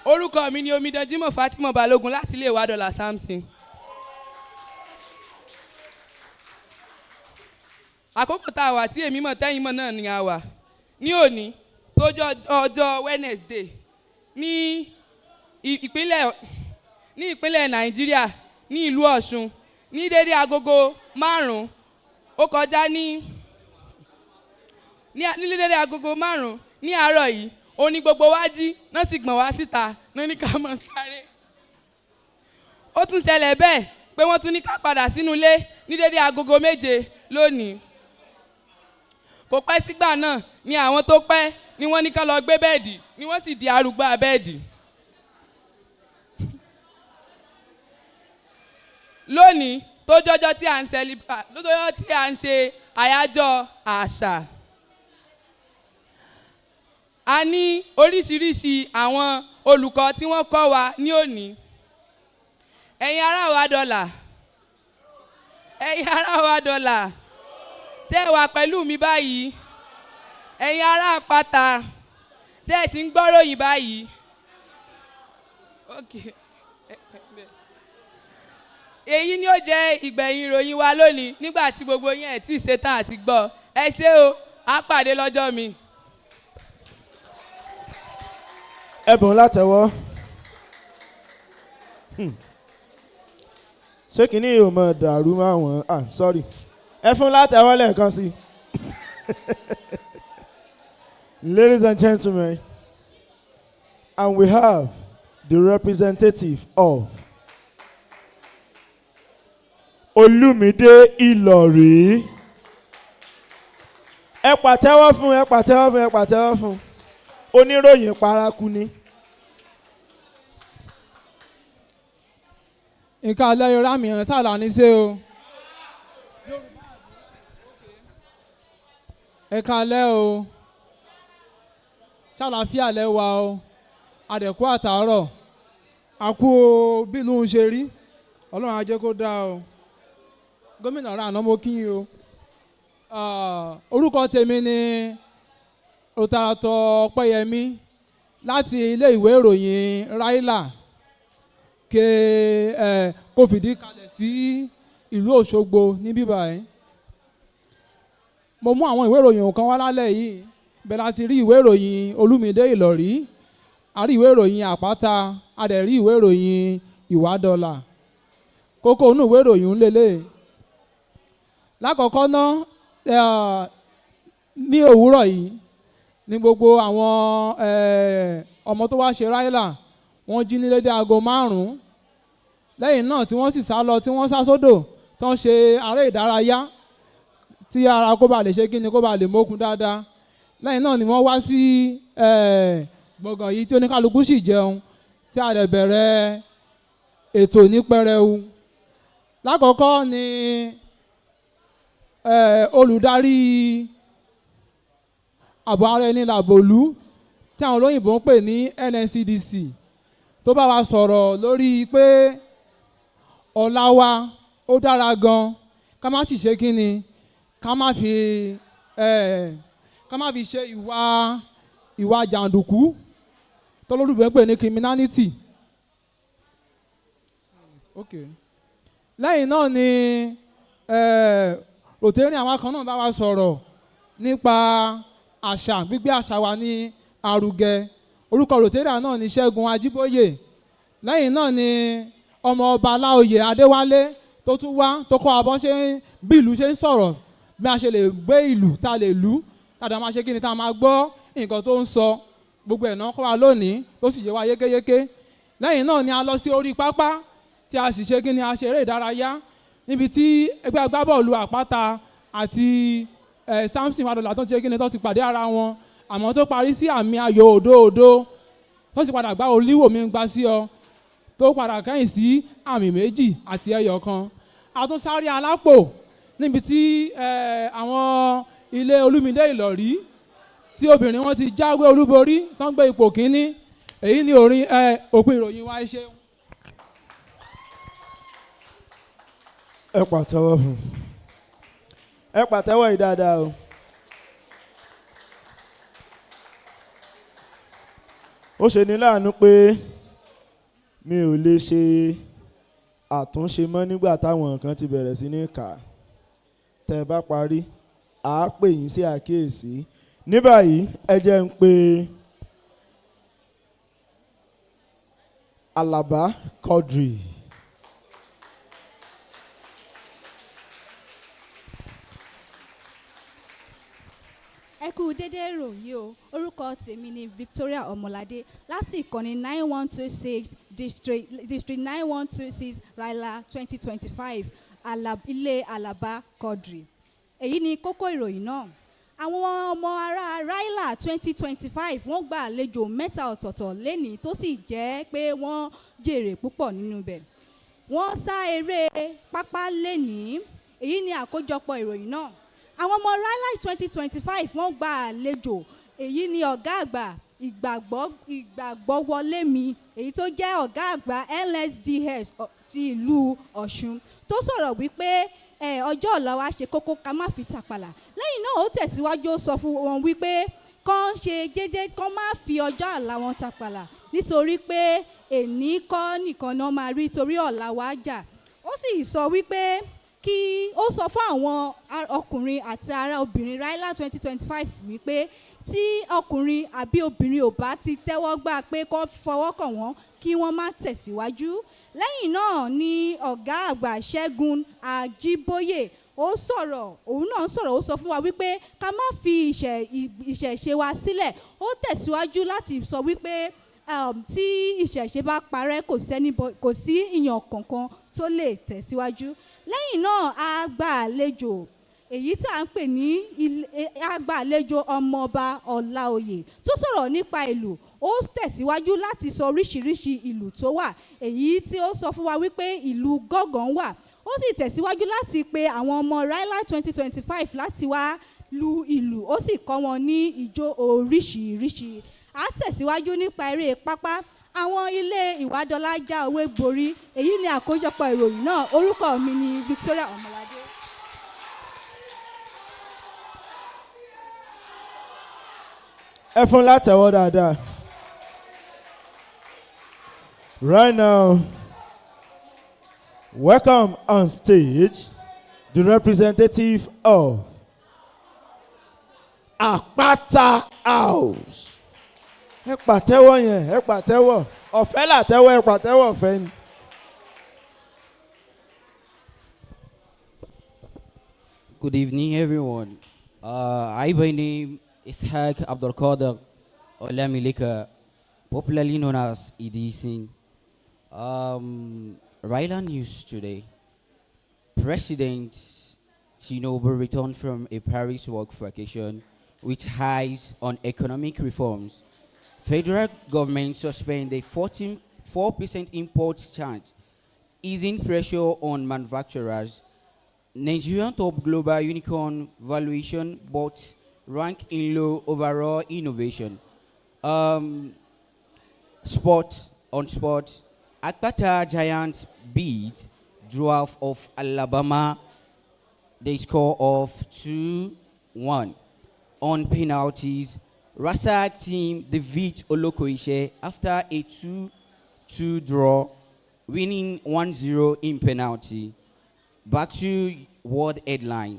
Orúkọ mi ni Omidan Jimoh Fatima Balógun láti ilé Ìwádọ́là Samson. Àkókò tá a wà tí èmi mọ̀ tẹ́yìn mọ̀ náà ni a wà. Ní òní, tó jẹ́ ọjọ́ Wednesday, ní ìpínlẹ̀ Nàìjíríà, ní ìlú Ọ̀ṣun, ní dédé agogo 5 ó kọjá ní dédé agogo 5 ní àárọ̀ yìí, ó ní gbogbo wa jí náà sì gbọ̀n wá síta náà ní ká mọ̀ sáré. Ó tún ṣẹlẹ̀ bẹ́ẹ̀ pé wọ́n tún ní ká padà sínú ilé ní dédé agogo 7 lónìí. Kò pẹ́ sígbà náà ni àwọn tó pẹ́ ni wọ́n ní ká lọ gbé bẹ́ẹ̀dì ni wọ́n sì di arúgbó bẹ́ẹ̀dì. Lónìí tó jọjọ́ tí à ń ṣe àyájọ́ àṣà. A ní oríṣiríṣi àwọn olùkọ́ tí wọ́n kọ́ wa ní òní. Ẹ̀yin ará Ìwádọ́là, ṣé ẹ wà pẹ̀lú mi báyìí? Ẹ̀yin ará Àpáta, ṣé ẹ sì ń gbọ́ròyìn báyìí? Okay. Èyí ni ó jẹ́ ìgbẹ̀yìn ìròyìn wa lónìí nígbà tí gbogbo yín ẹ̀ tí ì ṣetán àti gbọ́. Ẹ ṣé o, á pàdé lọ́jọ́ mi. Ẹ̀bùn látẹ̀wọ́. Ṣé kìíní yóò mọ̀ dàrú máwọn? Sorry. Ẹ fún látẹ̀wọ́ lẹ́ẹ̀kan sí. Ladies and gentlemen, and we have the representative of Olúmídé Ìlọ̀rí. Ẹ pàtẹ́wọ́ fún. Oníròyìn paraku ni. Nǹkan alẹ́ yorùbá mi hàn sáà ní ṣe o. Ẹ káalẹ́ o. Ṣàlàáfíà lẹ́wà o. Àdẹ̀kú àtàárọ̀. Àkú o bí ìlú ń ṣe rí. Ọlọ́run á jẹ́ kó dáa o. Gómìnà ọ̀rọ̀ àná mo kí yín o. Orúkọ tèmi ni Òtàràtọ̀ Ọpẹ́yẹmí láti ilé ìwé ìròyìn Ryla kó fìdí kalẹ̀ sí ìlú Òṣogbo ní bíbáyìí. Mo mú àwọn ìwé ìròyìn kan wá lálẹ́ yìí bẹ́ẹ̀ láti rí ìwé ìròyìn Olúmídé Ìlọ̀rí, a rí ìwé ìròyìn Àpáta, a dẹ̀ rí ìwé ìròyìn Ìwádọ́là. Kókó inú ìwé ìròyìn ń lélẹ̀. Lákọ̀ọ́kọ́ náà ní òwúrọ̀ yìí ní gbogbo àwọn ọmọ tó wá ṣe Ryla wọ́n jí ní dédé aago 5. Lẹ́yìn náà tí wọ́n sì sá lọ tí wọ́n sá sódò tó ń ṣe aré ìdárayá tí ara kó ba lè ṣe kí ni kó ba lè mókun dáadáa. Lẹ́yìn náà ni wọ́n wá sí gbọ̀ngàn yìí tí oníkálukú sì jẹun tí a dẹ̀ bẹ̀rẹ̀ ètò ní pẹrẹu. Lákọ̀ọ́kọ́ ni olùdarí ààbò ara ẹni làbòlú tí àwọn olóyìnbó ń pè ní NNCDC tó bá wa sọ̀rọ̀ lórí pé ọ̀la wa ó dára gan, ká má sì ṣe kí ni ká má fi ṣe ìwà jàǹdùkú tó lórúkọ ń pè ní criminality. Okay. Lẹ́yìn náà ni Rotary àwọn kan náà bá wa sọ̀rọ̀ nípa àṣà, gbígbé àṣà wa ní arugẹ. Orúkọ Rotary náà ni Ṣẹ́gun Ajíbóyè. Lẹ́yìn náà ni ọmọ ọba Aláoyè Adéwálé tó tún wá tó kọ́ abọ́ ṣe bí ìlú ṣe ń sọ̀rọ̀, bí a ṣe lè gbé ìlú tá a lè lù tàdá máa ṣe kí ni tá a máa gbọ́ nǹkan tó ń sọ. Gbogbo ẹ̀ náà kọ́ wa lónìí tó sì yé wa yékéyéké. Lẹ́yìn náà ni a lọ sí orí pápá tí a sì ṣe kí ni a ṣe eré ìdárayá níbi tí ẹgbẹ́ agbábọ́ọ̀lù Àpáta àti Samson Ìwádọ́là tó ti ṣe kí ni tó ti pàdé ara wọn, àmọ́ tó parí sí àmì ayò 0-0 tó sì padà gbá Olíwò mi ń gbá sí ọ tó padà kẹ́yìn sí àmì 2 àti ẹyọ kan. A tún sáré alápò níbi tí àwọn ilé Olúmídé Ìlọ̀rí tí obìnrin wọn ti jáwé olúborí tó ń gbé ipò kínní. Èyí ni òpin ìròyìn wa. Ṣe ẹ pàtẹ́wọ́ fún, ẹ pàtẹ́wọ́ yìí dáadáa o. Ó ṣe ní láàánú pé mi ò lè ṣe àtúnṣe mọ́ nígbà táwọn kan ti bẹ̀rẹ̀ sí ní kà. Tẹ́ ẹ bá parí à á pè yín sí àkíyèsí. Ní báyìí ẹ jẹ́ ń pe Alaba Quadri. Ẹ kú dédé ìròyìn o, orúkọ tèmi ni Victoria Ọmọládé láti ìkànnì 9126 district 9126 Ryla 2025 ilé Alaba Quadri. Èyí ni kókó ìròyìn náà. Àwọn ọmọ ará Ryla 2025 wọ́n gba àlejò 3 ọ̀tọ̀ọ̀tọ̀ lénìí tó sì jẹ́ pé wọ́n jèrè púpọ̀ nínú bẹ̀. Wọ́n sá eré pápá lénìí. Èyí ni àkójọpọ̀ ìròyìn náà. Àwọn ọmọ Ryla 2025 wọ́n gba àlejò. Èyí ni ọ̀gá àgbà ìgbàgbọ́wọlé mi, èyí tó jẹ́ ọ̀gá àgbà LSDS ti ìlú Ọ̀ṣun tó sọ̀rọ̀ wípé ọjọ́ ọ̀la wa ṣe kókó ká má fi tàpàlà. Lẹ́yìn náà ó tẹ̀síwájú ó sọ fún wọn wípé kán ṣe gédé kán má fi ọjọ́ ọ̀la wọn tàpàlà nítorí pé èní kọ́ nìkan náà máa rí torí ọ̀la wa jà. Ó sì sọ wípé kí ó sọ fún àwọn ọkùnrin àti ará obìnrin Ryla 2025 wípé tí ọkùnrin àbí obìnrin ò bá ti tẹ́wọ́ gbà pé kó fọwọ́ kàn wọ́n kí wọ́n má tẹ̀síwájú. Lẹ́yìn náà ni ọ̀gá àgbà Ṣẹ́gun Ajíbóyè òun náà sọ̀rọ̀ ó sọ fún wa wípé ká má fi ìṣẹ̀ṣe wa sílẹ̀. Ó tẹ̀síwájú láti sọ wípé tí ìṣẹ̀ṣe bá parẹ́ kò sí ìyàn kankan tó lè tẹ̀síwájú. Lẹ́yìn náà a gba àlejò èyí tí à ń pè ní agbàlejò ọmọọba Ọláoyè tó sọ̀rọ̀ nípa ìlú. Ó tẹ̀síwájú láti sọ oríṣiríṣi ìlú tó wà, èyí tí ó sọ fún wa wípé ìlú gángan wà. Ó sì tẹ̀síwájú láti pe àwọn ọmọ Ryla 2025 láti wá lu ìlú. Ó sì kọ́ wọn ní ijó oríṣiríṣi. A tẹ̀síwájú nípa eré pápá. Àwọn ilé Ìwádọ́lá já owó borí. Èyí ni àkójọpọ̀ ìròyìn náà. Orúkọ mi ni Victoria Ọmọládé. Ẹ fún látẹ̀wọ́ dáadáa. Right now, welcome on stage the representative of Àpáta House. Ẹ pàtẹ́wọ́ yẹn, ẹ pàtẹ́wọ́. Ọ̀fẹ́ làtẹ́wọ́, ẹ pàtẹ́wọ́ ọ̀fẹ́ ni. Good evening, everyone. I by name is Haq Abdul Qadir Olamileka, popularly known as Idising. Ryla news today. President Tinubu returned from a Paris work vacation with eyes on economic reforms. Federal government suspend the 4% import charge, easing pressure on manufacturers. Nigerian top global unicorn valuation but rank in low overall innovation. Sport, Akpata Giants beat Dwarf of Alabama. They score of 2-1. On penalties, Rasak team defeat Olokoishe after a 2-2 draw, winning 1-0 in penalty. Back to world headline.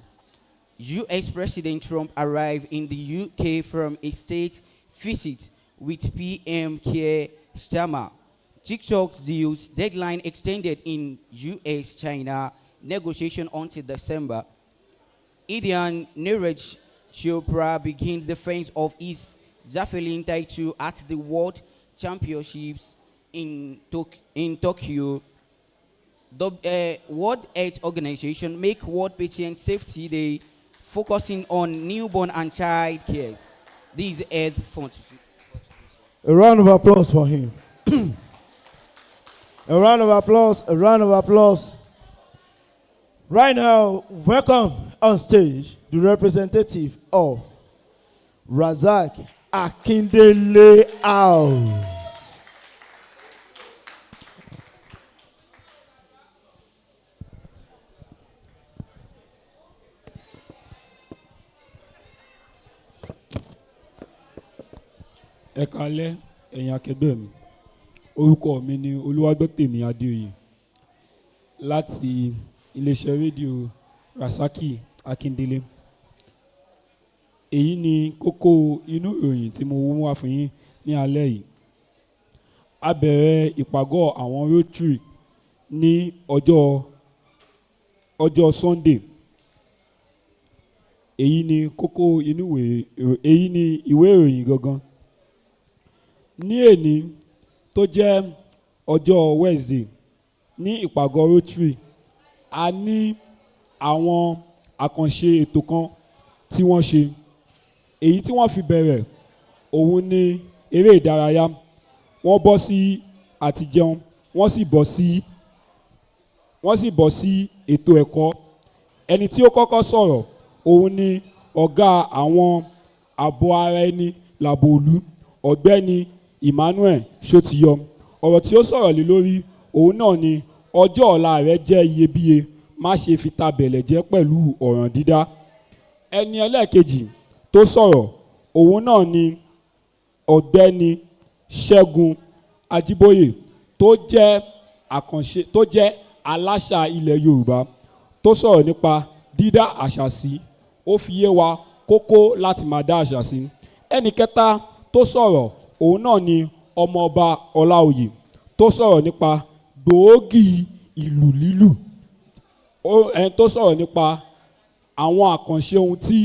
US President Trump arrived in the UK from a state visit with PM Keir Starmer. TikTok's deals deadline extended in US-China negotiation until December. Indian Neeraj Chopra begins defense of his javelin title at the World Championships in Tokyo. The World Health Organization make World Patient Safety Day, focusing on newborn and child care. This is Ed Font. A round of applause for him. A round of applause, a round of applause. Right now, welcome on stage the representative of Razak Akindele House. Ẹ káalẹ́ ẹ̀yin akẹgbẹ́ mi, orúkọ mi ni Olúwagbọ́tèmi Adéoyè láti iléeṣẹ́ rédíò Rasaki Akindele. Èyí ni kókó inú ìròyìn tí mo mú wá fún yín ní alẹ́ yìí. A bẹ̀rẹ̀ ìpàgọ́ àwọn Rotary ní ọjọ́ Sunday. Èyí ni kókó èyí ni ìwé ìròyìn gangan. Ní èní tó jẹ́ ọjọ́ Wednesday ní ìpàgọ́ Rotary, a ní àwọn àkànṣe ètò kan tí wọ́n ṣe. Èyí tí wọ́n fi bẹ̀rẹ̀ òun ni eré ìdárayá. Wọ́n bọ́ sí àtijẹun, wọ́n sì bọ́ sí ètò ẹ̀kọ́. Ẹni tí ó kọ́kọ́ sọ̀rọ̀ òun ni ọ̀gá àwọn ààbò ara ẹni làbòlú, ọ̀gbẹ́ni Emmanuel Sotiyo. Ọ̀rọ̀ tí ó sọ̀rọ̀ lé lórí òun náà ni ọjọ́ ọ̀la rẹ jẹ́ iyebíye, má ṣe fi ta bẹ̀lẹ̀ jẹ́ pẹ̀lú ọ̀ràn dídá. Ẹni ẹlẹ́ẹ̀kejì tó sọ̀rọ̀ òun náà ni ọ̀gbẹ́ni Ṣẹ́gun Ajíbóyè tó jẹ́ aláṣà ilẹ̀ Yorùbá, tó sọ̀rọ̀ nípa dídá àṣà sí. Ó fi yé wa kókó láti máa dá àṣà sí. Ẹni kẹta tó sọ̀rọ̀ òun náà ni ọmọọba Ọláoyè tó sọ̀rọ̀ nípa gbòógì ìlù lílù. Ẹni tó sọ̀rọ̀ nípa àwọn àkànṣe ohun tí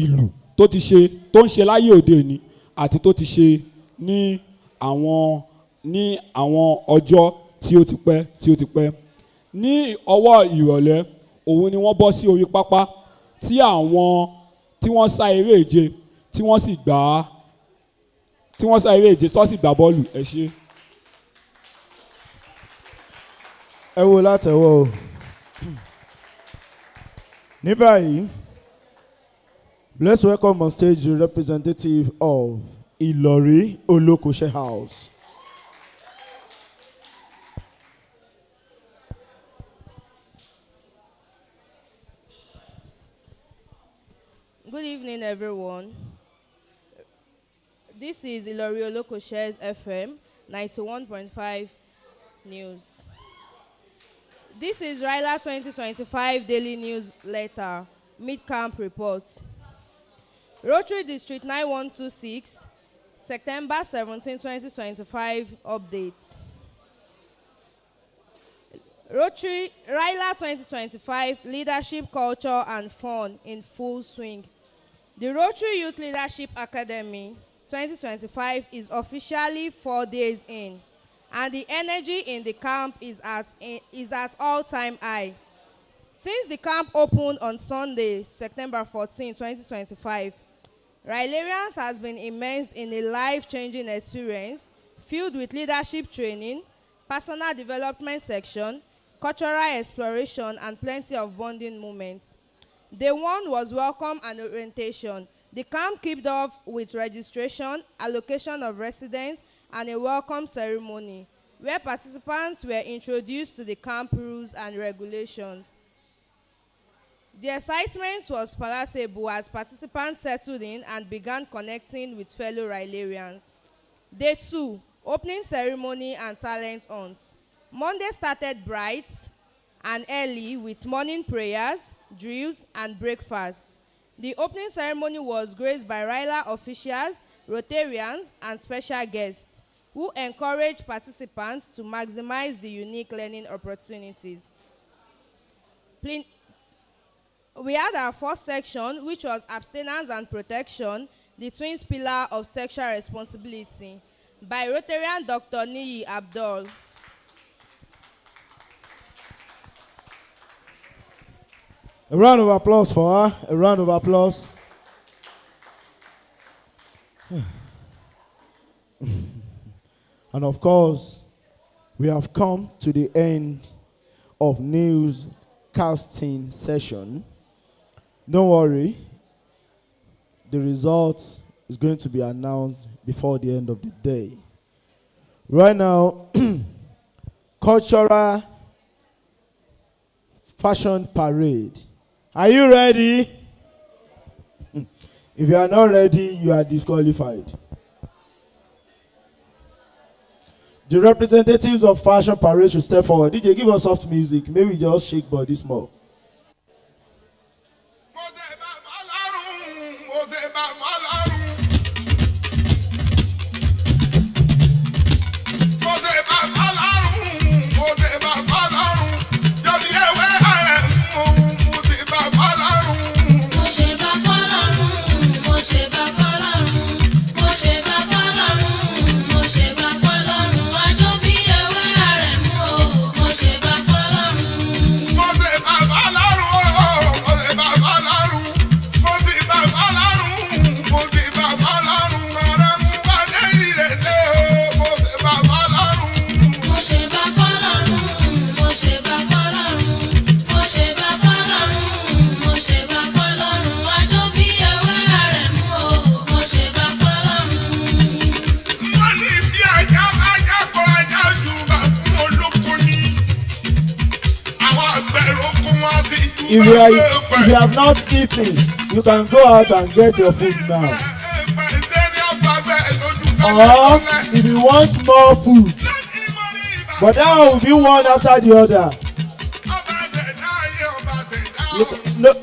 ìlù tó ń ṣe láyé òde òní àti tó ti ṣe ní àwọn ọjọ́ tí ó ti pẹ́. Ní ọwọ́ ìrọ̀lẹ́ òun ni wọ́n bọ́ sí orí pápá tí wọ́n sá eré ìje tí wọ́n sì gbá bọ́ọ̀lù. Ẹ ṣé. Ẹ wo látẹ̀wọ́ o. Ní báyìí, let's welcome on stage the representative of Ìlọrí Olókòṣe House. Good evening, everyone. This is Ìlọrí Olókòṣe's FM 91.5 News. This is Ryla 2025 Daily Newsletter, Mid-Camp Report. Rotary District 9126, September 17, 2025 updates. Rotary Ryla 2025 Leadership, Culture and Fun in full swing. The Rotary Youth Leadership Academy 2025 is officially 4 days in, and the energy in the camp is at all-time high. Since the camp opened on Sunday, September 14, 2025, Rylarians has been immersed in a life-changing experience filled with leadership training, personal development section, cultural exploration, and plenty of bonding moments. Day one was welcome and orientation. The camp kicked off with registration, allocation of residents, and a welcome ceremony, where participants were introduced to the camp rules and regulations. The excitement was palatable as participants settled in and began connecting with fellow Rylarians. Day 2, opening ceremony and talent hunts. Monday started bright and early with morning prayers, drills, and breakfast. The opening ceremony was graced by Ryla officials, Rotarians, and special guests who encouraged participants to maximize the unique learning opportunities. We had our first section, which was abstinence and protection, the twins pillar of sexual responsibility, by Rotarian Dr. Niyi Abdul. A round of applause for her. A round of applause. And of course, we have come to the end of news casting session. Don't worry, the result is going to be announced before the end of the day. Right now, cultural fashion parade. Are you ready? If you are not ready, you are disqualified. The representatives of fashion parade should step forward. DJ, give us soft music. Maybe just shake body small. If you have not eaten, you can go out and get your food now. Or if you want more food, but that will be one after the other.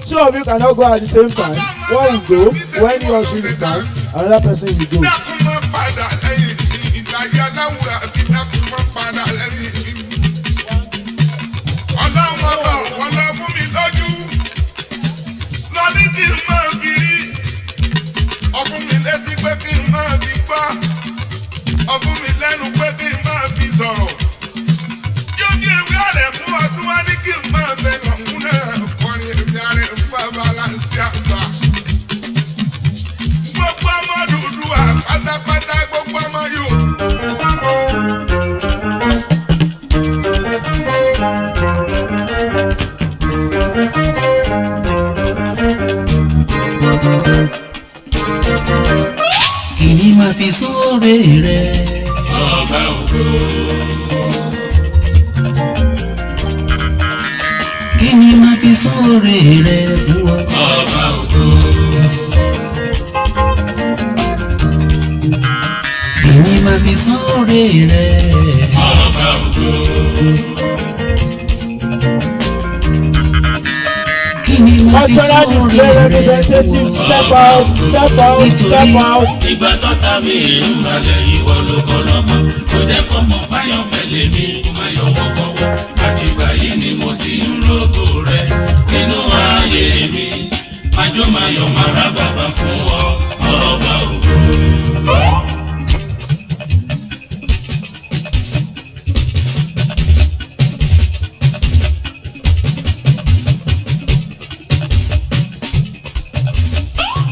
Two of you cannot go at the same time. One will go, when he or she returns, another person will go. Ọ̀fun mi lẹ́nu pé kí n máa fi sọ̀rọ̀. Yóò ní ewé ọ̀rẹ́ fún ọdún wá ní kí n máa fẹnu ọ̀hún náà kọrin èmi ààrẹ fún babaláńsì àgbà. Gbogbo ọmọ dúdú pátápátá gbogbo ọmọ yòó. Kìíní máa fi sóore rẹ̀. Ọba ògo. Kìíní máa fi sóore rẹ̀ fún ọ. Ọba ògo. Kìíní máa fi sóore rẹ̀. Ọba ògo. Kìíní máa fi fi sóore rẹ̀ fún ọ nítorí ìgbà tọ́ta mi ń balẹ̀ ìwọ ló kọ́ lọ́gbọ́n kò jẹ́ kọ́ mọ̀ báyọ̀ fẹ́ lé mi máa yọ wọ́kọ́wọ́ àtìgbà yìí ni mo ti ń rògò rẹ nínú ayé mi májò máa yọ máa rá bàbá fún ọ ọba ògo.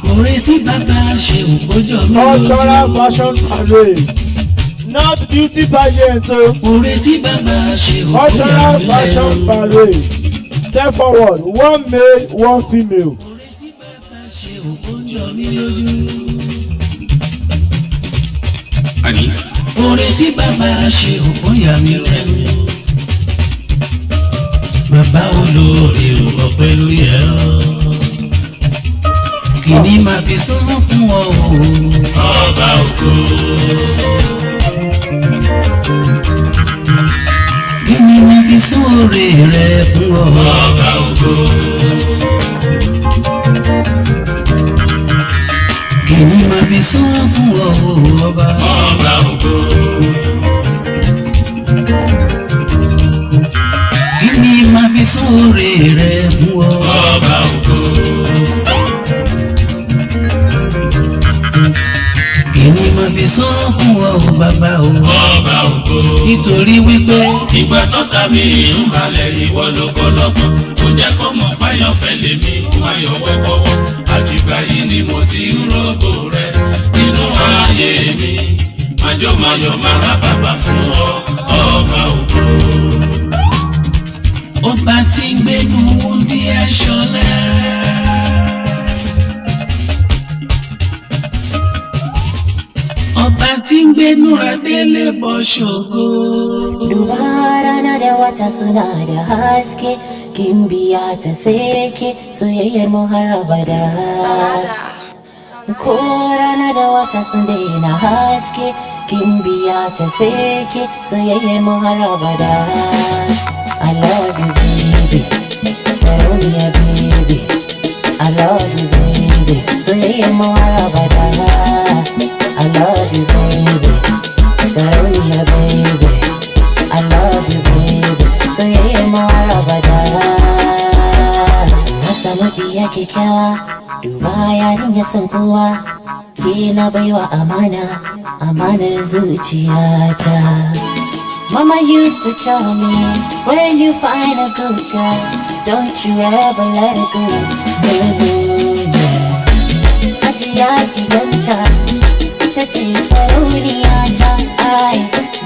oore tí bàbá ṣe òkójọ mi lójú. cultural fashion parade not beauty pageant o. oore tí bàbá ṣe òkójọ mi lójú. cultural fashion parade step forward one male one female. oore tí bàbá ṣe òkójọ mi lójú. àní oore tí bàbá ṣe òkójọ mi lẹ́nu. bàbá olóore ò ọpẹ́ lórí ẹ̀rọ. kìíní máa fi súnmọ́ fún ọ ọba ògo. kìíní máa fi sóore rẹ fún ọ ọba ògo. kìíní máa fi súnmọ́ fún ọ ọba ògo. kìíní máa fi sóore rẹ fún ọ ọba ògo. èmi máa fi sán fún ọ bàbá o ọba ògo nítorí wípé ìgbà tọ́ta mi ń balẹ̀ ìwọ ló kọ́ lọ́gbọ́n kò jẹ́ kó mọ̀ fáyọ̀ fẹ́ lé mi wáyọ̀ wọ́kọ́wọ́ àtìgbà yìí ni mo ti ń rògbò rẹ nínú ayé mi májò máyọ̀ máa rá bàbá fún ọ ọba ògo. ọba tí ń gbénu wúndí aṣọ náà. ọba tí ń gbénú adélé bọ́ ṣògo. Dubara na da wata suna da haske, kin biya ta seke soyayyar mu har abada. Ko rana da wata sun daina haske, kin biya ta seke soyayyar mu har abada. I love you baby, Sarauniya baby. I love you baby, soyayyar mu har abada. I love you, baby. Sarauniya, baby. I love you, baby. So yeah, more abada. Nasa mafiya kyakkyawa, duba yarinya san kowa. Ke na baiwa amana, amanar zuciyata. Mama used to tell me, when you find a good girl, don't you ever let it go. Yeah. Ajiya ki ganta. ita ce sarauniyata ai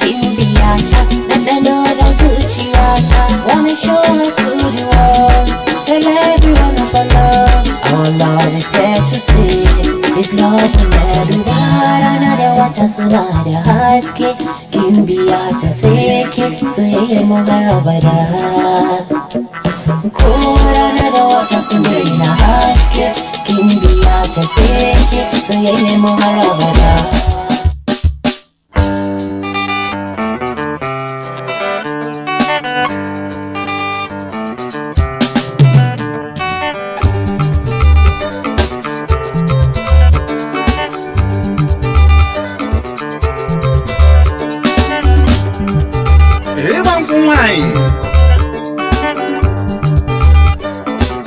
gimbiyata ɗanɗano da zuciyata. Wanna show her to the world, tell everyone of our love is here to stay. This love will never die. Rana da wata suna da haske, gimbiyata seke soyayyar mu har abada. Ko rana da wata sun daina haske, gimbiyata seke soyayyar mu har abada.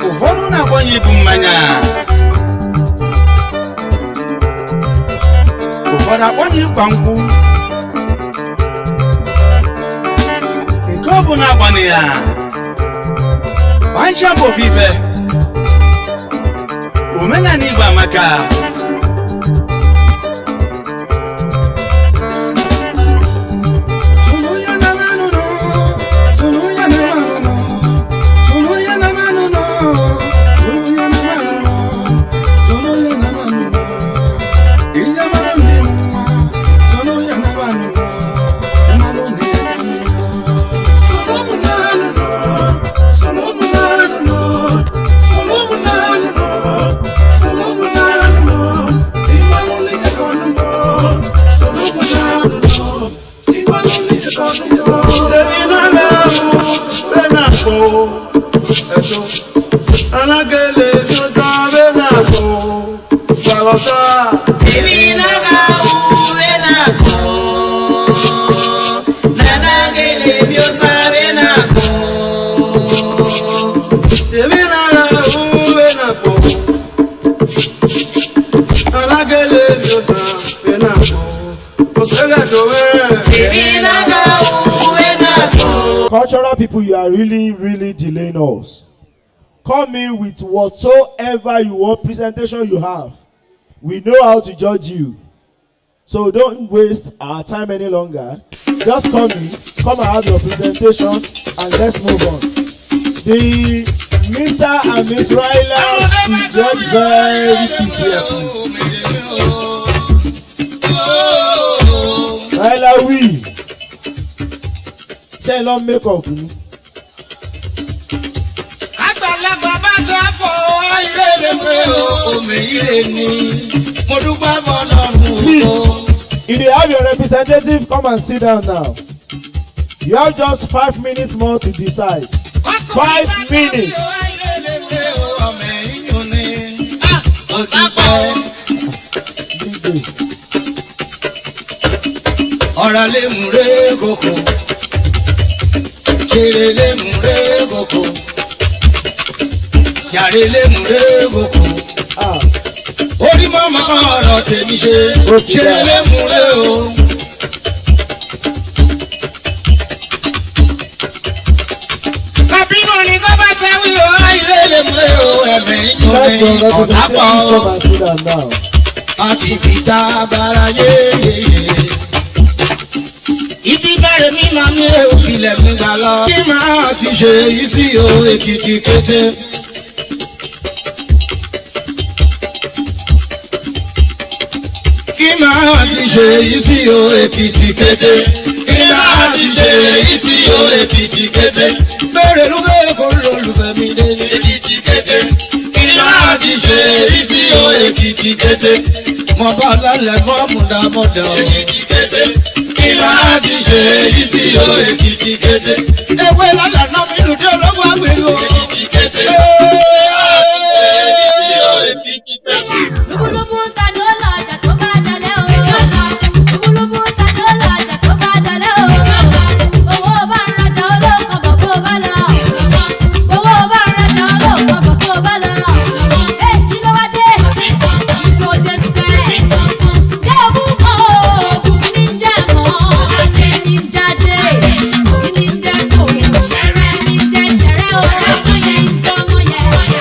Ụfọdụ na-agbanye bụ mmanya, ụfọdụ agbanye ịkwa nkwụ, nke ọ bụ na-agbanye ya gbancha bụ ofufe omenala Igbo amaka. Solo cultural people, you are really delaying us. Come in with whatsoever you want, presentation you have. We know how to judge you. So don't waste our time any longer. Just come in, come and have your presentation, and let's move on. The Mr. and Miss Ryla is just very careful. Ryla, we. Ṣé lọ make up ni? Àgbàlagbà bá ta fọ ilé lèwe omi ire ni mo dúpẹ́ fọlọ́run o. If you have your representative, come and sit down now. You have just 5 minutes more to decide. 5 minutes. Ọ̀rọ̀ lè mú ré koko, ṣeré lè mú ré koko, yàrá lè mú ré koko. Orí mọ́mọ́ ọ̀rọ̀ tèmi ṣe, ṣeré lè mú ré o. Kàbínú ni kò bá tẹ́wé o, ilé lè mú ré o, ẹ̀mí ìjọba ọ̀tá pọ̀ o. Àti ìbíta bára yéyé. Ibi bẹ̀rẹ̀ mi máa ní òkìlẹ̀ mi gbà lọ. Kí máa ti ṣe yìí sí o Èkìtì kété. Kí máa ti ṣe yìí sí o Èkìtì kété. Kí máa ti ṣe yìí sí o Èkìtì kété. Bẹ̀rẹ̀ lúgẹ́ kó lólùfẹ́ mi dé ní Èkìtì kété. Kí máa ti ṣe yìí sí o Èkìtì kété. Mo bá lálẹ́ mọ́ múdàmọ́dà Èkìtì kété. Kí máa ti ṣe yìí sí o Èkìtì kété. Ewé lálẹ́ náà mi dùn dé olówó àgbèrè o. Èkìtì kété. Èkìtì kété. Lúbúlúbú ta ni ó lọ ọjà tó bá dalẹ̀ o. Lúbúlúbú ta ni ó lọ ọjà tó bá dalẹ̀ o. Owó bá ń rajà olóòkan bọ̀ kó bá lọ. Owó bá ń rajà olóòkan bọ̀ kó bá lọ. Kí ló wá dé? Kò dé sẹ́. Jẹ́ ogún mọ́ òògùn ní jẹ́ mọ́. Adé ní jáde. Kí ni jẹ́ kò? Kí ni jẹ́ ṣẹ̀rẹ́ o? Ọmọ yẹn ń jẹ́ ọmọ yẹn.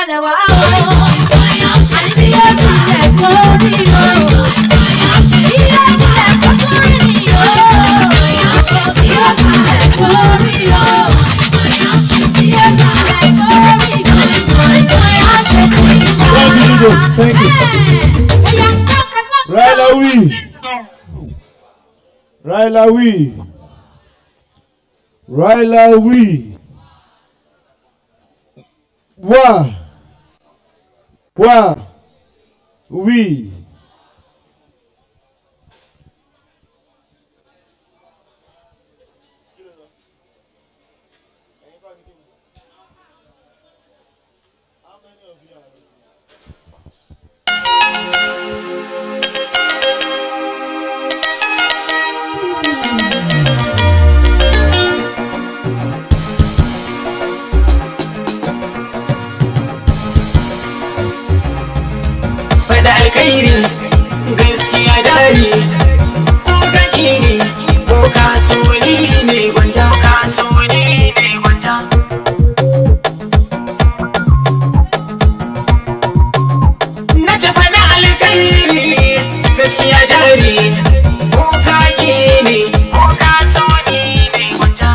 padà wá o. Àti yóò tilẹ̀ kórí o. Yóò tilẹ̀ kó tún rí ni o. Yóò tilẹ̀ kórí o. Yóò tilẹ̀ kórí o. Thank you. Ryla we. Ryla we. Ryla we. We. Fada alkhairi gaskiya jari ko kaki ne ko kasuwani ne gwanja na ce fada alkhairi gaskiya jari ko kaki ne ko kasuwani ne gwanja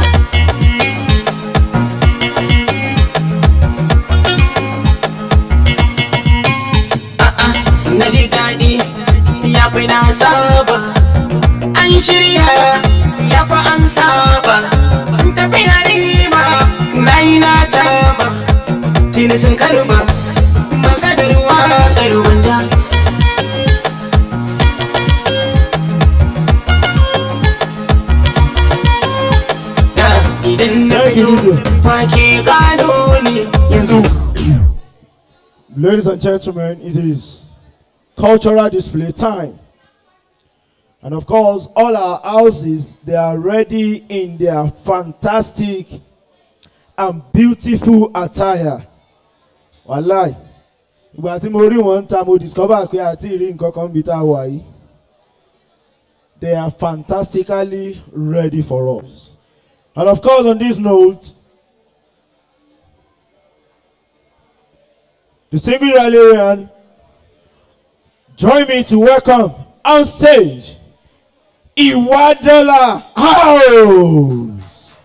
na ji daɗi ya fi na saba an shirya ya fi an saba tafiya rima na yi na caba tuni sun karba magadar waƙar wanda idan na biyu wake gano ne yanzu. Ladies and gentlemen, it is cultural display time. And of course, all our houses, they are ready in their fantastic and beautiful attire. Wallahi. Ìgbà tí mo rí wọn ta mo discover pé àti rí nǹkan kan bí tá a wà yìí. They are fantastically ready for us. And of course, on this note, the single Rallyrian, join me to welcome on stage Iwadola House.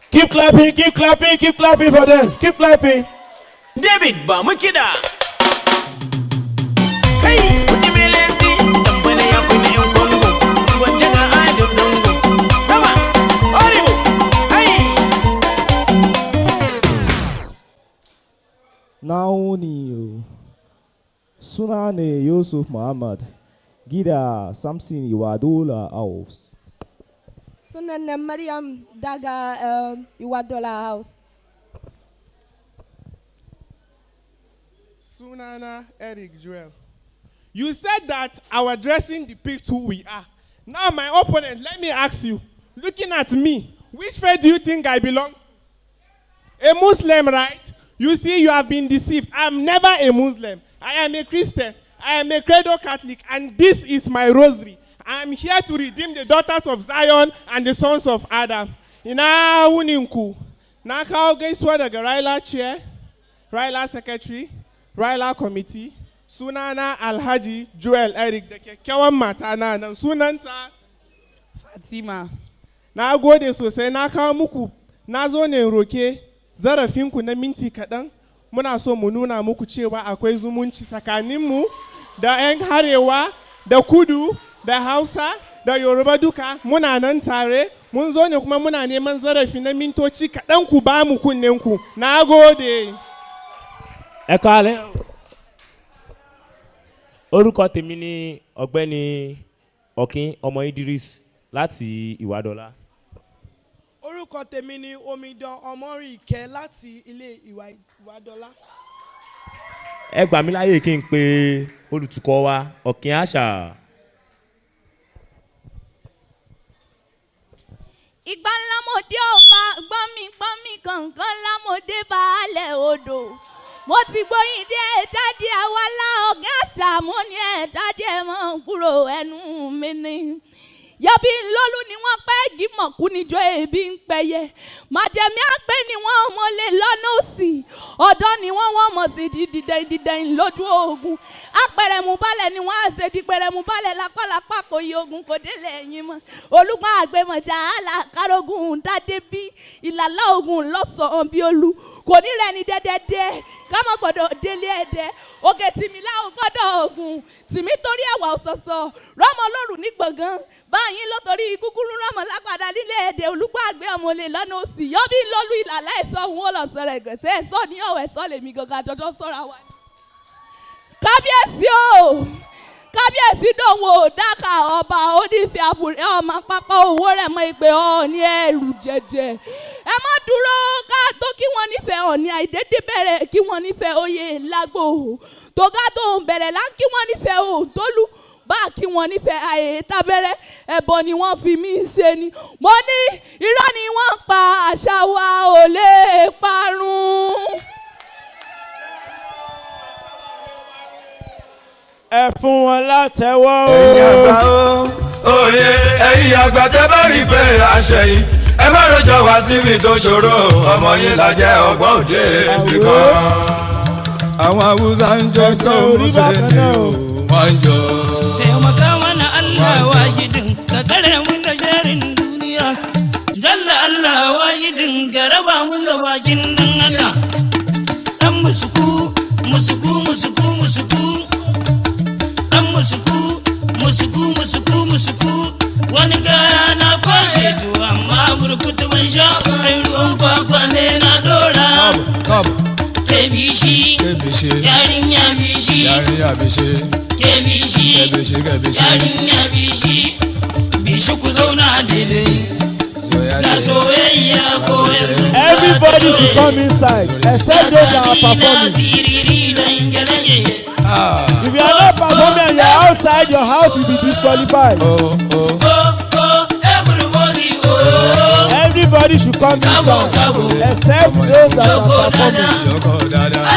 Keep clapping, keep clapping, keep clapping for them. Keep clapping. David Bamukida. Hey, Utibelesi, Tambana Yakuna Yongo, Wajana Adam Zongo. Sama, Oribo, hey. Nauni Sunane Yusuf Muhammad Gida Samson Iwadola House. Sunana Mariam Daga Iwadola House. Sunana Eric Joel. You said that our dressing depicts who we are. Now my opponent, let me ask you, looking at me, which faith do you think I belong to? A Muslim, right? You see, you have been deceived. I'm never a Muslim. I am a Christian. I am a credo Catholic, and this is my rosary. I am here to redeem the daughters of Zion and the sons of Adam. Ina wuninku. Na kawo gaisuwa daga Ryla chair, Ryla secretary, Ryla committee. Sunana Alhaji Joel Eric da kyakkyawan mata na nan sunanta Fatima. Na gode sosai na kawo muku. Na zo ne roke zarafinku na minti kaɗan. Muna so mu nuna muku cewa akwai zumunci tsakaninmu da 'yan Arewa da Kudu da Hausa da Yoruba duka muna nan tare. Mun zo ne kuma muna neman zarafi na mintoci kaɗan ku ba mu kunnenku. Na gode. Ẹ káalẹ́. Orúkọ tèmi ni Ọ̀gbẹ́ni Ọ̀kín ọmọ Idris láti Ìwádọ́lá. Orúkọ tèmi ni Omidan Ọmọrìnkẹ́ láti ilé Ìwádọ́lá. Ẹ gbà mí láyè kí n pe olùtukọ̀ wa Ọ̀kín àṣà. Ìgbà ńlá mo dé ọba gbọ́nmi kankan ńlá mo dé baálẹ̀ odò. Mo ti gbóyin dé dádì àwálá ọ̀gá àṣà mo ní ẹ̀ dádì ẹ̀ mọ̀ kúrò ẹnu mi ni. yọbí ńlọ́lù ni wọ́n pẹ́ gímọ̀kú níjọ́ ebi ń pẹyẹ májẹ̀mí àgbẹ̀ ni wọ́n mọ̀lẹ́ lọ́nà òsì ọ̀dọ́ ni wọ́n mọ̀ sí dídẹ̀yìn lójú ogun apẹ̀rẹ̀mú balẹ̀ ni wọ́n á ṣe di pẹ̀rẹ̀mú balẹ̀ lápálápá kò yí ogun kò délé ẹ̀yìn mọ́ olùgbọ́n àgbẹ̀mọ̀jà àlàkárógún dádé bí ìlàlá ogun lọ́sàn-án bí olú kò ní rẹ̀ ní dẹ́dẹ́dẹ́ kámọ́ gbọ́dọ̀ délé ẹ̀dẹ́ òkè tìmí láwọn gbọ́dọ̀ ogun tìmí torí ẹ̀wà ọ̀sọ̀sọ̀ rọ́mọ lóru ní gbọ̀ngàn báyìí ló torí gúgúrú rọ́mọ lápadà nílé èdè olùgbọ́ àgbẹ̀ ọmọlẹ̀ lọ́nà òsì yọ́bí lọ́lú ìlàlá ẹ̀sọ́ òun ó lọ sọ̀rọ̀ ẹ̀gẹ̀sẹ̀ ẹ̀sọ́ ní ọ̀wẹ̀ ẹ̀sọ́ lèmi gangan àjọjọ́ sọ́ra wa. kábíyèsí o kábíyèsí dòun ò dákà ọba onífẹ́ àbúrẹ́ ọmọ pápá owó rẹ̀ mọ́ ìpè ọ̀ọ́ni ẹ̀rù jẹjẹ ẹ má dúró ká tó kí wọ́n nífẹ̀ẹ́ ọ̀ọ́ni àìdédé bẹ̀rẹ̀ kí wọ́n nífẹ̀ẹ́ oyè lágbo tó ká tó ń bẹ̀rẹ̀ lá kí wọ́n nífẹ̀ẹ́ òǹtólú bá kí wọ́n nífẹ̀ẹ́ àyè tábẹ́rẹ́ ẹbọ ni wọ́n fi mí ṣe ni mo ní irọ́ ni wọ́n pa àṣà wa ò lè parun. ẹ fún wọn látẹ́wọ́ o. ẹ̀yin àgbà o òye ẹ̀yin àgbà tẹ́ bá rí pé àṣẹ yìí ẹ má rojọ́ wá síbi tó ṣòro ọmọ yìí la jẹ́ ọgbọ́n òde nìkan. àwọn haúsá ń jó tó mùsùlùmí o wọ́n ń jó. taimaka mana Allah wajidin ka kare mun da sharin duniya jalla Allah wajidin ka raba mun da bakin dan Allah dan musuku musuku musuku musuku dan musuku musuku musuku musuku wani gaya na kwashe to amma burkutu ban sha ai ruwan kwakwa ne na dora kebishi yarinya bishi kebishi yarinya bishi bishi ku zauna daidai na soyayya ko yanzu everybody should come inside except those that are performing. If you are not performing and you are outside your house, you will be disqualified. Everybody should come inside except those that are performing.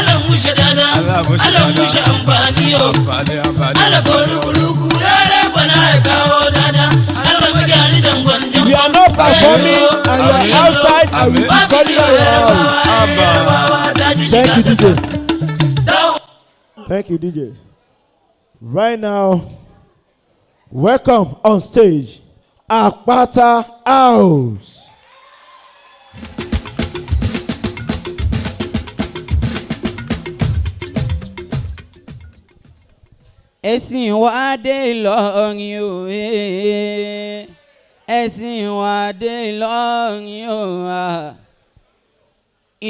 If you are not performing and you are outside, I will disqualify your house. Thank you, DJ. Thank you, DJ. Right now, welcome on stage, Akpata House. ẹ̀sìn wa dé Ìlọrin o ẹ̀sìn wa dé Ìlọrin o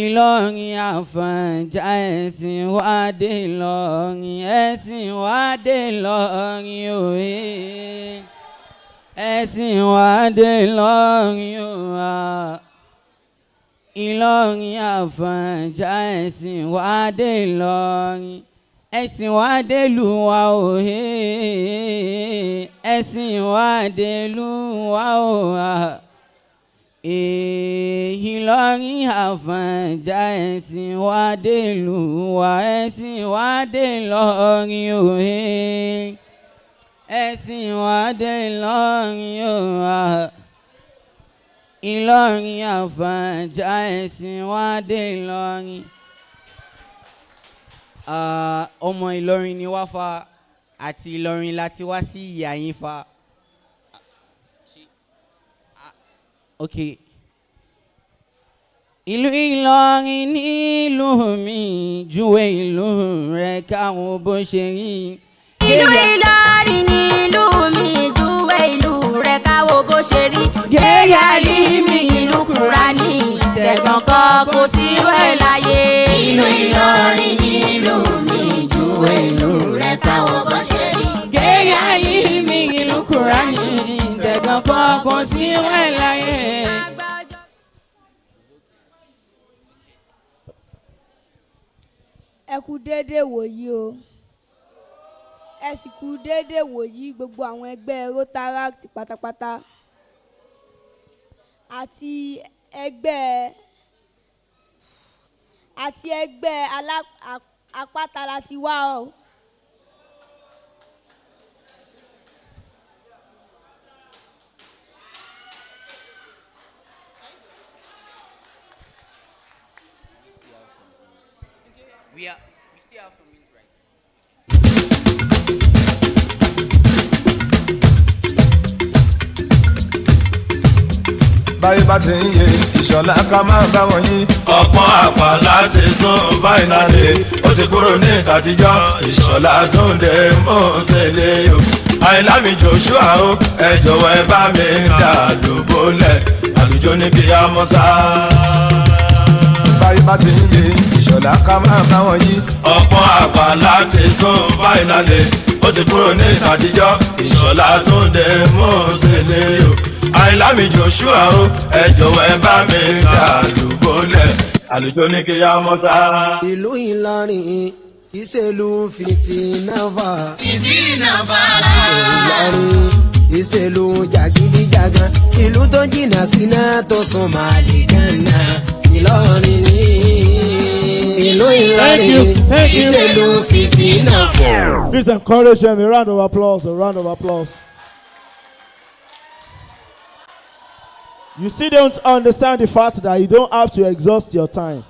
Ìlọrin Àfọ̀njá ẹ̀sìn wa dé Ìlọrin ẹ̀sìn wa dé Ìlọrin o ẹ̀sìn wa dé Ìlọrin o Ìlọrin Àfọ̀njá ẹ̀sìn wa dé Ìlọrin ẹ̀sìn wa dé lù wá o ẹ̀sìn wa dé lù wá o Ìlọrin Àfọ̀njá ẹ̀sìn wa dé lù wá ẹ̀sìn wa dé Ìlọrin o ẹ̀sìn wa dé Ìlọrin o Ìlọrin Àfọ̀njá ẹ̀sìn wa dé Ìlọrin. ọmọ Ìlọrin ni wá fa àti Ìlọrin láti wá sí ìyá yín fa. Okay. Ìlú Ìlọrin nílùú mi júwe ìlú rẹ̀ káwọn bó ṣe rí. Ìlú Ìlọrin nílùú mi júwe ìlú rẹ̀ káwọn bó ṣe rí. Gẹ́yàlí mi ìlú Kùránì tẹ̀gàn kan kò sí rẹ̀ láyé. Ìlú Ìlọrin nílùú mi júwe ìlú rẹ̀ káwọn bó ṣe rí. Gẹ́yàlí mi ìlú Kùránì tẹ̀gàn kan kò sí rẹ̀ láyé. ẹ kú déédéé wòyí o ẹ sì kú déédéé wòyí gbogbo àwọn ẹgbẹ́ Rotaract pátápátá àti ẹgbẹ́ Àpáta láti wá o. We still have some minutes, right? báyé bá ti ń yé ìṣọ̀lá ká máa bá wọn yín. ọ̀pọ̀ àpá láti sún fáìnàlì ó ti kúrò ní ìtàtijọ́ ìṣọ̀lá tó ń dé mọ́sẹ̀lẹ̀ o. àìlámi joshua o ẹ jọ̀wọ́ ẹ bá mi dà lóbólẹ̀ àlùjọ níbi àmọ́sá. báyé bá ti ń yé ìṣọ̀lá ká máa bá wọn yín. ọ̀pọ̀ àpá láti sún fáìnàlì ó ti kúrò ní ìtàtijọ́ ìṣọ̀lá tó ń dé mọ́sẹ̀lẹ̀ o. àìlámi joshua o ẹ jọ̀wọ́ ẹ bá mi dà lóbólẹ̀ àlùjọ ní kí á mọ́ sá. ìlú Ìlọrin ìṣèlú fìtínàfà. fìtínàfà. Ìlọrin ìṣèlú jàgídíjàgan ìlú tó jìnnà síná tó sún màlì gánà Ìlọrin ní ìlú Ìlọrin ìṣèlú fìtínàfà. Please encourage them. A round of applause. A round of applause. You still don't understand the fact that you don't have to exhaust your time.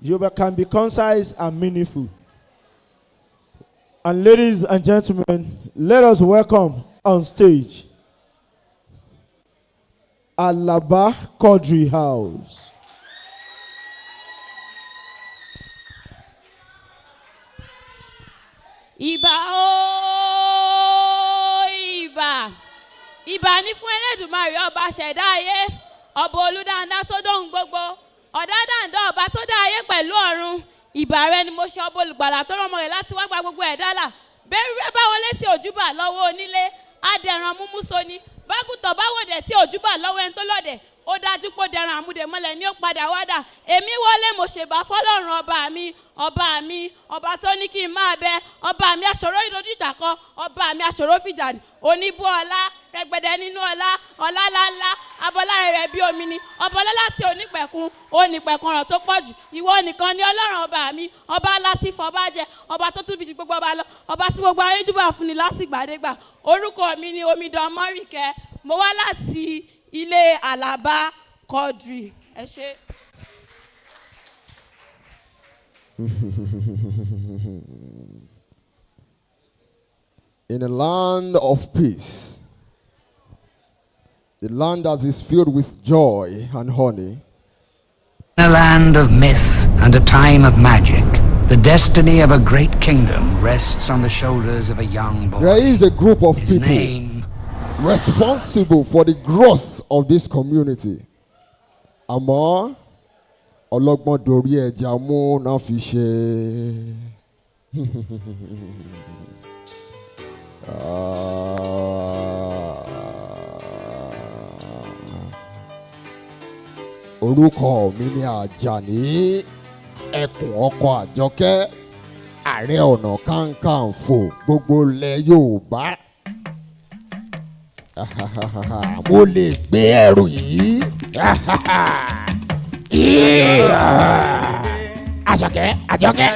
You can be concise and meaningful. And ladies and gentlemen, let us welcome on stage Alaba Quadri House. Ìbà ooo ìbà. Ìbà ní fún Ẹlẹ́dùmarè ọba ṣẹ̀dá ayé, ọba olùdáńdá tó dóhun gbogbo, ọ̀dádàndá ọba tó dá ayé pẹ̀lú ọ̀run. Ìbà rẹ ni mo ṣe ọba olùgbàlà tó rọmọ rẹ̀ láti wá gba gbogbo ẹ̀dá là. Bẹ́ẹ̀rù rẹ bá wọlé sí òjúbà lọ́wọ́ onílé, adẹ̀ràn múmú so ni. Bágùtọ̀ bá wòdẹ̀ tí òjúbà lọ́wọ́ ẹni tó lọ́dẹ̀, ó dájú pé ó dẹran àmúdẹ̀mọ́lẹ̀ ni ó padà wádà. Èmi wọlé mo ṣèbà fọlọ́run ọba mi, ọba tó ní kí n máa bẹ, ọba mi aṣòro ìdojú ìjà kọ, ọba mi aṣòro fìjà oníbú ọlá, rẹgbẹdẹ nínú ọlá, ọlá ńláńlá, abọ́láre rẹ̀ bí omi ni, ọba ọlọ́lá tí onípẹ̀kun, onípẹ̀kun ọ̀rọ̀ tó pọ̀ jù, ìwọ nìkan ni ọlọ́run ọba mi, ọba ńlá tí fọba jẹ, ọba tó tóbi ju gbogbo ọba lọ, ọba tí gbogbo ayé júbà fún ni lásìgbàdégbà. Orúkọ mi ni Omidan Mọ́ríkẹ́, mo wá láti ilé Alaba Quadri. Ẹ ṣé. In a land of peace, the land that is filled with joy and honey, in a land of myth and a time of magic, the destiny of a great kingdom rests on the shoulders of a young boy. there is a group of His people name responsible for the growth of this community. Àmọ́ ọlọ́gbọ́n dorí ẹja mú náà fi ṣe. Orúkọ mi ni Àjàní ẹkùn ọkọ Àjọkẹ́ Ààrẹ Ọ̀nà Kakanfò gbogbo ilẹ̀ Yorùbá. Mo lè gbé ẹrù yìí. Àṣàkẹ́ Àjọkẹ́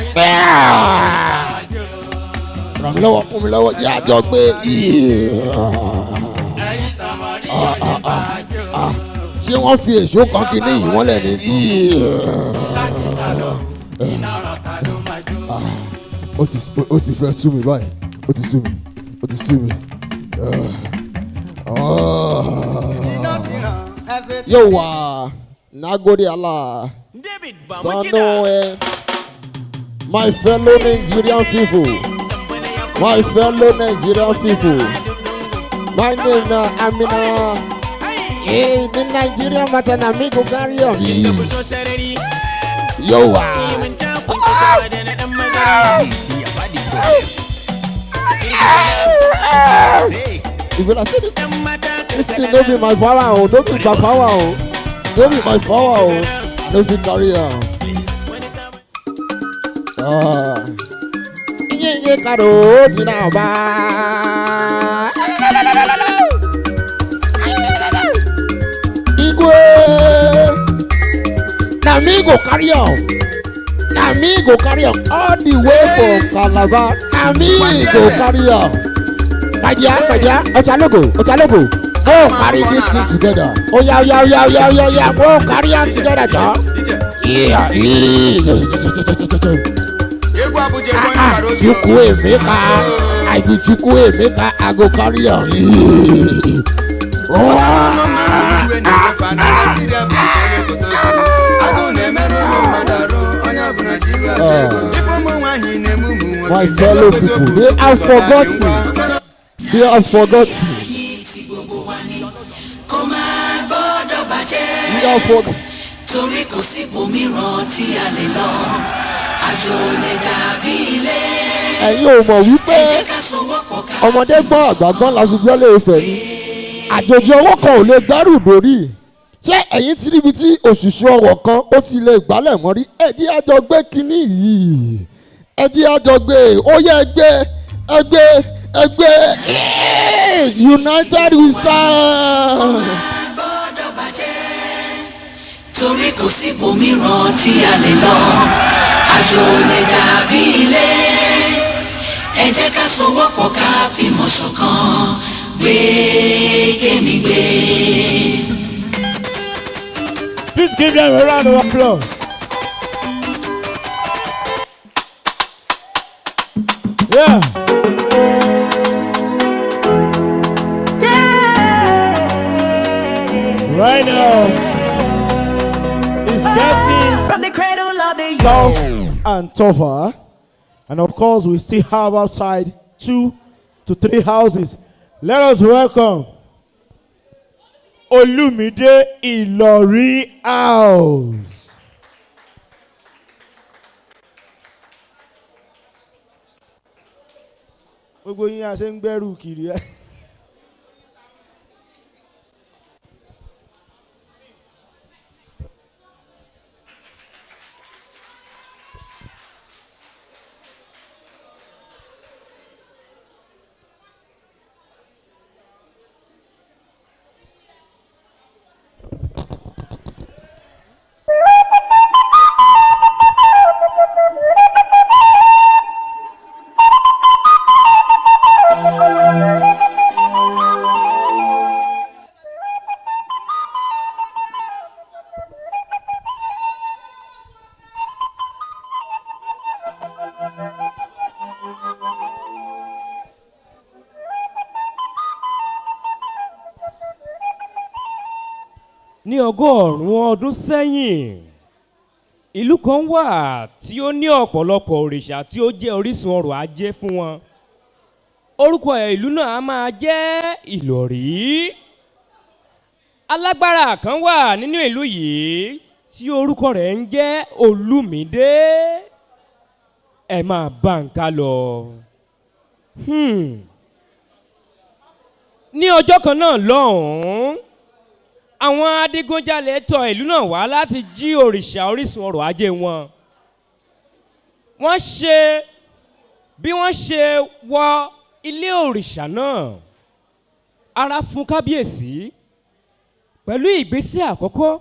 ràn mí lọ́wọ́ kún mi lọ́wọ́ jẹ́ àjọ gbé. Ṣé wọ́n fi èso kan kíní yìí wọ́n lẹ̀ ní. Ó ti fẹ́ sú mi báyìí, ó ti sú mi. Yóò wá Nagode Allah Sano my fellow Nigerian people, my name na Amina. Hey, the Nigerian matter na me go carry on. Yo wa. If you say this thing don't be my power, don't be my power, don't be my power, don't be carry on. Iye karo ti na ba. Igwe, na me go carry on. All the way from Calabar. Na me go carry on. My dear, Ochalogo. Go carry this thing together. Oh yeah. Go carry on together, John. Chukwu Emeka, I be Chukwu Emeka, I go carry on. My fellow people, they have forgotten. They have forgotten. We have forgotten. Torí kò sí ibòmíràn tí a lè lọ, àjò lè dàbí ilé. Ẹ̀yin ò mọ̀ wípé ọmọdé gbọ́n àgbà gbọ́n la fi gbọ́ lè fẹ̀ ni. Àjòjì ọwọ́ kan ò lè gbárù dórí. Ṣé ẹ̀yin ti ríbi tí òṣìṣẹ́ ọwọ́ kan ó ti lè gbálẹ̀ mọ́ rí? Ẹ jẹ́ a jọ gbé kínní yìí. Ẹ jẹ́ a jọ gbé. Ó yẹ ẹgbẹ́. United we stand. Torí kò sí ibòmíràn tí a lè lọ, àjò lè dàbí ilé. Ẹ jẹ́ ká sowọ́pọ̀ ká fìmọ̀ ṣọ̀kan, gbé kémi gbé. Please give them a round of applause. Yeah. Right now, it's getting from the cradle of the tough and tougher. And of course, we still have outside 2 to 3 houses. Let us welcome Olumide Ilori House. Gbogbo yín a ṣe ń gbẹ́rù kiri ẹ. Ní ọgọ́rùn-ún ọdún sẹ́yìn, ìlú kan wà tí ó ní ọ̀pọ̀lọpọ̀ òrìṣà tí ó jẹ́ orísun ọrọ̀ ajé fún wọn. Orúkọ ìlú náà a máa jẹ́ Ìlọ̀rí. Alágbára kan wà nínú ìlú yìí tí orúkọ rẹ̀ ń jẹ́ Olúmídé. Ẹ máa bá ń ká lọ. Ní ọjọ́ kan náà lọ́hùn-ún, àwọn adigunjalè tọ ìlú náà wá láti jí òrìṣà orísun ọrọ̀ ajé wọn. Bí wọ́n ṣe wọ ilé òrìṣà náà, ara fún kábíyèsí pẹ̀lú ìgbésẹ̀ àkọ́kọ́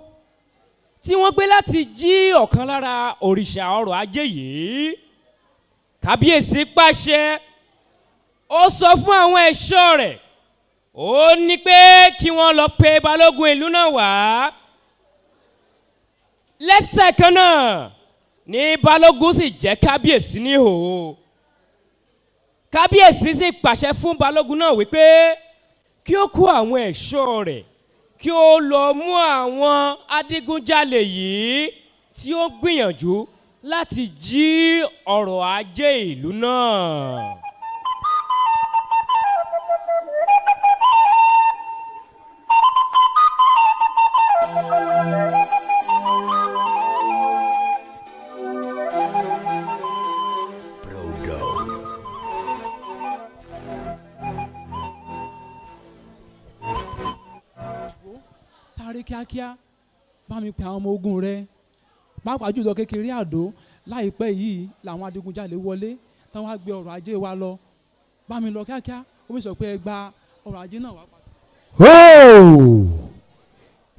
tí wọ́n gbé láti jí ọ̀kan lára òrìṣà ọrọ̀ ajé yìí. Kábíyèsí pàṣẹ, ó sọ fún àwọn ẹ̀ṣọ́ rẹ̀, ó ní pé kí wọ́n lọ pe balógun ìlú náà wá. Lẹ́sẹ̀ kan náà ni balógun sì jẹ́ kábíyèsí níhò. Kábíyèsí sì pàṣẹ fún balógun náà wípé kí ó kó àwọn ẹ̀ṣọ́ rẹ̀ kí ó lọ mú àwọn adigunjalè yìí tí ó gbìyànjú láti jí ọrọ̀ ajé ìlú náà. Sáré kíákíá bá mi pe àwọn ọmọ ogun rẹ, pàápàá jùlọ kékeré àdó. Láìpẹ́ yìí làwọn adigunjalè wọlé tán wá gbé ọrọ̀ ajé wa lọ. Bá mi lọ kíákíá, ó mi sọ pé ẹ gba ọrọ̀ ajé náà wá padà.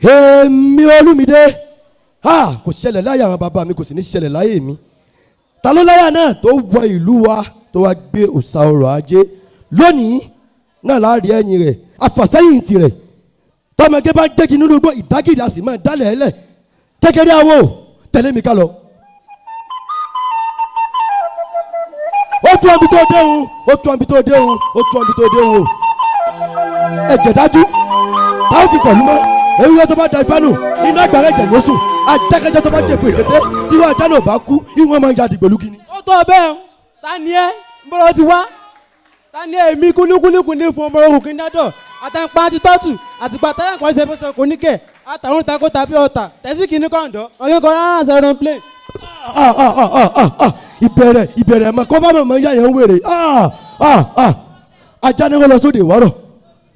Èmi Olúmídé, kò ṣẹlẹ̀ láyé àwọn bàbá mi, kò sì ní ṣẹlẹ̀ láyé mi. Ta ló láyà náà tó wọ ìlú wa tó wá gbé òòṣà ọrọ̀ ajé? Lónìí náà láàrin ẹ̀yìn rẹ̀ àfàsẹ́yìn tirẹ̀. Tọ́mọge bá dégi nínú igbó ìdágìrì a sì máa dálẹ̀ ẹlẹ̀. Kékeré awo tẹ̀lé mi ká lọ. ó tún ọbí tó dé òun ó tún ọbí tó dé òun ó tún ọbí tó dé òun o. ẹ̀jẹ̀ dájú táwọn fi pọ̀lú mọ́ ewúrẹ́ tó bá da ifá nù iná àgbàrá ẹ̀jẹ̀ ló sùn ajákẹ́jẹ́ tó bá jẹ́ fún èkété tí wọ́n ajá náà bá kú ìwọ̀n máa ń ya dìgbòlugi ni. ó tó bẹ́ẹ̀ ta ni ẹ́ ń bọ́lá ti wá ta ni èmi kúlíkúlíkù ní fún ọmọ òkú kìndádọ̀ àtàǹpá àti tọ́tù àtìgbà táyà kan ṣe fẹsẹ̀ kò ní kẹ̀ àtàrún takò tàbí ọ̀tà tẹ̀sí kìíní kọ̀ǹdọ̀ ọ̀yẹ́kọ̀ rárá ṣe aeroplane. ìbẹ̀rẹ̀ mọ̀ kọ́fà mọ̀ ń yá yẹn ń wèrè ajá ni wọ́n lọ sóde ìwárọ̀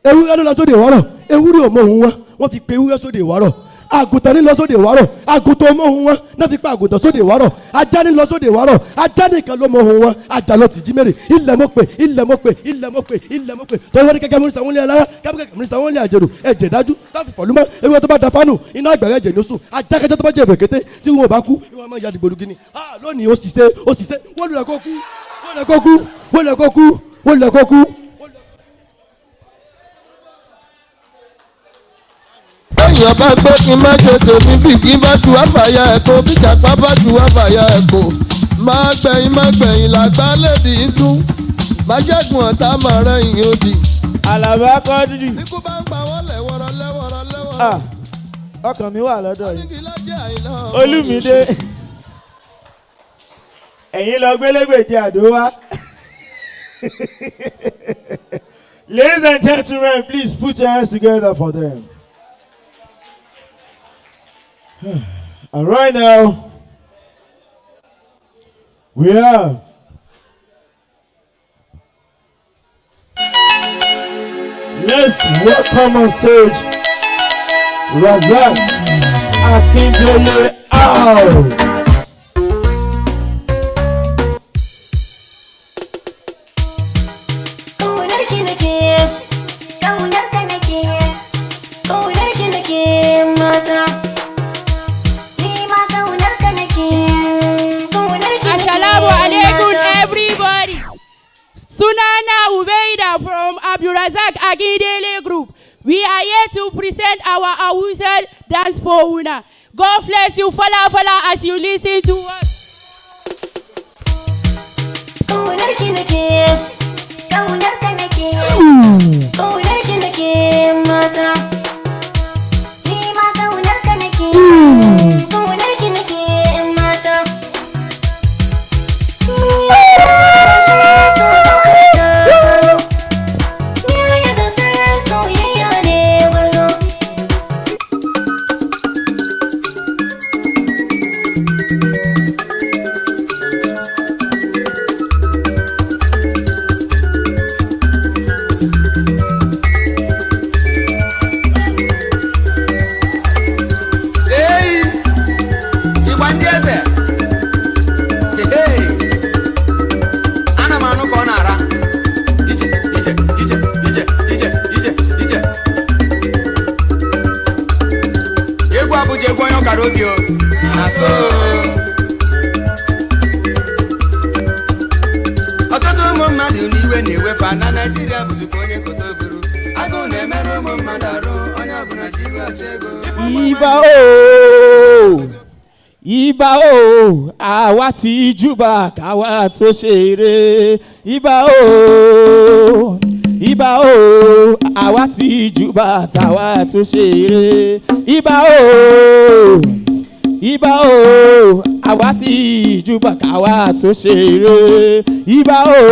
ewúrẹ́ ló lọ sóde ìwárọ̀ ewúrẹ́ ò mọ òun wọ́n fi pe ewúrẹ́ sóde ìwárọ̀ àgùntàn ní lọ sóde ìwárọ̀ àgùntàn ò mọ òun wọn náà fi pa àgùntàn sóde ìwárọ̀ ajá ní lọ sóde ìwárọ̀ ajá nìkan ló mọ òun wọn ajá lọ tìjí mẹ́rin ilẹ̀ mọ̀ pé ilẹ̀ mọ̀ pé ilẹ̀ mọ̀ pé ilẹ̀ mọ̀ pé tọ́wọ́ ní kẹ́kẹ́ mínísà wọn lé alára kẹ́kẹ́ mínísà wọn lé àjẹrò ẹ̀jẹ̀ dájú táfi fọ̀lúmọ́ ewúrẹ́ tó bá da fánù iná àgbàrá ẹ̀jẹ̀ ní oṣù ajá kẹjẹ tó bá jẹ èkété tí wọn ò bá kú ìwọ máa ya dìgbòlugi ni lónìí ó sì ṣe wọ́n lulẹ̀ kó kú wọ́n lẹ̀ kó kú wọ́n lẹ̀ kó kú wọ́n lẹ̀ kó kú. èèyàn bá gbé kí n má ṣe tèmi bí kí n bá ju àfàyà ẹ̀kọ́ bí jàpá bá ju àfàyà ẹ̀kọ́ má gbẹ̀yìn làgbá lèdì ń dún má ṣẹ́gun ọ̀tá má rẹ̀yìn òdì. Àlàbá Kọ́dírì. ikú bá ń pa wọ́n lẹ́wọ̀rọ̀. ọkàn mi wà lọ́dọ̀ yìí. Olúmídé ẹ̀yin lọ gbélégbèjì àdó wá. Ladies and gentlemen, please put your hands together for them. And right now, we have let's welcome on stage Razak Akindele out. Sunana Ubeida from Abdurazak Agidele Group. We are here to present our Awusa dance for Una. God bless you, fala as you listen to us. ọtụtụ ụmụ mmadụ n'iwe na-ewefa na Naịjirịa bụzikwa onye kotoburu agụụ na-emerụ ụmụ mmadụ arụ onye ọbụla ji iwe achọ ego Ìbà o àwa ti júbà káwa tó ṣeré. Ìbà o àwa ti júbà táwa tó ṣeré. Ìbà o àwa ti júbà káwa tó ṣeré. Ìbà o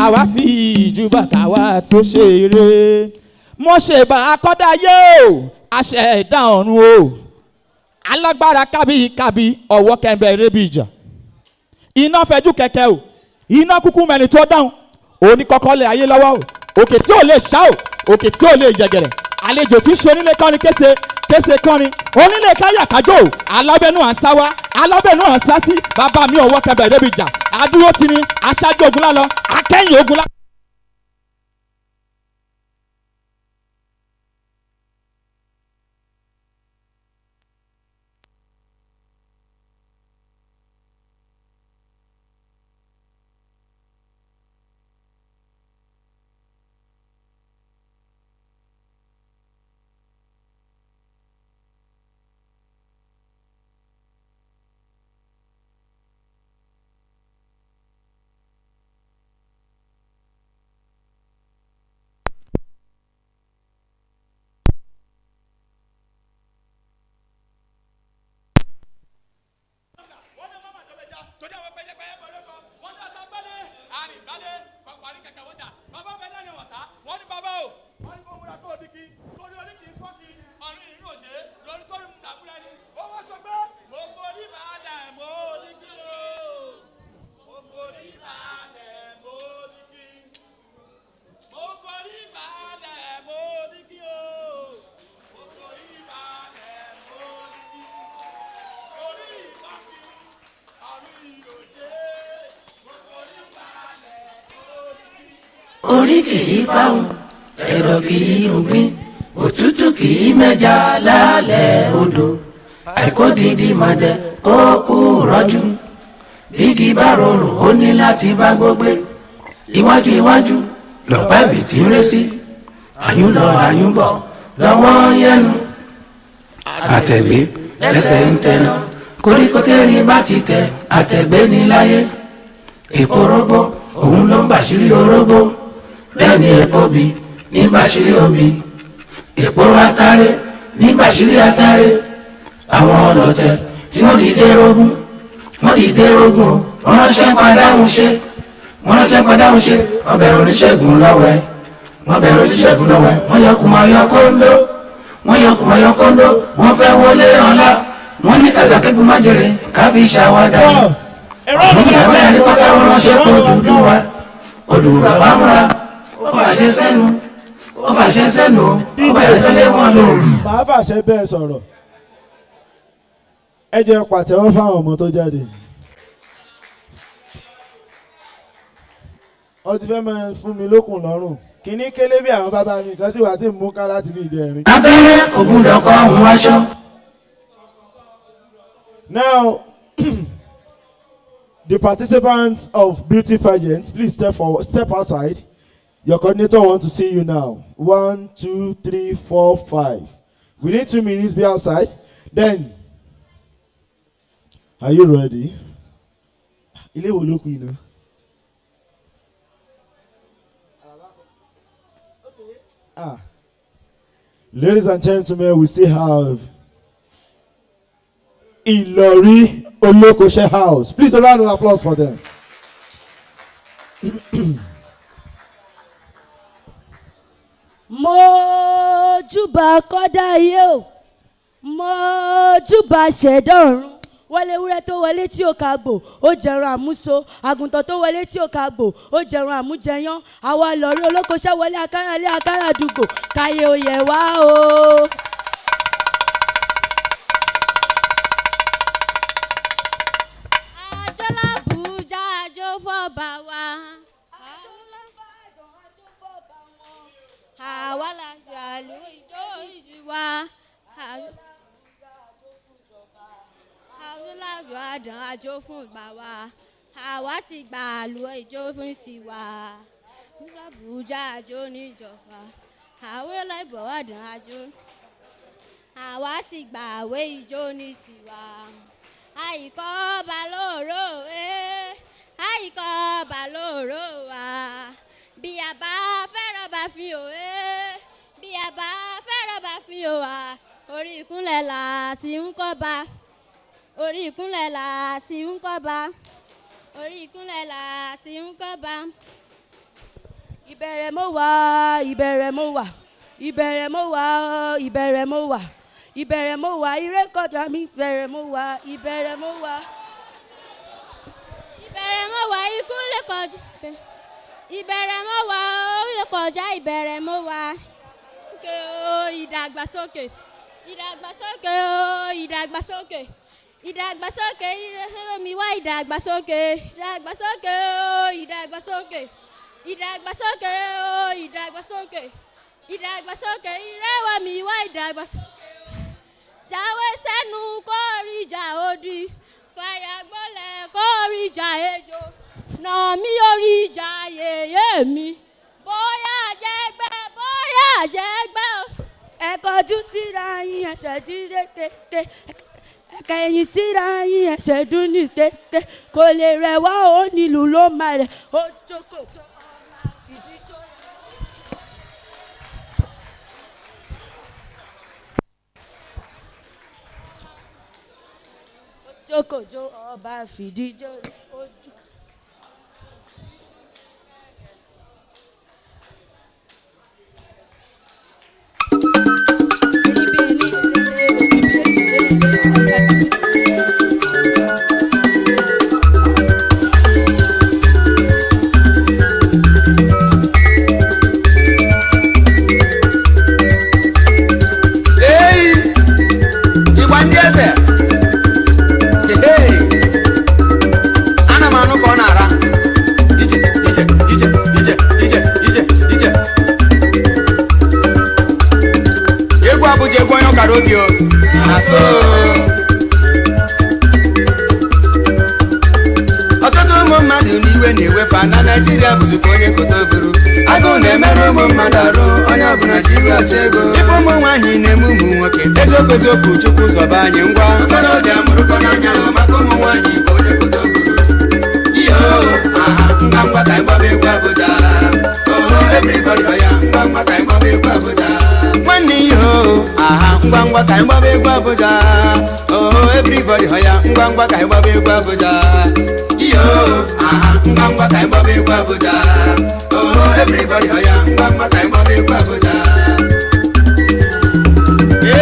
àwa ti júbà káwa tó ṣeré. Mo ṣèbà akọ́dáyé o aṣẹ̀dá ọ̀run o alágbára kábíkábí ọ̀wọ́ kẹ̀mbẹ̀ rébi ìjà iná fẹjú kẹ̀kẹ́ o iná kúkú mẹ́ni tó dáhùn òní kọ́kọ́ lé ayé lọ́wọ́ o òkè tí ò lè ṣá o òkè tí ò lè yẹ̀gẹ̀rẹ̀ àlejò tí ń ṣe onílé kọ́ni kése kọ́ni onílé káyàkájò o alábẹ́nu à ń sá wá alábẹ́nu à ń sá sí bàbá mi ọ̀wọ́ kẹ̀mbẹ̀ rébi ìjà adúró ti ni aṣáájú ogun lálọ akẹ́yìn ogun lálọ. orí kì í fáwọn ẹ̀dọ̀ kì í rúgbìn òtútù kì í mẹ́ja lálẹ́ odò àìkó dídí mọ̀dẹ kó kú rọ́jú bígi bá rọrùn ó ní láti bá gbógbé iwájú iwájú lọ́pàá ibì tí ń ré sí àyùn lọ àyùn bọ̀ lọ́wọ́ yẹnu àtẹ̀gbé lẹ́sẹ̀ ń tẹ̀nà koríko tẹ́rin bá ti tẹ̀ àtẹ̀gbé ní láyé èpo rógbó òun ló ń bàṣírí orógbó bẹ́ẹ̀ ni èpo bí ní bàṣírí obì èpo atare ní bàṣírí atare àwọn ọlọ́tẹ̀ tí wọ́n dìde rógún wọ́n ránṣẹ́ padáhùn ṣe wọ́n bẹ̀rù oníṣègùn lọ́wẹ́ wọ́n yọ kùmọ̀ wọ́n fẹ́ wọlé ọ̀la wọ́n ní kàkà kẹ́kùn má jèrè káfí ṣàwádà wọ́n ní abẹ́ àdìpátá wọn ránṣẹ́ pé òdùdú bàbá múra ó fàṣẹ sẹ́nu ó bẹ̀rẹ̀ tẹ́lẹ̀ wọn lóru. màá fàṣẹ bẹ́ẹ̀ sọ̀rọ̀ ẹ jẹ́ pàtẹ́wọ́ fáwọn ọmọ tó jáde. ó ti fẹ́ máa fún mi lókun lọ́rùn kìíní kélé bí àwọn bàbá mi kan sì wà tí mú ká láti bí ìjẹrin. abẹ́rẹ́ ògùdọ̀ kọ́ ọ̀hún aṣọ. Now, the participants of beauty pageants, please step forward, step outside. Your coordinator wants to see you now. 1, 2, 3, 4, 5. Within 2 minutes, be outside. Then, are you ready? Ilé wo ló kù yìí náà? Ladies and gentlemen, we still have Ìlọrí Olókoṣẹ́ House. Please a round of applause for them. Mojúbà kọ́dá ayé o, mojúbà ṣẹ̀dá ọ̀run. Wọlé ewúrẹ́ tó wọlé tí ò kàgbò, ó jẹun àmúso. Àgùntàn tó wọlé tí ò kàgbò, ó jẹun àmújẹyán. Àwa Ìlọrí Olókoṣẹ́ wọlé akárà lé akárà dùgbò. Káyé ó yẹ wá o. Fọ́ba wa. Àwa la jàlú ìjó ìjìwà. Àwa la jọ àdán àjò fún ìgbà wa. Àwa ti gbà lù ìjó fún tiwa. Àbújá àjò níjọba. Àwa la ìbọ̀ àdán àjò. Àwa ti gbà àwé ìjó ní tiwa. Àyíkọ́ balóró àyíkọ́ balóró wa bí a bá fẹ́ràn bá fi òwe bí a bá fẹ́ràn bá fi òwa orí ìkúnlẹ̀ là ti ń kọ́ba orí ìkúnlẹ̀ là ti ń kọ́ba orí ìkúnlẹ̀ là ti ń kọ́ba. Ìbẹ̀rẹ̀ mo wà ìbẹ̀rẹ̀ mo wà ìbẹ̀rẹ̀ mo wà ìbẹ̀rẹ̀ mo wà ìbẹ̀rẹ̀ mo wà ìrékọjá mi ìbẹ̀rẹ̀ mo wà ìbẹ̀rẹ̀ mo wà. Ìbẹ̀rẹ̀ mọ́ wá ikú lè kọjá ìbẹ̀rẹ̀ mọ́ wá ó lè kọjá ìbẹ̀rẹ̀ mọ́ wá òkè o ìdàgbàsókè ìdàgbàsókè o ìdàgbàsókè ìdàgbàsókè mi wá ìdàgbàsókè ìdàgbàsókè o ìdàgbàsókè ìdàgbàsókè o ìdàgbàsókè ìdàgbàsókè ìrẹ́wà mi wá ìdàgbàsókè jáwé sẹ́nu kórìíjà òdì. Fàyà gbọ́lẹ̀ kórìíjà ejò nà mí oríjà yèyé mi bóyá jẹ́gbẹ́ o. Ẹ kọjú síra yín ẹsẹ̀ dídé tètè ẹ̀kẹ́yìn síra yín ẹsẹ̀ dún ní tètè kò lè rẹ̀ wá ó nílùú ló máa rẹ̀ ó jókòó tó ọ̀la fìdí tó. Jókòjó ọba fìdíjó ojú. gbara obi o na so ọtụtụ ụmụ mmadụ n'iwe na-ewefa na Naịjirịa bụzikwa onye kotoburu agụụ na-emerụ ụmụ mmadụ arụ onye ọbụla ji iwe achọ ego ịbụ ụmụ nwaanyị na-eme ụmụ nwoke eziokwu eziokwu chukwu zọba anyị ngwa okorobịa mụrụkọ n'anya hụ maka ụmụ nwaanyị bụ onye kotoburu iyo aha ngwa ngwa ka anyị gbaba egwu Abuja oho everybody ọya ngwa ngwa ka anyị gbaba egwu Abuja nwanne ihe aha ngwa ngwa ka anyị gbaba egwu Abuja oho everybody ọya ngwa ngwa ka anyị gbaba egwu Abuja iyo aha ngwa ngwa ka anyị gbaba egwu Abuja oho everybody ọya ngwa ngwa ka anyị gbaba egwu Abuja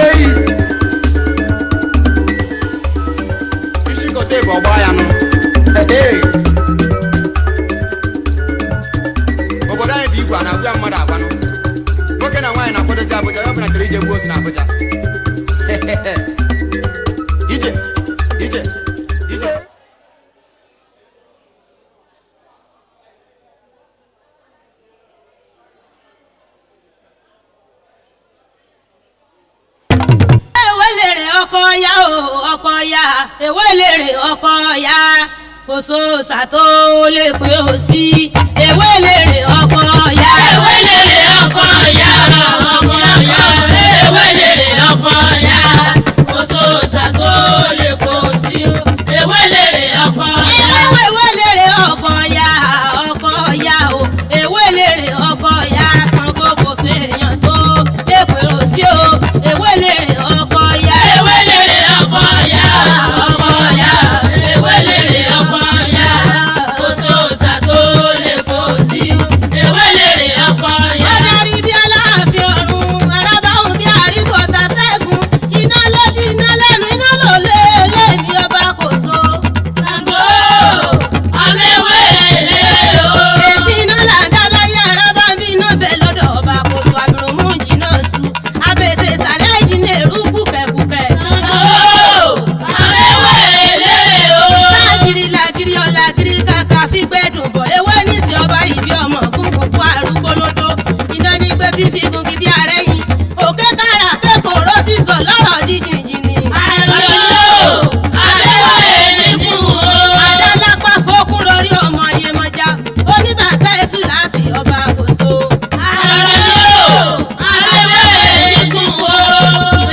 eyi isi kote bụ ọgba ya nụ obodo anyị bụ igwe a na-agwa mmadụ agwanụ nwoke na nwaanyị na-akwadozi Abuja ya bụ na chọrọ ije gbuo ozu na Abuja ije ije ije ewelere ọkọ ya o ọkọ ya ewelere ọkọ ya kò sóòsà tó lè pé ó sí ewelere ọkọ ya ewelere ọkọ ya ọkọ ya ewelere ọkọ ya kò sóòsà tó lè pé ó sí ewelere ọkọ ya ewelere ọkọ ya ọkọ ya o ewelere ọkọ ya Ṣàngó kò séèyàn tó lè pé ó sí o ewelere ọkọ ya ewelere ọkọ ya ọkọ ya ewelere ọkọ ya kò sóòsà tó lè pé ó sí ewelere ọkọ ya. adarí bí Aláàfin ọ̀run arábáhùn bí àríkọ̀tà ṣẹ́gun iná lójú iná lẹ́nu iná ló lé lẹ́ni ọba kò so. Ṣàngó amẹ́wẹ́lẹ́ o. èsì iná là ń dá láyé arábá bí iná bẹ̀ lọ́dọ̀ ọba kò so àbùrùmú jìnnà sùn abètè ìsàlẹ̀ ìjìnlẹ̀ èrú bùkẹ̀bùkẹ̀. Ṣàngó amẹ́wẹ́lẹ́ o. lágìrì lágìrì ọ̀làgìrì kàkà fi gbẹ́dùn bọ̀ ewé nísì ọba ìbí ọmọ kúkú kú arúgbó lódó iná ní gbé fífi gungi bí ààrẹ yìí òkè kára kékòrò ti sọ lọ́rọ̀ díjìnjìnì. adálápá fókún lórí ọmọ Yemọja oníbàtà ẹtù láti ọba àkóso.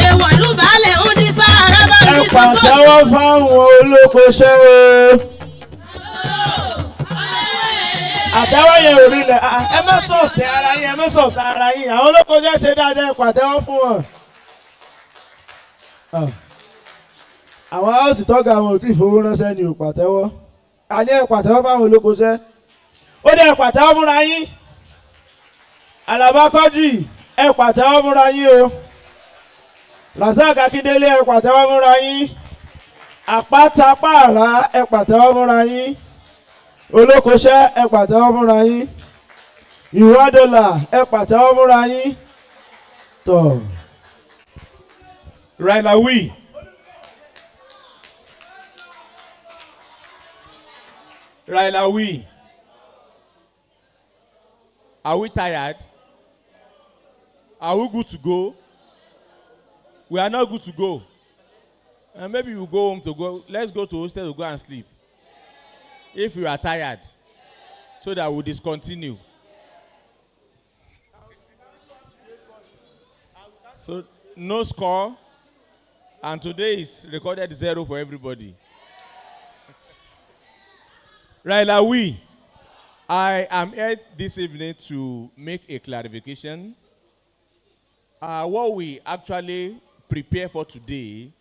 èèwọ̀lú baálẹ̀ ń dín sáárá bá ń ẹ dín sọ́kọ́. pàtẹ́wọ́ fáwọn olókoṣẹ́ o. àtẹ́wọ́ yẹn ò rí lẹ̀ ẹ má sọ̀tẹ̀ ara yín ẹ má sọ̀tẹ̀ ara yín àwọn olókoṣẹ́ ṣe dáadáa ẹ pàtẹ́wọ́ fún wọn. àwọn áùsì tọ́gà àwọn ò tí ì fowó ránṣẹ́ ni ò pàtẹ́wọ́ àní ẹ pàtẹ́wọ́ fáwọn olókoṣẹ́ ó dẹ̀ pàtẹ́wọ́ fúnra yín Àlàbá Quadri ẹ pàtẹ́wọ́ fúnra yín o Razak Akíndélé ẹ pàtẹ́wọ́ fúnra yín Àpáta Pààrà ẹ pàtẹ́wọ́ fúnra yín Olókoṣẹ́ ẹ pàtẹ́wọ́ fúnra yín Ìwádọ́là ẹ pàtẹ́wọ́ fúnra yín tọ̀. Ryla we. Are we tired? Are we good to go? We are not good to go. And maybe we'll go home to go. Let's go to hostel to go and sleep. If we are tired, so that we'll discontinue. So no score. And today is recorded 0 for everybody. Ryla, I am here this evening to make a clarification. What we actually prepare for today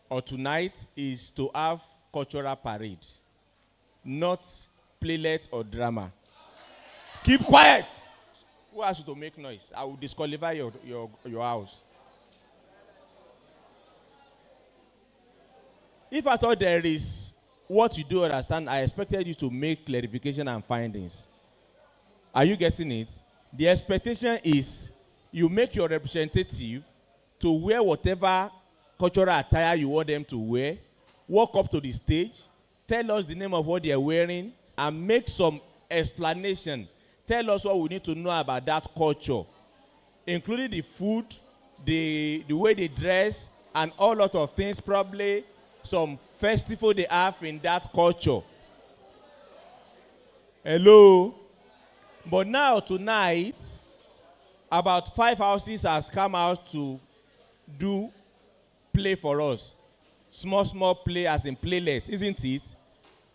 or tonight is to have cultural parade, not playlet or drama. Keep quiet. Who asked you to make noise? I will disqualify your house. If I thought there is what you do understand, I expected you to make clarification and findings. Are you getting it? The expectation is you make your representative to wear whatever cultural attire you want them to wear, walk up to the stage, tell us the name of what they are wearing, and make some explanation. Tell us what we need to know about that culture, including the food the way they dress, and all lot of things, probably some festival they have in that culture. Hello? But now, tonight, about 5 houses has come out to do play for us. Small play as in playlet, isn't it?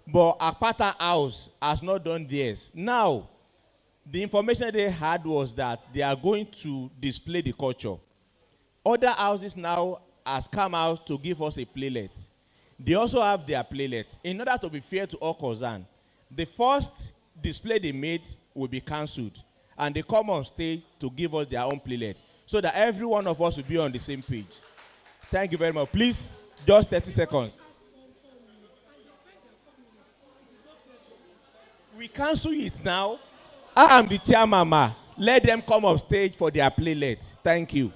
But Akpata House has not done theirs. Now, the information they had was that they are going to display the culture. Other houses now has come out to give us a playlet. They also have their playlet. In order to be fair to all concerned, the first display they made will be cancelled, and they come on stage to give us their own playlet, so that every one of us will be on the same page. Thank you very much. Please, just 30 seconds. We cancel it now. I am the chairman, ma. Let them come on stage for their playlet. Thank you.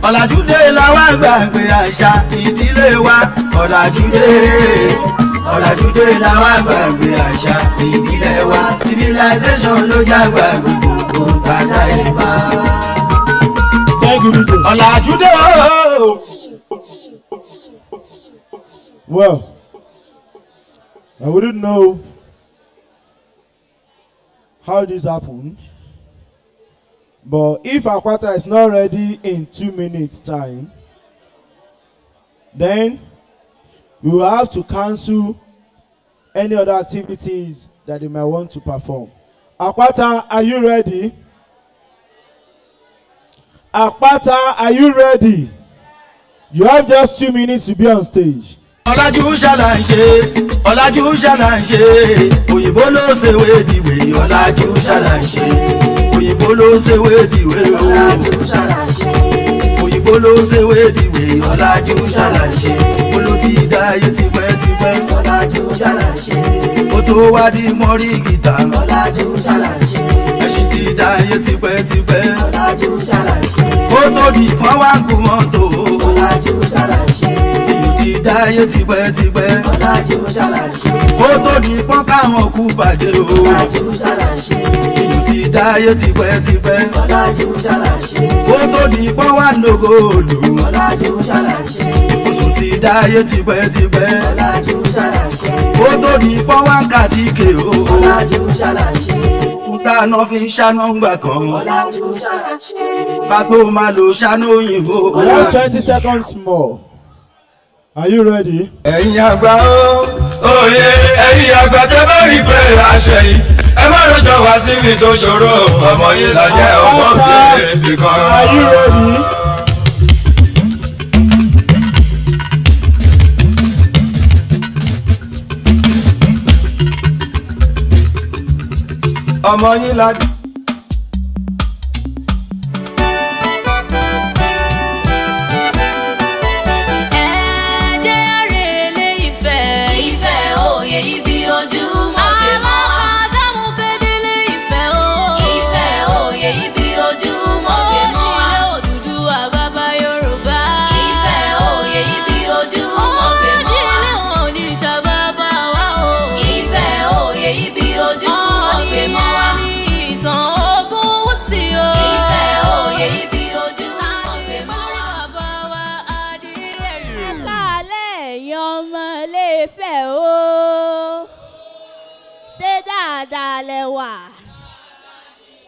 Ọ̀làjúdé làwa gbàgbé àṣà ìdílé wa. Ọ̀làjúdé làwa gbàgbé àṣà ìdílé wa. Civilization ló jágbá gbogbo tàdá ìbá. Ọ̀làjúdé ooo. Well, I wouldn't know how this happened, but if Akpata is not ready in 2 minutes time, then we will have to cancel any other activities that they might want to perform. Akpata, are you ready? Akpata, are you ready? You have just 2 minutes to be on stage. Ọ̀làjú ṣàlàyé, ọ̀làjú ṣàlàyé, òyìnbó ló ṣe wédiwé. Ọ̀làjú ṣàlàyé, òyìnbó ló ṣe wédiwé. Ọ̀làjú ṣàlàyé, òyìnbó ló ṣe wédiwé. Ọ̀làjú ṣàlàyé, olótì dáyé tipẹ́tipẹ́. Ọ̀làjú ṣàlàyé, ó tó wá di mọ́rí gìtá. Ọ̀làjú ṣàlàyé, ẹṣin ti dáyé tipẹ́tipẹ́. Ọ̀làjú ṣàlàyé, ó tó di pọ́n wá gùn mọ́tò. Ọ̀làjú ṣàlàyé, dáyé tipẹ́tipẹ́. Ọ̀làjú ṣàlàyé, ó tó di pọ́n káwọn kú pàdé o. Ọ̀làjú ṣàlàyé, ìlú ti dáyé tipẹ́tipẹ́. Ọ̀làjú ṣàlàyé, ó tó di pọ́n wà lógóòlù. Ọ̀làjú ṣàlàyé, oṣù ti dáyé tipẹ́tipẹ́. Ọ̀làjú ṣàlàyé, ó tó di pọ́n wà kàtíkè o. Ọ̀làjú ṣàlàyé, kúta náà fi ń ṣáná gbà kan. Ọ̀làjú ṣàlàyé, kápẹ́ ó máa lo ṣáná òyìnbó. We have 20 seconds more. Are you ready? Ẹ̀yin àgbà òye ẹ̀yin àgbà tẹ́ bá rí pé àṣẹ yìí ẹ má rọjò wá síbi tó ṣòro ọmọ yìí là jẹ́ ọmọ òde nìkan. Are you ready? Ọmọ yìí là jẹ́.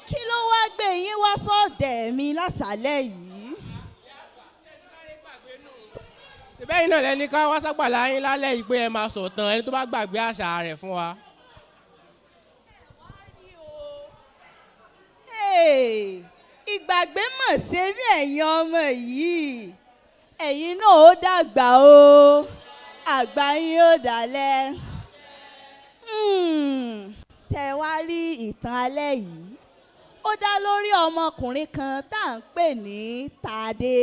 Kí ló wá gbé yín wá sọ́dẹ̀ mi lásàálẹ̀ yìí? Ṣèbẹ́yìn náà lẹ́ni ká wá ságbàlá yín lálẹ́ yìí pé ẹ máa sọ̀tàn ẹni tó bá gbàgbé àṣà rẹ̀ fún wa. Ìgbàgbé mọ̀ ṣe bí ẹ̀yin ọmọ yìí. Ẹ̀yin náà ó dàgbà o, àgbà yín ó dalẹ̀. Ṣé wá rí ìtàn alẹ́ yìí? Ó dá lórí ọmọkùnrin kan tá à ń pè ní Tádé.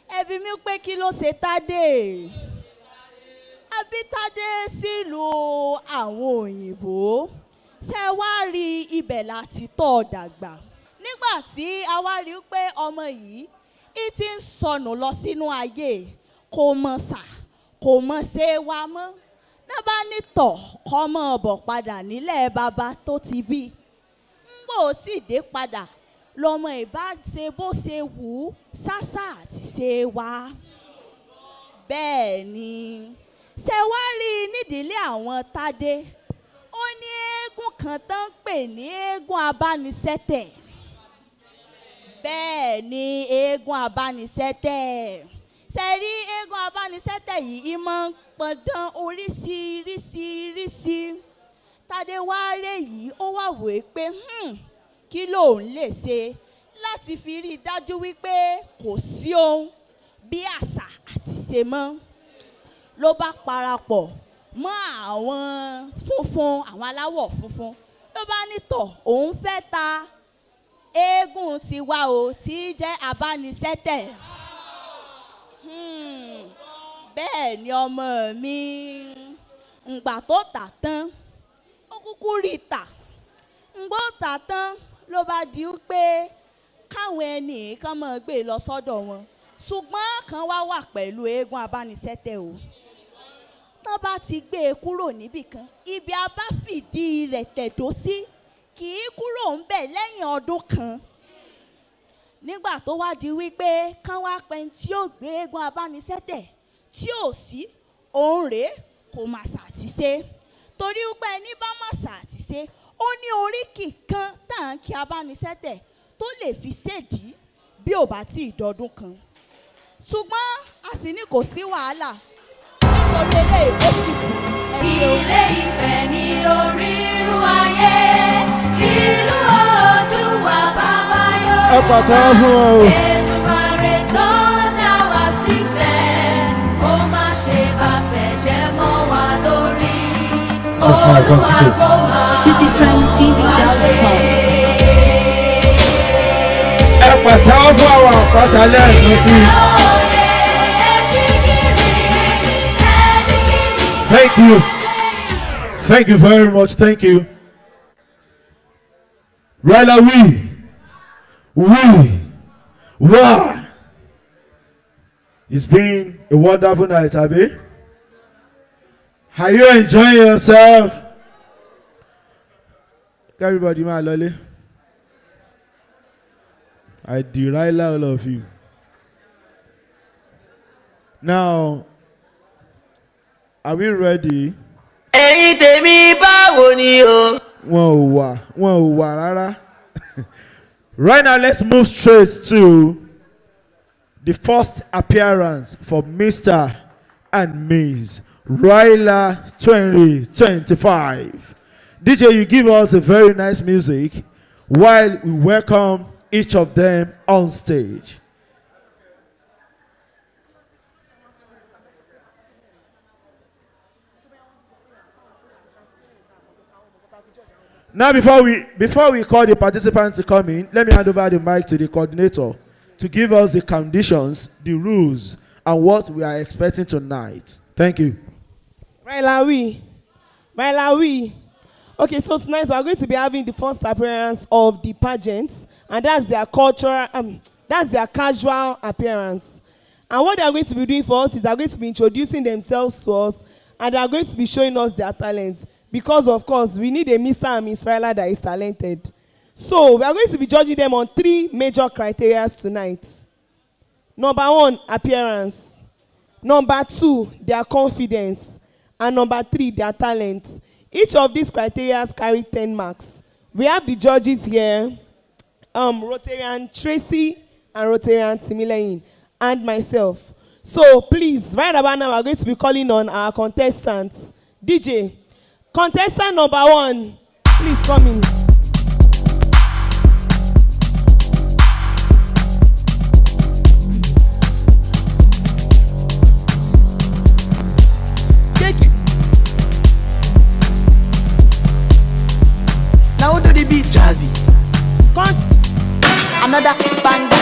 Ẹ bi mí pé kí ló ṣe Tádé? A bí Tádé sílùú àwọn òyìnbó. Ṣé wá rí ibẹ̀ láti tọ́ dàgbà? Nígbà tí a wá rí pé ọmọ yìí ti ń sọnù lọ sínú ayé, kò mọ̀ sà, kò mọ̀ ṣe wa mọ́. náà bá ní tọ̀ kọ́mọ ọ̀bọ̀ padà nílẹ̀ bàbá tó ti bí ń bò ó sì dé padà lọ́mọ ìbá ṣe bó ṣe wù ú ṣáṣá àti ṣe wá bẹ́ẹ̀ ni ṣe wá rí i nídìílé àwọn Tádé ó ní eégún kan tó ń pè ní eégún abániṣẹ́tẹ̀ bẹ́ẹ̀ ni eégún abániṣẹ́tẹ̀ ṣe rí eégún abániṣẹ́tẹ̀ yìí máa ń pọ̀dán oríṣiríṣiríṣi Tádé wá rè yìí ó wá wò ó pé kí lòun lè ṣe láti fi rí i dájú wípé kò sí ohun bí àṣà àti ṣe mọ́ ló bá parapọ̀ mọ́ àwọn funfun àwọn aláwọ̀ funfun ló bá ní tọ̀ òun fẹ́ ta eégún tiwa o tí jẹ́ abániṣẹ́tẹ̀ bẹ́ẹ̀ ni ọmọ mi ǹgbà tó tà tán ó kúkú rí tà ǹgbà ó tà tán ló bá di pé káwọn ẹnì kan máa gbé lọ sọ́dọ̀ wọn ṣùgbọ́n kan wá wà pẹ̀lú eégún abániṣẹ́tẹ̀ o tán bá ti gbé e kúrò níbì kan ibi a bá fìdí rẹ̀ tẹ̀dó sí kì í kúrò ń bẹ̀ lẹ́yìn ọdún kan nígbà tó wá di wípé kán wá pẹ́ tí ó gbé eégún abániṣẹ́tẹ̀ tí ò sí òun rèé kò mà ṣàtìṣe torí wípé ẹni bá mà ṣàtìṣe ó ní oríkì kan táǹkì abániṣẹ́tẹ̀ tó lè fi ṣèdí bí ò bá tí ì dọdún kan ṣùgbọ́n a sì ní kò sí wàhálà nítorí eléyìí ó sì kú. Ilé Ifẹ̀ ní orírun ayé ìlú Oòduà bàbá yóò. Ẹ pàtẹ́wọ́ fún wọn o. Èdùmàrè tó dá wa sífẹ̀ kó má ṣe bàfẹ́ jẹ́ mọ́ wa lórí. Olúwa kó máa City Trend TV Dance Club. Ẹ pàtẹ́wọ́ fún àwọn àpáta lẹ́ẹ̀kan sí i. Thank you. Thank you very much. Thank you. Ryla, wow. It's been a wonderful night, Abi. Are you enjoying yourself? Everybody, my lolly. I deride all of you. Now, are we ready? Ẹ̀yin tèmi báwo ni o? Wọn ò wà rárá. Right now, let's move straight to the first appearance for Mr. and Ms. Ryla 2025. DJ, you give us a very nice music while we welcome each of them on stage. Now, before we call the participants to come in, let me hand over the mic to the coordinator to give us the conditions, the rules, and what we are expecting tonight. Thank you. Ryla. Okay, so tonight we are going to be having the first appearance of the pageants, and that's their cultural, that's their casual appearance. And what they are going to be doing for us is they are going to be introducing themselves to us, and they are going to be showing us their talents. Because, of course, we need a Mr. and Miss Ryla that is talented. So, we are going to be judging them on 3 major criteria tonight. Number 1, appearance. Number 2, their confidence. And number 3, their talent. Each of these criteria carry 10 marks. We have the judges here, Rotarian Tracy and Rotarian Timileyin, and myself. So, please, right about now, we are going to be calling on our contestants. DJ. Contestant number 1, please come in. Take it. Now who do the beat, Jazzy? Another banger.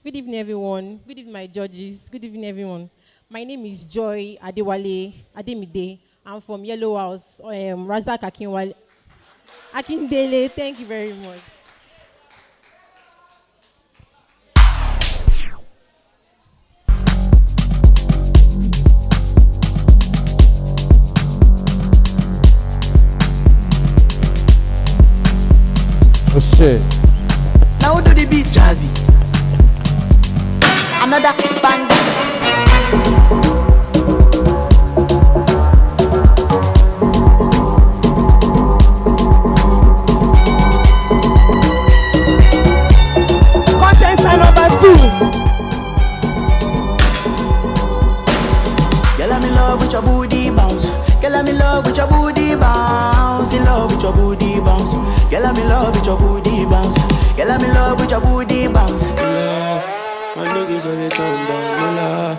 Good evening, everyone. Good evening, my judges. Good evening, everyone. My name is Joy Adewale Ademide. I'm from Yellow House, Razak Akindele. Thank you very much. Oh shit. Now do the beat jazzy. Another banger. Contestant number 2. Girl, I'm in love with your booty bounce. Girl, I'm in love with your booty bounce. In love with your booty bounce. Girl, I'm in love with your booty bounce. Girl, I'm in love with your booty bounce. My niggas on the tumba, mula.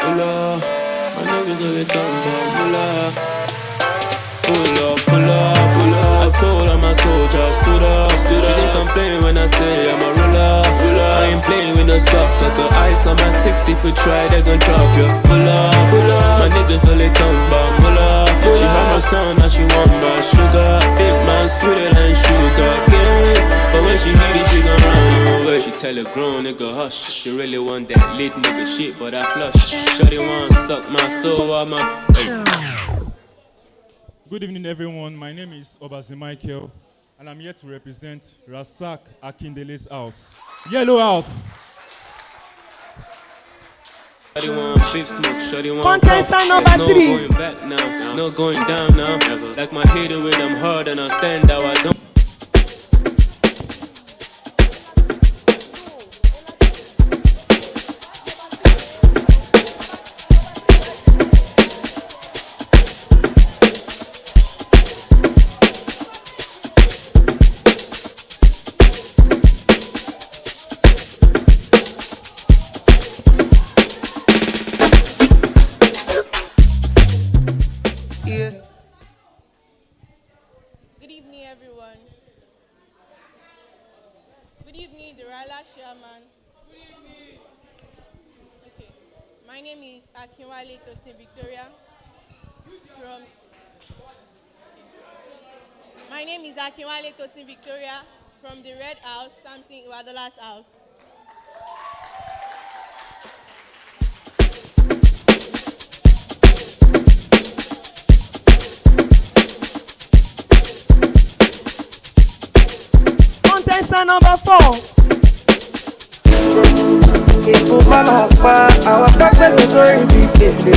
Mula. My niggas on the tumba, mula. Pull up, pull up, pull up. I told all my soldiers, stood up, stood up. She think I'm playing when I say I'm a ruler. I ain't playing with no stop. Got the ice on my 6. If you try, they gon' drop you. Pull up, pull up. My niggas on the tumba, mula. She had my son, now she want my sugar. Big man, sweeter than sugar cane. But when she hear it, she gon' run away. She tell a grown nigga hush. She really want that lit nigga shit, but I flush. Shorty want suck my soul while my Good evening, everyone. My name is Obazi Michael, and I'm here to represent Rasak Akindele's house. Yellow House. Shorty want beef smoke, shorty want Contestant number 3. No going back now, no going down now. Never. Like my hidden with them hard and I stand out, I don't. Good evening, everyone. Good evening, the Ryla chairman. Good evening. Okay, my name is Akinwale Tosin Victoria. My name is Akinwale Tosin Victoria from the Red House, Samson Iwadola's house. Contestant number 4. Ikú máma pa àwọn akẹ́kọ̀ọ́ mi sórí ibi kèlè.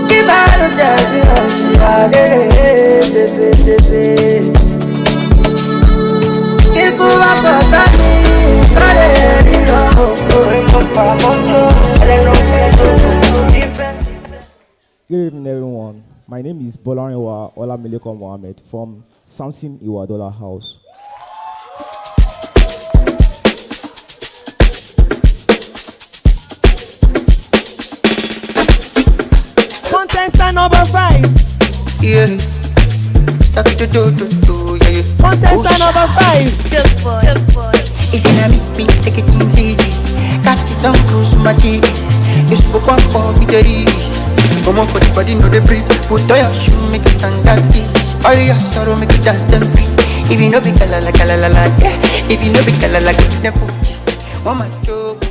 Bí bá ló jẹ́ sí ọ̀sìn àlẹ́ tẹ̀fẹ̀tẹ̀fẹ̀. Ikú wá kọ̀ọ̀tà ní ìkọ́lẹ̀ rírọ̀ orin tó pa mọ́tò ẹlẹ́nu ìfẹ́. Good evening, everyone. My name is Bolarinwa Olamileko Mohammed from Samson Iwadola House. Contestant number 5. Yeah. Contestant number 5. Good boy. It's in a me, take it easy. Catch some cruise, my keys. You spoke one for me, days. Come on for the body, no they breathe. Put on your shoe, make it stand like this. All your sorrow, make it dance them free. If you know be kalala, yeah. If you know be kalala, get them put. One my joke.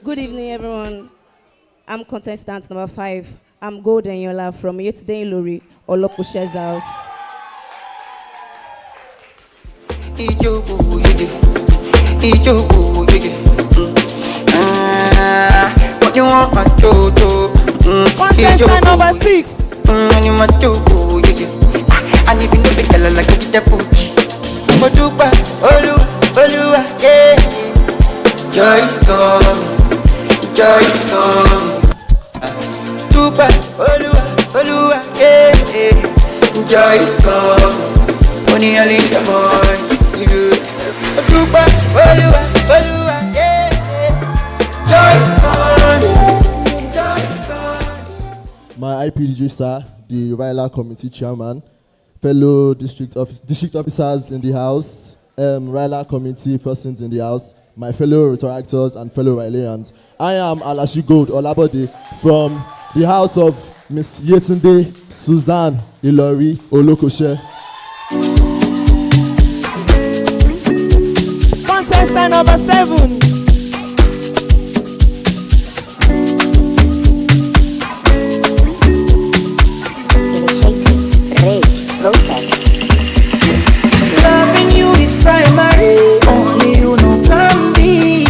Good evening, everyone. I'm contestant number 5. I'm Golden Yola from Yesterday Lori Olokushe's house. What you want, my jojo? Contestant number 6. You my jojo, and if you know the color like it's the food. Odupa, Oluwa, yeah. Joy is coming, joy is coming. Odupa, Oluwa, yeah. Joy is coming. Only a little boy. Odupa, Oluwa, yeah. Joy is coming. My IPDJ sir, the Ryla committee chairman, fellow district officers in the house, Ryla committee persons in the house, my fellow Rotaractors and fellow Rylians. I am Alashi Gold Olabode from the house of Miss Yetunde Suzanne Ilori Olokoshe. Contestant number 7. Loving you is primary, only you know can be.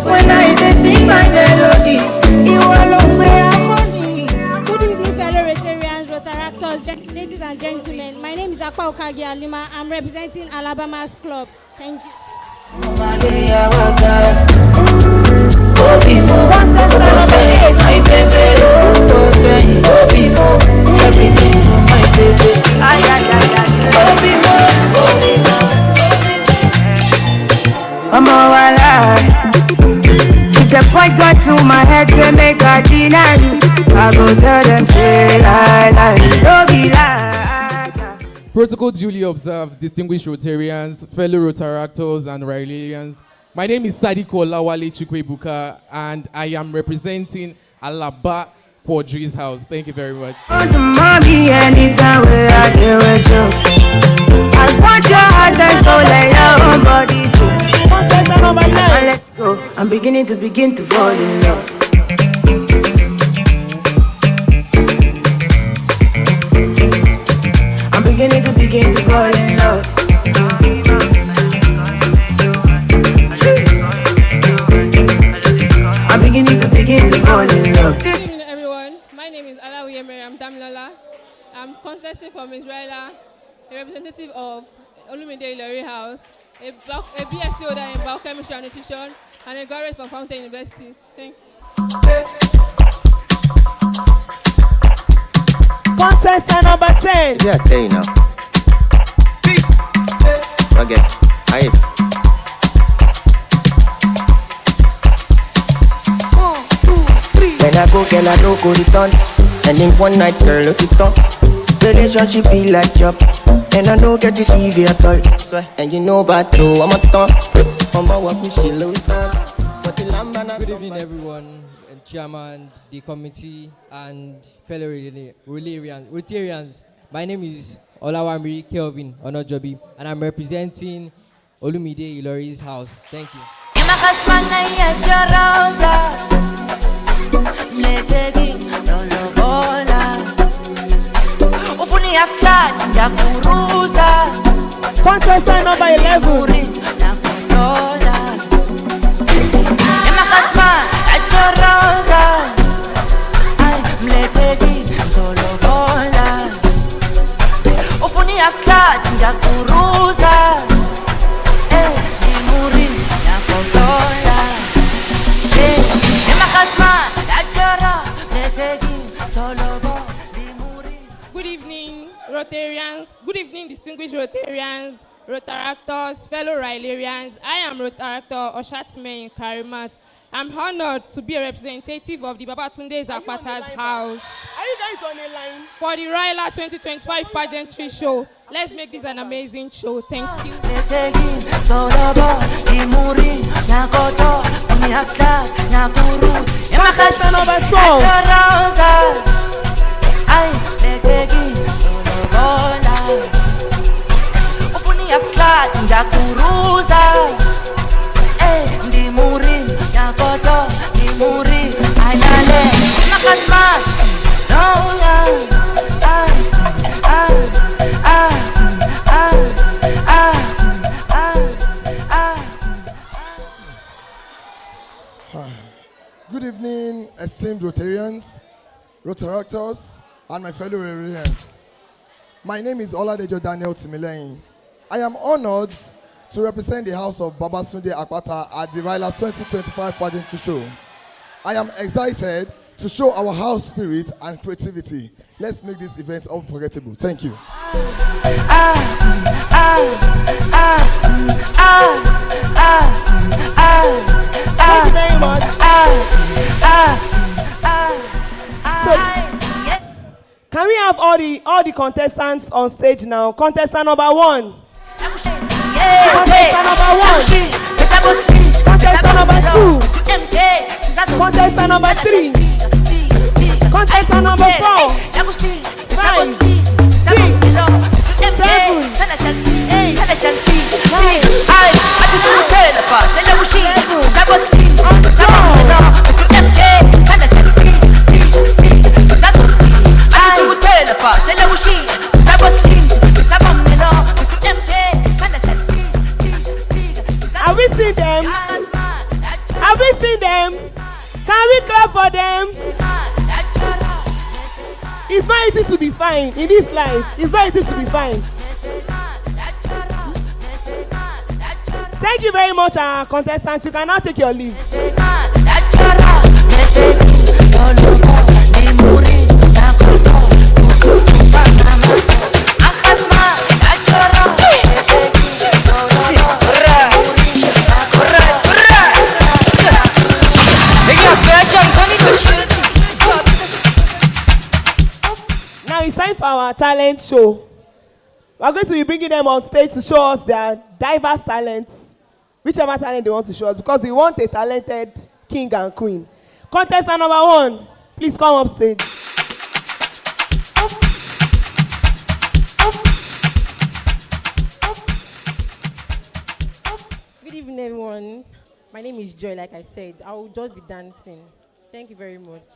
When I sing my melody, you alone may harmony. Good evening, fellow Rotarians, Rotaractors, ladies and gentlemen. My name is Akpa Okagi Alima. I'm representing Alabama's club. Thank you. My baby, everything for my baby. I'm all alive. If the point got to my head, say make I deny you. I go tell them, say lie, don't be lie. Protocol duly observed, distinguished Rotarians, fellow Rotaractors and Rylians. My name is Sadiko Lawale Chukwebuka, and I am representing Alaba Quadri's house. Thank you very much. Mommy, anytime where I do with you, I want your heart and soul and your own body too. Let's go. I'm beginning to fall in love. I'm beginning to fall in love. I'm beginning to fall in love. Good evening, everyone. My name is Alawiye Miriam Damlola. I'm contesting for Miss Ryla, a representative of Olumide Ilori House, a BSc holder in biochemistry and nutrition, and a graduate from Fountain University. Thank you. Contestant number 10. Yeah, there you know. Okay, When I go, girl, I no go return. And in one night, girl, look it on. Relationship be like job, and I don't get to see you at all. And you know about though, I'm a ton. Good evening, everyone, and chairman, the committee, and fellow Rotarians. My name is Olawamiri Kelvin Onojobi, and I'm representing Olumide Ilori's house. Thank you. Contestant number 11. Good evening, Rotarians. Good evening, distinguished Rotarians, Rotaractors, fellow Rylarians. I am Rotaractor Oshatime Karimat. I'm honored to be a representative of the Babatunde Zapata's house. Are you guys on a line? For the Ryla 2025 pageantry show. Let's make this an amazing show. Thank you. Contestant number 12. Good evening, esteemed Rotarians, Rotaractors, and my fellow Rotarians. My name is Oladejo Daniel Timileyin. I am honored to represent the house of Babatunde Akpata at the Ryla 2025 pageantry show. I am excited to show our house spirit and creativity. Let's make this event unforgettable. Thank you. Thank you very much. Can we have all the contestants on stage now? Contestant number 1. Contestant number 1. Contestant number 2. Contestant number 3. Contestant number 4. 5. 6. 7. Have we seen them? Have we seen them? Can we clap for them? It's not easy to be fine in this life. It's not easy to be fine. Thank you very much, our contestants. You can now take your leave. Now it's time for our talent show. We're going to be bringing them on stage to show us their diverse talents, whichever talent they want to show us, because we want a talented king and queen. Contestant number 1, please come up stage. Good evening, everyone. My name is Joy, like I said. I will just be dancing. Thank you very much.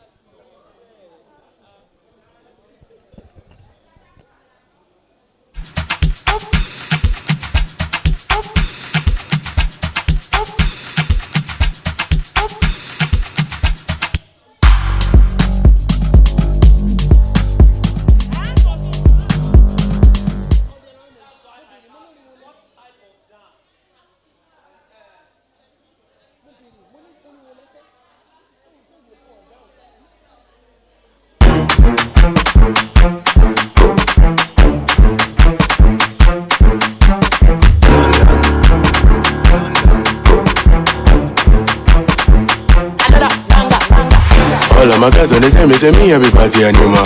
All of my guys on the time, they tell me every party animal.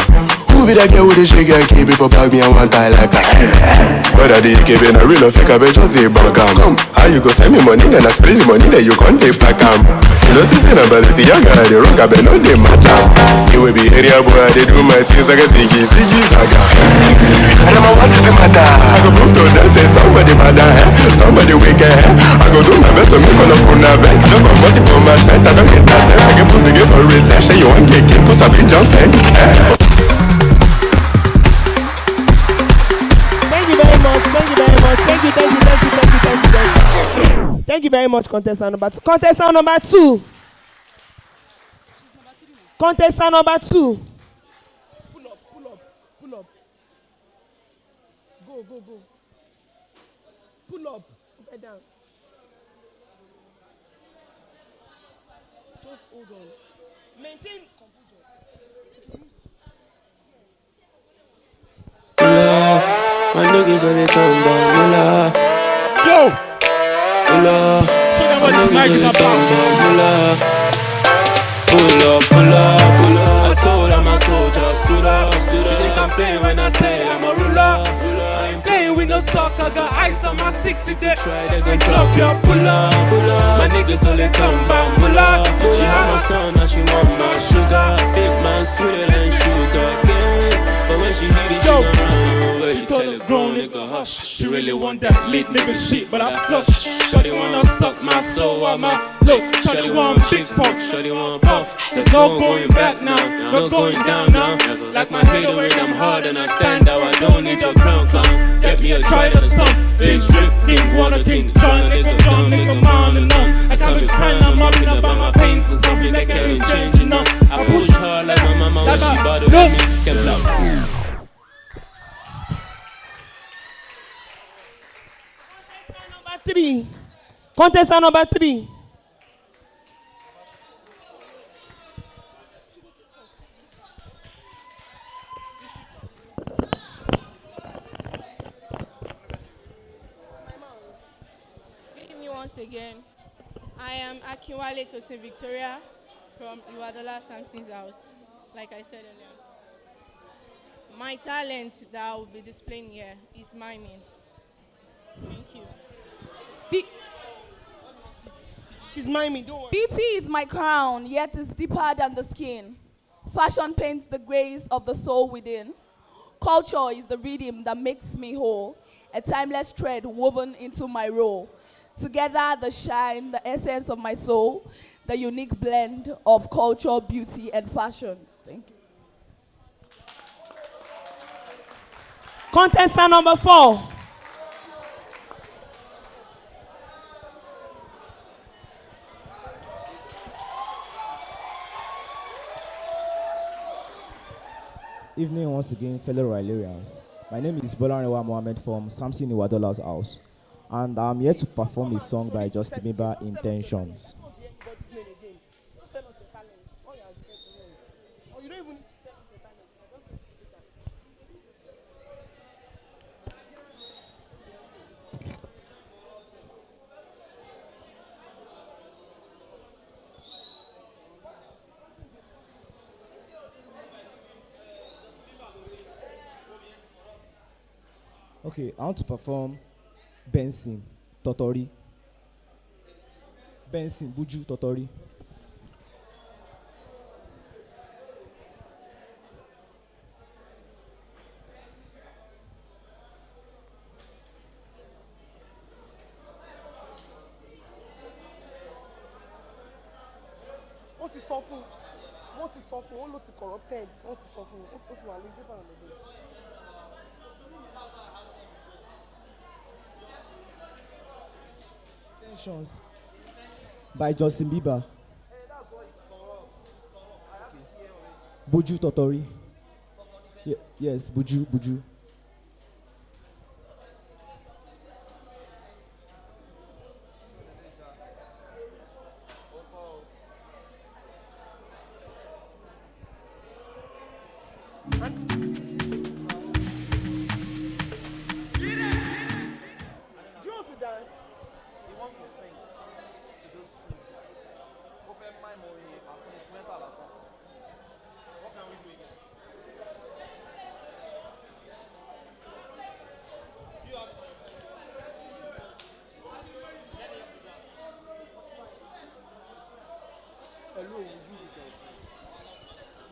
Who be that girl with the shake and keep it for bag me and one tie like that? Whether the EKB in a real or fake, I bet just say back come. How you go send me money, then I spray the money, then you can't take back You know, since I'm a young guy, the rock, I bet no they match up. You will be area boy, they do my things like a sneaky, saga. And I'm a what is the matter? I go prove to them, say somebody matter, somebody wicked, I go do my best to make all of you vex. No come out for my side, I don't get that sense. I can put the game for research, say you want get kicked, cause I be jump fence. Thank you very much. Thank you very much. Thank you. Thank you very much, contestant number 2. Contestant number 2. Contestant number 2. Pull up. Go. Pull up. Head down. Just hold on. Maintain composure. My niggas on the tumble, mula. Yo! Mula. My niggas on the tumble, mula. Pull up. I told I'm a soldier, suda. She think I'm playing when I say I'm a ruler. I ain't playing with no soccer, got ice on my 60 day. Try they gon' drop your pulla. My niggas on the tumble, mula. She had my son, now she want my sugar. Big man sweeter than sugar cane. But when she hit it, she gon' run away. She tell a grown nigga hush. She really want that lit nigga shit, but I flush. Shawty wanna suck my soul, I'm a look. Shawty want big fuck, shawty want puff. There's no going back now, no going down now. Like my hate away, I'm hard and I stand out. I don't need your crown clown. Get me a try to some big drip king, water king. Tryna nigga dumb, nigga man and on. I can't be crying, I'm mopping up on my pains and something that can't change enough. I push her like my mama when she bothered with me. Can't block. Number 3. Contestant number 3. Good evening once again. I am Akinwale Tosin Victoria from Iwadola Samson's house, like I said earlier. My talent that I will be displaying here is miming. Thank you. She's miming, don't worry. Beauty is my crown, yet is deeper than the skin. Fashion paints the grace of the soul within. Culture is the rhythm that makes me whole, a timeless thread woven into my role. Together, the shine, the essence of my soul, the unique blend of culture, beauty, and fashion. Thank you. Contestant number 4. Evening once again, fellow Rylarians. My name is Bolarewa Mohammed from Samson Iwadola's house, and I'm here to perform a song by Justin Bieber, Intentions. Okay, I want to perform Benson, Totori. Benson, Buju, Totori. What is suffering? What is suffering? What looks corrupted? What is suffering? What is suffering? Intentions by Justin Bieber. Buju, Totori. Yes, Buju, Buju.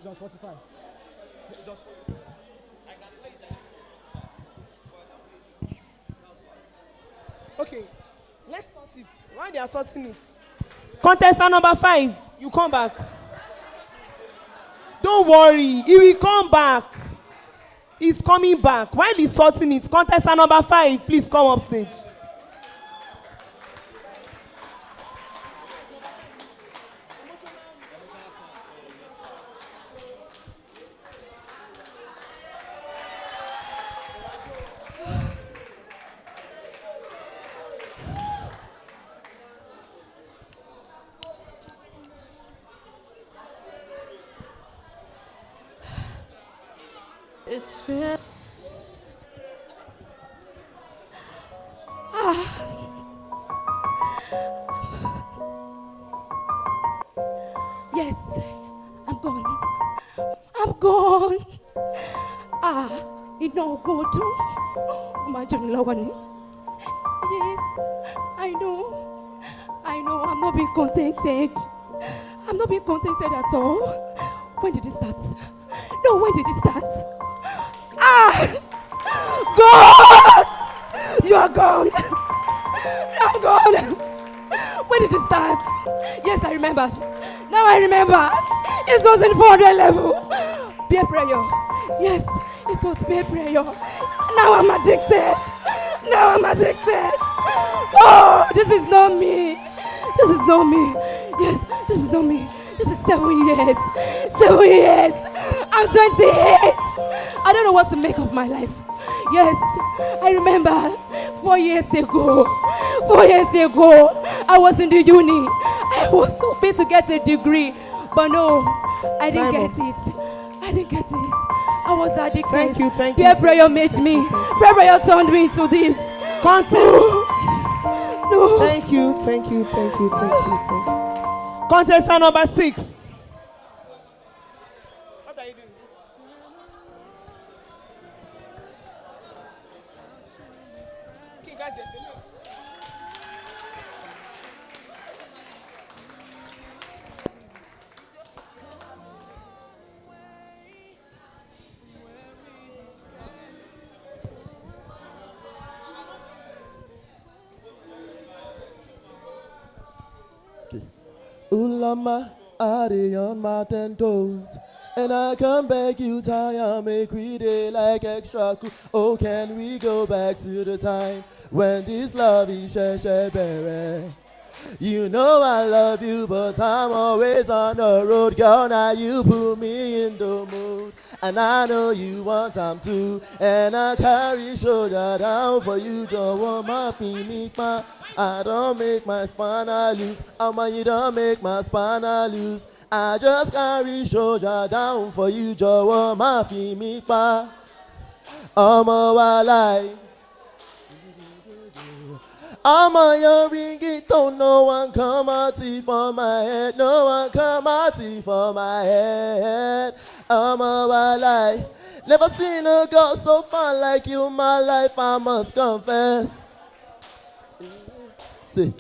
Just 45. Just 45. I can play that. Okay, let's sort it. Why they are sorting it? Contestant number 5, you come back. Don't worry, he will come back. He's coming back. While he's sorting it, contestant number 5, please come up stage. It's been Yes, I'm gone. I'm gone. You know, go to imagine Lawani. Yes, I know. I'm not being contented. I'm not being contented at all. When did it start? No, when did it start? God! You are gone. I'm gone. When did it start? Yes, I remembered. Now I remember. It was in 400 level. Peer pressure. Yes, it was peer pressure. Now I'm addicted. Oh, this is not me. Yes, this is not me. This is 7 years. 7 years. I'm 28. I don't know what to make of my life. Yes, I remember 4 years ago. 4 years ago, I was in the uni. I was hoping to get a degree, but no, I didn't get it. I was addicted. Thank you. Peer pressure made me. Peer pressure turned me into this. No. Thank you. Contestant number 6. What are you doing? Okay. Ulama, I dey on my 10 toes. And I come back, you tire, make we day like extra cool. Oh, can we go back to the time when this love is share. You know I love you, but I'm always on the road. Girl, now you put me in the mood. And I know you want time too. And I carry shoulder down for you, Joe. My me, I don't make my spinal loose. You don't make my spinal loose. I just carry shoulder down for you, Joe. My me, why I'm on your ringtone, no one come out for my head, no one come out for my head. I'm a wild never seen a girl so fun like you in my life, I must confess. Say,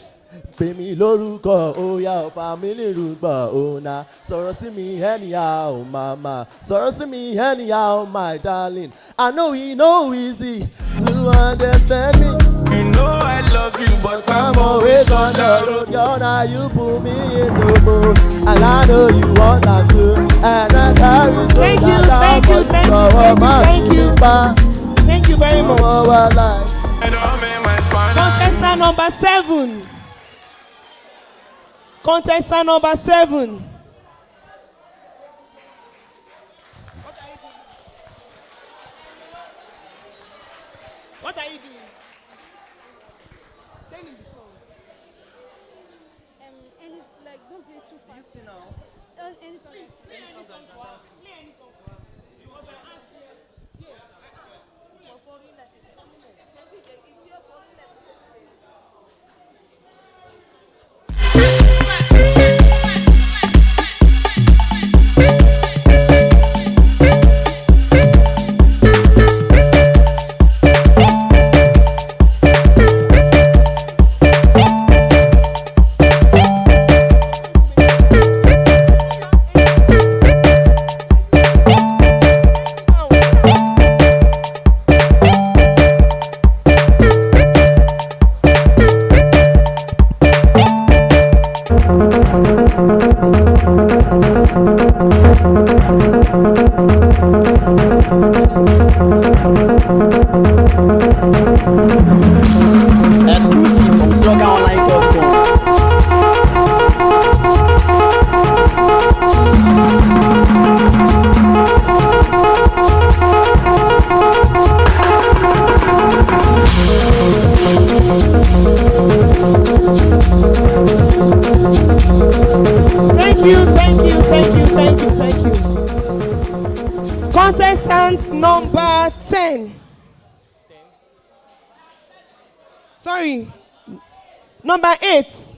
pè mí lórúkọ, ó yá ò fà mí nírúgbà, ó na. Sọ̀rọ̀ sí mi anyhow, mama. Sọ̀rọ̀ sí mi anyhow, my darling. I know it no easy to understand me. You know I love you, but I'm always on the road. Girl, now you put me in the mood. And I know you want that too. And I carry so Thank you very much. Contestant number 7. Contestant number 7. What are you doing? Tell him the song. And it's like, don't play too fast. You see now? Any song. Play any song. Play any song. Exclusive from sloganonline.com. Thank you. Contestant number 10. Sorry. Number 8.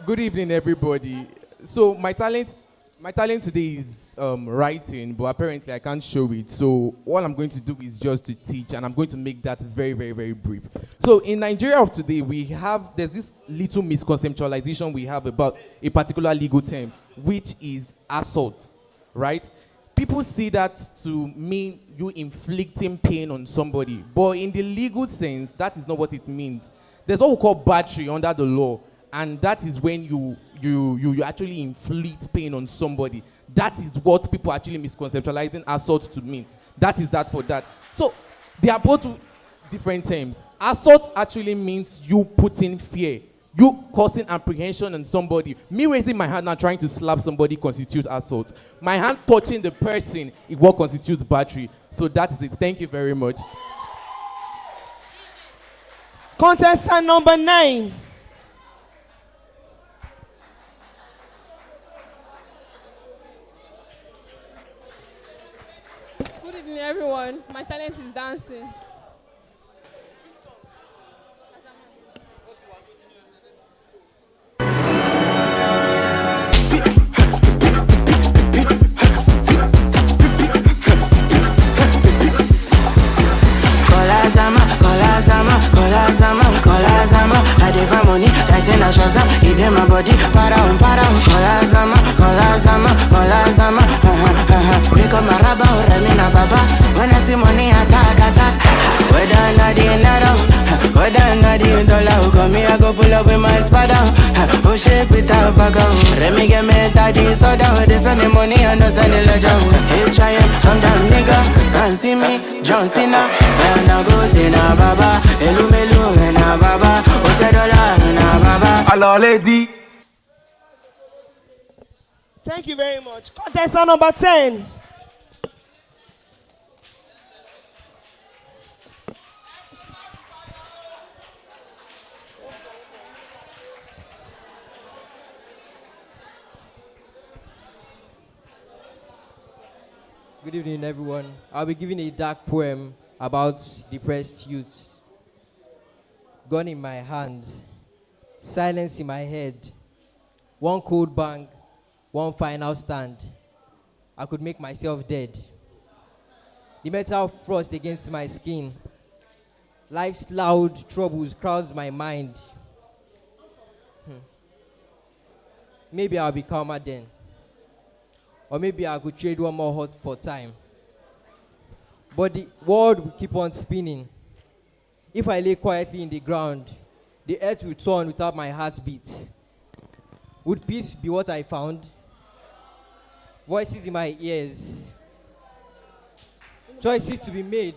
Good evening, everybody. So my talent today is writing, but apparently I can't show it. So all I'm going to do is just to teach, and I'm going to make that very, very, very brief. So in Nigeria of today, there's this little misconceptualization we have about a particular legal term, which is assault, right? People see that to mean you inflicting pain on somebody, but in the legal sense, that is not what it means. There's what we call battery under the law, and that is when you actually inflict pain on somebody. That is what people actually misconceptualizing assault to mean. That is that for that. So they are both different terms. Assault actually means you putting fear, you causing apprehension on somebody. Me raising my hand and trying to slap somebody constitutes assault. My hand touching the person is what constitutes battery. So that is it. Thank you very much. Contestant number 9. Good evening, everyone. My talent is dancing. I demand money, that's in a Shazam. It in my body, para. Break up my rubber, Remina Baba. When I see money, attack. down, I did not go down, I did dollar. Come me, I go pull up with my spada. Oh shit, without back out. Let me get me daddy soda. They spend the money and no send the ledger. Hey, try it, I'm down, nigga. Can't see me, John Cena. And I go to na baba. Elu melu na baba. Ose dollar na baba. Alors, lady. Thank you very much. Contestant number 10. Good evening, everyone. I'll be giving a dark poem about depressed youths. Gun in my hand, silence in my head, one cold bang, one final stand. I could make myself dead. The metal frost against my skin. Life's loud troubles crowds my mind. Maybe I'll be calmer then. Or maybe I could trade one more hot for time. But the world will keep on spinning. If I lay quietly in the ground, the earth will turn without my heartbeat. Would peace be what I found? Voices in my ears. Choices to be made.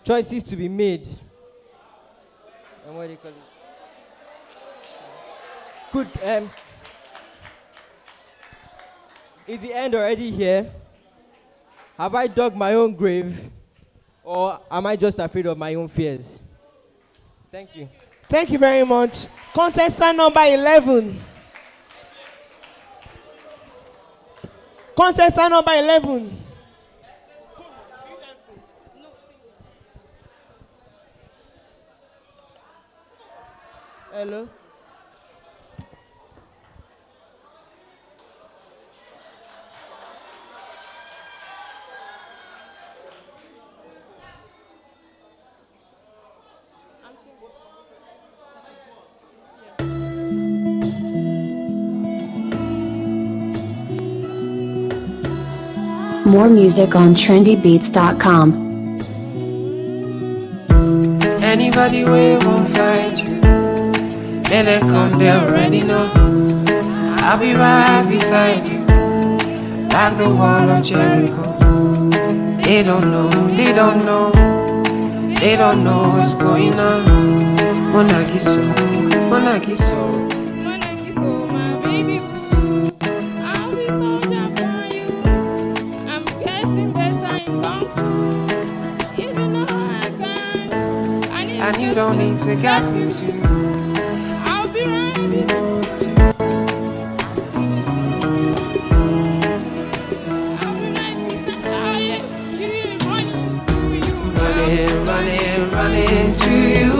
Choices to be made. And what do you call it? Good. Is the end already here? Have I dug my own grave? Or am I just afraid of my own fears? Thank you. Thank you very much. Contestant number 11. Contestant number 11. Hello. More music on trendybeats.com. Anybody we won't fight you, may they come, they already know. I'll be right beside you, like the wall of Jericho. They don't know, they don't know, they don't know what's going on. Monagiso, Monagiso. And you don't need to get into. I'll be right beside you. I'll be right beside you. Running to you.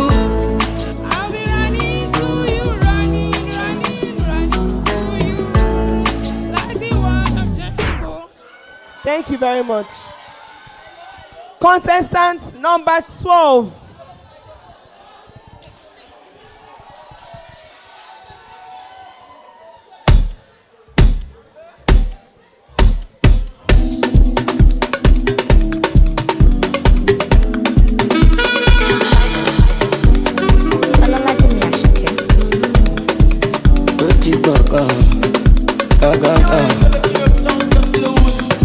I'll be running to you, running to you. Like the wall of Jericho. Thank you very much. Contestant number 12.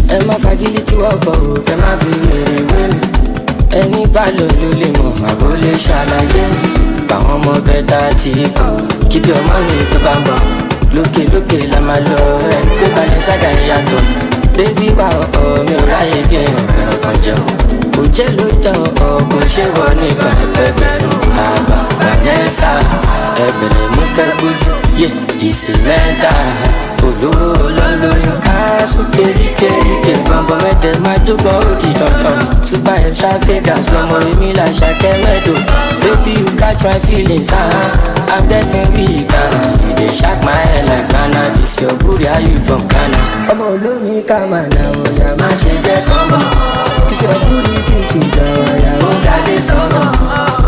Ẹ má fagilítì ọkọ̀ o, kẹ má fi wèrè wèrè. Ẹni bá lò ló lè mọ̀ àbó lè ṣàlàyé. Báwọn ọmọ bẹ́tà ti pọ̀, keep your money tó bá ń bọ̀. Lókè lókè la máa lọ, ẹni pé balẹ̀ ṣága ìyàtọ̀. Bébí wa ọ̀ọ́ mi ò ráyè kí èèyàn fẹ́ràn kan jẹun. Kò jẹ́ ló jẹ́ ọ̀ọ́ kò ṣe wọ nígbà ẹgbẹ̀rún. Àbá Vanessa, ẹbẹ̀rẹ̀ mú kẹ́gbójú, yé ìsìnlẹ́ta. Olówó olólóyún aṣọ kéríkéríkè gbọ̀ngbọ̀n mẹ́tẹ̀ máa jókòó òdì dandan. Super extravagance lọmọ èmi là ṣàkẹ́ mẹ́dọ̀. Baby you catch my feelings, I'm getting weak. You dey shock my head like Ghana, this your booty, how you from Ghana? Ọmọ olómi ká máa nà ọ̀yà má ṣe jẹ́ kọ́mọ̀. This your booty fit to jà wáyà ó gàdé sọ́mọ̀.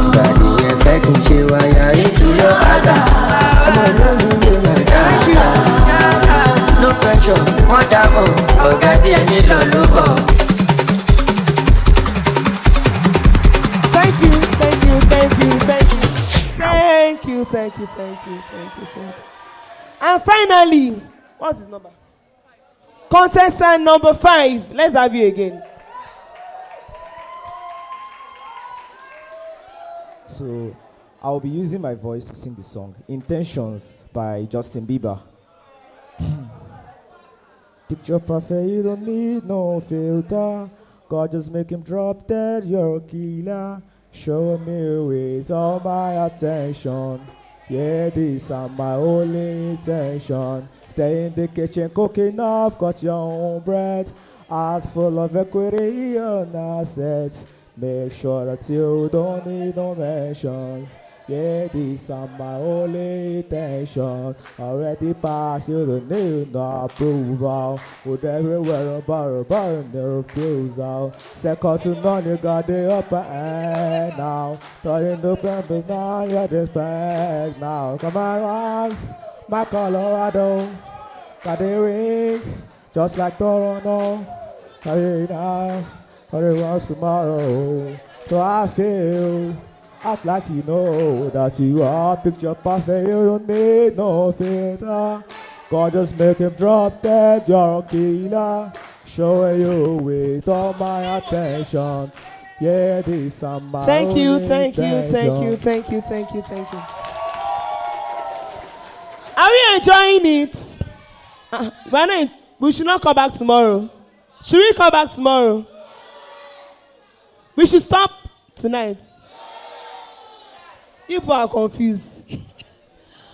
Ìgbàdí yẹn fẹ́ kí n ṣe wáyà into your àgbà. Ọmọ olómi yóò máa dá àṣà. No pressure, wọ́n dábọ̀, ọ̀gá díẹ̀ nílò ló bọ̀. And finally, what's his number? Contestant number 5. Let's have you again. So I'll be using my voice to sing the song Intentions by Justin Bieber. Picture perfect, you don't need no filter. God just make him drop dead, you're a killer. Show me with all my attention. Yeah, these are my only intention. Stay in the kitchen cooking up, got your own bread. Heart full of equity and asset. Make sure that you don't need no mentions. Yeah, these are my only intention. Already passed, you don't need no approval. With everywhere about the refusal. Second to none, you got the upper hand now. Turning the purpose now, you're the spec now. Come on, my Colorado. Got the ring, just like Toronto. Carry now, carry once tomorrow. So I feel. Act like you know that you are picture perfect, you don't need no filter. God just make him drop dead, you're a killer. Showing you with all my attention. Yeah, this are my Thank you. Are we enjoying it? We should not come back tomorrow. Should we come back tomorrow? We should stop tonight. People are confused.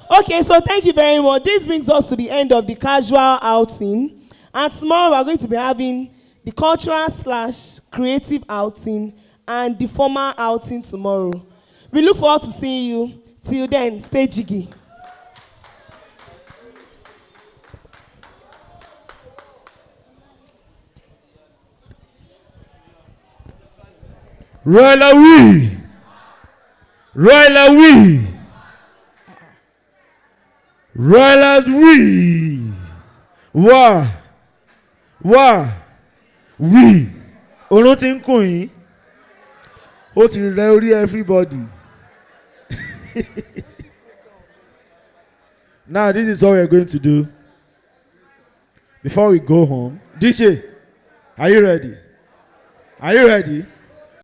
Okay, so thank you very much. This brings us to the end of the casual outing. And tomorrow we are going to be having the cultural/creative outing and the formal outing tomorrow. We look forward to seeing you. Till then, stay jiggy. Ryla we. Ryla we. Ryla's we. Wá. We. Orun ti ń kùn yín. Ó ti rẹ orí everybody. Now this is what we are going to do. Before we go home. DJ, are you ready? Are you ready?